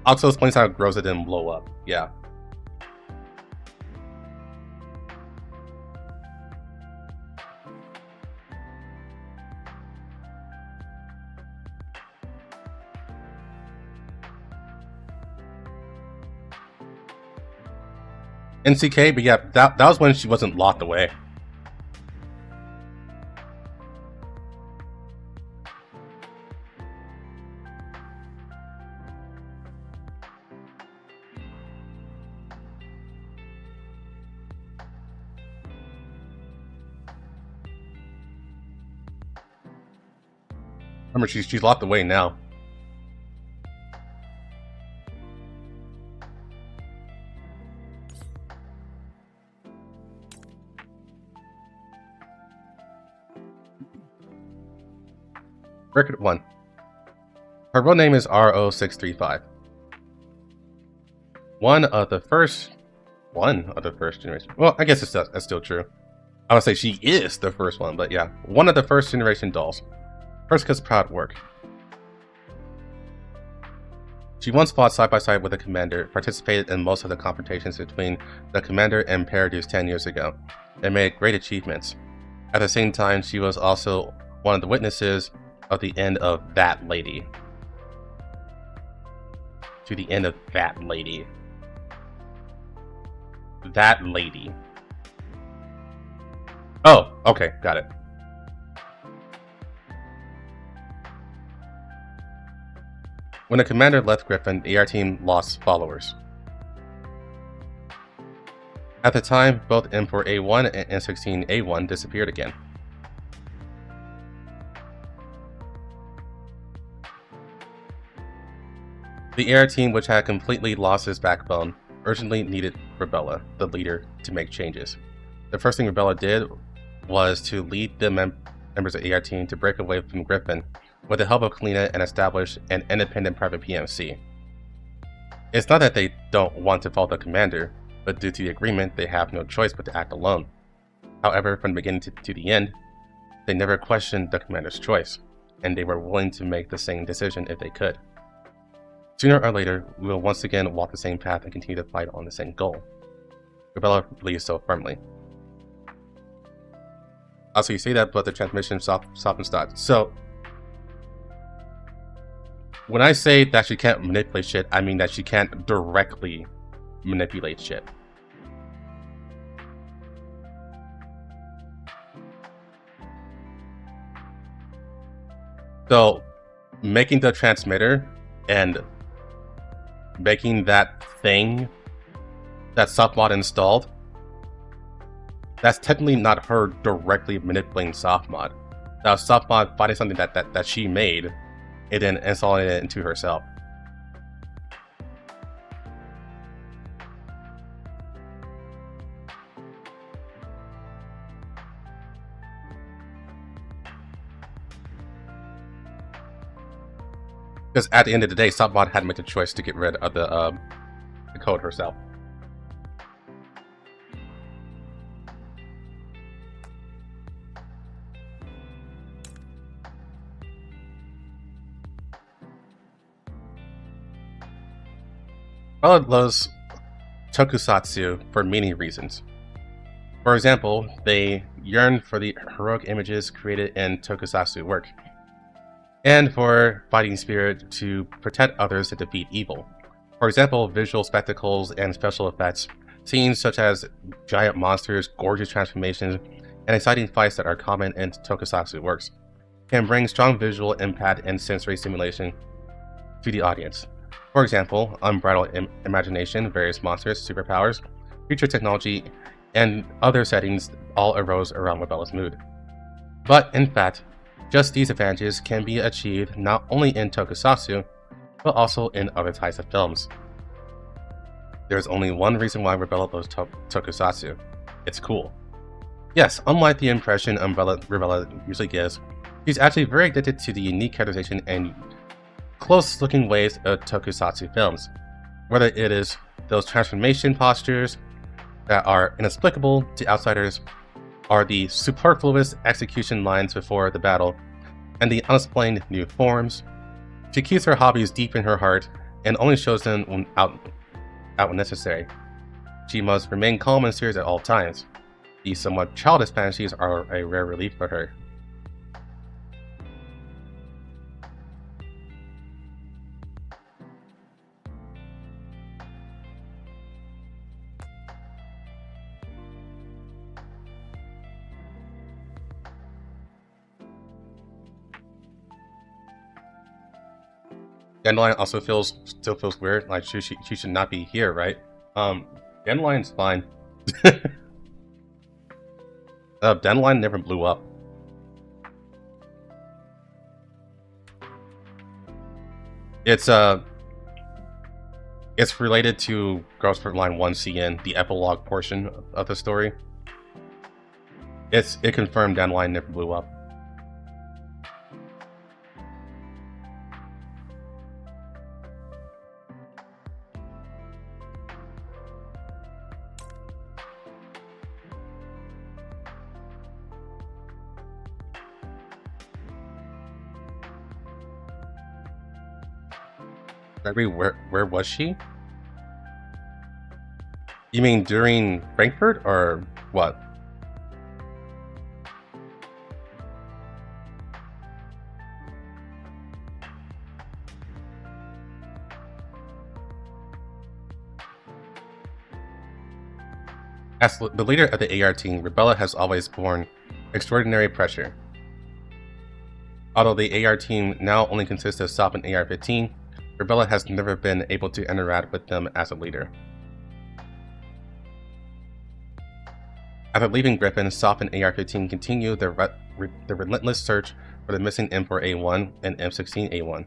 Also explains how Groza didn't blow up. Yeah. NCK, but yeah, that was when she wasn't locked away. Remember, she's locked away now. Record 1. Her real name is RO635. One of the first generation. Well, I guess that's still true. I would say she is the first one, but yeah, one of the first generation dolls. Persica's proud work. She once fought side by side with the Commander, participated in most of the confrontations between the Commander and Paradise 10 years ago, and made great achievements. At the same time, she was also one of the witnesses of the end of that lady. To the end of that lady. That lady. Oh, okay, got it. When the Commander left Griffin, the AR team lost followers. At the time, both M4A1 and M16A1 disappeared again. The AR team, which had completely lost its backbone, urgently needed Rebella, the leader, to make changes. The first thing Rebella did was to lead the members of the AR team to break away from Griffin with the help of Kalina and establish an independent private PMC. It's not that they don't want to follow the Commander, but due to the agreement, they have no choice but to act alone. However, from the beginning to the end, they never questioned the Commander's choice, and they were willing to make the same decision if they could. Sooner or later, we will once again walk the same path and continue to fight on the same goal. Rebella believes so firmly. Also, you say that, but the transmission stop and start. So, when I say that she can't manipulate shit, I mean that she can't directly manipulate shit. So, making the transmitter and making that thing that softmod installed, that's technically not her directly manipulating softmod. That was softmod finding something that she made and then installing it into herself. Because at the end of the day, softmod had to make the choice to get rid of the code herself. Rebella loves tokusatsu for many reasons. For example, they yearn for the heroic images created in tokusatsu work, and for fighting spirit to protect others and defeat evil. For example, visual spectacles and special effects, scenes such as giant monsters, gorgeous transformations, and exciting fights that are common in tokusatsu works, can bring strong visual impact and sensory stimulation to the audience. For example, unbridled imagination, various monsters, superpowers, future technology, and other settings all arose around Rebella's mood. But in fact, just these advantages can be achieved not only in tokusatsu, but also in other types of films. There's only one reason why Rebella loves tokusatsu. It's cool. Yes, unlike the impression Rebella usually gives, she's actually very addicted to the unique characterization and close-looking ways of tokusatsu films, whether it is those transformation postures that are inexplicable to outsiders, or the superfluous execution lines before the battle, and the unexplained new forms, She keeps her hobbies deep in her heart and only shows them when out when necessary. She must remain calm and serious at all times. These somewhat childish fantasies are a rare relief for her. Dandelion also still feels weird, like she should not be here, right? Dandelion's fine. Dandelion never blew up. It's related to Girls Frontline 1 CN, the epilogue portion of the story. It confirmed Dandelion never blew up. Gregory, where was she? You mean during Frankfurt or what? As the leader of the AR team, Rebella has always borne extraordinary pressure. Although the AR team now only consists of Sop and AR-15, Rebella has never been able to interact with them as a leader. After leaving Griffin, Sop and AR-15 continue the relentless search for the missing M4A1 and M16A1,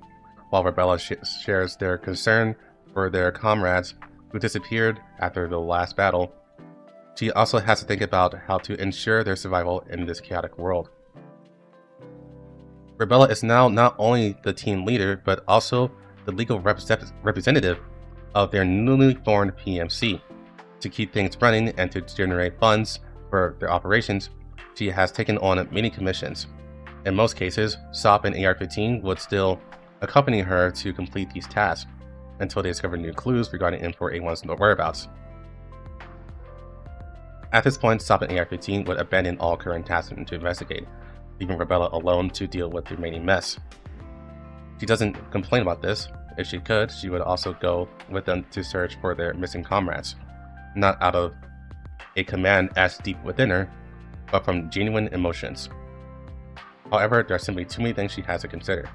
while Rebella shares their concern for their comrades who disappeared after the last battle. She also has to think about how to ensure their survival in this chaotic world. Rebella is now not only the team leader, but also the legal representative of their newly formed PMC. To keep things running and to generate funds for their operations, she has taken on many commissions. In most cases, Sop and AR-15 would still accompany her to complete these tasks until they discover new clues regarding M4A1's whereabouts. At this point, Sop and AR-15 would abandon all current tasks to investigate, leaving Rebella alone to deal with the remaining mess. She doesn't complain about this. If she could, she would also go with them to search for their missing comrades, not out of a command as deep within her, but from genuine emotions. However, there are simply too many things she has to consider.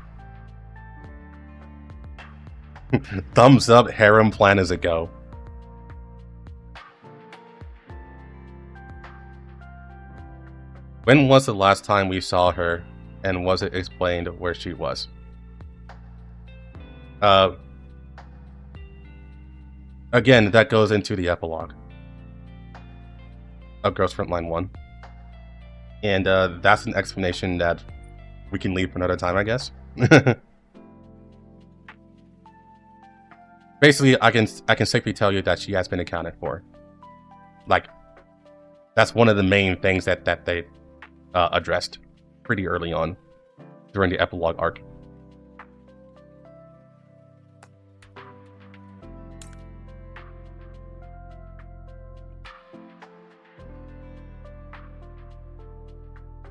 Thumbs up, harem plan is a go. When was the last time we saw her, and was it explained where she was? Again, that goes into the epilogue of Girls Frontline 1. And that's an explanation that we can leave for another time, I guess. Basically, I can safely tell you that she has been accounted for. Like, that's one of the main things that they addressed pretty early on during the epilogue arc.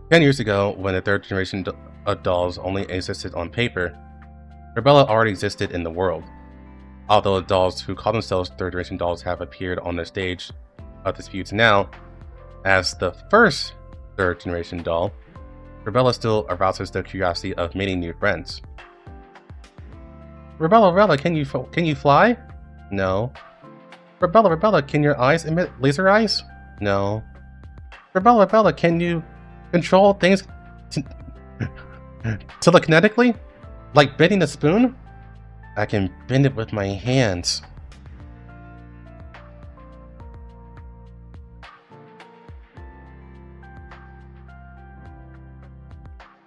Ten years ago, when the third generation of dolls only existed on paper, Rebella already existed in the world. Although the dolls who call themselves third generation dolls have appeared on the stage of disputes now, as the first third generation doll, Rebella still arouses the curiosity of many new friends. Rebella, can you fly? No. Rebella, can your eyes emit laser eyes? No. Rebella, can you control things telekinetically? Like bending a spoon? I can bend it with my hands.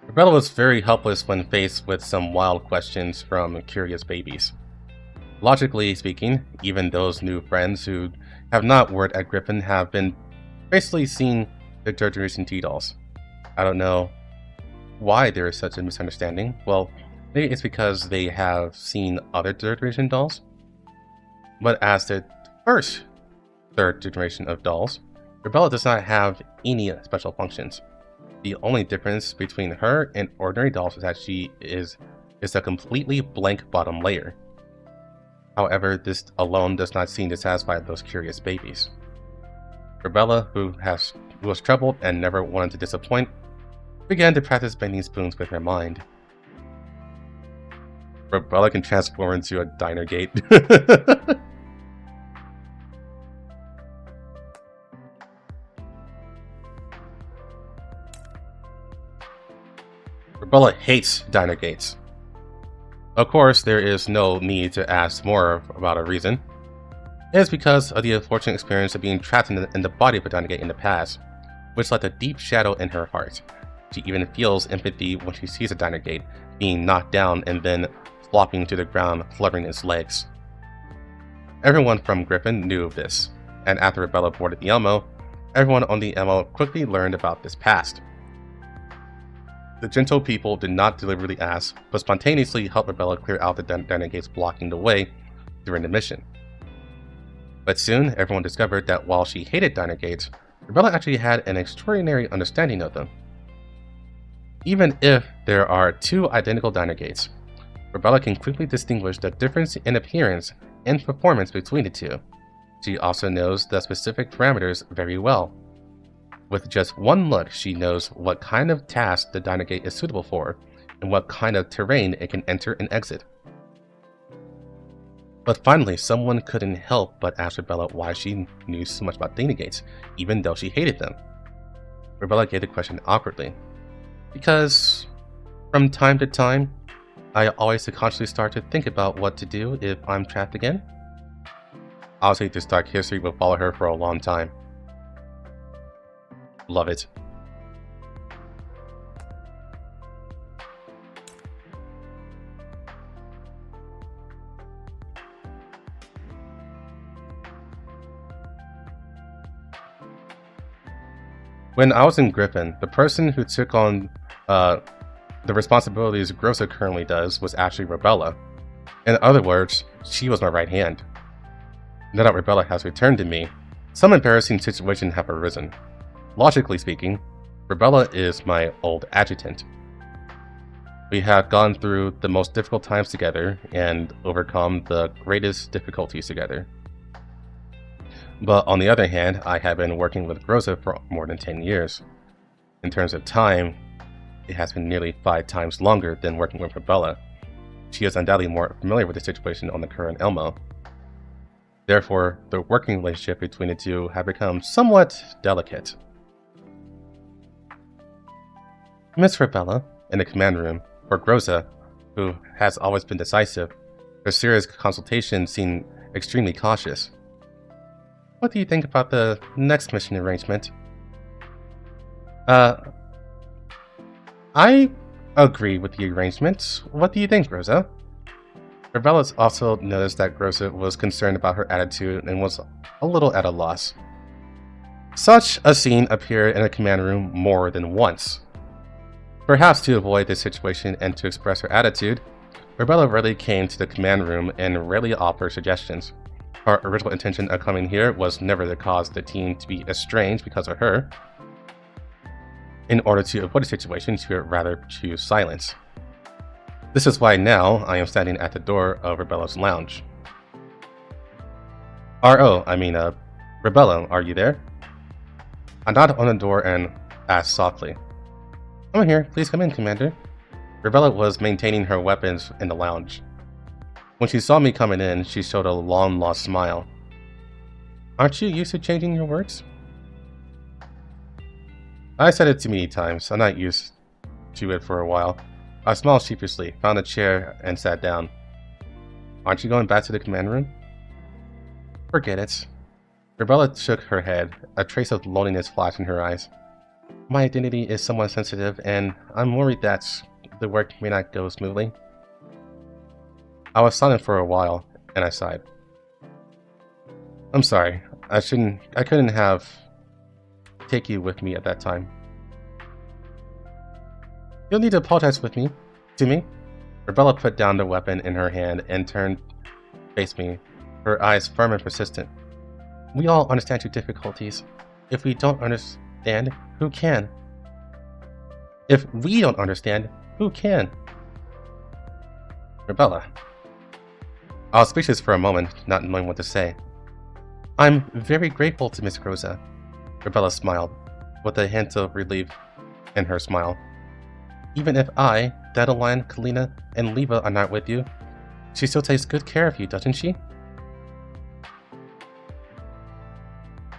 Rebella was very helpless when faced with some wild questions from curious babies. Logically speaking, even those new friends who have not worked at Griffin have been basically seen the third generation T-dolls. I don't know why there is such a misunderstanding. Well, Maybe it's because they have seen other third generation dolls. But as the first third generation of dolls, Rebella does not have any special functions. The only difference between her and ordinary dolls is that she is a completely blank bottom layer. However, this alone does not seem to satisfy those curious babies. Rebella, who was troubled and never wanted to disappoint, began to practice bending spoons with her mind. Rebella can transform into a diner gate. Rebella hates diner gates. Of course, there is no need to ask more about a reason. It is because of the unfortunate experience of being trapped in the body of a diner gate in the past, which left a deep shadow in her heart. She even feels empathy when she sees a diner gate being knocked down and then flopping to the ground, fluttering its legs. Everyone from Griffin knew of this, and after Rebella boarded the Elmo, everyone on the Elmo quickly learned about this past. The gentle people did not deliberately ask, but spontaneously helped Rebella clear out the diner gates blocking the way during the mission. But soon, everyone discovered that while she hated diner gates, Rebella actually had an extraordinary understanding of them. Even if there are two identical diner gates, Rebella can quickly distinguish the difference in appearance and performance between the two. She also knows the specific parameters very well. With just one look, she knows what kind of task the diner gate is suitable for, and what kind of terrain it can enter and exit. But finally, someone couldn't help but ask Rebella why she knew so much about diner gates, even though she hated them. Rebella gave the question awkwardly. Because, from time to time, I always subconsciously start to think about what to do if I'm trapped again. Honestly, this dark history will follow her for a long time. Love it. When I was in Griffin, the person who took on the responsibilities Grossa currently does was actually Rebella. In other words, she was my right hand. Now that Rebella has returned to me, some embarrassing situations have arisen. Logically speaking, Rebella is my old adjutant. We have gone through the most difficult times together and overcome the greatest difficulties together. But on the other hand, I have been working with Grossa for more than 10 years. In terms of time, it has been nearly 5 times longer than working with Rebella. She is undoubtedly more familiar with the situation on the current Elmo. Therefore, the working relationship between the two have become somewhat delicate. Miss Rebella, in the command room, for Grossa, who has always been decisive, her serious consultation seemed extremely cautious. What do you think about the next mission arrangement? I agree with the arrangement. What do you think, Grossa? Rebella also noticed that Grossa was concerned about her attitude and was a little at a loss. Such a scene appeared in the command room more than once. Perhaps to avoid this situation and to express her attitude, Rebella rarely came to the command room and rarely offered suggestions. Her original intention of coming here was never to cause the team to be estranged because of her. In order to avoid the situation, she would rather choose silence. This is why now I am standing at the door of Rebella's lounge. Rebella, are you there? I knocked on the door and asked softly. I'm here, please come in, Commander. Rebella was maintaining her weapons in the lounge. When she saw me coming in, she showed a long-lost smile. Aren't you used to changing your words? I said it too many times. I'm not used to it for a while. I smiled sheepishly, found a chair, and sat down. Aren't you going back to the command room? Forget it. Rebella shook her head, a trace of loneliness flashed in her eyes. My identity is somewhat sensitive, and I'm worried that the work may not go smoothly. I was silent for a while, and I sighed. I'm sorry. I couldn't have take you with me at that time. You'll need to apologize to me. Rebella put down the weapon in her hand and turned to face me, her eyes firm and persistent. We all understand your difficulties. If we don't understand, who can? If we don't understand, who can? Rebella. I was speechless for a moment, not knowing what to say. I'm very grateful to Miss Rosa. Rebella smiled, with a hint of relief in her smile. Even if I, Dedeline, Kalina, and Leva are not with you, she still takes good care of you, doesn't she?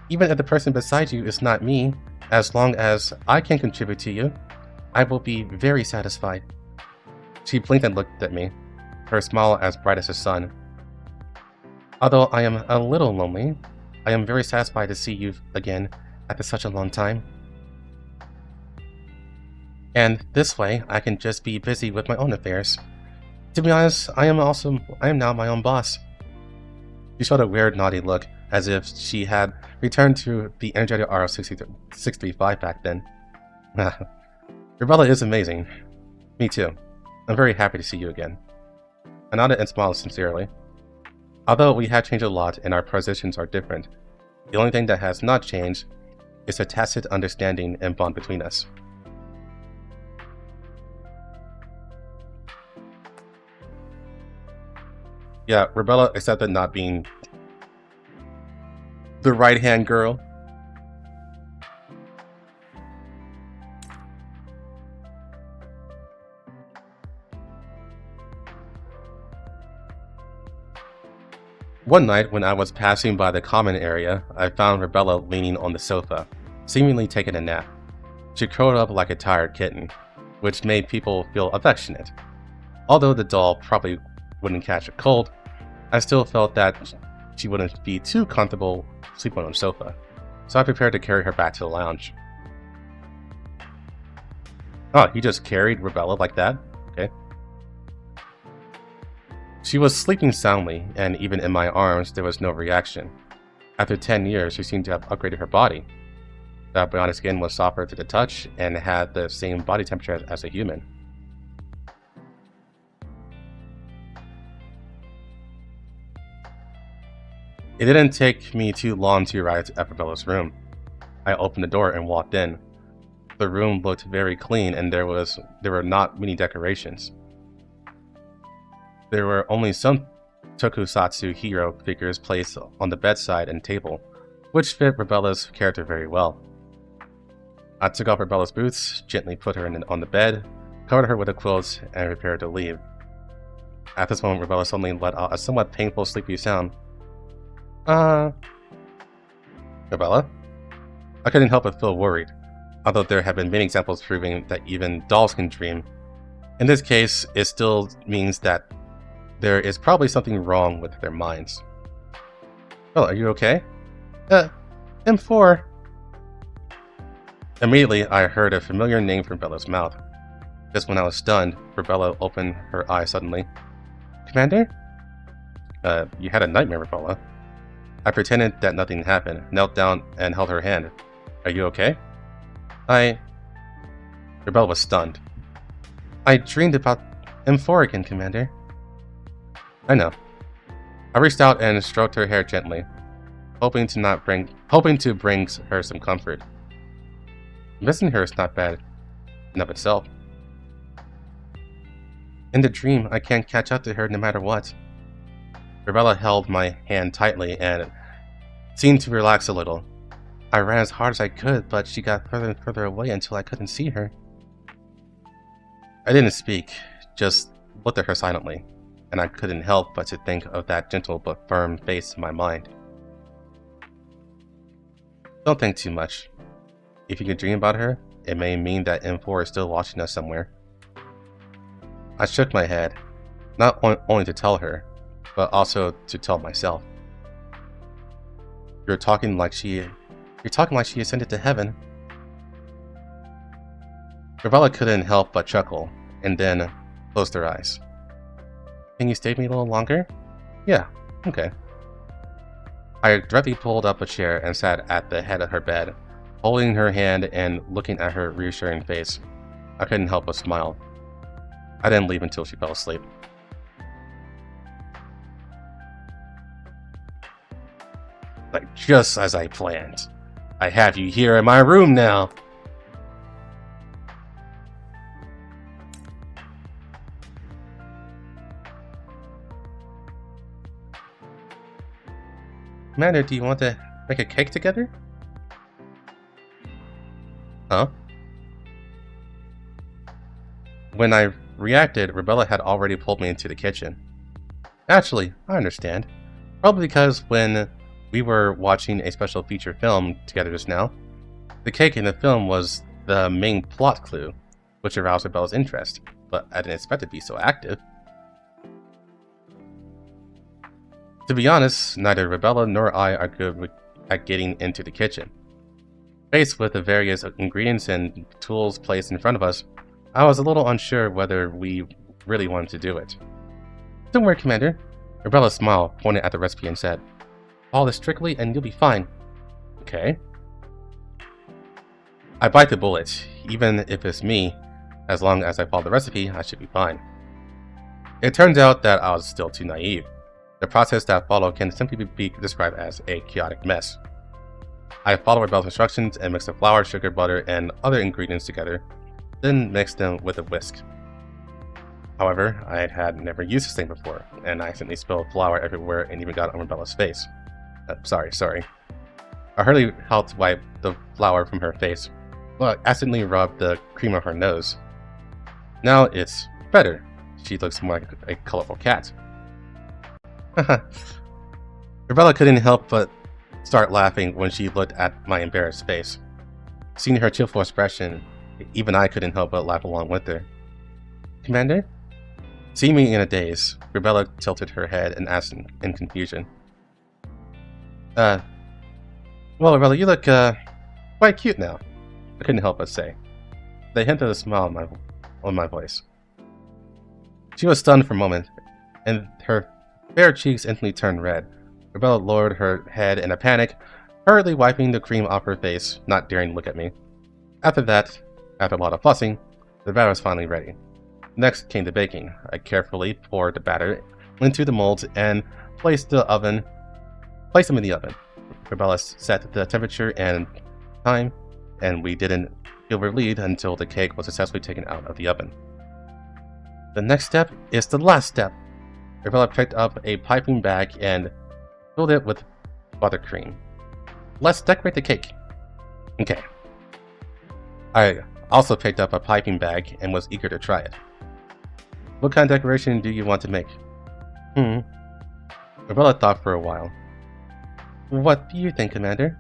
Even if the person beside you is not me, as long as I can contribute to you, I will be very satisfied. She blinked and looked at me, her smile as bright as the sun. Although I am a little lonely, I am very satisfied to see you again after such a long time. And this way, I can just be busy with my own affairs. To be honest, I am now my own boss. She showed a weird, naughty look, as if she had returned to the energetic R of 635 back then. Rebella is amazing. Me too. I'm very happy to see you again. I nodded and smiled sincerely. Although we have changed a lot and our positions are different, the only thing that has not changed is a tacit understanding and bond between us. Yeah, Rebella accepted not being the right-hand girl. One night, when I was passing by the common area, I found Rebella leaning on the sofa, seemingly taking a nap. She curled up like a tired kitten, which made people feel affectionate. Although the doll probably wouldn't catch a cold, I still felt that she wouldn't be too comfortable sleeping on the sofa, so I prepared to carry her back to the lounge. Oh, you just carried Rebella like that? Okay. She was sleeping soundly, and even in my arms, there was no reaction. After 10 years, she seemed to have upgraded her body. The bionic skin was softer to the touch, and had the same body temperature as a human. It didn't take me too long to arrive at Rebella's room. I opened the door and walked in. The room looked very clean, and there were not many decorations. There were only some tokusatsu hero figures placed on the bedside and table, which fit Rebella's character very well. I took off Rebella's boots, gently put her on the bed, covered her with a quilt, and prepared to leave. At this moment, Rebella suddenly let out a somewhat painful, sleepy sound. Rebella? I couldn't help but feel worried, although there have been many examples proving that even dolls can dream. In this case, it still means that there is probably something wrong with their minds. Oh, are you okay? M4. Immediately, I heard a familiar name from Bella's mouth. Just when I was stunned, Rebella opened her eyes suddenly. Commander? You had a nightmare, Rebella. I pretended that nothing happened, knelt down, and held her hand. Are you okay? Rebella was stunned. I dreamed about M4 again, Commander. I know. I reached out and stroked her hair gently, hoping to bring her some comfort. Missing her is not bad in of itself. In the dream, I can't catch up to her no matter what. Rebella held my hand tightly and seemed to relax a little. I ran as hard as I could, but she got further and further away until I couldn't see her. I didn't speak, just looked at her silently, and I couldn't help but to think of that gentle but firm face in my mind. Don't think too much. If you can dream about her, it may mean that M4 is still watching us somewhere. I shook my head, not only to tell her, but also to tell myself. You're talking like she ascended to heaven. Rebella couldn't help but chuckle, and then closed her eyes. Can you stay with me a little longer? Yeah, okay. I directly pulled up a chair and sat at the head of her bed, holding her hand and looking at her reassuring face. I couldn't help but smile. I didn't leave until she fell asleep. Like, just as I planned. I have you here in my room now. Commander, do you want to make a cake together? Huh? When I reacted, Rebella had already pulled me into the kitchen. Actually, I understand. Probably because when we were watching a special feature film together just now, the cake in the film was the main plot clue, which aroused Rebella's interest, but I didn't expect it to be so active. To be honest, neither Rebella nor I are good at getting into the kitchen. Faced with the various ingredients and tools placed in front of us, I was a little unsure whether we really wanted to do it. Don't worry, Commander. Rebella smiled, pointed at the recipe and said, "Follow this strictly and you'll be fine." Okay. I bite the bullet. Even if it's me, as long as I follow the recipe, I should be fine. It turns out that I was still too naive. The process that followed can simply be described as a chaotic mess. I followed Rebel's instructions and mixed the flour, sugar, butter, and other ingredients together, then mixed them with a whisk. However, I had never used this thing before, and I accidentally spilled flour everywhere and even got on Rebella's face. Sorry. I hurriedly helped wipe the flour from her face, but accidentally rubbed the cream on her nose. Now it's better. She looks more like a colorful cat. Rebella couldn't help but start laughing when she looked at my embarrassed face. Seeing her cheerful expression, even I couldn't help but laugh along with her. "Commander?" Seeing me in a daze, Rebella tilted her head and asked in confusion. Well, Rebella, you look, quite cute now," I couldn't help but say. The hint of a smile on my voice. She was stunned for a moment, and her fair cheeks instantly turned red. Rebella lowered her head in a panic, hurriedly wiping the cream off her face, not daring to look at me. After that, after a lot of fussing, the batter was finally ready. Next came the baking. I carefully poured the batter into the molds and placed them in the oven. Rebella set the temperature and time, and we didn't feel relieved until the cake was successfully taken out of the oven. The next step is the last step. Rebella picked up a piping bag and filled it with buttercream. "Let's decorate the cake." Okay. I also picked up a piping bag and was eager to try it. "What kind of decoration do you want to make?" Rebella thought for a while. "What do you think, Commander?"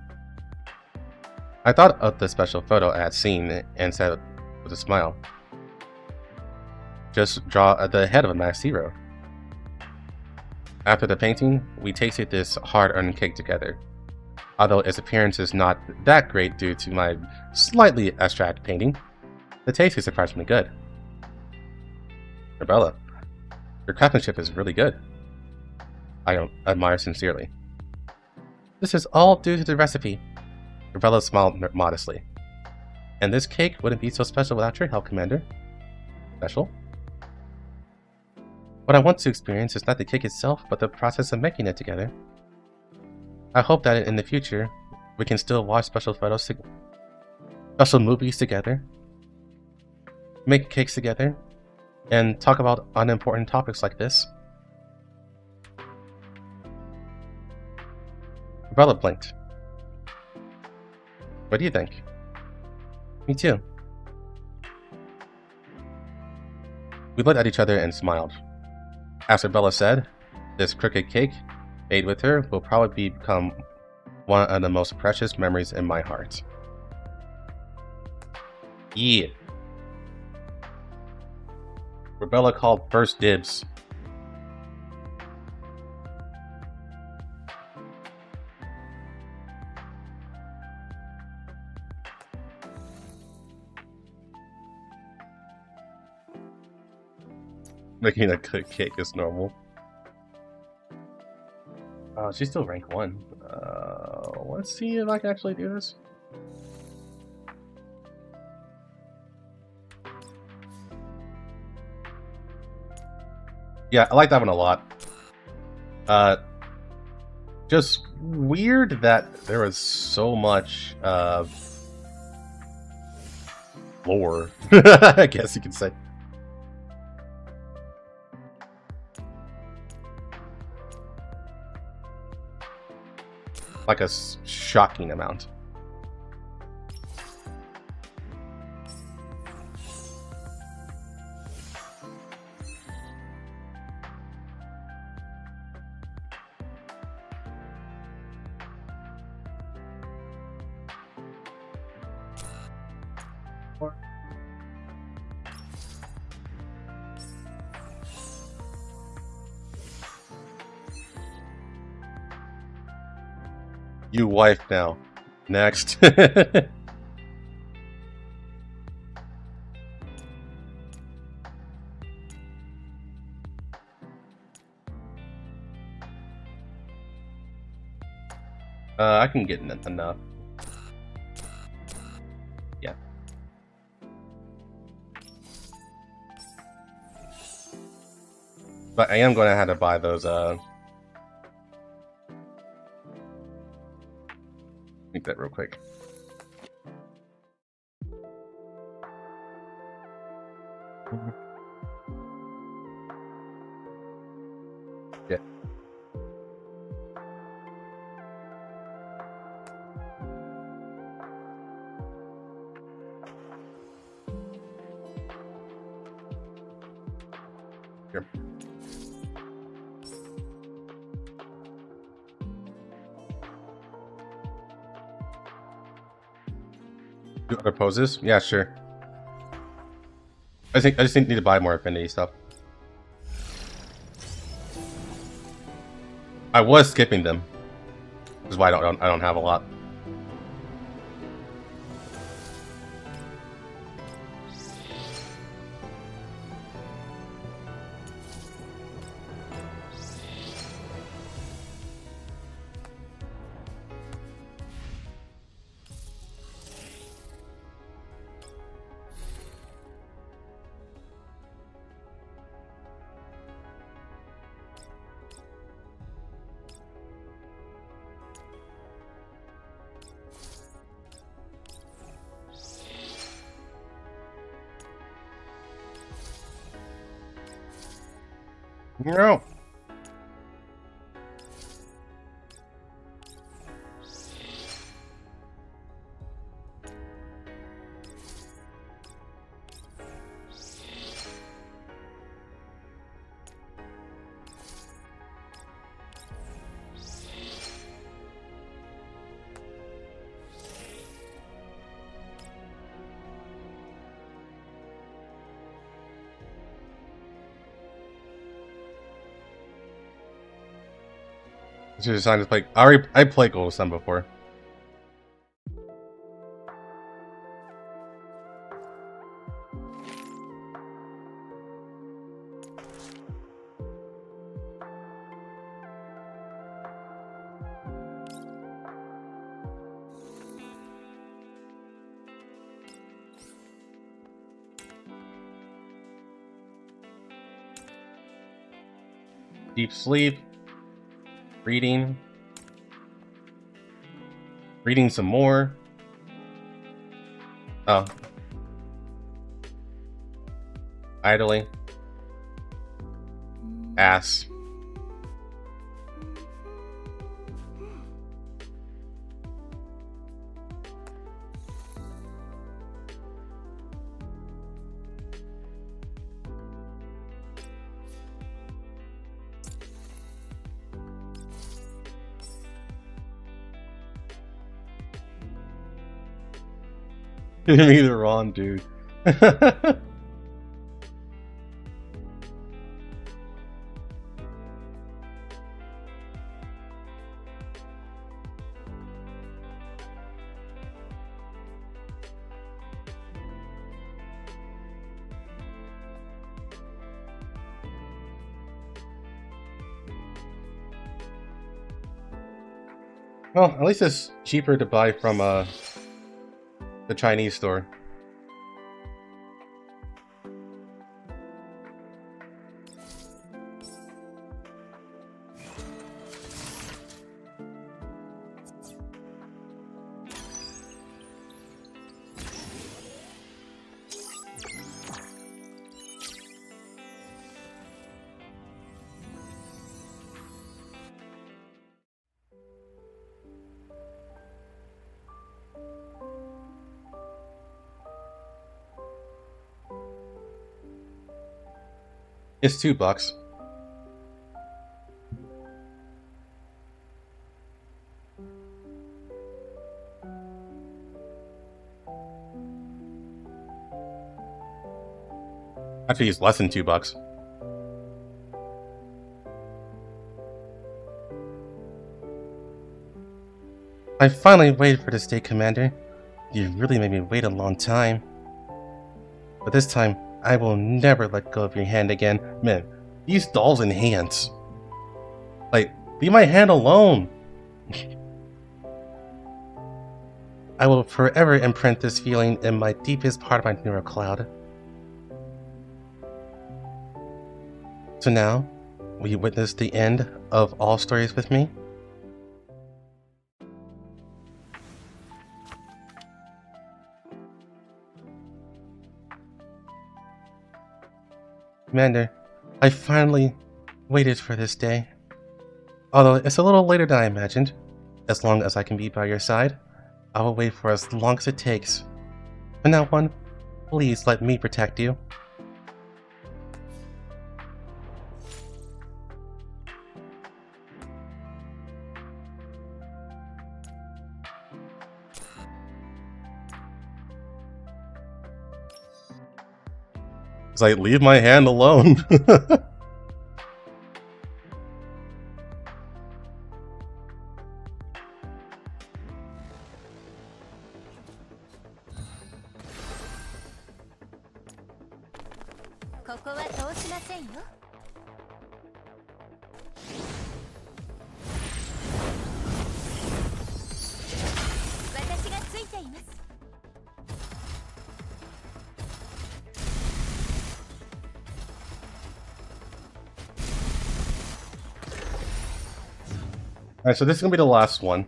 I thought of the special photo I had seen and said with a smile, "Just draw the head of a masked hero." After the painting, we tasted this hard-earned cake together. Although its appearance is not that great due to my slightly abstract painting, the taste is surprisingly good. "Rebella, your craftsmanship is really good," I admire sincerely. "This is all due to the recipe." Rebella smiled modestly. "And this cake wouldn't be so special without your help, Commander." "Special?" "What I want to experience is not the cake itself, but the process of making it together. I hope that in the future, we can still watch special movies together, make cakes together, and talk about unimportant topics like this." Rebella blinked. "What do you think?" "Me too." We looked at each other and smiled. As Rebella said, this crooked cake, made with her, will probably become one of the most precious memories in my heart. Yeah. Rebella called first dibs. Making a good cake is normal. She's still rank 1. Let's see if I can actually do this. Yeah, I like that one a lot. Just weird that there was so much lore, I guess you could say. Like a shocking amount. You wife now. Next. I can get enough. Yeah. But I am going to have to buy those, think that real quick. Yeah. Here. Do other poses? Yeah, sure. I just need to buy more affinity stuff. I was skipping them. Which is why I don't have a lot. No. It's just time to play. I played Gold Sun before. Deep sleep. Reading some more. Oh. Idling. Ass. I'm either wrong, dude. Well, at least it's cheaper to buy from the Chinese store. It's $2. Actually, it's less than $2. I finally waited for this day, Commander. You really made me wait a long time. But this time, I will never let go of your hand again. Man, these dolls and hands. Like, leave my hand alone. I will forever imprint this feeling in my deepest part of my neural cloud. So now, will you witness the end of all stories with me? Commander, I finally waited for this day. Although it's a little later than I imagined. As long as I can be by your side, I will wait for as long as it takes. From now on, please let me protect you. It's like, leave my hand alone. Alright, so this is gonna be the last one.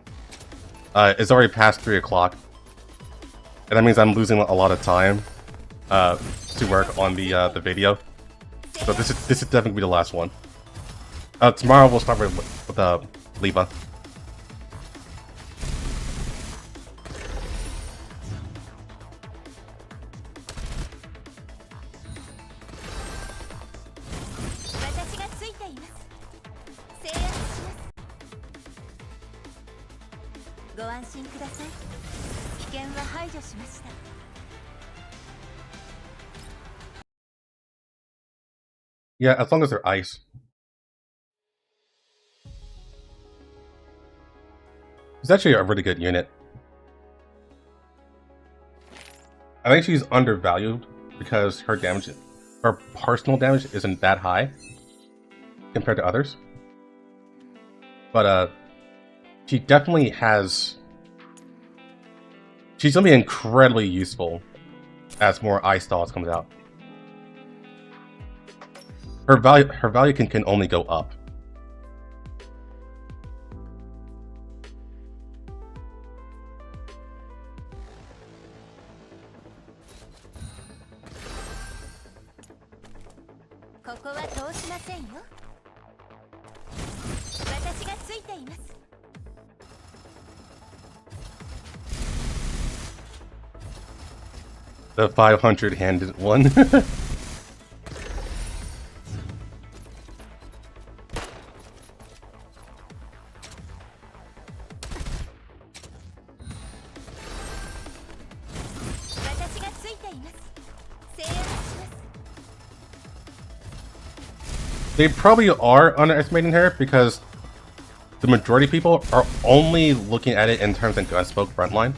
It's already past 3 o'clock. And that means I'm losing a lot of time to work on the video. So this is definitely gonna be the last one. Tomorrow we'll start with Leva. Yeah, as long as they're ice. It's actually a really good unit. I think she's undervalued because her damage, her personal damage isn't that high compared to others. But she definitely has. She's gonna be incredibly useful as more ice dolls comes out. Her value can only go up. The 500-handed one. They probably are underestimating her because the majority of people are only looking at it in terms of Gunsmoke Frontline.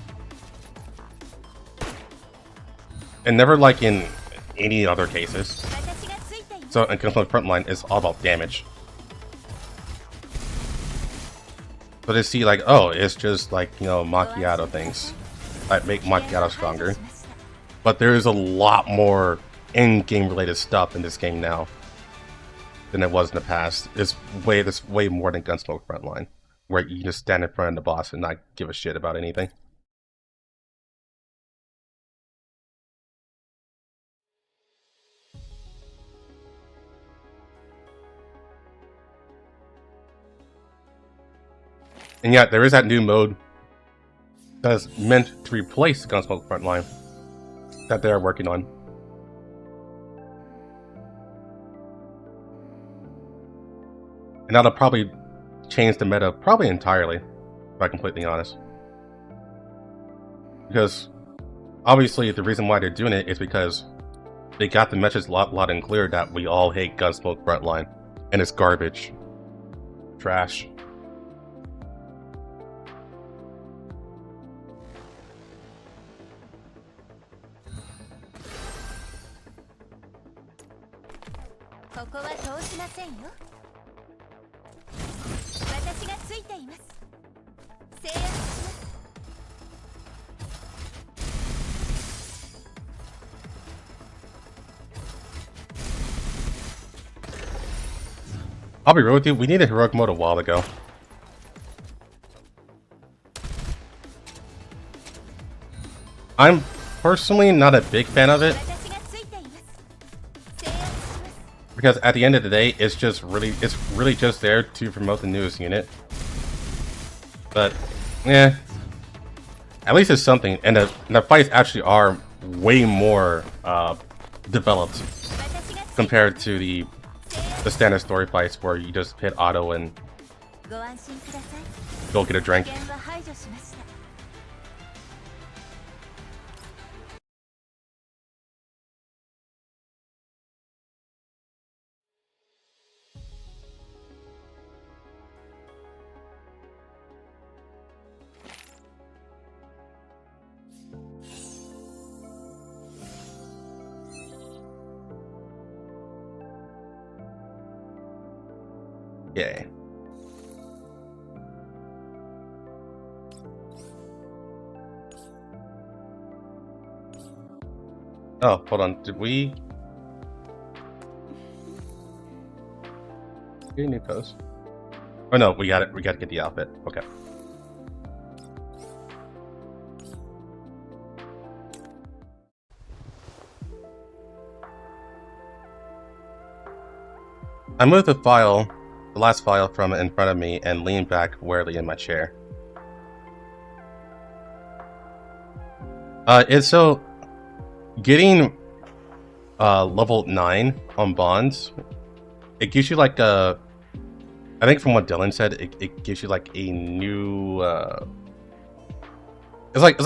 And never like in any other cases. So in Gunsmoke Frontline, it's all about damage. So they see like, oh, it's just like, you know, macchiato things that make macchiato stronger. But there is a lot more in-game related stuff in this game now than it was in the past. There's way more than Gunsmoke Frontline, where you just stand in front of the boss and not give a shit about anything. And yet, there is that new mode that's meant to replace Gunsmoke Frontline that they're working on. And that'll probably change the meta probably entirely, if I'm completely honest. Because obviously the reason why they're doing it is because they got the message loud and clear that we all hate Gunsmoke Frontline. And it's garbage. Trash. I'll be real with you, we needed heroic mode a while ago. I'm personally not a big fan of it. Because at the end of the day, it's really just there to promote the newest unit. But, yeah. At least it's something, and the fights actually are way more developed compared to the standard story fights where you just hit auto and go get a drink. Yay. Oh, hold on. Did we get a new pose? Oh no, we got it. We got to get the outfit. Okay. I moved the last file from in front of me and leaned back warily in my chair. It's so getting level 9 on bonds, it gives you like a, I think from what Dylan said, it gives you like a new it's like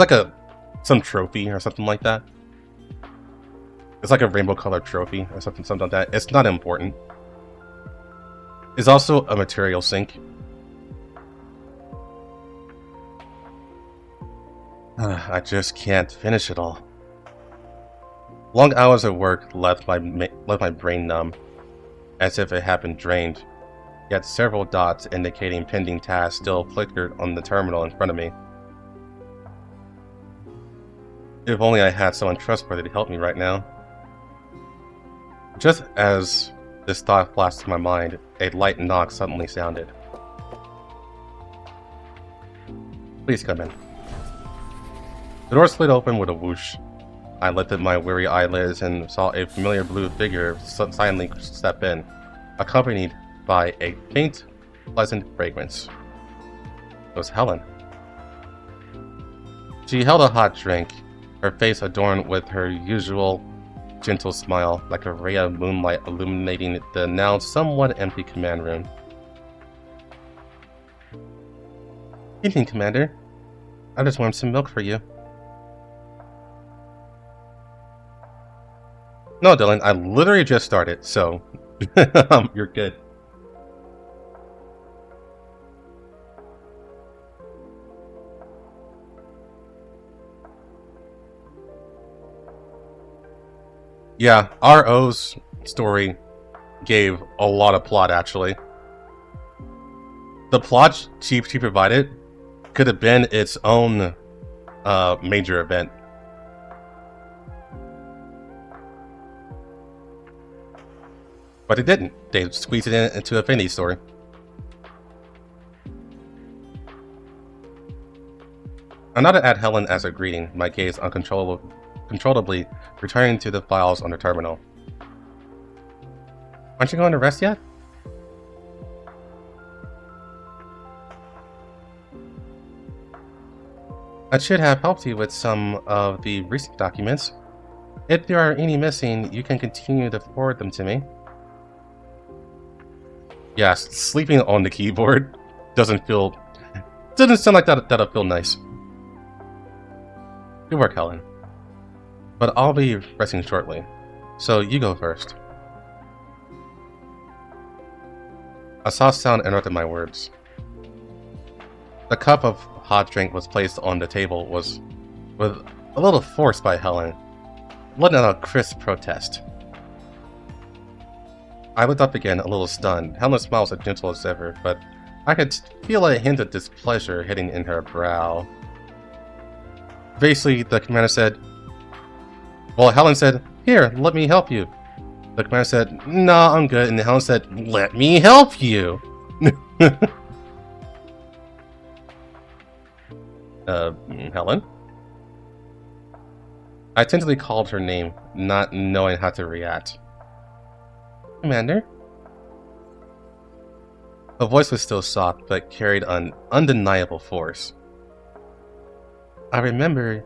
some trophy or something like that. It's like a rainbow colored trophy or something like that. It's not important. It's also a material sink. I just can't finish it all. Long hours of work left my brain numb, as if it had been drained. Yet several dots indicating pending tasks still flickered on the terminal in front of me. If only I had someone trustworthy to help me right now. Just as this thought flashed through my mind, a light knock suddenly sounded. Please come in. The door slid open with a whoosh. I lifted my weary eyelids and saw a familiar blue figure silently step in, accompanied by a faint, pleasant fragrance. It was Helen. She held a hot drink, her face adorned with her usual gentle smile, like a ray of moonlight illuminating the now somewhat empty command room. Evening, Commander. I just warmed some milk for you. No, Dylan, I literally just started, so you're good. Yeah, RO's story gave a lot of plot, actually. The plot she provided could have been its own major event. But it didn't. They squeezed it into a Affinity story. I nodded at Helen as a greeting, my gaze uncontrollably returning to the files on the terminal. Aren't you going to rest yet? I should have helped you with some of the recent documents. If there are any missing, you can continue to forward them to me. Yeah, sleeping on the keyboard doesn't sound like that'll feel nice. Good work, Helen. But I'll be resting shortly, so you go first. A soft sound interrupted my words. The cup of hot drink was placed on the table with a little force by Helen, letting out a crisp protest. I looked up again, a little stunned. Helen's smile was as gentle as ever, but I could feel a hint of displeasure hitting in her brow. Basically, the commander said, well, Helen said, "Here, let me help you." The commander said, "No, I'm good," and Helen said, "Let me help you." Helen? I tentatively called her name, not knowing how to react. Commander? Her voice was still soft, but carried an undeniable force. I remember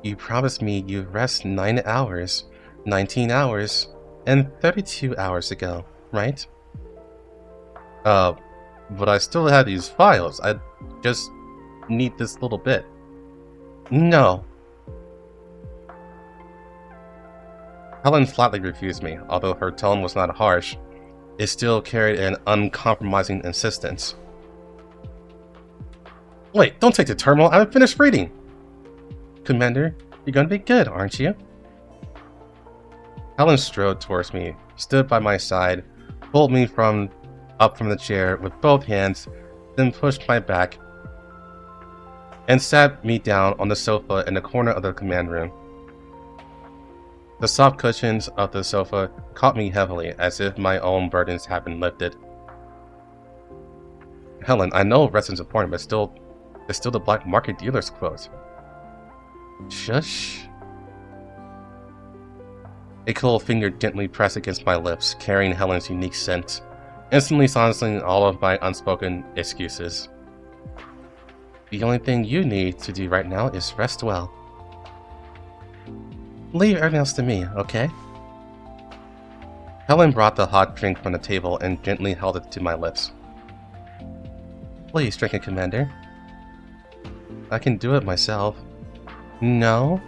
you promised me you'd rest 9 hours, 19 hours, and 32 hours ago, right? But I still have these files. I just need this little bit. No. Helen flatly refused me, although her tone was not harsh. It still carried an uncompromising insistence. Wait, don't take the terminal. I haven't finished reading. Commander, you're gonna be good, aren't you? Helen strode towards me, stood by my side, pulled me up from the chair with both hands, then pushed my back and sat me down on the sofa in the corner of the command room. The soft cushions of the sofa caught me heavily, as if my own burdens had been lifted. Helen, I know rest is important, but it's still the black market dealer's quote. Shush. A cold finger gently pressed against my lips, carrying Helen's unique scent, instantly silencing all of my unspoken excuses. The only thing you need to do right now is rest well. Leave everything else to me, okay? Helen brought the hot drink from the table and gently held it to my lips. Please drink it, Commander. I can do it myself. No?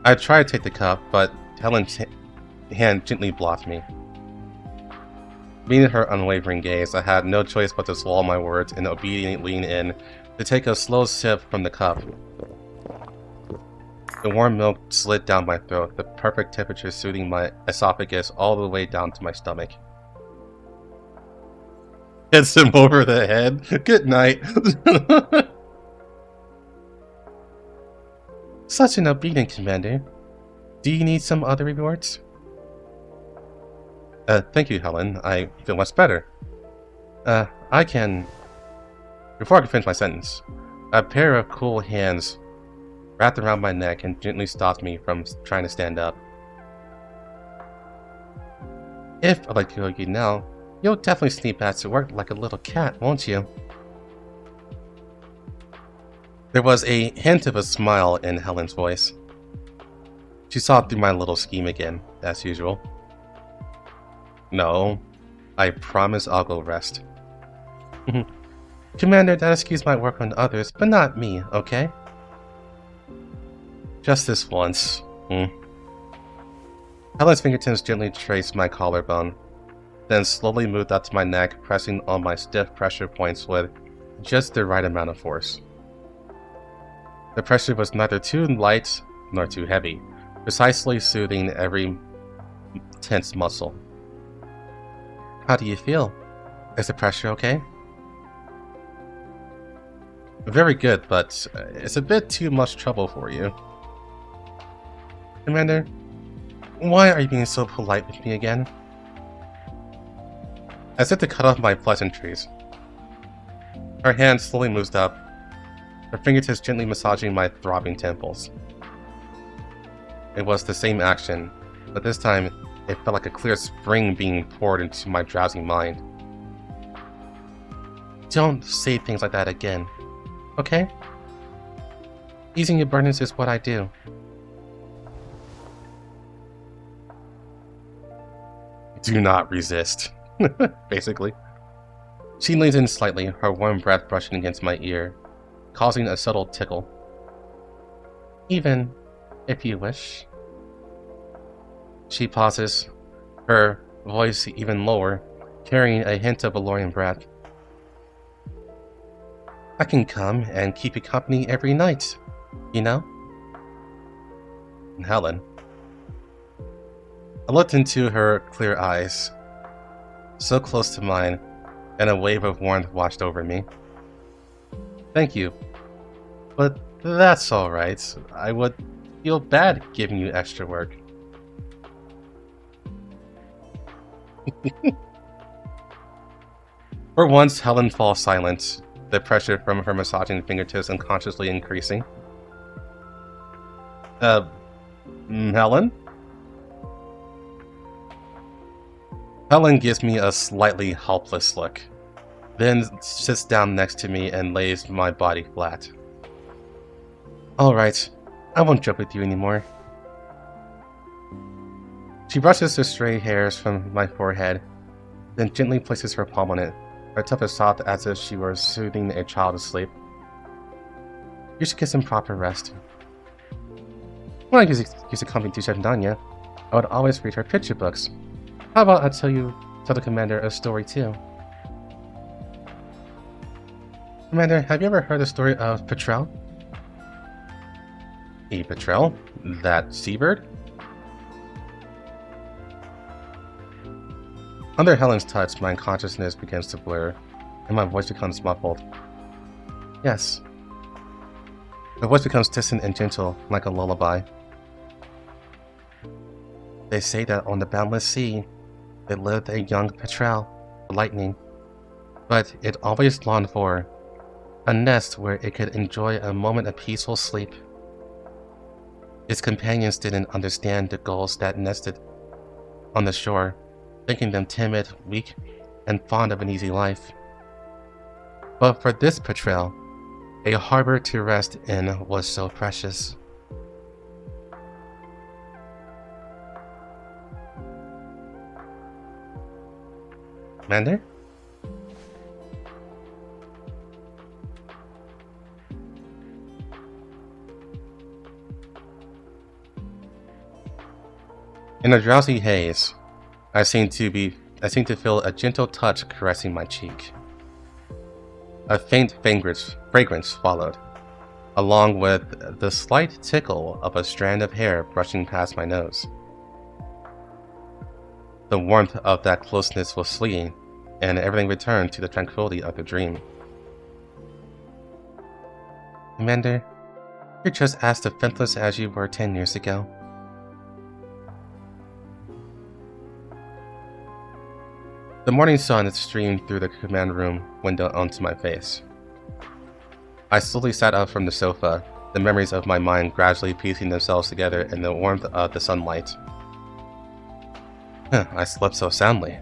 I tried to take the cup, but Helen's hand gently blocked me. Meeting her unwavering gaze, I had no choice but to swallow my words and obediently lean in to take a slow sip from the cup. The warm milk slid down my throat, the perfect temperature soothing my esophagus all the way down to my stomach. Hits him over the head. Good night. Such an obedient commander. Do you need some other rewards? Thank you, Helen. I feel much better. I can... Before I can finish my sentence, a pair of cool hands wrapped around my neck and gently stopped me from trying to stand up. If I let go of you now, you'll definitely sneak back to work like a little cat, won't you? There was a hint of a smile in Helen's voice. She saw through my little scheme again, as usual. No, I promise I'll go rest. Commander, that excuse might work on others, but not me, okay? Just this once. Helen's fingertips gently traced my collarbone, then slowly moved up to my neck, pressing on my stiff pressure points with just the right amount of force. The pressure was neither too light nor too heavy, precisely soothing every tense muscle. How do you feel? Is the pressure okay? Very good, but it's a bit too much trouble for you. Commander, why are you being so polite with me again? As if to cut off my pleasantries, her hand slowly moves up, her fingertips gently massaging my throbbing temples. It was the same action, but this time it felt like a clear spring being poured into my drowsy mind. Don't say things like that again, okay? Easing your burdens is what I do. Do not resist. Basically. She leans in slightly, her warm breath brushing against my ear, causing a subtle tickle. Even if you wish. She pauses, her voice even lower, carrying a hint of alluring breath. I can come and keep you company every night, you know? And Helen. I looked into her clear eyes, so close to mine, and a wave of warmth washed over me. Thank you, but that's alright. I would feel bad giving you extra work. For once, Helen falls silent, the pressure from her massaging fingertips unconsciously increasing. Helen? Helen gives me a slightly helpless look, then sits down next to me and lays my body flat. Alright, I won't joke with you anymore. She brushes the stray hairs from my forehead, then gently places her palm on it, her touch soft as if she were soothing a child to sleep. You should get some proper rest. When I used to come to Chef Danya, I would always read her picture books. How about I tell the commander a story too? Commander, have you ever heard the story of Petrel? A Petrel? That seabird? Under Helen's touch, my consciousness begins to blur, and my voice becomes muffled. Yes. Her voice becomes distant and gentle, like a lullaby. They say that on the boundless sea, there lived a young Petrel, lightning, but it always longed for a nest where it could enjoy a moment of peaceful sleep. Its companions didn't understand the gulls that nested on the shore, thinking them timid, weak, and fond of an easy life. But for this Petrel, a harbor to rest in was so precious. Commander? In a drowsy haze, I seem to feel a gentle touch caressing my cheek. A faint fragrance followed, along with the slight tickle of a strand of hair brushing past my nose. The warmth of that closeness was fleeting, and everything returned to the tranquility of the dream. Commander, you're just as defenseless as you were 10 years ago. The morning sun streamed through the command room window onto my face. I slowly sat up from the sofa, the memories of my mind gradually piecing themselves together in the warmth of the sunlight. I slept so soundly.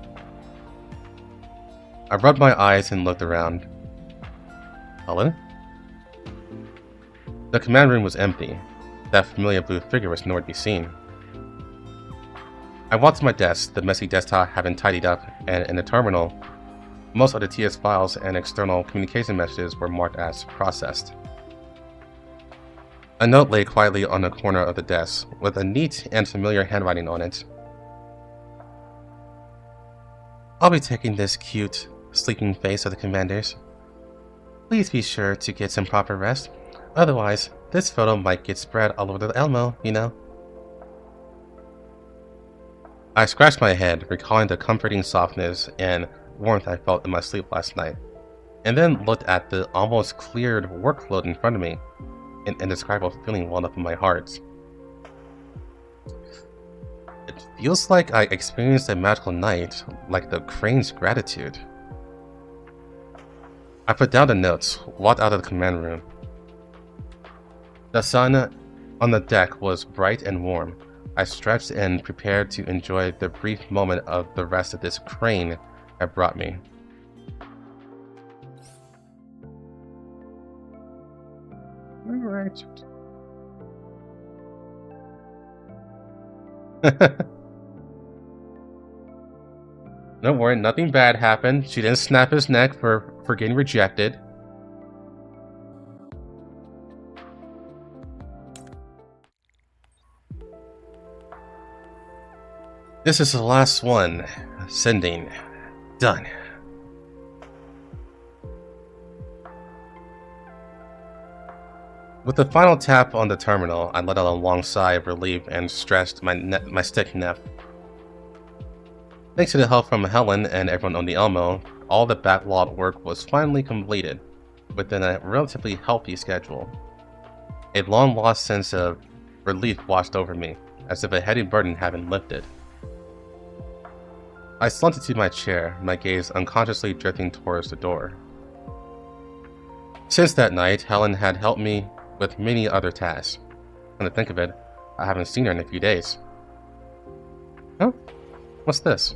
I rubbed my eyes and looked around. Helen? The command room was empty. That familiar blue figure was nowhere to be seen. I walked to my desk, the messy desktop had been tidied up, and in the terminal, most of the TS files and external communication messages were marked as processed. A note lay quietly on the corner of the desk, with a neat and familiar handwriting on it. I'll be taking this cute, sleeping face of the commander's. Please be sure to get some proper rest, otherwise this photo might get spread all over the Elmo, you know. I scratched my head, recalling the comforting softness and warmth I felt in my sleep last night, and then looked at the almost cleared workload in front of me. An indescribable feeling welled up in my heart. It feels like I experienced a magical night, like the crane's gratitude. I put down the notes, walked out of the command room. The sun on the deck was bright and warm. I stretched and prepared to enjoy the brief moment of the rest that this crane had brought me. Alright. Don't worry, nothing bad happened. She didn't snap his neck for getting rejected. This is the last one. Sending. Done. With the final tap on the terminal, I let out a long sigh of relief and stretched my stick neck. Thanks to the help from Helen and everyone on the Elmo, all the backlog work was finally completed, within a relatively healthy schedule. A long-lost sense of relief washed over me, as if a heavy burden had been lifted. I slumped into my chair, my gaze unconsciously drifting towards the door. Since that night, Helen had helped me with many other tasks. Come to think of it, I haven't seen her in a few days. Oh? What's this?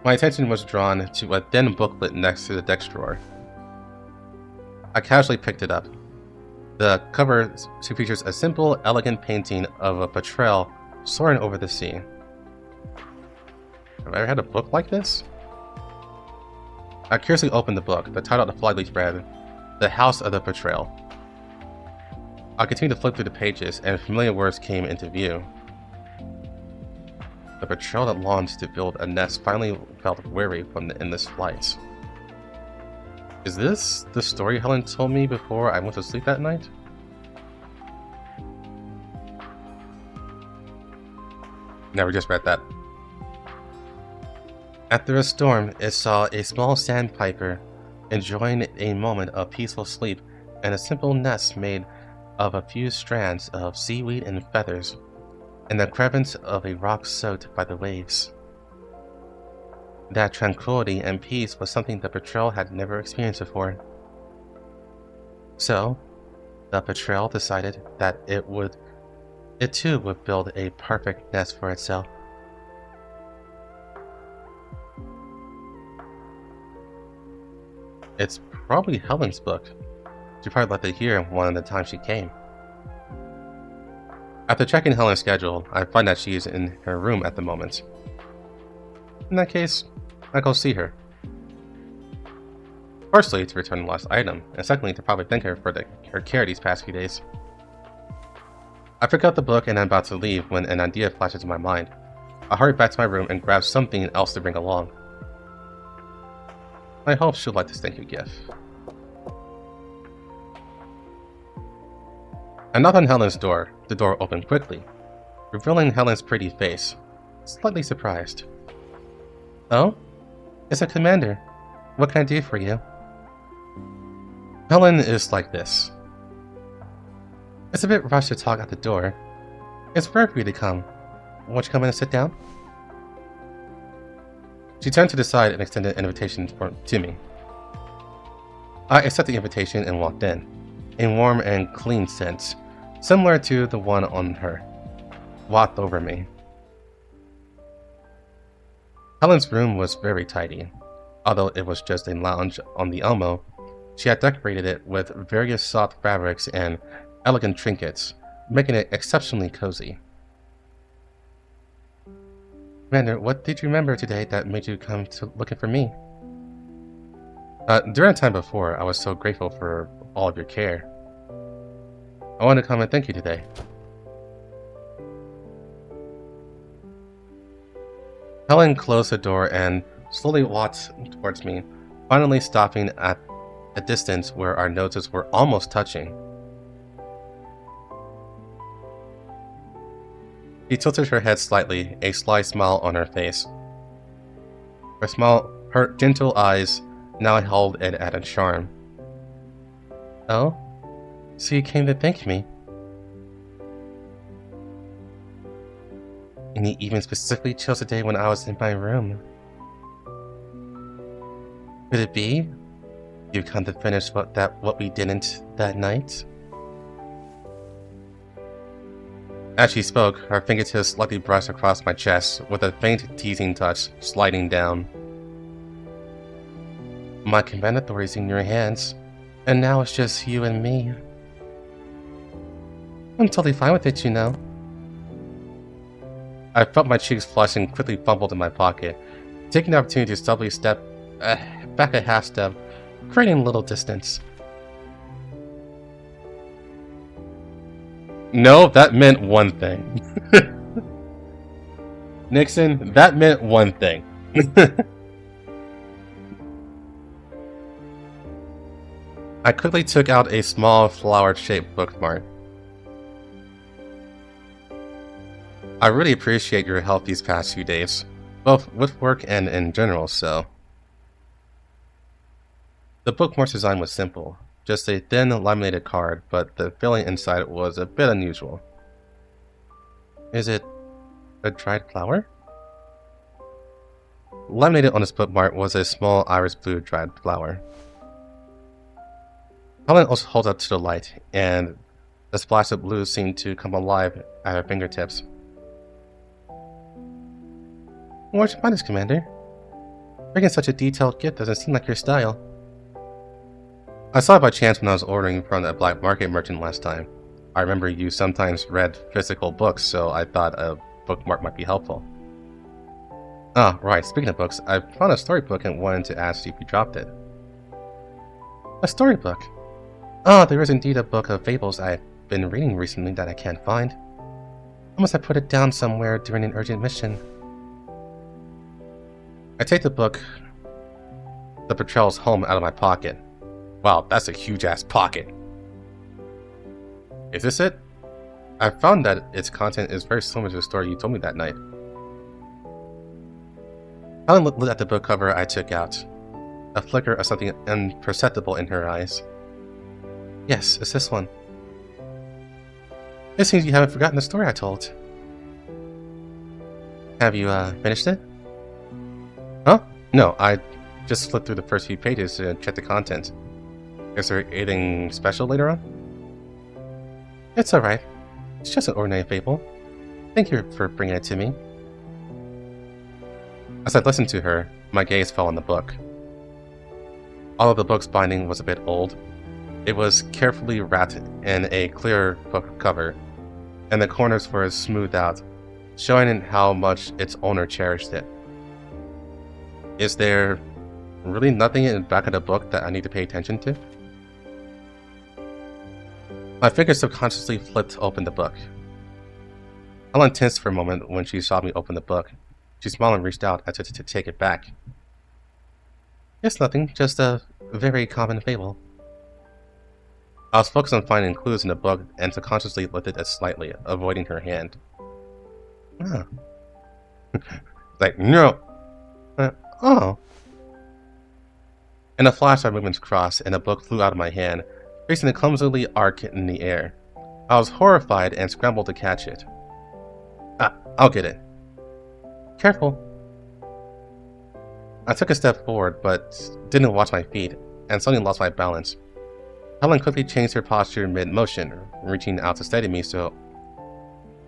My attention was drawn to a thin booklet next to the desk drawer. I casually picked it up. The cover features a simple, elegant painting of a petrel soaring over the sea. Have I ever had a book like this? I curiously opened the book. The title of the flyleaf read, "The House of the Petrel." I continued to flip through the pages, and familiar words came into view. The petrel that longed to build a nest finally felt weary from the endless flights. Is this the story Helen told me before I went to sleep that night? Never just read that. After a storm, it saw a small sandpiper enjoying a moment of peaceful sleep in a simple nest made of a few strands of seaweed and feathers, in the crevice of a rock soaked by the waves. That tranquility and peace was something the petrel had never experienced before. So, the petrel decided that it too would build a perfect nest for itself. It's probably Helen's book. She probably left it here one of the times she came. After checking Helen's schedule, I find that she is in her room at the moment. In that case, I go see her. Firstly, to return the lost item, and secondly, to probably thank her for her care these past few days. I pick up the book and I'm about to leave when an idea flashes in my mind. I hurry back to my room and grab something else to bring along. I hope she'll like this thank you gift. I knock on Helen's door. The door opened quickly, revealing Helen's pretty face, slightly surprised. Oh? It's a commander. What can I do for you? Helen is like this. It's a bit rushed to talk at the door. It's rare for you to come. Won't you come in and sit down? She turned to the side and extended an invitation to me. I accepted the invitation and walked in. A warm and clean scent, similar to the one on her, washed over me. Helen's room was very tidy. Although it was just a lounge on the Elmo, she had decorated it with various soft fabrics and elegant trinkets, making it exceptionally cozy. Commander, what did you remember today that made you come to looking for me? During the time before, I was so grateful for all of your care. I wanted to come and thank you today. Helen closed the door and slowly walked towards me, finally stopping at a distance where our noses were almost touching. She tilted her head slightly, a sly smile on her face. Her gentle eyes now held an added charm. Oh? So you came to thank me? And you even specifically chose a day when I was in my room. Could it be you've come to finish what we didn't that night? As she spoke, her fingertips slightly brushed across my chest, with a faint teasing touch sliding down. My command authority is in your hands, and now it's just you and me. I'm totally fine with it, you know. I felt my cheeks flush and quickly fumbled in my pocket, taking the opportunity to stealthily step back a half step, creating a little distance. No, that meant one thing. Nixon, that meant one thing. I quickly took out a small flower-shaped bookmark. I really appreciate your help these past few days, both with work and in general, so... The bookmark's design was simple, just a thin laminated card, but the filling inside was a bit unusual. Is it a dried flower? Laminated on this bookmark was a small iris blue dried flower. Helen also holds up to the light, and the splash of blue seemed to come alive at her fingertips. Where'd you find this, Commander? Making such a detailed gift doesn't seem like your style. I saw it by chance when I was ordering from a black market merchant last time. I remember you sometimes read physical books, so I thought a bookmark might be helpful. Ah, right, speaking of books, I found a storybook and wanted to ask if you dropped it. A storybook? Ah, there is indeed a book of fables I've been reading recently that I can't find. I must have put it down somewhere during an urgent mission. I take the book, The Betrayal's Home, out of my pocket. Wow, that's a huge-ass pocket. Is this it? I found that its content is very similar to the story you told me that night. Helen looked at the book cover I took out. A flicker of something imperceptible in her eyes. Yes, it's this one. It seems you haven't forgotten the story I told. Have you, finished it? Huh? No, I just flipped through the first few pages to check the content. Is there anything special later on? It's alright. It's just an ordinary fable. Thank you for bringing it to me. As I listened to her, my gaze fell on the book. Although the book's binding was a bit old, it was carefully wrapped in a clear book cover, and the corners were smoothed out, showing how much its owner cherished it. Is there really nothing in the back of the book that I need to pay attention to? My fingers subconsciously flipped open the book. Helen tensed for a moment when she saw me open the book. She smiled and reached out as if to take it back. It's nothing, just a very common fable. I was focused on finding clues in the book and subconsciously lifted it slightly, avoiding her hand. Oh. Like, no! Oh! In a flash, our movements crossed, and the book flew out of my hand, facing a clumsily arc in the air. I was horrified and scrambled to catch it. Ah, I'll get it. Careful. I took a step forward, but didn't watch my feet, and suddenly lost my balance. Helen quickly changed her posture mid-motion, reaching out to steady me, so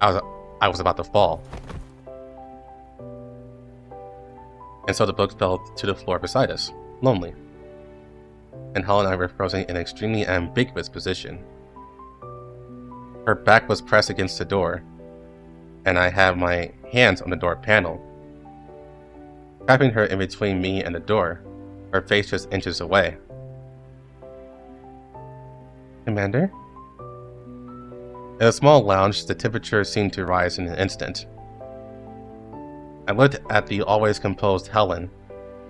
I was about to fall. And so the book fell to the floor beside us, lonely. And Helen and I were frozen in an extremely ambiguous position. Her back was pressed against the door, and I had my hands on the door panel. Trapping her in between me and the door, her face just inches away. Commander? In a small lounge, the temperature seemed to rise in an instant. I looked at the always composed Helen,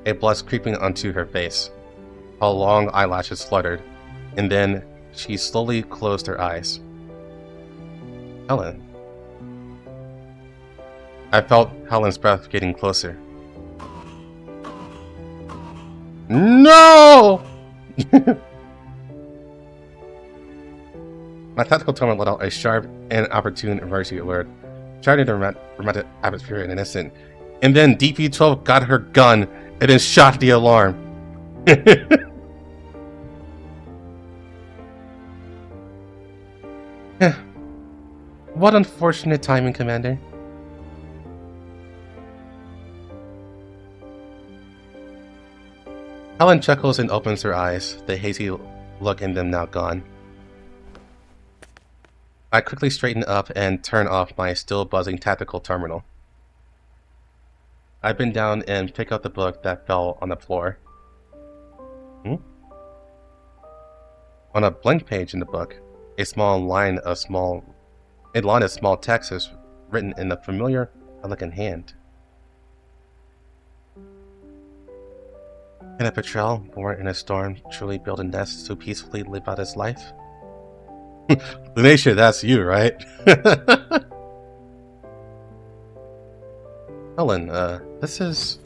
a blush creeping onto her face. Her long eyelashes fluttered, and then she slowly closed her eyes. Helen. I felt Helen's breath getting closer. No! My tactical tone let out a sharp and opportune emergency alert, shattering the romantic atmosphere in an instant. And then DP-12 got her gun and then shot the alarm. What unfortunate timing, Commander. Helen chuckles and opens her eyes, the hazy look in them now gone. I quickly straighten up and turn off my still buzzing tactical terminal. I bend down and pick up the book that fell on the floor. On a blank page in the book, a line of small text is written in a familiar, elegant hand. Can a petrel born in a storm truly build a nest to peacefully live out his life? Lunacia, that's you, right? Helen, this is...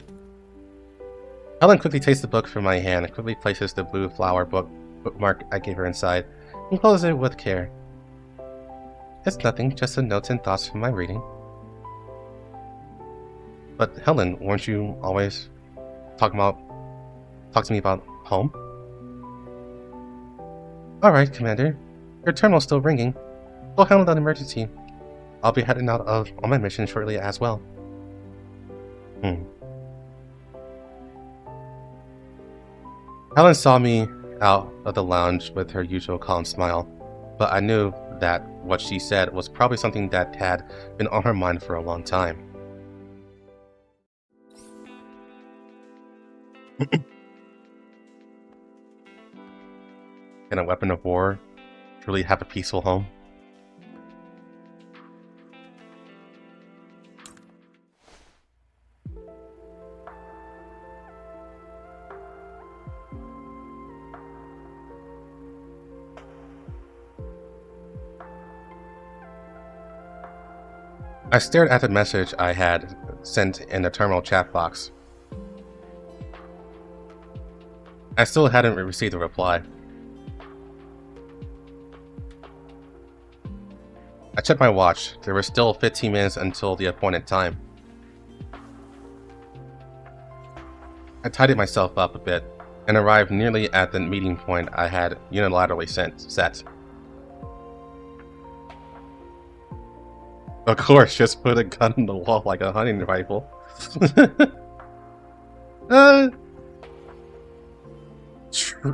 Helen quickly takes the book from my hand and quickly places the blue flower bookmark I gave her inside and closes it with care. It's nothing, just some notes and thoughts from my reading. But Helen, weren't you always talk to me about home? Alright, Commander. Your terminal's still ringing. Go handle that emergency. I'll be heading out on my mission shortly as well. Helen saw me out of the lounge with her usual calm smile, but I knew that what she said was probably something that had been on her mind for a long time. Can a weapon of war truly have a peaceful home? I stared at the message I had sent in the terminal chat box. I still hadn't received a reply. I checked my watch. There were still 15 minutes until the appointed time. I tidied myself up a bit and arrived nearly at the meeting point I had unilaterally set. Of course, just put a gun in the wall like a hunting rifle.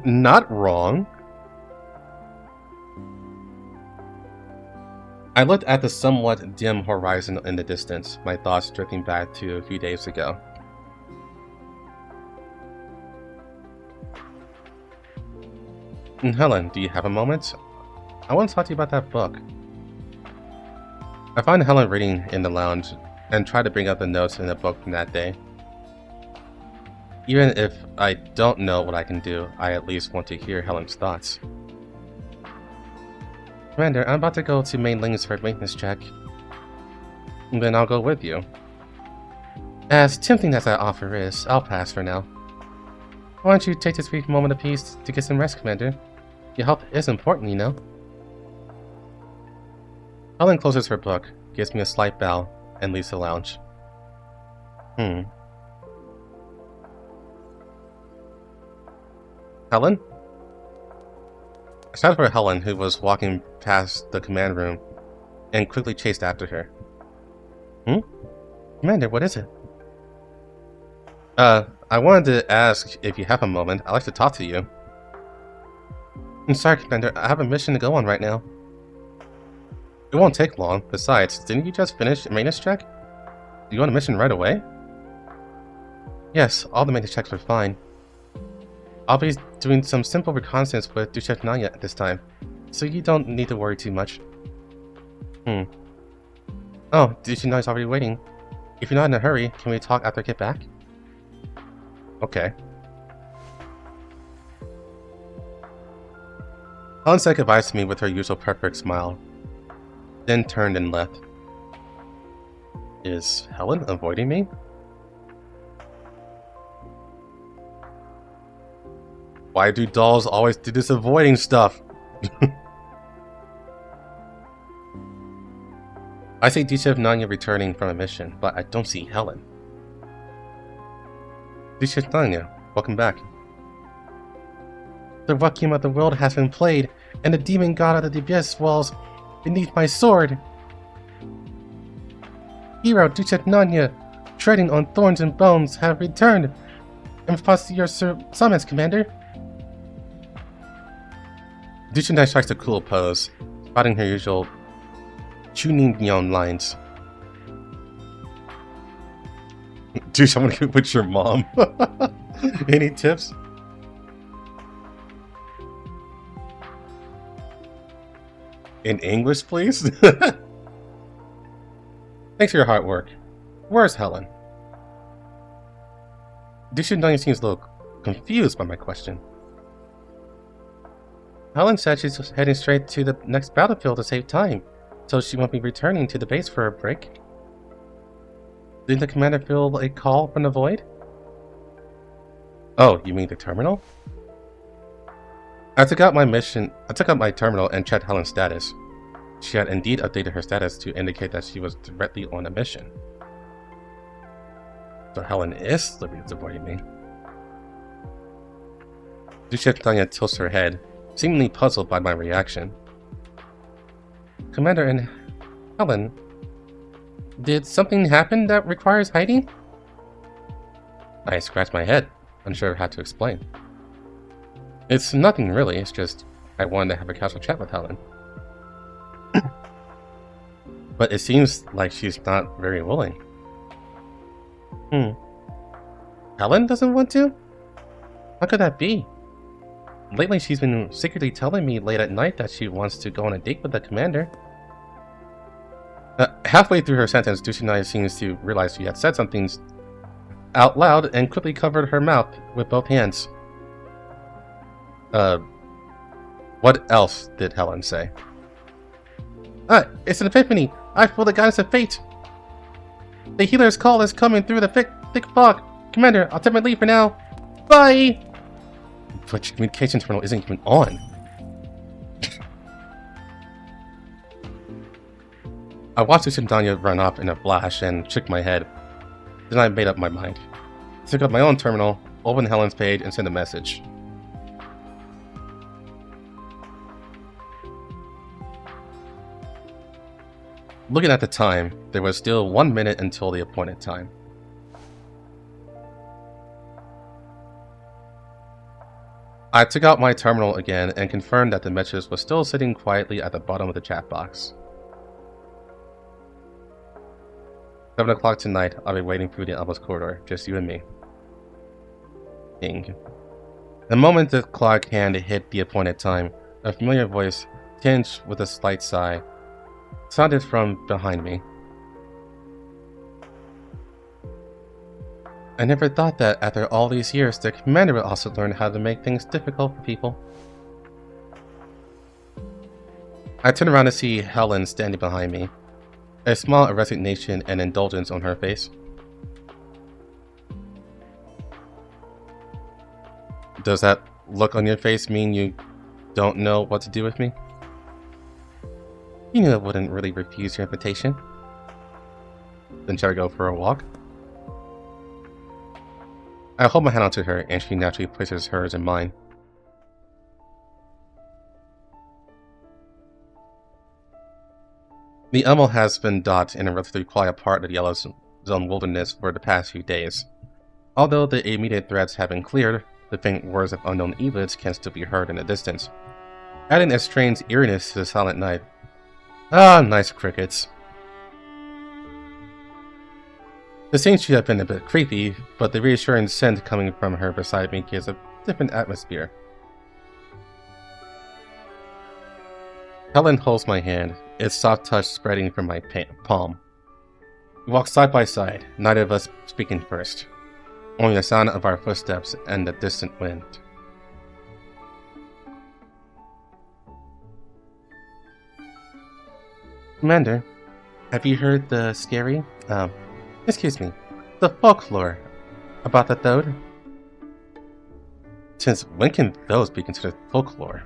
Not wrong. I looked at the somewhat dim horizon in the distance, my thoughts drifting back to a few days ago. Helen, do you have a moment? I want to talk to you about that book. I found Helen reading in the lounge and tried to bring up the notes in the book from that day. Even if I don't know what I can do, I at least want to hear Helen's thoughts. Commander, I'm about to go to main links for a maintenance check. And then I'll go with you. As tempting as that offer is, I'll pass for now. Why don't you take this brief moment of peace to get some rest, Commander? Your health is important, you know. Helen closes her book, gives me a slight bow, and leaves the lounge. Helen? I shouted for Helen, who was walking past the command room, and quickly chased after her. Commander, what is it? I wanted to ask if you have a moment. I'd like to talk to you. I'm sorry, Commander. I have a mission to go on right now. It won't take long. Besides, didn't you just finish a maintenance check? Do you want a mission right away? Yes, all the maintenance checks were fine. I'll be doing some simple reconnaissance with Duchef Nanya at this time, so you don't need to worry too much. Oh, Duchef Nanya's already waiting. If you're not in a hurry, can we talk after I get back? Okay. Helen said goodbye to me with her usual perfect smile, then turned and left. Is Helen avoiding me? Why do dolls always do this avoiding stuff? I see Duchef Nanya returning from a mission, but I don't see Helen. Duchef Nanya, welcome back. The Requiem of the World has been played, and the demon god of the abyss dwells beneath my sword. Hero Duchef Nanya, treading on thorns and bones, have returned in response to your summons, Commander. Duchef Nanya strikes a cool pose, spotting her usual Chunin lines. Do someone with your mom? Any tips? In English, please? Thanks for your hard work. Where's Helen? Dictionary seems a little confused by my question. Helen said she's heading straight to the next battlefield to save time, so she won't be returning to the base for a break. Didn't the commander feel a call from the void? Oh, you mean the terminal? I took out my terminal and checked Helen's status. She had indeed updated her status to indicate that she was directly on a mission. So Helen is living the void, you mean? Tanya tilts her head, seemingly puzzled by my reaction. Commander and Helen, did something happen that requires hiding? I scratched my head, unsure of how to explain. It's nothing really, it's just I wanted to have a casual chat with Helen. But it seems like she's not very willing. Helen doesn't want to? How could that be? Lately she's been secretly telling me late at night that she wants to go on a date with the commander. Halfway through her sentence, Dushinai seems to realize she had said something out loud and quickly covered her mouth with both hands. What else did Helen say? It's an epiphany! I feel the guidance of fate! The healer's call is coming through the thick fog! Commander, I'll take my leave for now! Bye! But your communication terminal isn't even on. I watched Danya run off in a flash and shook my head. Then I made up my mind. I took up my own terminal, opened Helen's page, and sent a message. Looking at the time, there was still 1 minute until the appointed time. I took out my terminal again and confirmed that the message was still sitting quietly at the bottom of the chat box. 7 o'clock tonight, I'll be waiting through the Elbows corridor, just you and me. Ing. The moment the clock hand hit the appointed time, a familiar voice, tinged with a slight sigh, sounded from behind me. I never thought that after all these years, the commander would also learn how to make things difficult for people. I turned around to see Helen standing behind me, a smile of resignation and indulgence on her face. Does that look on your face mean you don't know what to do with me? You knew I wouldn't really refuse your invitation. Then shall we go for a walk? I hold my hand onto her, and she naturally places hers in mine. The Elmo has been dot in a relatively quiet part of the Yellow Zone wilderness for the past few days. Although the immediate threats have been cleared, the faint words of unknown evils can still be heard in the distance, adding a strange eeriness to the silent night. Ah, nice crickets. The scene should have been a bit creepy, but the reassuring scent coming from her beside me gives a different atmosphere. Helen holds my hand, its soft touch spreading from my palm. We walk side by side, neither of us speaking first, only the sound of our footsteps and the distant wind. Commander, have you heard the scary, the folklore about the Thode? Since when can those be considered folklore?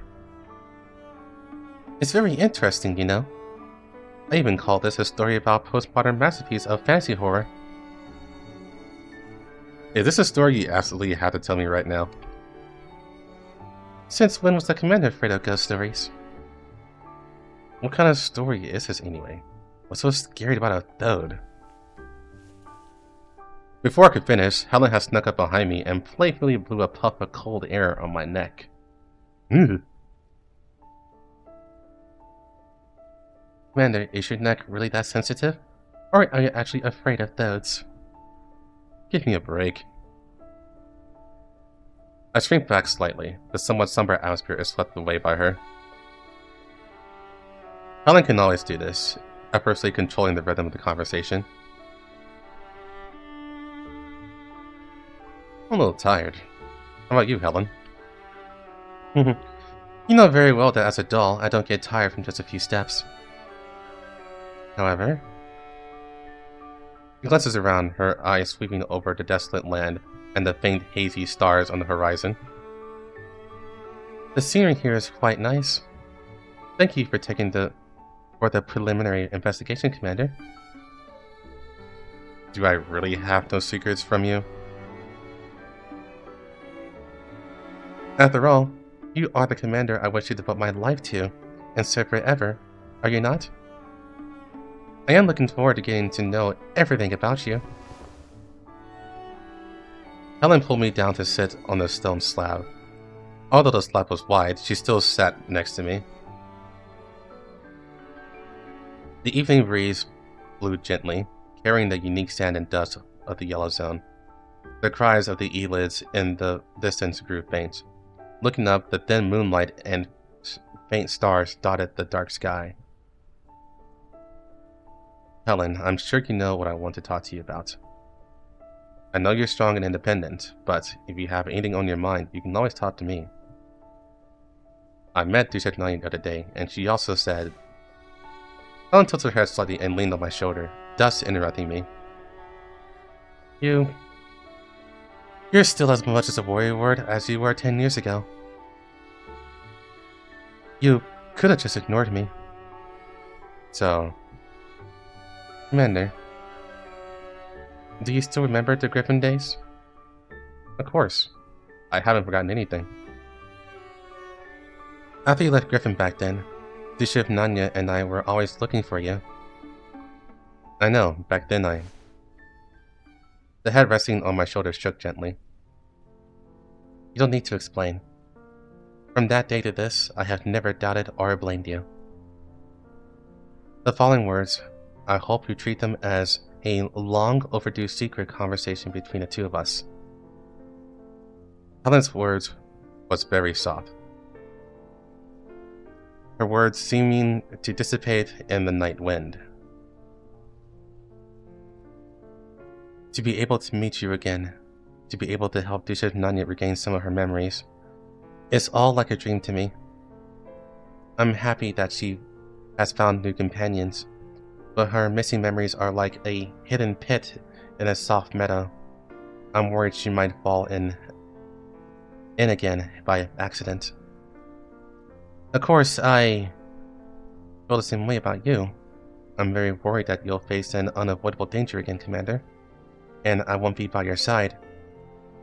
It's very interesting, you know. I even call this a story about postmodern masterpiece of fantasy horror. Is this a story you absolutely have to tell me right now? Since when was the commander afraid of ghost stories? What kind of story is this anyway? What's so scary about a Thode? Before I could finish, Helen had snuck up behind me and playfully blew a puff of cold air on my neck. Commander, is your neck really that sensitive? Or are you actually afraid of Thodes? Give me a break. I shrink back slightly. The somewhat somber atmosphere is swept away by her. Helen can always do this, effortlessly controlling the rhythm of the conversation. I'm a little tired. How about you, Helen? You know very well that as a doll, I don't get tired from just a few steps. However, she glances around, her eyes sweeping over the desolate land and the faint hazy stars on the horizon. The scenery here is quite nice. Thank you for taking the preliminary investigation, Commander. Do I really have no secrets from you? After all, you are the commander I wish to devote my life to and serve forever, are you not? I am looking forward to getting to know everything about you. Helen pulled me down to sit on the stone slab. Although the slab was wide, she still sat next to me. The evening breeze blew gently, carrying the unique sand and dust of the yellow zone. The cries of the elids in the distance grew faint. Looking up, the thin moonlight and faint stars dotted the dark sky. Helen, I'm sure you know what I want to talk to you about. I know you're strong and independent, but if you have anything on your mind, you can always talk to me. I met Dushek the other day, and she also said... Helen tilted her head slightly and leaned on my shoulder, thus interrupting me. You're still as much as a warrior ward as you were 10 years ago. You could have just ignored me. So... Commander, do you still remember the Griffin days? Of course. I haven't forgotten anything. After you left Griffin back then, Dushif Nanya and I were always looking for you. I know, back then The head resting on my shoulder shook gently. You don't need to explain. From that day to this, I have never doubted or blamed you. The following words, I hope you treat them as a long overdue secret conversation between the two of us. Helen's words was very soft. Her words seeming to dissipate in the night wind. To be able to meet you again, to be able to help Dushif Nanya regain some of her memories, it's all like a dream to me. I'm happy that she has found new companions, but her missing memories are like a hidden pit in a soft meadow. I'm worried she might fall in again by accident. Of course, I feel the same way about you. I'm very worried that you'll face an unavoidable danger again, Commander, and I won't be by your side,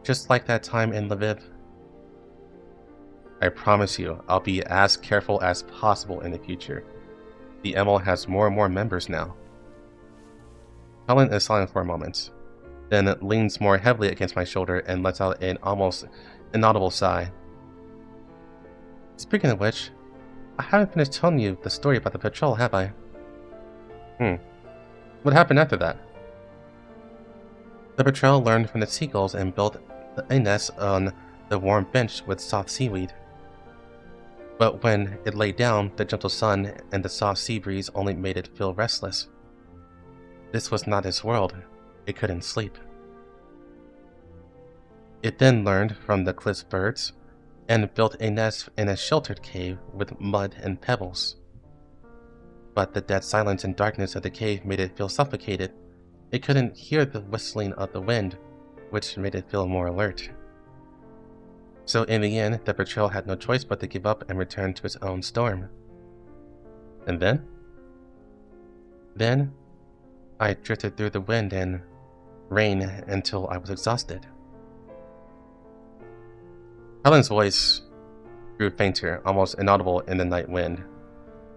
just like that time in Lviv. I promise you, I'll be as careful as possible in the future. The ML has more and more members now. Helen is silent for a moment, then leans more heavily against my shoulder and lets out an almost inaudible sigh. Speaking of which, I haven't finished telling you the story about the patrol, have I? What happened after that? The patrol learned from the seagulls and built a nest on the warm bench with soft seaweed. But when it lay down, the gentle sun and the soft sea breeze only made it feel restless. This was not its world. It couldn't sleep. It then learned from the cliff's birds and built a nest in a sheltered cave with mud and pebbles. But the dead silence and darkness of the cave made it feel suffocated. It couldn't hear the whistling of the wind, which made it feel more alert. So in the end, the patrol had no choice but to give up and return to its own storm. And then? Then, I drifted through the wind and rain until I was exhausted. Helen's voice grew fainter, almost inaudible in the night wind.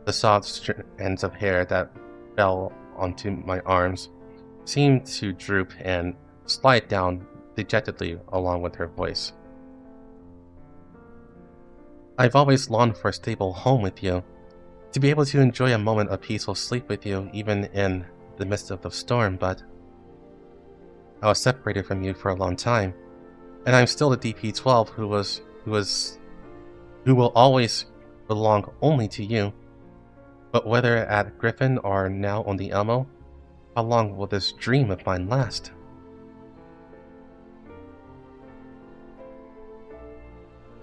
The soft strands of hair that fell onto my arms seemed to droop and slide down dejectedly along with her voice. I've always longed for a stable home with you, to be able to enjoy a moment of peaceful sleep with you even in the midst of the storm, but I was separated from you for a long time, and I'm still the DP-12 who will always belong only to you. But whether at Griffin or now on the Elmo, how long will this dream of mine last?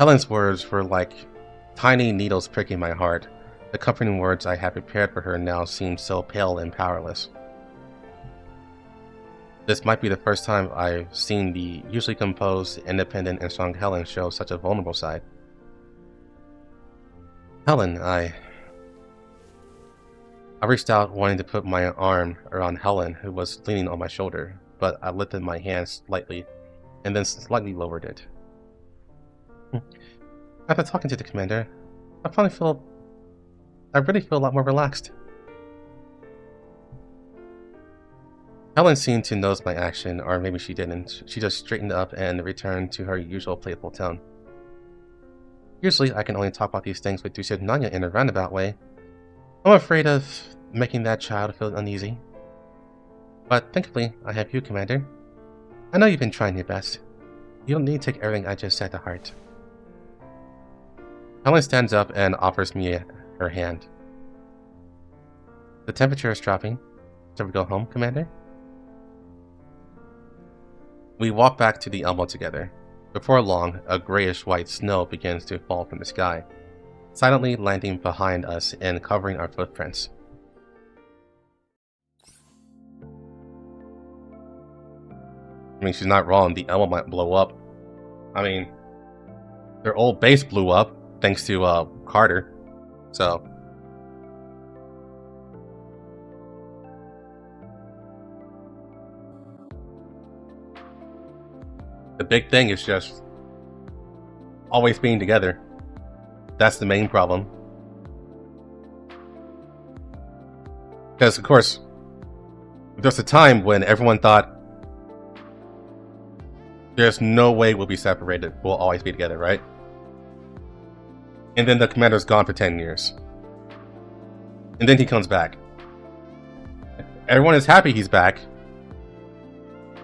Helen's words were like tiny needles pricking my heart. The comforting words I had prepared for her now seemed so pale and powerless. This might be the first time I've seen the usually composed, independent, and strong Helen show such a vulnerable side. Helen, I reached out wanting to put my arm around Helen, who was leaning on my shoulder, but I lifted my hand slightly and then slightly lowered it. After talking to the commander, I really feel a lot more relaxed. Helen seemed to notice my action, or maybe she didn't. She just straightened up and returned to her usual playful tone. Usually, I can only talk about these things with Dusha Nanya in a roundabout way. I'm afraid of making that child feel uneasy. But thankfully, I have you, Commander. I know you've been trying your best. You don't need to take everything I just said to heart. Helen stands up and offers me her hand. The temperature is dropping. Shall we go home, Commander? We walk back to the Elmo together. Before long, a grayish-white snow begins to fall from the sky, silently landing behind us and covering our footprints. I mean, she's not wrong. The Elmo might blow up. I mean, their old base blew up thanks to Carter. So the big thing is just always being together. That's the main problem. Because, of course, there's a time when everyone thought there's no way we'll be separated. We'll always be together, right? And then the commander's gone for 10 years. And then he comes back. Everyone is happy he's back.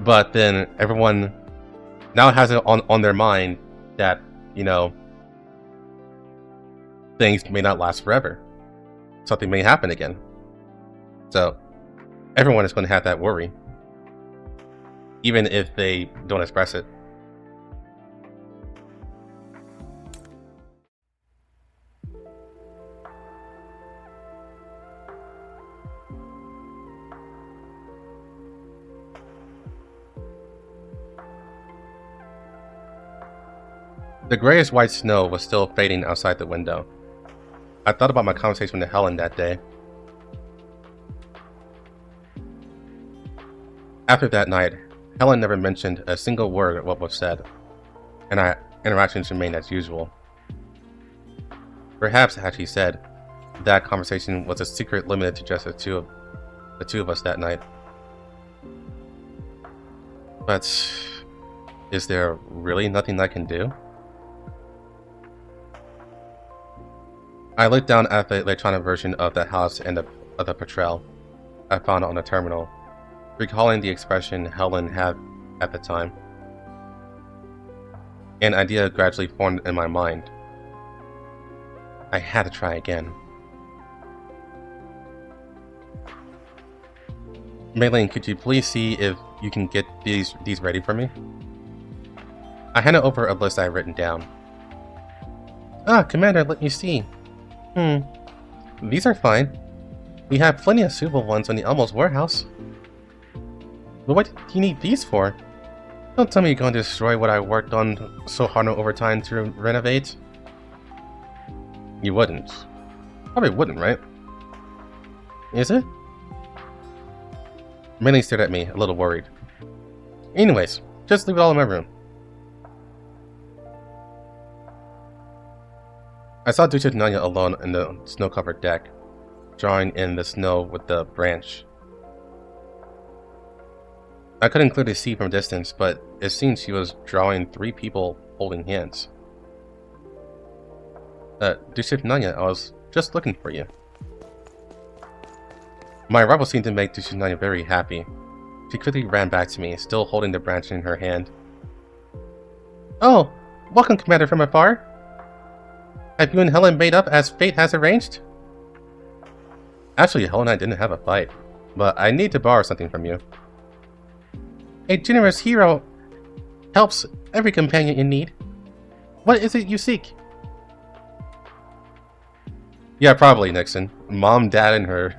But then everyone now has it on their mind that, you know, things may not last forever. Something may happen again. So, everyone is going to have that worry. Even if they don't express it. The grayish white snow was still fading outside the window. I thought about my conversation with Helen that day. After that night, Helen never mentioned a single word of what was said, and our interactions remained as usual. Perhaps, as she said, that conversation was a secret limited to just the two of us that night. But is there really nothing I can do? I looked down at the electronic version of the house and of the portrayal I found on the terminal, recalling the expression Helen had at the time. An idea gradually formed in my mind. I had to try again. Maylene, could you please see if you can get these ready for me? I handed over a list I had written down. Ah, Commander, let me see. These are fine. We have plenty of suitable ones in the Elmo's warehouse. But what do you need these for? Don't tell me you're going to destroy what I worked on so hard on overtime to renovate. You wouldn't. Probably wouldn't, right? Is it? Maylene stared at me, a little worried. Anyways, just leave it all in my room. I saw Dusha Nanya alone in the snow-covered deck, drawing in the snow with the branch. I couldn't clearly see from a distance, but it seemed she was drawing 3 people holding hands. Dusha Nanya, I was just looking for you. My arrival seemed to make Dusha Nanya very happy. She quickly ran back to me, still holding the branch in her hand. Oh, welcome, Commander from afar. Have you and Helen made up as fate has arranged? Actually, Helen and I didn't have a fight, but I need to borrow something from you. A generous hero helps every companion in need. What is it you seek? Yeah, probably, Nixon. Mom, Dad, and her.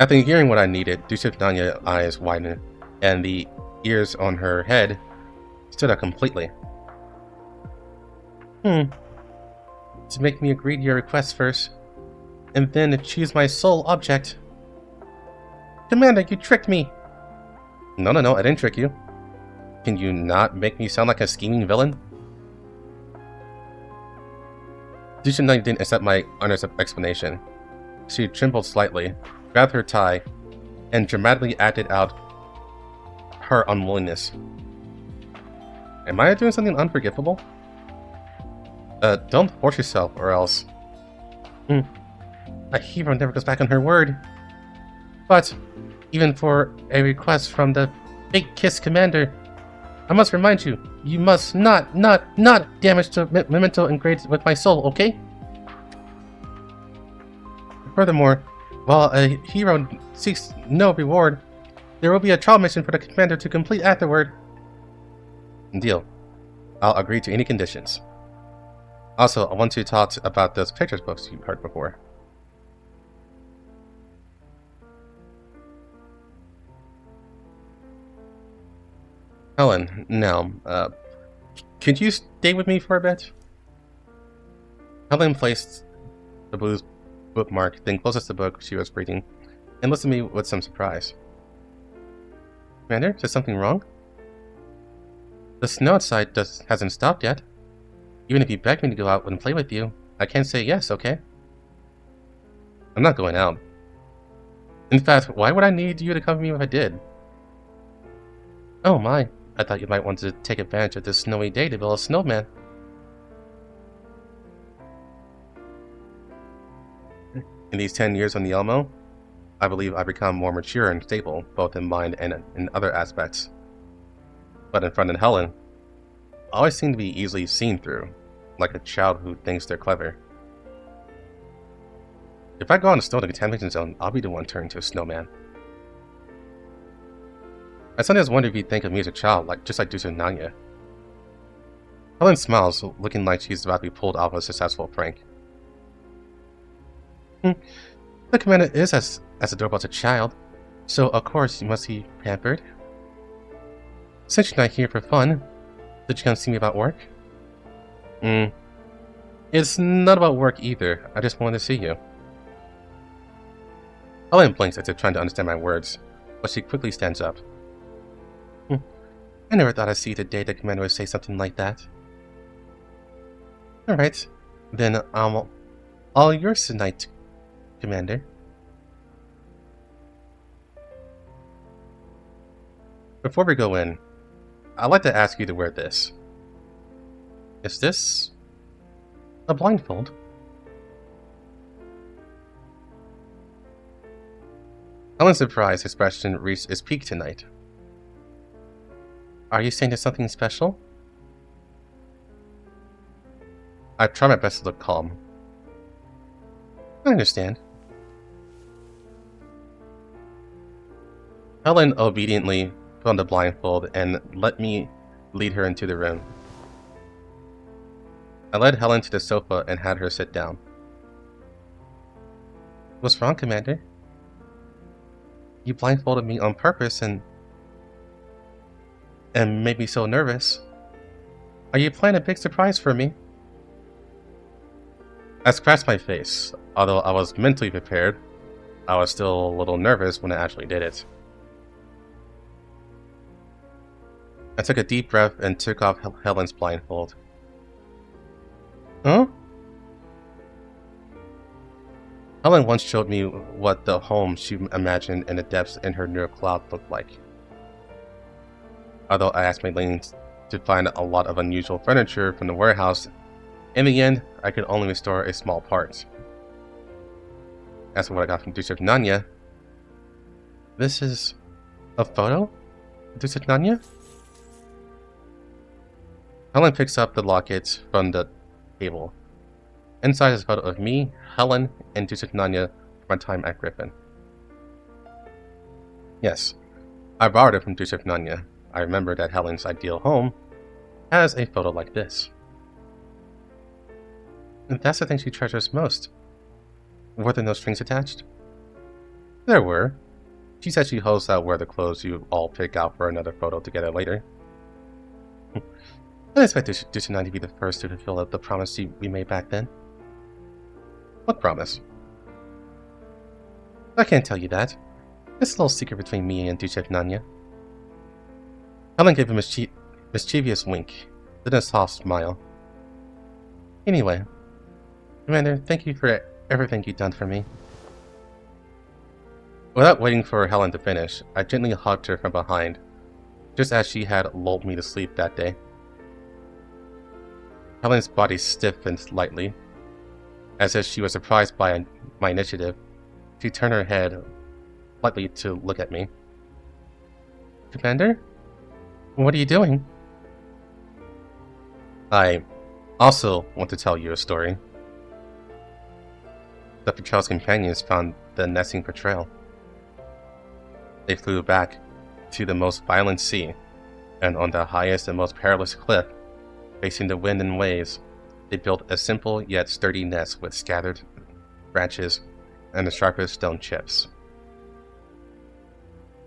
After hearing what I needed, Duchess Nanya's eyes widened, and the ears on her head stood up completely. To make me agree to your request first, and then to choose my sole object. Commander, you tricked me! No, I didn't trick you. Can you not make me sound like a scheming villain? Duchess Nanya didn't accept my honest explanation. She trembled slightly, grabbed her tie, and dramatically acted out her unwillingness. Am I doing something unforgivable? Don't force yourself, or else... A hero never goes back on her word. But, even for a request from the Big Kiss Commander, I must remind you, you must not damage the memento engraved with my soul, okay? Furthermore, while a hero seeks no reward, there will be a trial mission for the Commander to complete afterward. Deal. I'll agree to any conditions. Also, I want to talk about those pictures books you've heard before. Helen, now, could you stay with me for a bit? Helen placed the blue bookmark, then closed the book she was reading, and listened to me with some surprise. Commander, is something wrong? The snow outside hasn't stopped yet. Even if you beg me to go out and play with you, I can't say yes, okay? I'm not going out. In fact, why would I need you to come with me if I did? Oh my, I thought you might want to take advantage of this snowy day to build a snowman. In these 10 years on the Elmo, I believe I've become more mature and stable, both in mind and in other aspects. But in front of Helen, I always seem to be easily seen through, like a child who thinks they're clever. If I go on a snow contamination zone, I'll be the one turned into a snowman. I sometimes wonder if you think of me as a child, just like Duchess Nanya. Helen smiles, looking like she's about to be pulled off a successful prank. The Commander is as adorable as a child, so of course you must be pampered. Since you're not here for fun, did you come see me about work? It's not about work either, I just wanted to see you. Helen blinks as if trying to understand my words, but she quickly stands up. I never thought I'd see the day the Commander would say something like that. Alright, then all yours tonight, Commander. Before we go in, I'd like to ask you to wear this. Is this a blindfold? Helen's surprised expression reached its peak tonight. Are you saying there's something special? I try my best to look calm. I understand. Helen obediently put on the blindfold and let me lead her into the room. I led Helen to the sofa and had her sit down. What's wrong, Commander? You blindfolded me on purpose and made me so nervous. Are you planning a big surprise for me? I scratched my face. Although I was mentally prepared, I was still a little nervous when I actually did it. I took a deep breath and took off Helen's blindfold. Huh? Helen once showed me what the home she imagined in the depths in her neural cloud looked like. Although I asked Maylene to find a lot of unusual furniture from the warehouse, in the end, I could only restore a small part. As for what I got from Duchess Nanya, This is a photo? Is it Nanya? Helen picks up the locket from the table. Inside is a photo of me, Helen, and Dusik Nanya from my time at Griffin. Yes, I borrowed it from Dusik Nanya. I remember that Helen's ideal home has a photo like this. And that's the thing she treasures most. Were there no strings attached? There were. She said she hopes that wear the clothes you all pick out for another photo together later. I expect Dusik to be the first to fulfill the promise we made back then. What promise? I can't tell you that. It's a little secret between me and Dusik Nanya. Helen gave a mischievous wink, then a soft smile. Anyway, Commander, thank you for everything you've done for me. Without waiting for Helen to finish, I gently hugged her from behind, just as she had lulled me to sleep that day. Helen's body stiffened slightly. As if she was surprised by my initiative, she turned her head slightly to look at me. Commander? What are you doing? I also want to tell you a story. The Patrol's companions found the nesting patrol. They flew back to the most violent sea, and on the highest and most perilous cliff, facing the wind and waves, they built a simple yet sturdy nest with scattered branches and the sharpest stone chips.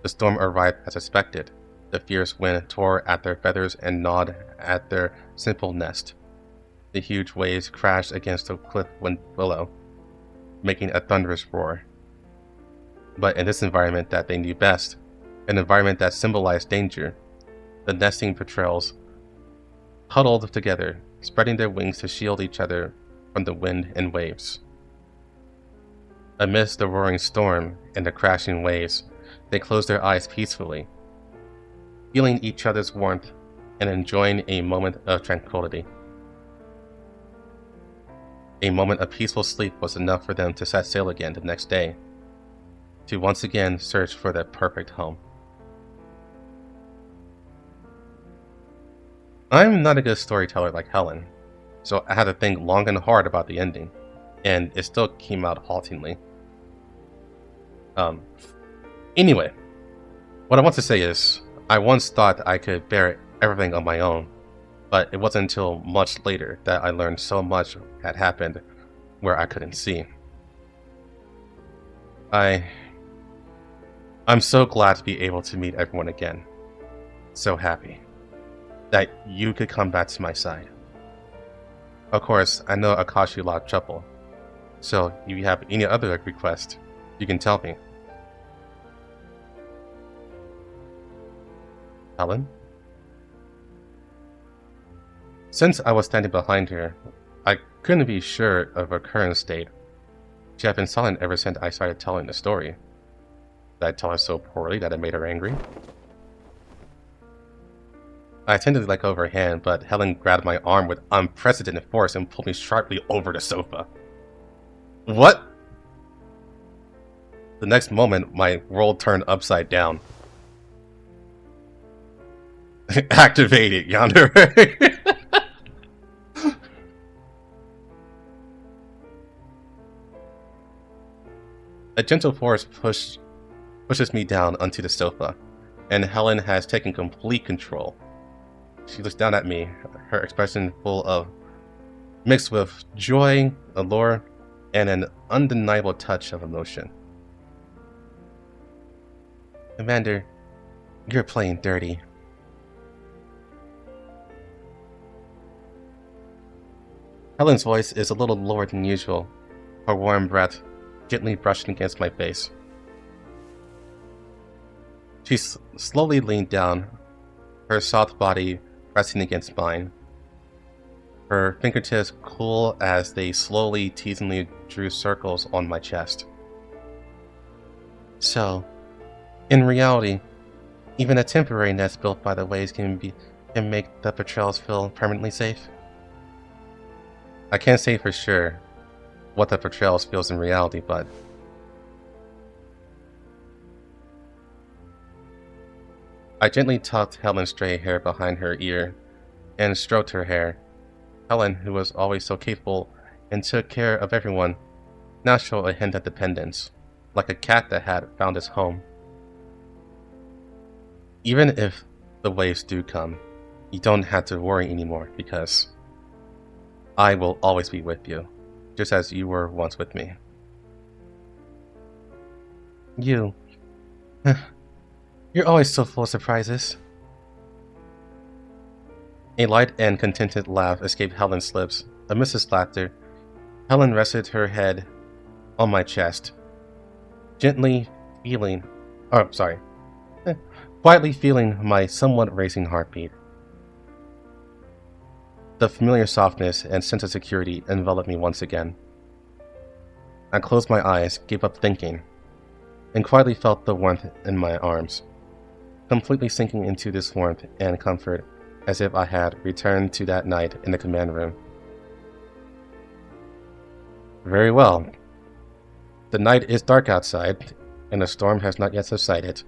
The storm arrived as expected. The fierce wind tore at their feathers and gnawed at their simple nest. The huge waves crashed against the cliff below, making a thunderous roar. But in this environment that they knew best, an environment that symbolized danger, the nesting patrols huddled together, spreading their wings to shield each other from the wind and waves. Amidst the roaring storm and the crashing waves, they closed their eyes peacefully, feeling each other's warmth and enjoying a moment of tranquility. A moment of peaceful sleep was enough for them to set sail again the next day, to once again search for their perfect home. I'm not a good storyteller like Helen, so I had to think long and hard about the ending, and it still came out haltingly. Anyway, what I want to say is, I once thought I could bear everything on my own, but it wasn't until much later that I learned so much had happened where I couldn't see. I'm so glad to be able to meet everyone again. So happy that you could come back to my side. Of course, I know I caused you a lot of trouble, so if you have any other requests, you can tell me. Helen? Since I was standing behind her, I couldn't be sure of her current state. She had been silent ever since I started telling the story. Did I tell her so poorly that it made her angry? I attempted to let go of her hand, but Helen grabbed my arm with unprecedented force and pulled me sharply over the sofa. What? The next moment, my world turned upside down. Activated, yonder. A gentle force pushes me down onto the sofa, and Helen has taken complete control. She looks down at me, her expression mixed with joy, allure, and an undeniable touch of emotion. Commander, you're playing dirty. Helen's voice is a little lower than usual, her warm breath gently brushing against my face. She slowly leaned down, her soft body resting against mine. Her fingertips cool as they slowly, teasingly drew circles on my chest. So, in reality, even a temporary nest built by the waves can make the patrols feel permanently safe. I can't say for sure what the patrols feels in reality, but I gently tucked Helen's stray hair behind her ear and stroked her hair. Helen, who was always so capable and took care of everyone, now showed a hint of dependence, like a cat that had found its home. Even if the waves do come, you don't have to worry anymore because I will always be with you, just as you were once with me. You. You're always so full of surprises. A light and contented laugh escaped Helen's lips. Amidst this laughter, Helen rested her head on my chest, quietly feeling my somewhat racing heartbeat. The familiar softness and sense of security enveloped me once again. I closed my eyes, gave up thinking, and quietly felt the warmth in my arms, completely sinking into this warmth and comfort as if I had returned to that night in the command room. Very well. The night is dark outside, and the storm has not yet subsided.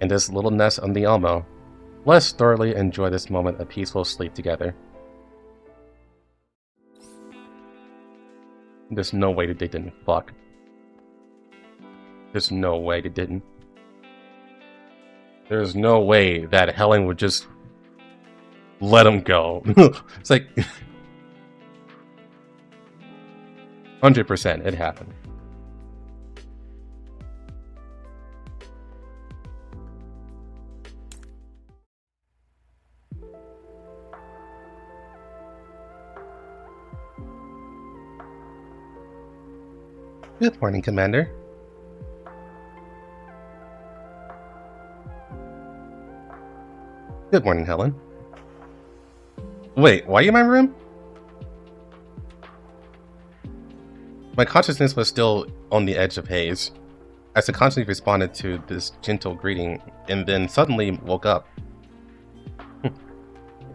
In this little nest on the Elmo, let's thoroughly enjoy this moment of peaceful sleep together. There's no way that they didn't fuck. There's no way they didn't. There's no way that Helen would just let him go. It's like 100% it happened. Good morning, Commander. Good morning, Helen. Wait, why are you in my room? My consciousness was still on the edge of haze, as I constantly responded to this gentle greeting, and then suddenly woke up.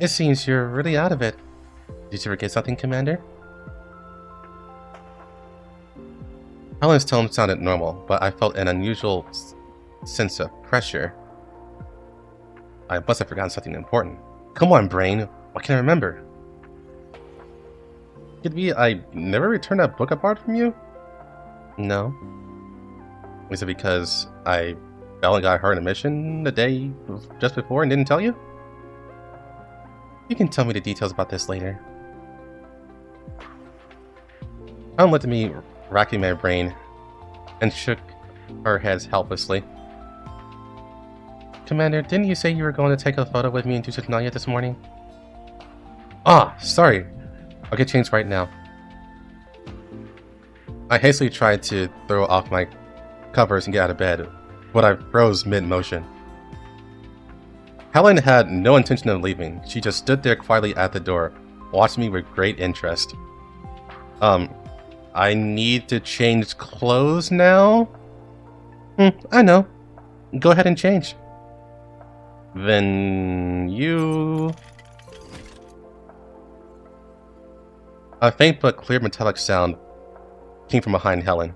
It seems you're really out of it. Did you forget something, Commander? Helen's tone sounded normal, but I felt an unusual sense of pressure. I must have forgotten something important. Come on, brain. Why can't I remember? Could it be I never returned that book I borrowed from you? No. Is it because I fell and got hurt in a mission the day just before and didn't tell you? You can tell me the details about this later. Helen looked at me, racking my brain, and shook her head helplessly. Commander, didn't you say you were going to take a photo with me in Dusutnaya this morning? Ah, sorry. I'll get changed right now. I hastily tried to throw off my covers and get out of bed, but I froze mid-motion. Helen had no intention of leaving. She just stood there quietly at the door, watching me with great interest. I need to change clothes now? I know. Go ahead and change. Then you... A faint but clear metallic sound came from behind Helen.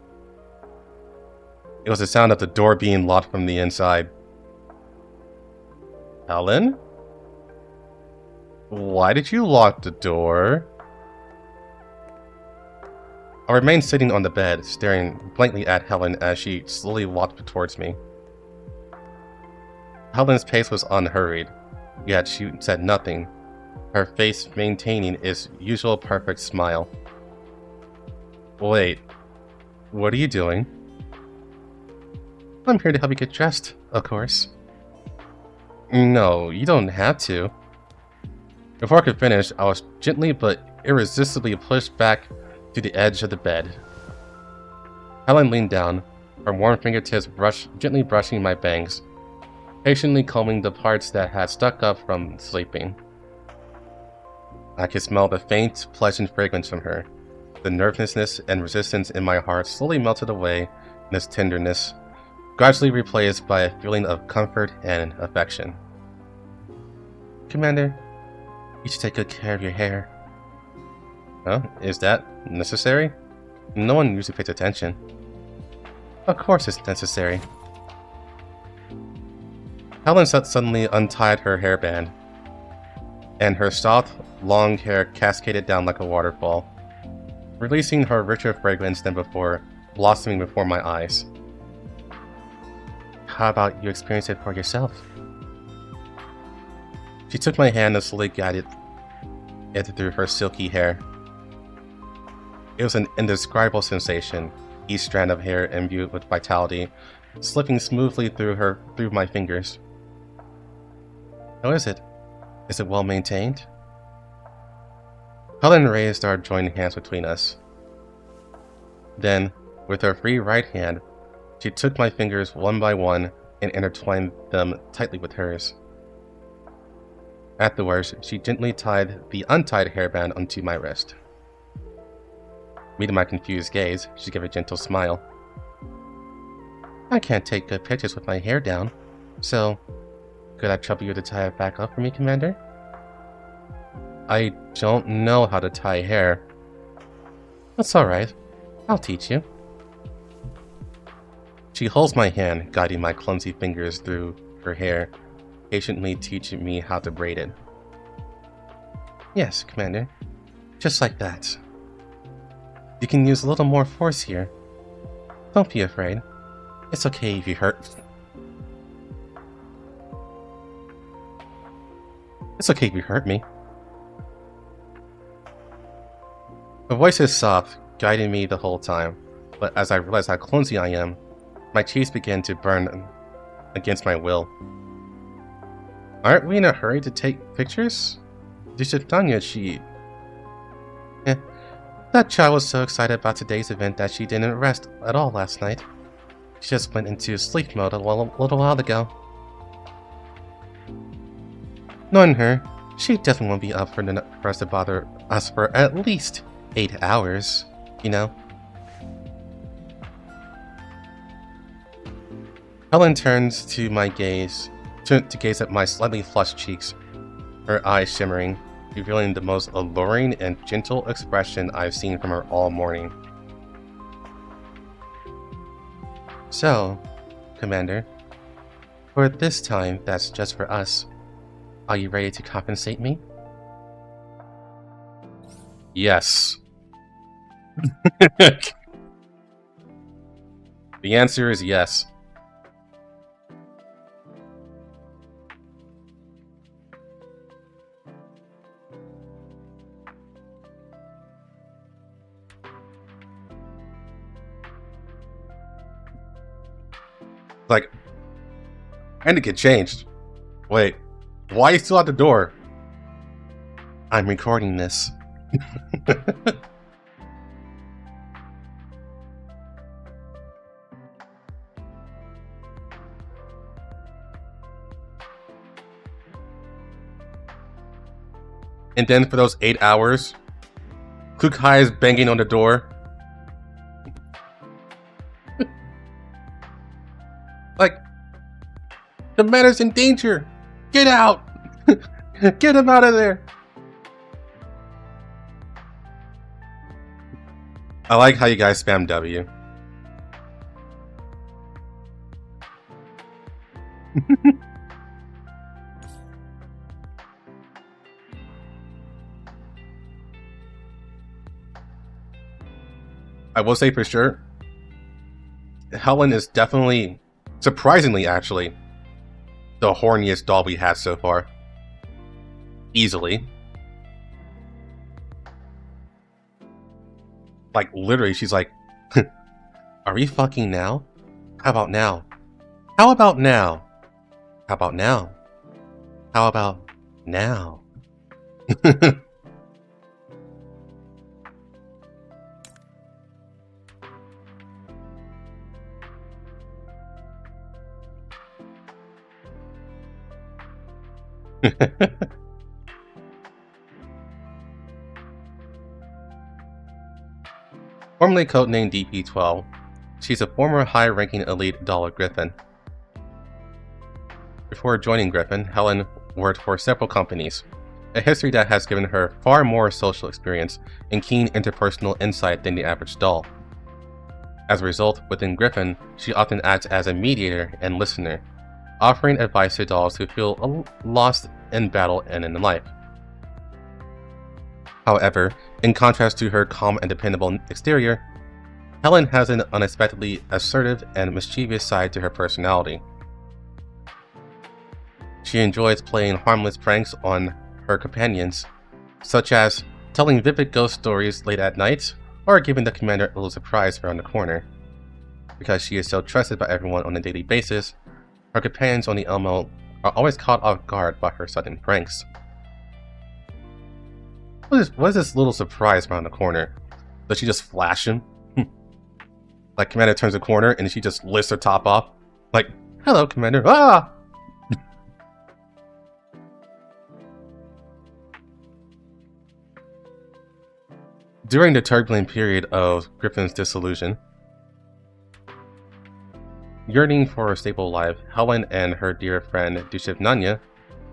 It was the sound of the door being locked from the inside. Helen? Why did you lock the door? I remained sitting on the bed, staring blankly at Helen as she slowly walked towards me. Helen's pace was unhurried, yet she said nothing, her face maintaining its usual perfect smile. Wait, what are you doing? I'm here to help you get dressed, of course. No, you don't have to. Before I could finish, I was gently but irresistibly pushed back to the edge of the bed. Helen leaned down, her warm fingertips gently brushing my bangs, patiently combing the parts that had stuck up from sleeping. I could smell the faint, pleasant fragrance from her. The nervousness and resistance in my heart slowly melted away in its tenderness, gradually replaced by a feeling of comfort and affection. Commander, you should take good care of your hair. Huh? Is that necessary? No one usually pays attention. Of course it's necessary. Helen suddenly untied her hairband, and her soft, long hair cascaded down like a waterfall, releasing her richer fragrance than before, blossoming before my eyes. How about you experience it for yourself? She took my hand and slowly guided it through her silky hair. It was an indescribable sensation, each strand of hair imbued with vitality, slipping smoothly through my fingers. How is it? Is it well maintained? Helen raised our joined hands between us. Then, with her free right hand, she took my fingers one by one and intertwined them tightly with hers. Afterwards, she gently tied the untied hairband onto my wrist. Meeting my confused gaze, she gave a gentle smile. I can't take good pictures with my hair down, so could I trouble you to tie it back up for me, Commander? I don't know how to tie hair. That's alright. I'll teach you. She holds my hand, guiding my clumsy fingers through her hair, patiently teaching me how to braid it. Yes, Commander. Just like that. You can use a little more force here. Don't be afraid. It's okay if you hurt. It's okay if you hurt me. Her voice is soft, guiding me the whole time, but as I realize how clumsy I am, my cheeks begin to burn against my will. Aren't we in a hurry to take pictures? Tanya, that child was so excited about today's event that she didn't rest at all last night. She just went into sleep mode a little while ago. Knowing her, she definitely won't be up for us to bother us for at least 8 hours, you know? Helen turns to gaze at my slightly flushed cheeks, her eyes shimmering, revealing the most alluring and gentle expression I've seen from her all morning. So, Commander, for this time that's just for us, are you ready to compensate me? Yes. The answer is yes. Like, I need to get changed. Wait, why are you still at the door? I'm recording this. And then for those 8 hours, Kukai is banging on the door. Like, the man is in danger. Get out! Get him out of there! I like how you guys spam W. I will say for sure, Helen is definitely, surprisingly actually, the horniest doll we had so far. Easily. Like, literally, she's like, are we fucking now? How about now? How about now? How about now? How about now? Formerly codenamed DP-12, she's a former high-ranking elite doll Griffin. Before joining Griffin, Helen worked for several companies, a history that has given her far more social experience and keen interpersonal insight than the average doll. As a result, within Griffin, she often acts as a mediator and listener, offering advice to dolls who feel lost in battle and in life. However, in contrast to her calm and dependable exterior, Helen has an unexpectedly assertive and mischievous side to her personality. She enjoys playing harmless pranks on her companions, such as telling vivid ghost stories late at night or giving the commander a little surprise around the corner. Because she is so trusted by everyone on a daily basis, her companions on the Elmo are always caught off guard by her sudden pranks. What is this little surprise around the corner? Does she just flash him? Like, Commander turns the corner and she just lifts her top off. Like, hello, Commander. Ah! During the turbulent period of Griffin's disillusion, yearning for a stable life, Helen and her dear friend Dushivnanya,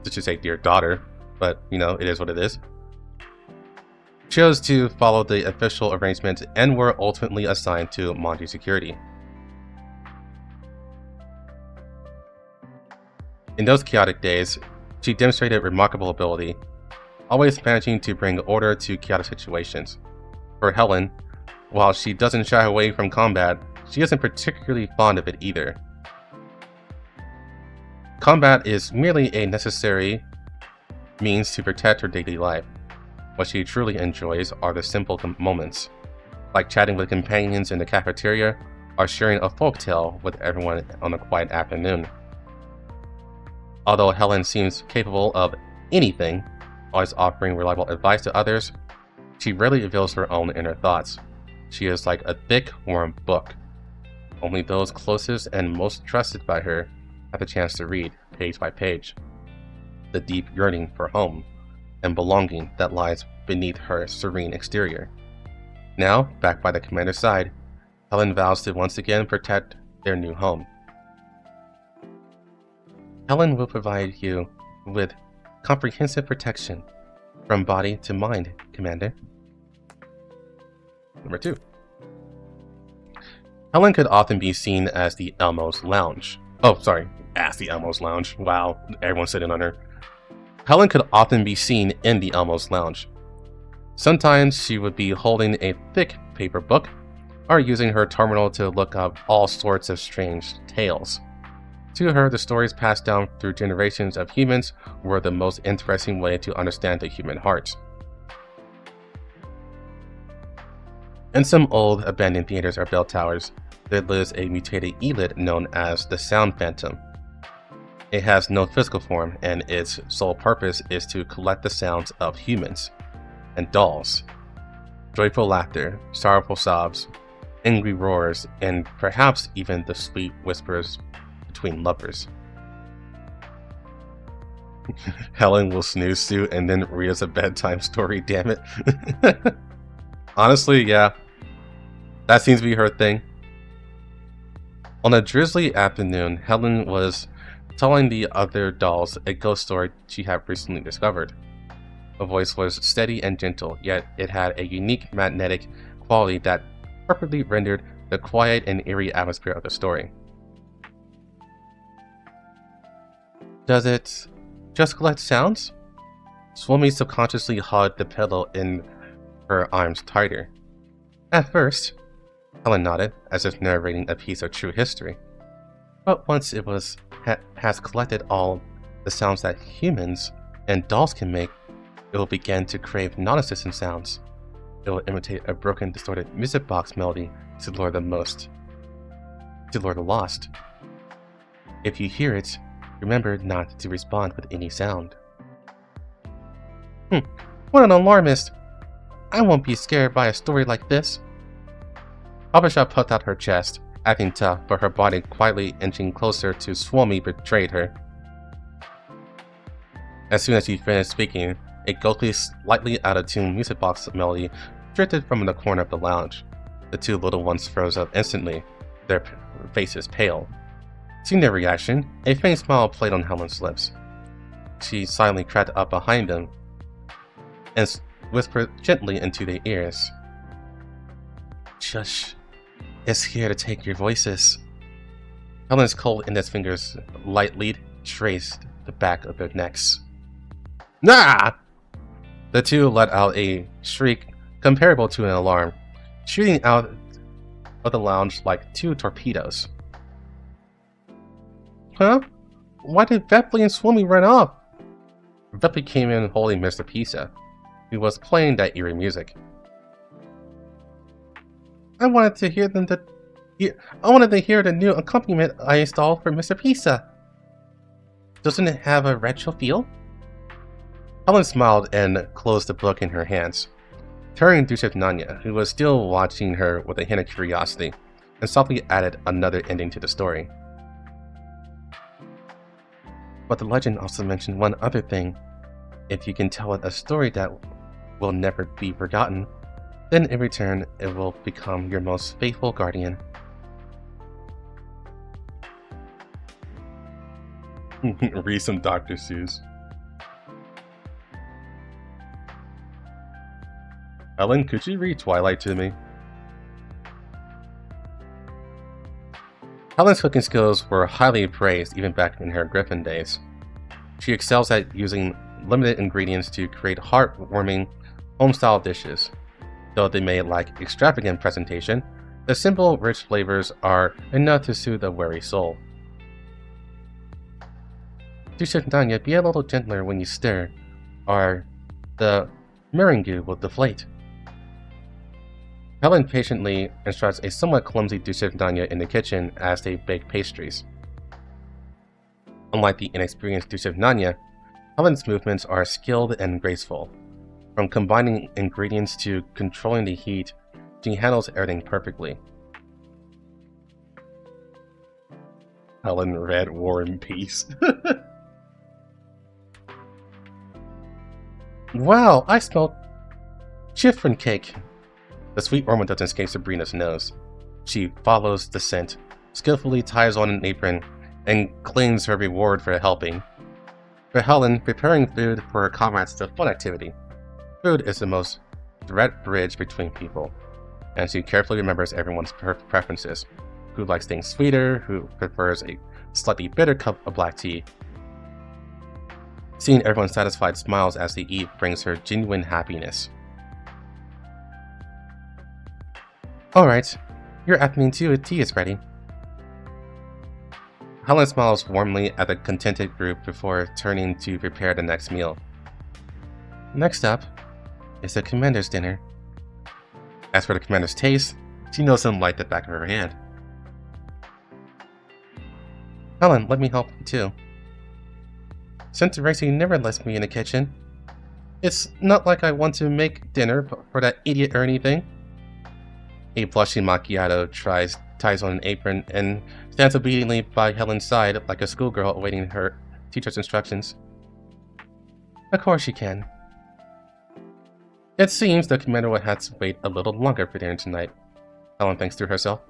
I should say dear daughter, but you know, it is what it is, chose to follow the official arrangement and were ultimately assigned to Monty security. In those chaotic days, she demonstrated remarkable ability, always managing to bring order to chaotic situations. For Helen, while she doesn't shy away from combat, she isn't particularly fond of it either. Combat is merely a necessary means to protect her daily life. What she truly enjoys are the simple moments, like chatting with companions in the cafeteria or sharing a folktale with everyone on a quiet afternoon. Although Helen seems capable of anything, always offering reliable advice to others, she rarely reveals her own inner thoughts. She is like a thick, warm book. Only those closest and most trusted by her have the chance to read, page by page, the deep yearning for home and belonging that lies beneath her serene exterior. Now, back by the commander's side, Helen vows to once again protect their new home. Helen will provide you with comprehensive protection from body to mind, Commander. Number 2. Helen could often be seen as the Elmo's Lounge. As the Elmo's Lounge. Wow, everyone's sitting on her. Helen could often be seen in the Elmo's Lounge. Sometimes she would be holding a thick paper book, or using her terminal to look up all sorts of strange tales. To her, the stories passed down through generations of humans were the most interesting way to understand the human heart. In some old abandoned theaters or bell towers, there lives a mutated elid known as the Sound Phantom. It has no physical form, and its sole purpose is to collect the sounds of humans and dolls. Joyful laughter, sorrowful sobs, angry roars, and perhaps even the sweet whispers between lovers. Helen will snooze to and then read us a bedtime story, damn it. Honestly, yeah. That seems to be her thing. On a drizzly afternoon, Helen was telling the other dolls a ghost story she had recently discovered. Her voice was steady and gentle, yet it had a unique magnetic quality that perfectly rendered the quiet and eerie atmosphere of the story. Does it just collect sounds? Swomie subconsciously hugged the pillow in her arms tighter. At first, Helen nodded, as if narrating a piece of true history. But once it has collected all the sounds that humans and dolls can make, it will begin to crave non-existent sounds. It will imitate a broken, distorted music box melody to lure the lost. If you hear it, remember not to respond with any sound. What an alarmist! I won't be scared by a story like this. Babasha puffed out her chest, acting tough, but her body quietly inching closer to Swomie betrayed her. As soon as she finished speaking, a ghostly, slightly out-of-tune music box melody drifted from the corner of the lounge. The two little ones froze up instantly, their faces pale. Seeing their reaction, a faint smile played on Helen's lips. She silently crept up behind them and whispered gently into their ears. Shush. It's here to take your voices. Helen's cold index fingers lightly traced the back of their necks. Nah! The two let out a shriek comparable to an alarm, shooting out of the lounge like two torpedoes. Huh? Why did Vepley and Swoomy run off? Vepley came in holding Mr. Pisa, who was playing that eerie music. I wanted to hear the new accompaniment I installed for Mr. Pisa. Doesn't it have a retro feel? Helen smiled and closed the book in her hands, turning to Nanya, who was still watching her with a hint of curiosity, and softly added another ending to the story. But the legend also mentioned one other thing. If you can tell it a story that will never be forgotten, then in return it will become your most faithful guardian. Read some Dr. Seuss. Helen, could you read Twilight to me? Helen's cooking skills were highly praised even back in her Griffin days. She excels at using limited ingredients to create heartwarming, home-style dishes. Though they may lack extravagant presentation, the simple, rich flavors are enough to soothe a weary soul. Nanya, be a little gentler when you stir, or the meringue will deflate. Helen patiently instructs a somewhat clumsy Nanya in the kitchen as they bake pastries. Unlike the inexperienced Nanya, Helen's movements are skilled and graceful. From combining ingredients to controlling the heat, she handles everything perfectly. Helen read War and Peace. Wow, I smell chiffon cake. The sweet aroma doesn't escape Sabrina's nose. She follows the scent, skillfully ties on an apron, and claims her reward for helping. For Helen, preparing food for her comrades is a fun activity. Food is the most direct bridge between people, and she carefully remembers everyone's preferences. Who likes things sweeter, who prefers a slightly bitter cup of black tea. Seeing everyone's satisfied smiles as they eat brings her genuine happiness. Alright, your afternoon tea is ready. Helen smiles warmly at the contented group before turning to prepare the next meal. Next up is the commander's dinner. As for the commander's taste, she knows him like the back of her hand. Helen, let me help you too. Since Racy never lets me in the kitchen, it's not like I want to make dinner for that idiot or anything. A blushing macchiato ties on an apron and stands obediently by Helen's side like a schoolgirl awaiting her teacher's instructions. Of course you can. It seems the commander will have to wait a little longer for dinner tonight. Helen thinks to herself.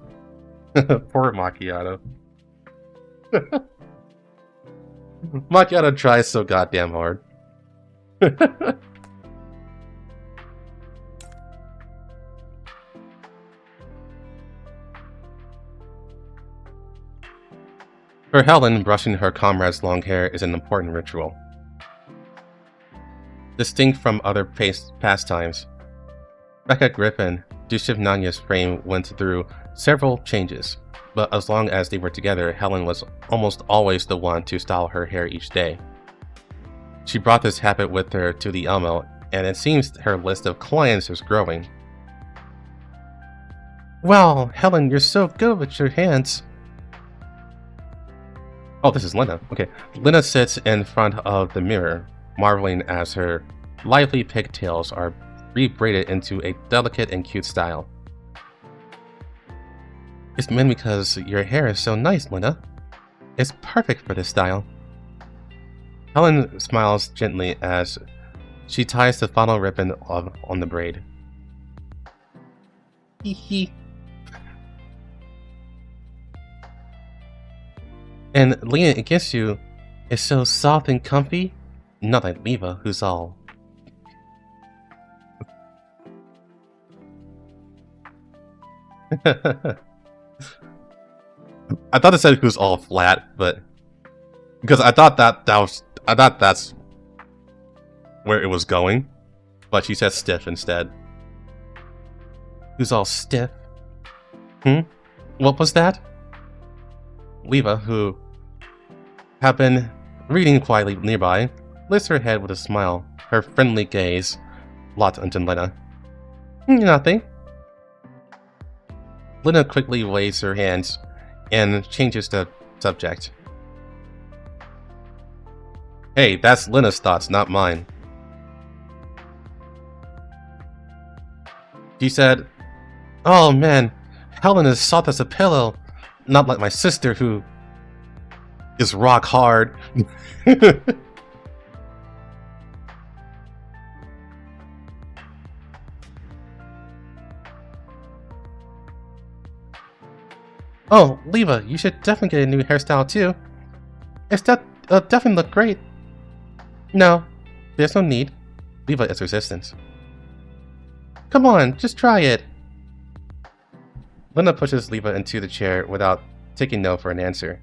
Poor macchiato. Macchiato tries so goddamn hard. For Helen, brushing her comrade's long hair is an important ritual. Distinct from other pastimes, back at Griffin, Nanya's frame went through several changes, but as long as they were together, Helen was almost always the one to style her hair each day. She brought this habit with her to the Elmo, and it seems her list of clients is growing. Wow, Helen, you're so good with your hands. Oh, this is Lena. Okay. Lena sits in front of the mirror, marveling as her lively pigtails are rebraided into a delicate and cute style. It's mainly because your hair is so nice, Lena. It's perfect for this style. Helen smiles gently as she ties the final ribbon on the braid. Hee hee. And leaning against you is so soft and comfy, not like Leva, who's all... I thought it said who's all flat, but because I thought that's where it was going, but she said stiff instead. Who's all stiff? What was that? Leva, who had been reading quietly nearby, lifts her head with a smile, her friendly gaze locked onto Lena. Nothing. Lena quickly waves her hands and changes the subject. Hey, that's Lena's thoughts, not mine. She said, "Oh man, Helen is soft as a pillow, not like my sister who is rock hard." Oh, Leva, you should definitely get a new hairstyle too. It's definitely look great. No, there's no need. Leva is resistance. Come on, just try it. Lena pushes Leva into the chair without taking no for an answer.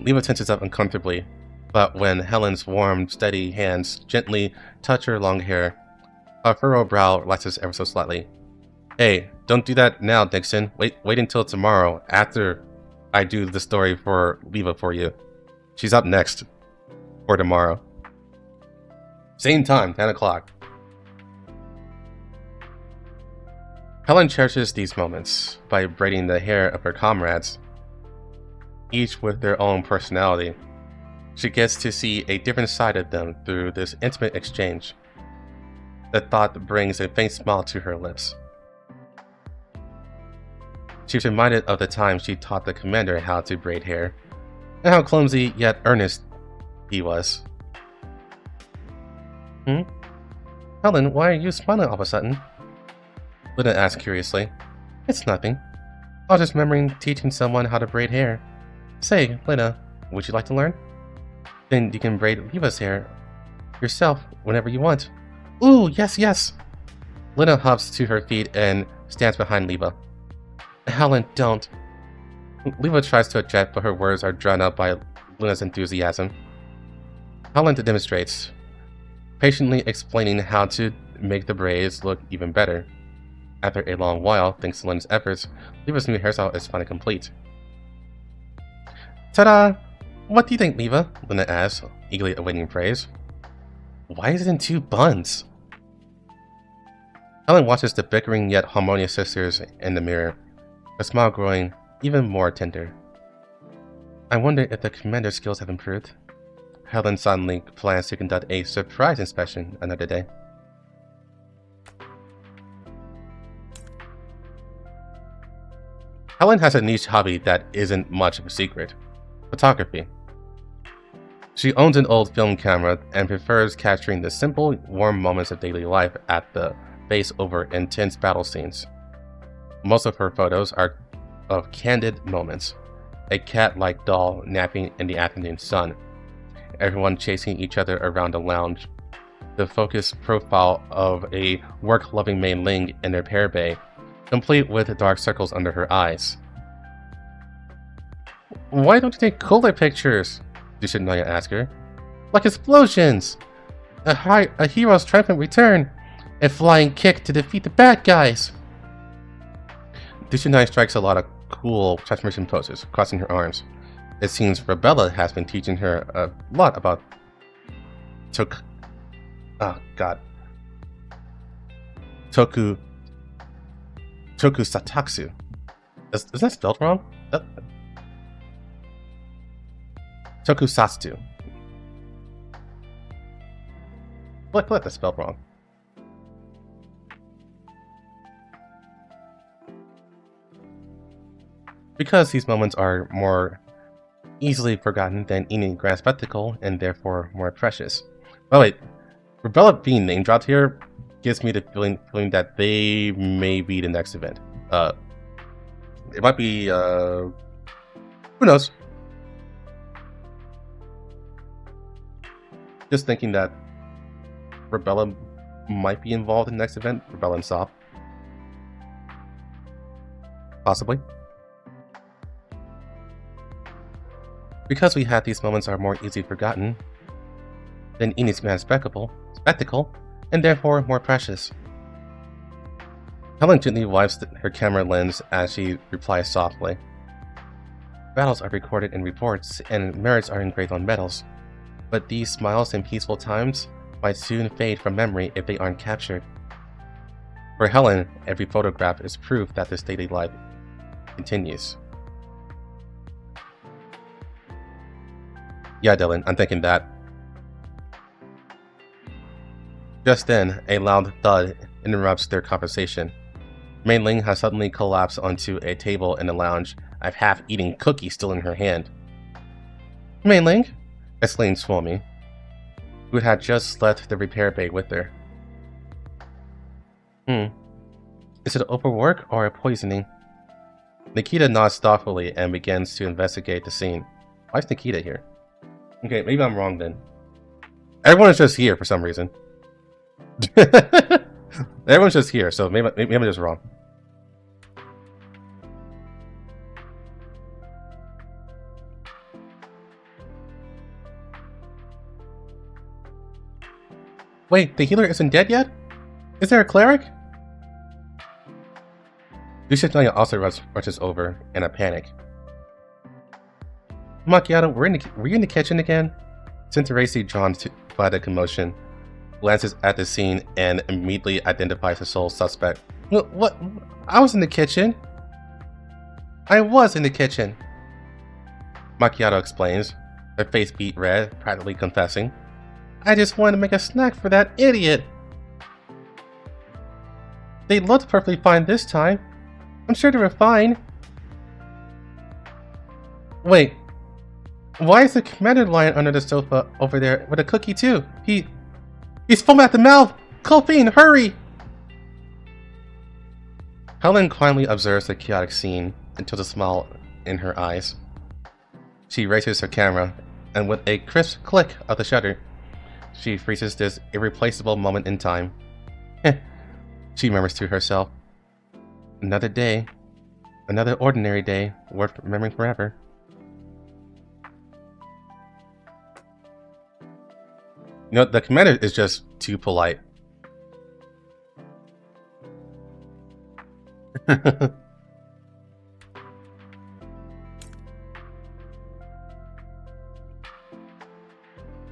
Leva tenses up uncomfortably, but when Helen's warm, steady hands gently touch her long hair, her furrowed brow relaxes ever so slightly. Hey, don't do that now, Dixon. Wait until tomorrow, after I do the story for Leva for you. She's up next. For tomorrow. Same time, 10 o'clock. Helen cherishes these moments by braiding the hair of her comrades, each with their own personality. She gets to see a different side of them through this intimate exchange. The thought brings a faint smile to her lips. She's reminded of the time she taught the commander how to braid hair, and how clumsy yet earnest he was. Helen, why are you smiling all of a sudden? Lena asked curiously. It's nothing. I was just remembering teaching someone how to braid hair. Say, Lena, would you like to learn? Then you can braid Leva's hair yourself whenever you want. Ooh, yes! Lena hops to her feet and stands behind Leva. Helen, don't. Leva tries to object, but her words are drowned out by Lena's enthusiasm. Helen demonstrates, patiently explaining how to make the braids look even better. After a long while, thanks to Lena's efforts, Leva's new hairstyle is finally complete. Ta-da! What do you think, Leva? Lena asks, eagerly awaiting praise. Why is it in 2 buns? Helen watches the bickering yet harmonious sisters in the mirror, her smile growing even more tender. I wonder if the commander's skills have improved. Helen suddenly plans to conduct a surprise inspection another day. Helen has a niche hobby that isn't much of a secret: photography. She owns an old film camera and prefers capturing the simple, warm moments of daily life at the base over intense battle scenes. Most of her photos are of candid moments: a cat-like doll napping in the afternoon sun, everyone chasing each other around a lounge, the focused profile of a work-loving Mei Ling in her pear bay, complete with dark circles under her eyes. Why don't you take cooler pictures? Dushinoya asked her. Like explosions! A hero's triumphant return! A flying kick to defeat the bad guys! Dushinoya strikes a lot of cool transformation poses, crossing her arms. It seems Rebella has been teaching her a lot about Tokusataksu. Is that spelled wrong? Tokusatsu. What that's spelled wrong. Because these moments are more easily forgotten than any grand spectacle, and therefore more precious. Oh wait, Rebella being name dropped here gives me the feeling that they may be the next event. It might be, who knows? Just thinking that Rebella might be involved in the next event, Rebella and Sop. Possibly. Because we had these moments are more easily forgotten than any grand spectacle, and therefore more precious. Helen gently wipes her camera lens as she replies softly. Battles are recorded in reports, and merits are engraved on medals. But these smiles and peaceful times might soon fade from memory if they aren't captured. For Helen, every photograph is proof that this daily life continues. Yeah, Dylan, I'm thinking that. Just then, a loud thud interrupts their conversation. Mei Ling has suddenly collapsed onto a table in the lounge, a half-eaten cookie still in her hand. Mei Ling? Exclaimed Swami, who had just left the repair bay with her. Is it overwork or a poisoning? Nikita nods thoughtfully and begins to investigate the scene. Why is Nikita here? Okay, maybe I'm wrong then. Everyone's just here for some reason. Everyone's just here, so maybe I'm just wrong. Wait, the healer isn't dead yet? Is there a cleric? Luciania also rushes over in a panic. Macchiato, were you in the kitchen again? Centeracy, drawn by the commotion, glances at the scene and immediately identifies the sole suspect. What? I was in the kitchen. I was in the kitchen. Macchiato explains, her face beat red, practically confessing. I just wanted to make a snack for that idiot. They looked perfectly fine this time. I'm sure they were fine. Wait. Why is the commander lying under the sofa over there with a cookie too? He's foaming at the mouth! Colpine, hurry! Helen quietly observes the chaotic scene until the smile in her eyes. She raises her camera, and with a crisp click of the shutter, she freezes this irreplaceable moment in time. She murmurs to herself. Another day. Another ordinary day, worth remembering forever. You know, the commander is just too polite.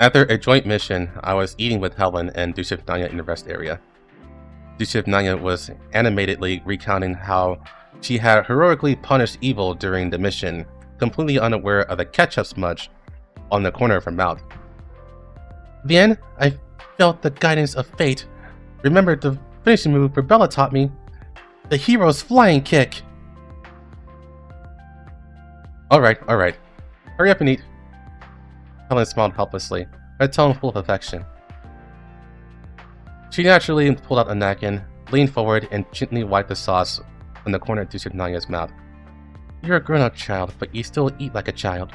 After a joint mission, I was eating with Helen and Dushif Nanya in the rest area. Dushif Nanya was animatedly recounting how she had heroically punished evil during the mission, completely unaware of the ketchup smudge on the corner of her mouth. Then, I felt the guidance of fate, remembered the finishing move Bella taught me, the hero's flying kick. Alright, hurry up and eat. Helen smiled helplessly, her tone full of affection. She naturally pulled out a napkin, leaned forward, and gently wiped the sauce on the corner of Dushif Nanya's mouth. You're a grown-up child, but you still eat like a child.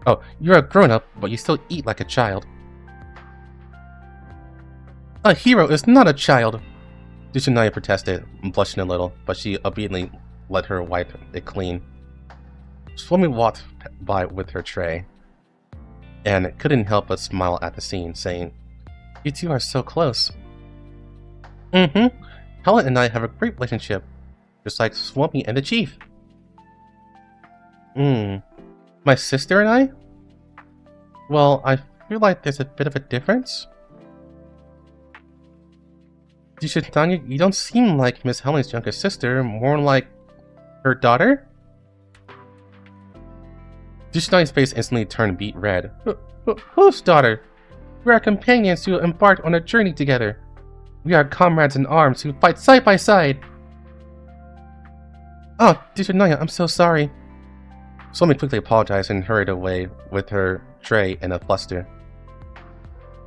Oh, you're a grown-up, but you still eat like a child. A hero is not a child! Dushif Nanya protested, blushing a little, but she obediently let her wipe it clean. Swami walked by with her tray, and couldn't help but smile at the scene, saying, You two are so close. Helen and I have a great relationship, just like Swami and the Chief. My sister and I? Well, I feel like there's a bit of a difference. Tanya, you don't seem like Miss Helen's younger sister, more like her daughter? Tanya's face instantly turned beet red. Whose daughter? We are companions who embarked on a journey together. We are comrades in arms who fight side by side. Oh, Naya, I'm so sorry. Swami quickly apologized and hurried away with her tray in a fluster.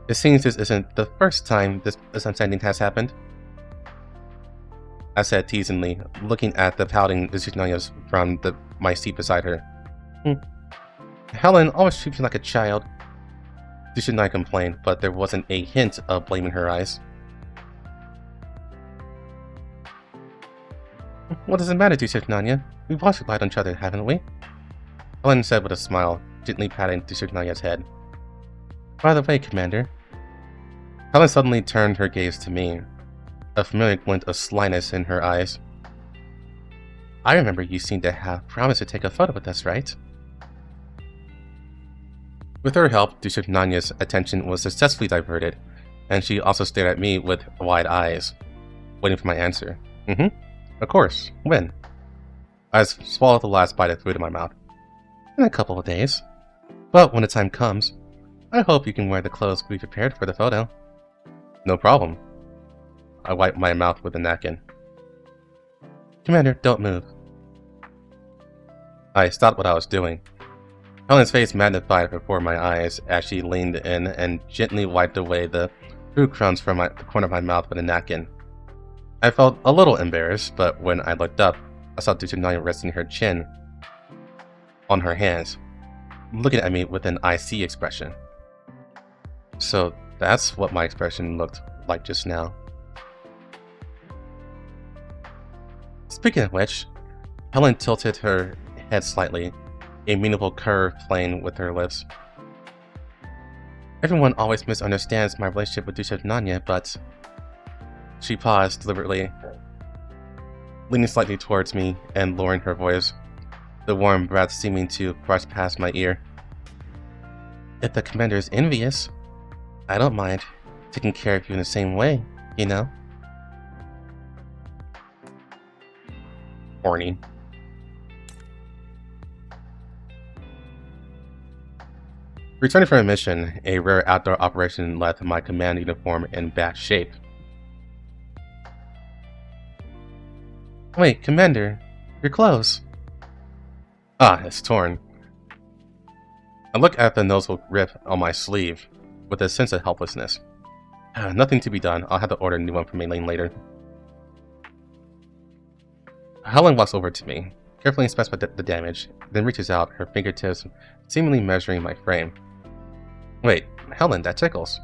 It seems this isn't the first time this misunderstanding has happened. I said teasingly, looking at the pouting Naya from my seat beside her. Helen always treats me like a child. Naya complained, but there wasn't a hint of blame in her eyes. What does it matter, Nanya? We've always relied on each other, haven't we? Helen said with a smile, gently patting Nanya's head. By the way, Commander. Helen suddenly turned her gaze to me, a familiar glint of slyness in her eyes. I remember you seemed to have promised to take a photo with us, right? With her help, Nanya's attention was successfully diverted, and she also stared at me with wide eyes, waiting for my answer. Of course. When? I swallowed the last bite of food in my mouth. In a couple of days. But when the time comes, I hope you can wear the clothes we prepared for the photo. No problem. I wiped my mouth with a napkin. Commander, don't move. I stopped what I was doing. Helen's face magnified before my eyes as she leaned in and gently wiped away the food crumbs from the corner of my mouth with a napkin. I felt a little embarrassed, but when I looked up, I saw Nanya resting her chin on her hands, looking at me with an I see expression. So that's what my expression looked like just now. Speaking of which, Helen tilted her head slightly, a meaningful curve playing with her lips. Everyone always misunderstands my relationship with Nanya, but... She paused deliberately, leaning slightly towards me and lowering her voice, the warm breath seeming to brush past my ear. If the commander is envious, I don't mind taking care of you in the same way, you know? Horny. Returning from a mission, a rare outdoor operation left my command uniform in bad shape. Wait, Commander, your clothes. Ah, it's torn. I look at the noticeable rip on my sleeve with a sense of helplessness. Nothing to be done. I'll have to order a new one from Elaine later. Helen walks over to me, carefully inspects the damage, then reaches out, her fingertips seemingly measuring my frame. Wait, Helen, that tickles.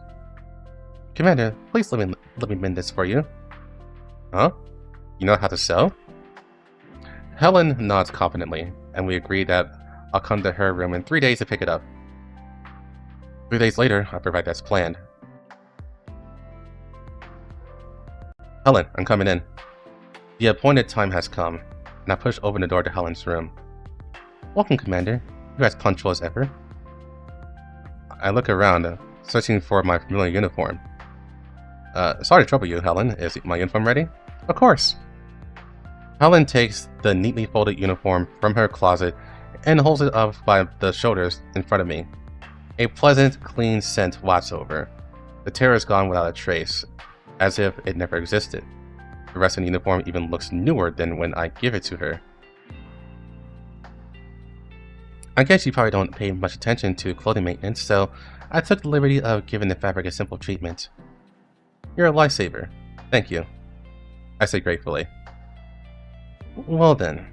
Commander, please let me mend this for you. Huh? You know how to sew? Helen nods confidently, and we agree that I'll come to her room in 3 days to pick it up. 3 days later, I provide as planned. Helen, I'm coming in. The appointed time has come, and I push open the door to Helen's room. Welcome, Commander. You're as punctual as ever. I look around, searching for my familiar uniform. Sorry to trouble you, Helen. Is my uniform ready? Of course. Helen takes the neatly folded uniform from her closet and holds it up by the shoulders in front of me. A pleasant, clean scent wafts over. The tear is gone without a trace, as if it never existed. The rest of the uniform even looks newer than when I give it to her. I guess you probably don't pay much attention to clothing maintenance, so I took the liberty of giving the fabric a simple treatment. You're a lifesaver. Thank you. I say gratefully. Well then,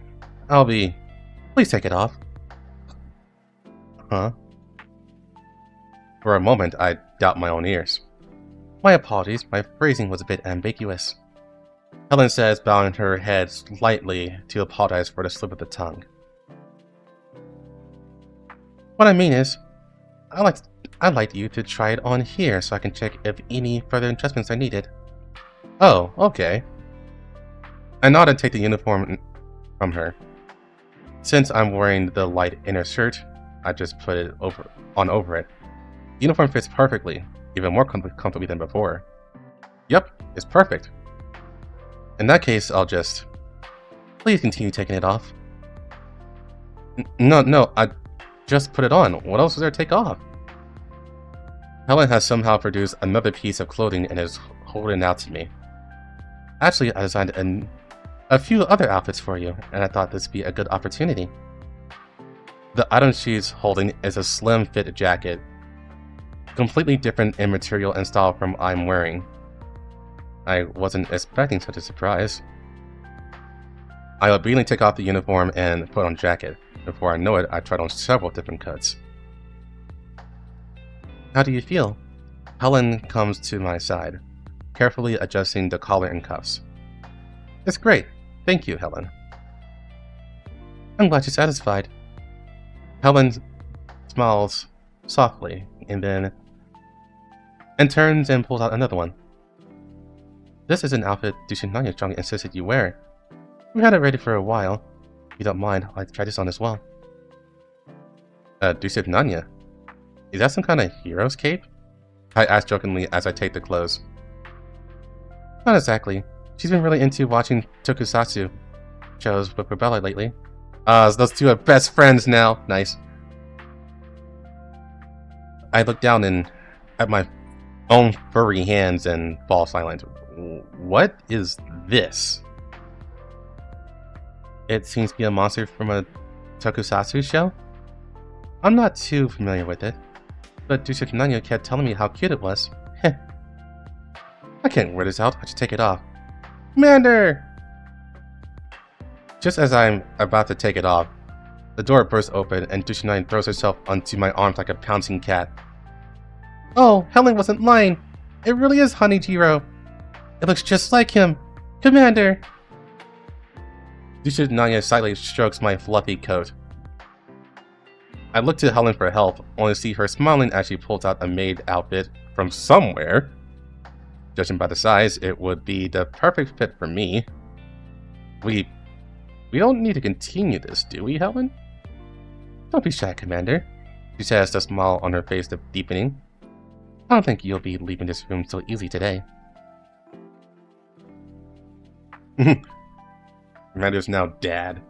Please take it off. Huh? For a moment, I doubt my own ears. My apologies, my phrasing was a bit ambiguous. Helen says, bowing her head slightly to apologize for the slip of the tongue. What I mean is, I'd like you to try it on here so I can check if any further adjustments are needed. Oh, okay. I nod and take the uniform from her. Since I'm wearing the light inner shirt, I just put it over it. The uniform fits perfectly, even more comfortably than before. Yep, it's perfect. In that case, I'll just... Please continue taking it off. No, I just put it on. What else is there to take off? Helen has somehow produced another piece of clothing and is holding it out to me. Actually, I designed a few other outfits for you, and I thought this would be a good opportunity. The item she's holding is a slim fit jacket, completely different in material and style from what I'm wearing. I wasn't expecting such a surprise. I obediently take off the uniform and put on the jacket. Before I know it, I tried on several different cuts. How do you feel? Helen comes to my side, carefully adjusting the collar and cuffs. It's great. Thank you, Helen. I'm glad you're satisfied. Helen smiles softly and turns and pulls out another one. This is an outfit Dushinanya strongly insisted you wear. We had it ready for a while. If you don't mind, I'd like to try this on as well. Dushinanya? Is that some kind of hero's cape? I ask jokingly as I take the clothes. Not exactly. She's been really into watching tokusatsu shows with Rebella lately. So those two are best friends now. Nice. I look down at my own furry hands and fall silent. What is this? It seems to be a monster from a tokusatsu show? I'm not too familiar with it, but Dushinanya kept telling me how cute it was. Heh. I can't wear this out, I should take it off. Commander! Just as I'm about to take it off, the door bursts open and Dushinanya throws herself onto my arms like a pouncing cat. Oh, Helen wasn't lying. It really is Honeyjiro. It looks just like him. Commander! Dushinanya slightly strokes my fluffy coat. I look to Helen for help, only to see her smiling as she pulls out a maid outfit from somewhere. Judging by the size, it would be the perfect fit for me. We don't need to continue this, do we, Helen? Don't be shy, Commander, she says, the smile on her face deepening. I don't think you'll be leaving this room so easy today. Commander's now dad.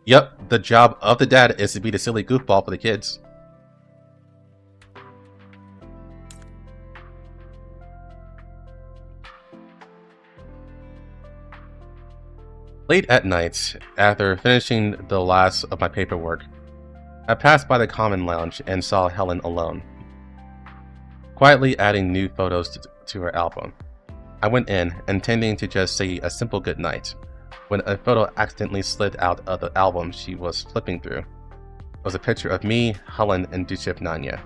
Yep, the job of the dad is to be the silly goofball for the kids. Late at night, after finishing the last of my paperwork, I passed by the common lounge and saw Helen alone, quietly adding new photos to her album. I went in, intending to just say a simple goodnight, when a photo accidentally slid out of the album she was flipping through. It was a picture of me, Helen, and Dushinanya.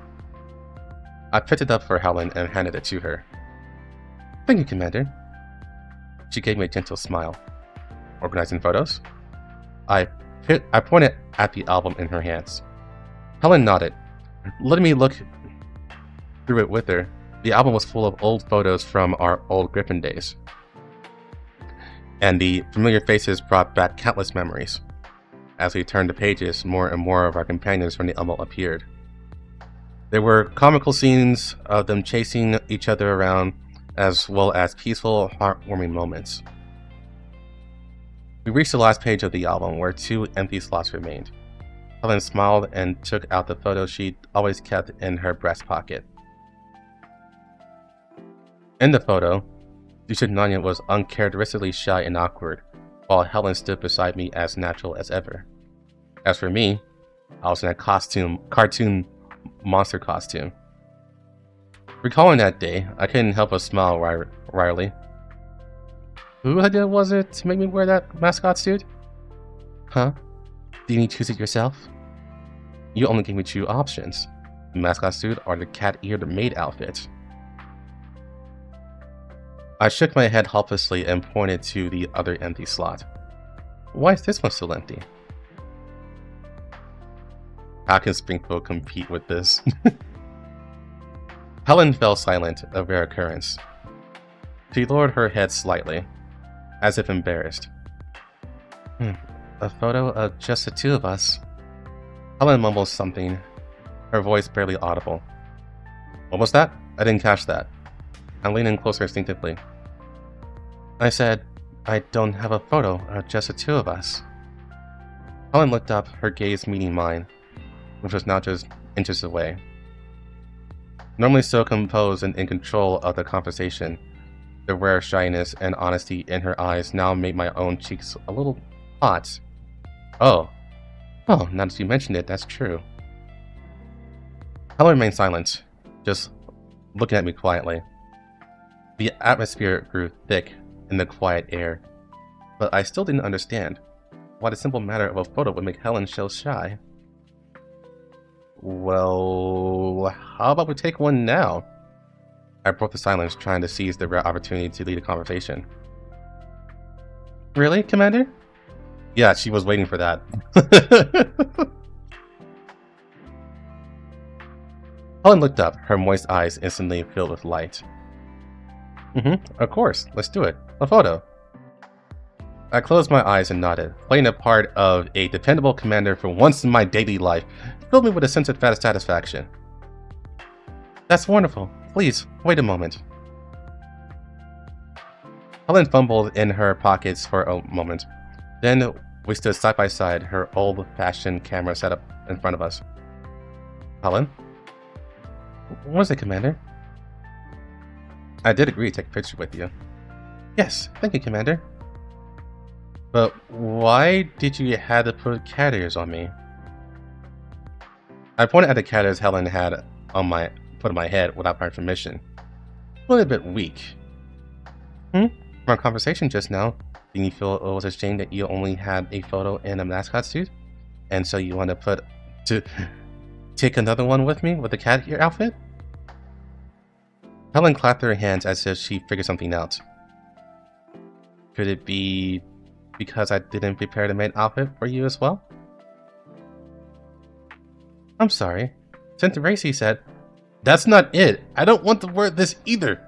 I picked it up for Helen and handed it to her. Thank you, Commander. She gave me a gentle smile. Organizing photos? I pointed at the album in her hands. Helen nodded, letting me look through it with her. The album was full of old photos from our old Griffin days, and the familiar faces brought back countless memories. As we turned the pages, more and more of our companions from the album appeared. There were comical scenes of them chasing each other around, as well as peaceful, heartwarming moments. We reached the last page of the album, where 2 empty slots remained. Helen smiled and took out the photo she'd always kept in her breast pocket. In the photo, Dushinanya was uncharacteristically shy and awkward, while Helen stood beside me as natural as ever. As for me, I was in a cartoon monster costume. Recalling that day, I couldn't help but smile wryly. Whose idea was it to make me wear that mascot suit? Huh? Didn't you choose it yourself? You only gave me 2 options, the mascot suit or the cat-eared maid outfit. I shook my head helplessly and pointed to the other empty slot. Why is this one still empty? How can Springfield compete with this? Helen fell silent, a rare occurrence. She lowered her head slightly, as if embarrassed. A photo of just the 2 of us. Helen mumbled something, her voice barely audible. What was that? I didn't catch that. I leaned in closer instinctively. I said, I don't have a photo of just the 2 of us. Helen looked up, her gaze meeting mine, which was now just inches away. Normally so composed and in control of the conversation, the rare shyness and honesty in her eyes now made my own cheeks a little hot. Oh, now that you mentioned it, that's true. Helen remained silent, just looking at me quietly. The atmosphere grew thick in the quiet air, but I still didn't understand why the simple matter of a photo would make Helen so shy. Well, how about we take one now? I broke the silence, trying to seize the rare opportunity to lead a conversation. Really, Commander? Yeah, she was waiting for that. Helen looked up, her moist eyes instantly filled with light. Of course, let's do it. A photo. I closed my eyes and nodded. Playing a part of a dependable commander for once in my daily life filled me with a sense of satisfaction. That's wonderful. Please, wait a moment. Helen fumbled in her pockets for a moment. Then we stood side by side, her old-fashioned camera set up in front of us. Helen? What is it, Commander? I did agree to take a picture with you. Yes, thank you, Commander. But why did you have to put cat ears on me? I pointed at the cat ears Helen had put on my head without my permission. A little bit weak. From our conversation just now, didn't you feel it was a shame that you only had a photo in a mascot suit? And so you want to take another one with me with the cat ear outfit? Helen clapped her hands as if she figured something out. Could it be because I didn't prepare the main outfit for you as well? I'm sorry. Senator Racy said, "That's not it. I don't want to wear this either."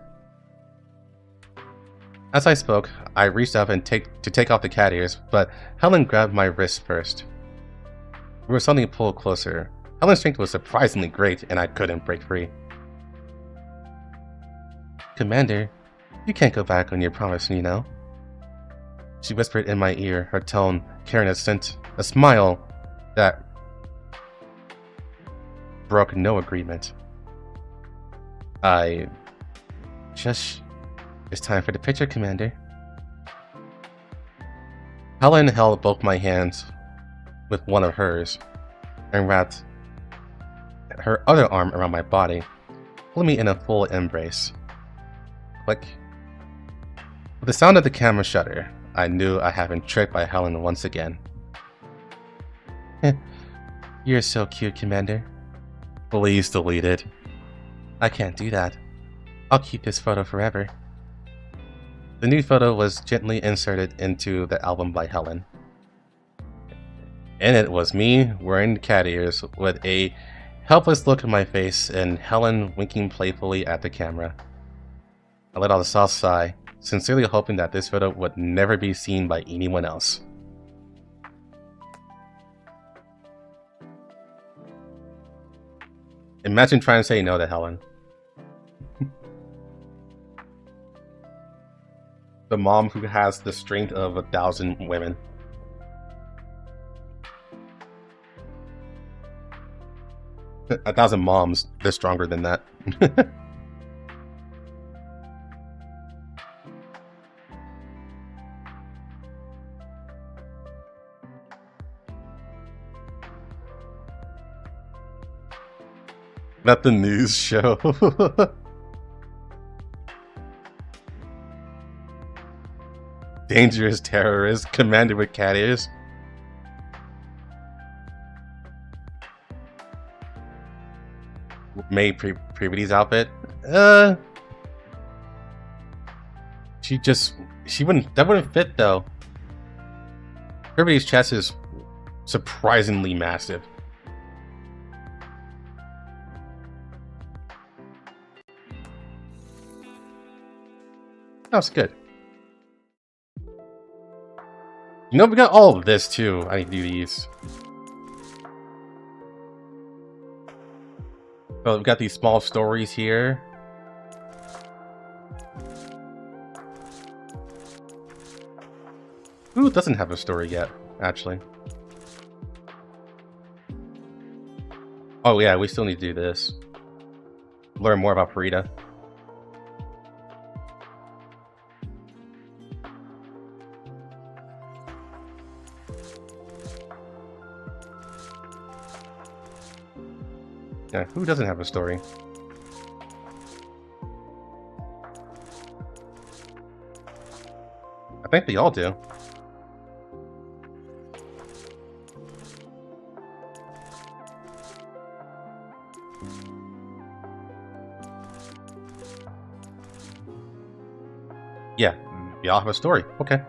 As I spoke, I reached up and to take off the cat ears, but Helen grabbed my wrist first. We were suddenly pulled closer. Helen's strength was surprisingly great, and I couldn't break free. Commander, you can't go back on your promise, you know. She whispered in my ear, her tone carrying a smile that broke no agreement. It's time for the picture, Commander. Helen held both my hands with one of hers and wrapped her other arm around my body, pulling me in a full embrace. Click. With the sound of the camera shutter, I knew I had been tricked by Helen once again. You're so cute, Commander. Please delete it. I can't do that. I'll keep this photo forever. The new photo was gently inserted into the album by Helen. In it was me wearing cat ears with a helpless look on my face and Helen winking playfully at the camera. I let out a soft sigh, sincerely hoping that this photo would never be seen by anyone else. Imagine trying to say no to Helen. The mom who has the strength of 1,000 women. A 1,000 moms, they're stronger than that. Not the news show. Dangerous terrorist, commanded with cat ears. Made Previty's outfit. That wouldn't fit though. Previty's chest is surprisingly massive. That's good. You know, we got all of this too. I need to do these. So we've got these small stories here. Who doesn't have a story yet, actually? Oh yeah, we still need to do this. Learn more about Farida. Yeah, who doesn't have a story? I think they all do. Yeah, we all have a story. Okay.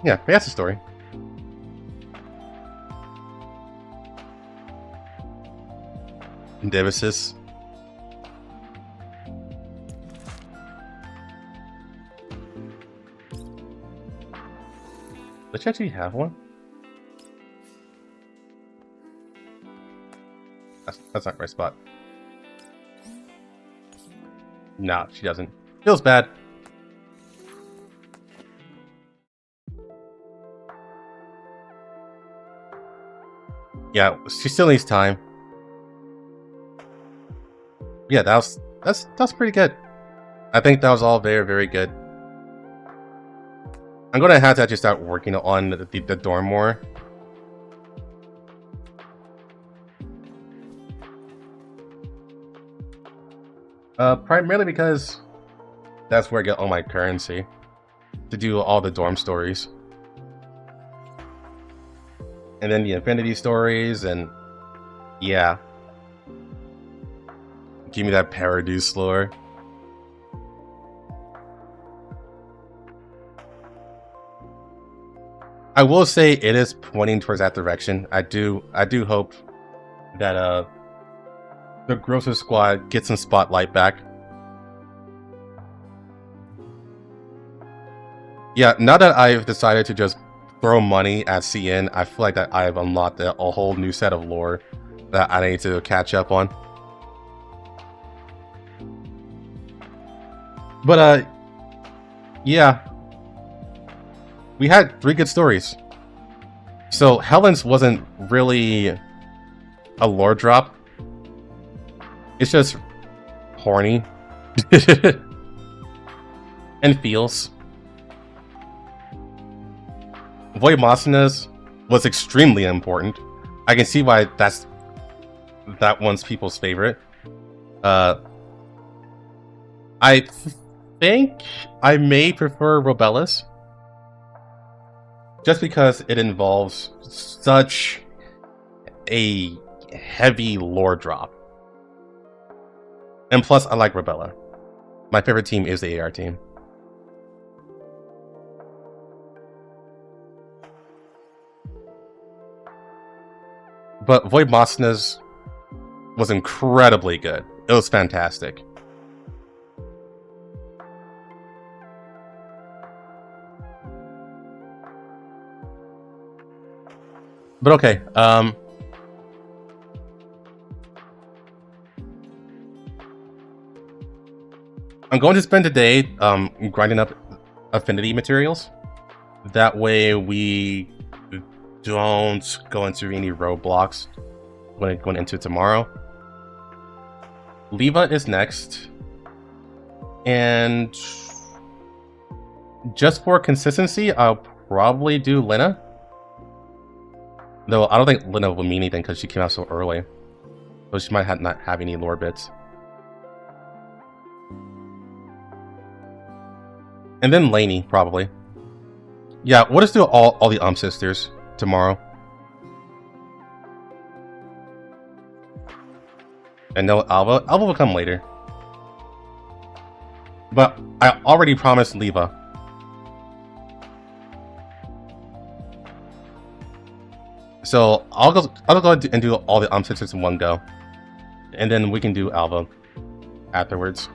Yeah, that's the story. Devisis. Does she actually have one? That's not the right spot. No, she doesn't. Feels bad. Yeah, she still needs time. Yeah, that's pretty good. I think that was all very, very good. I'm gonna have to actually start working on the dorm more. Primarily because that's where I get all my currency to do all the dorm stories. And then the infinity stories, and yeah. Give me that Paradise lore. I will say it is pointing towards that direction. I do hope that the Grocer Squad gets some spotlight back. Yeah, now that I've decided to just throw money at CN, I feel like that I've unlocked a whole new set of lore that I need to catch up on. But yeah. We had 3 good stories. So Helen's wasn't really a lore drop. It's just horny. And feels. Voimasina's was extremely important. I can see why that one's people's favorite. I think I may prefer Robella's. Just because it involves such a heavy lore drop. And plus, I like Rebella. My favorite team is the AR team. But Voimasina's was incredibly good. It was fantastic. But okay, I'm going to spend the day grinding up affinity materials. That way we don't go into any roadblocks going into tomorrow. Leva is next. And just for consistency, I'll probably do Lena. Though I don't think Lena will mean anything because she came out so early. So she might not have any lore bits. And then Lainey, probably. Yeah, we'll just do all the sisters tomorrow. And no Alva. Alva will come later. But I already promised Leva. So I'll go and do all the sisters in one go. And then we can do Alva afterwards.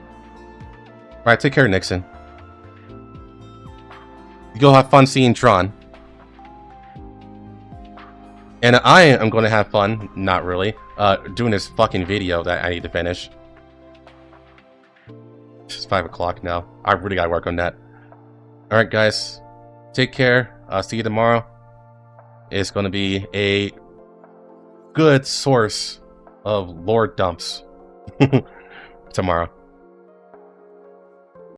Alright, take care, Nixon. You go have fun seeing Tron. And I am going to have fun, not really, doing this fucking video that I need to finish. It's 5 o'clock now. I really gotta work on that. Alright guys, take care. I'll see you tomorrow. It's going to be a good source of lore dumps tomorrow.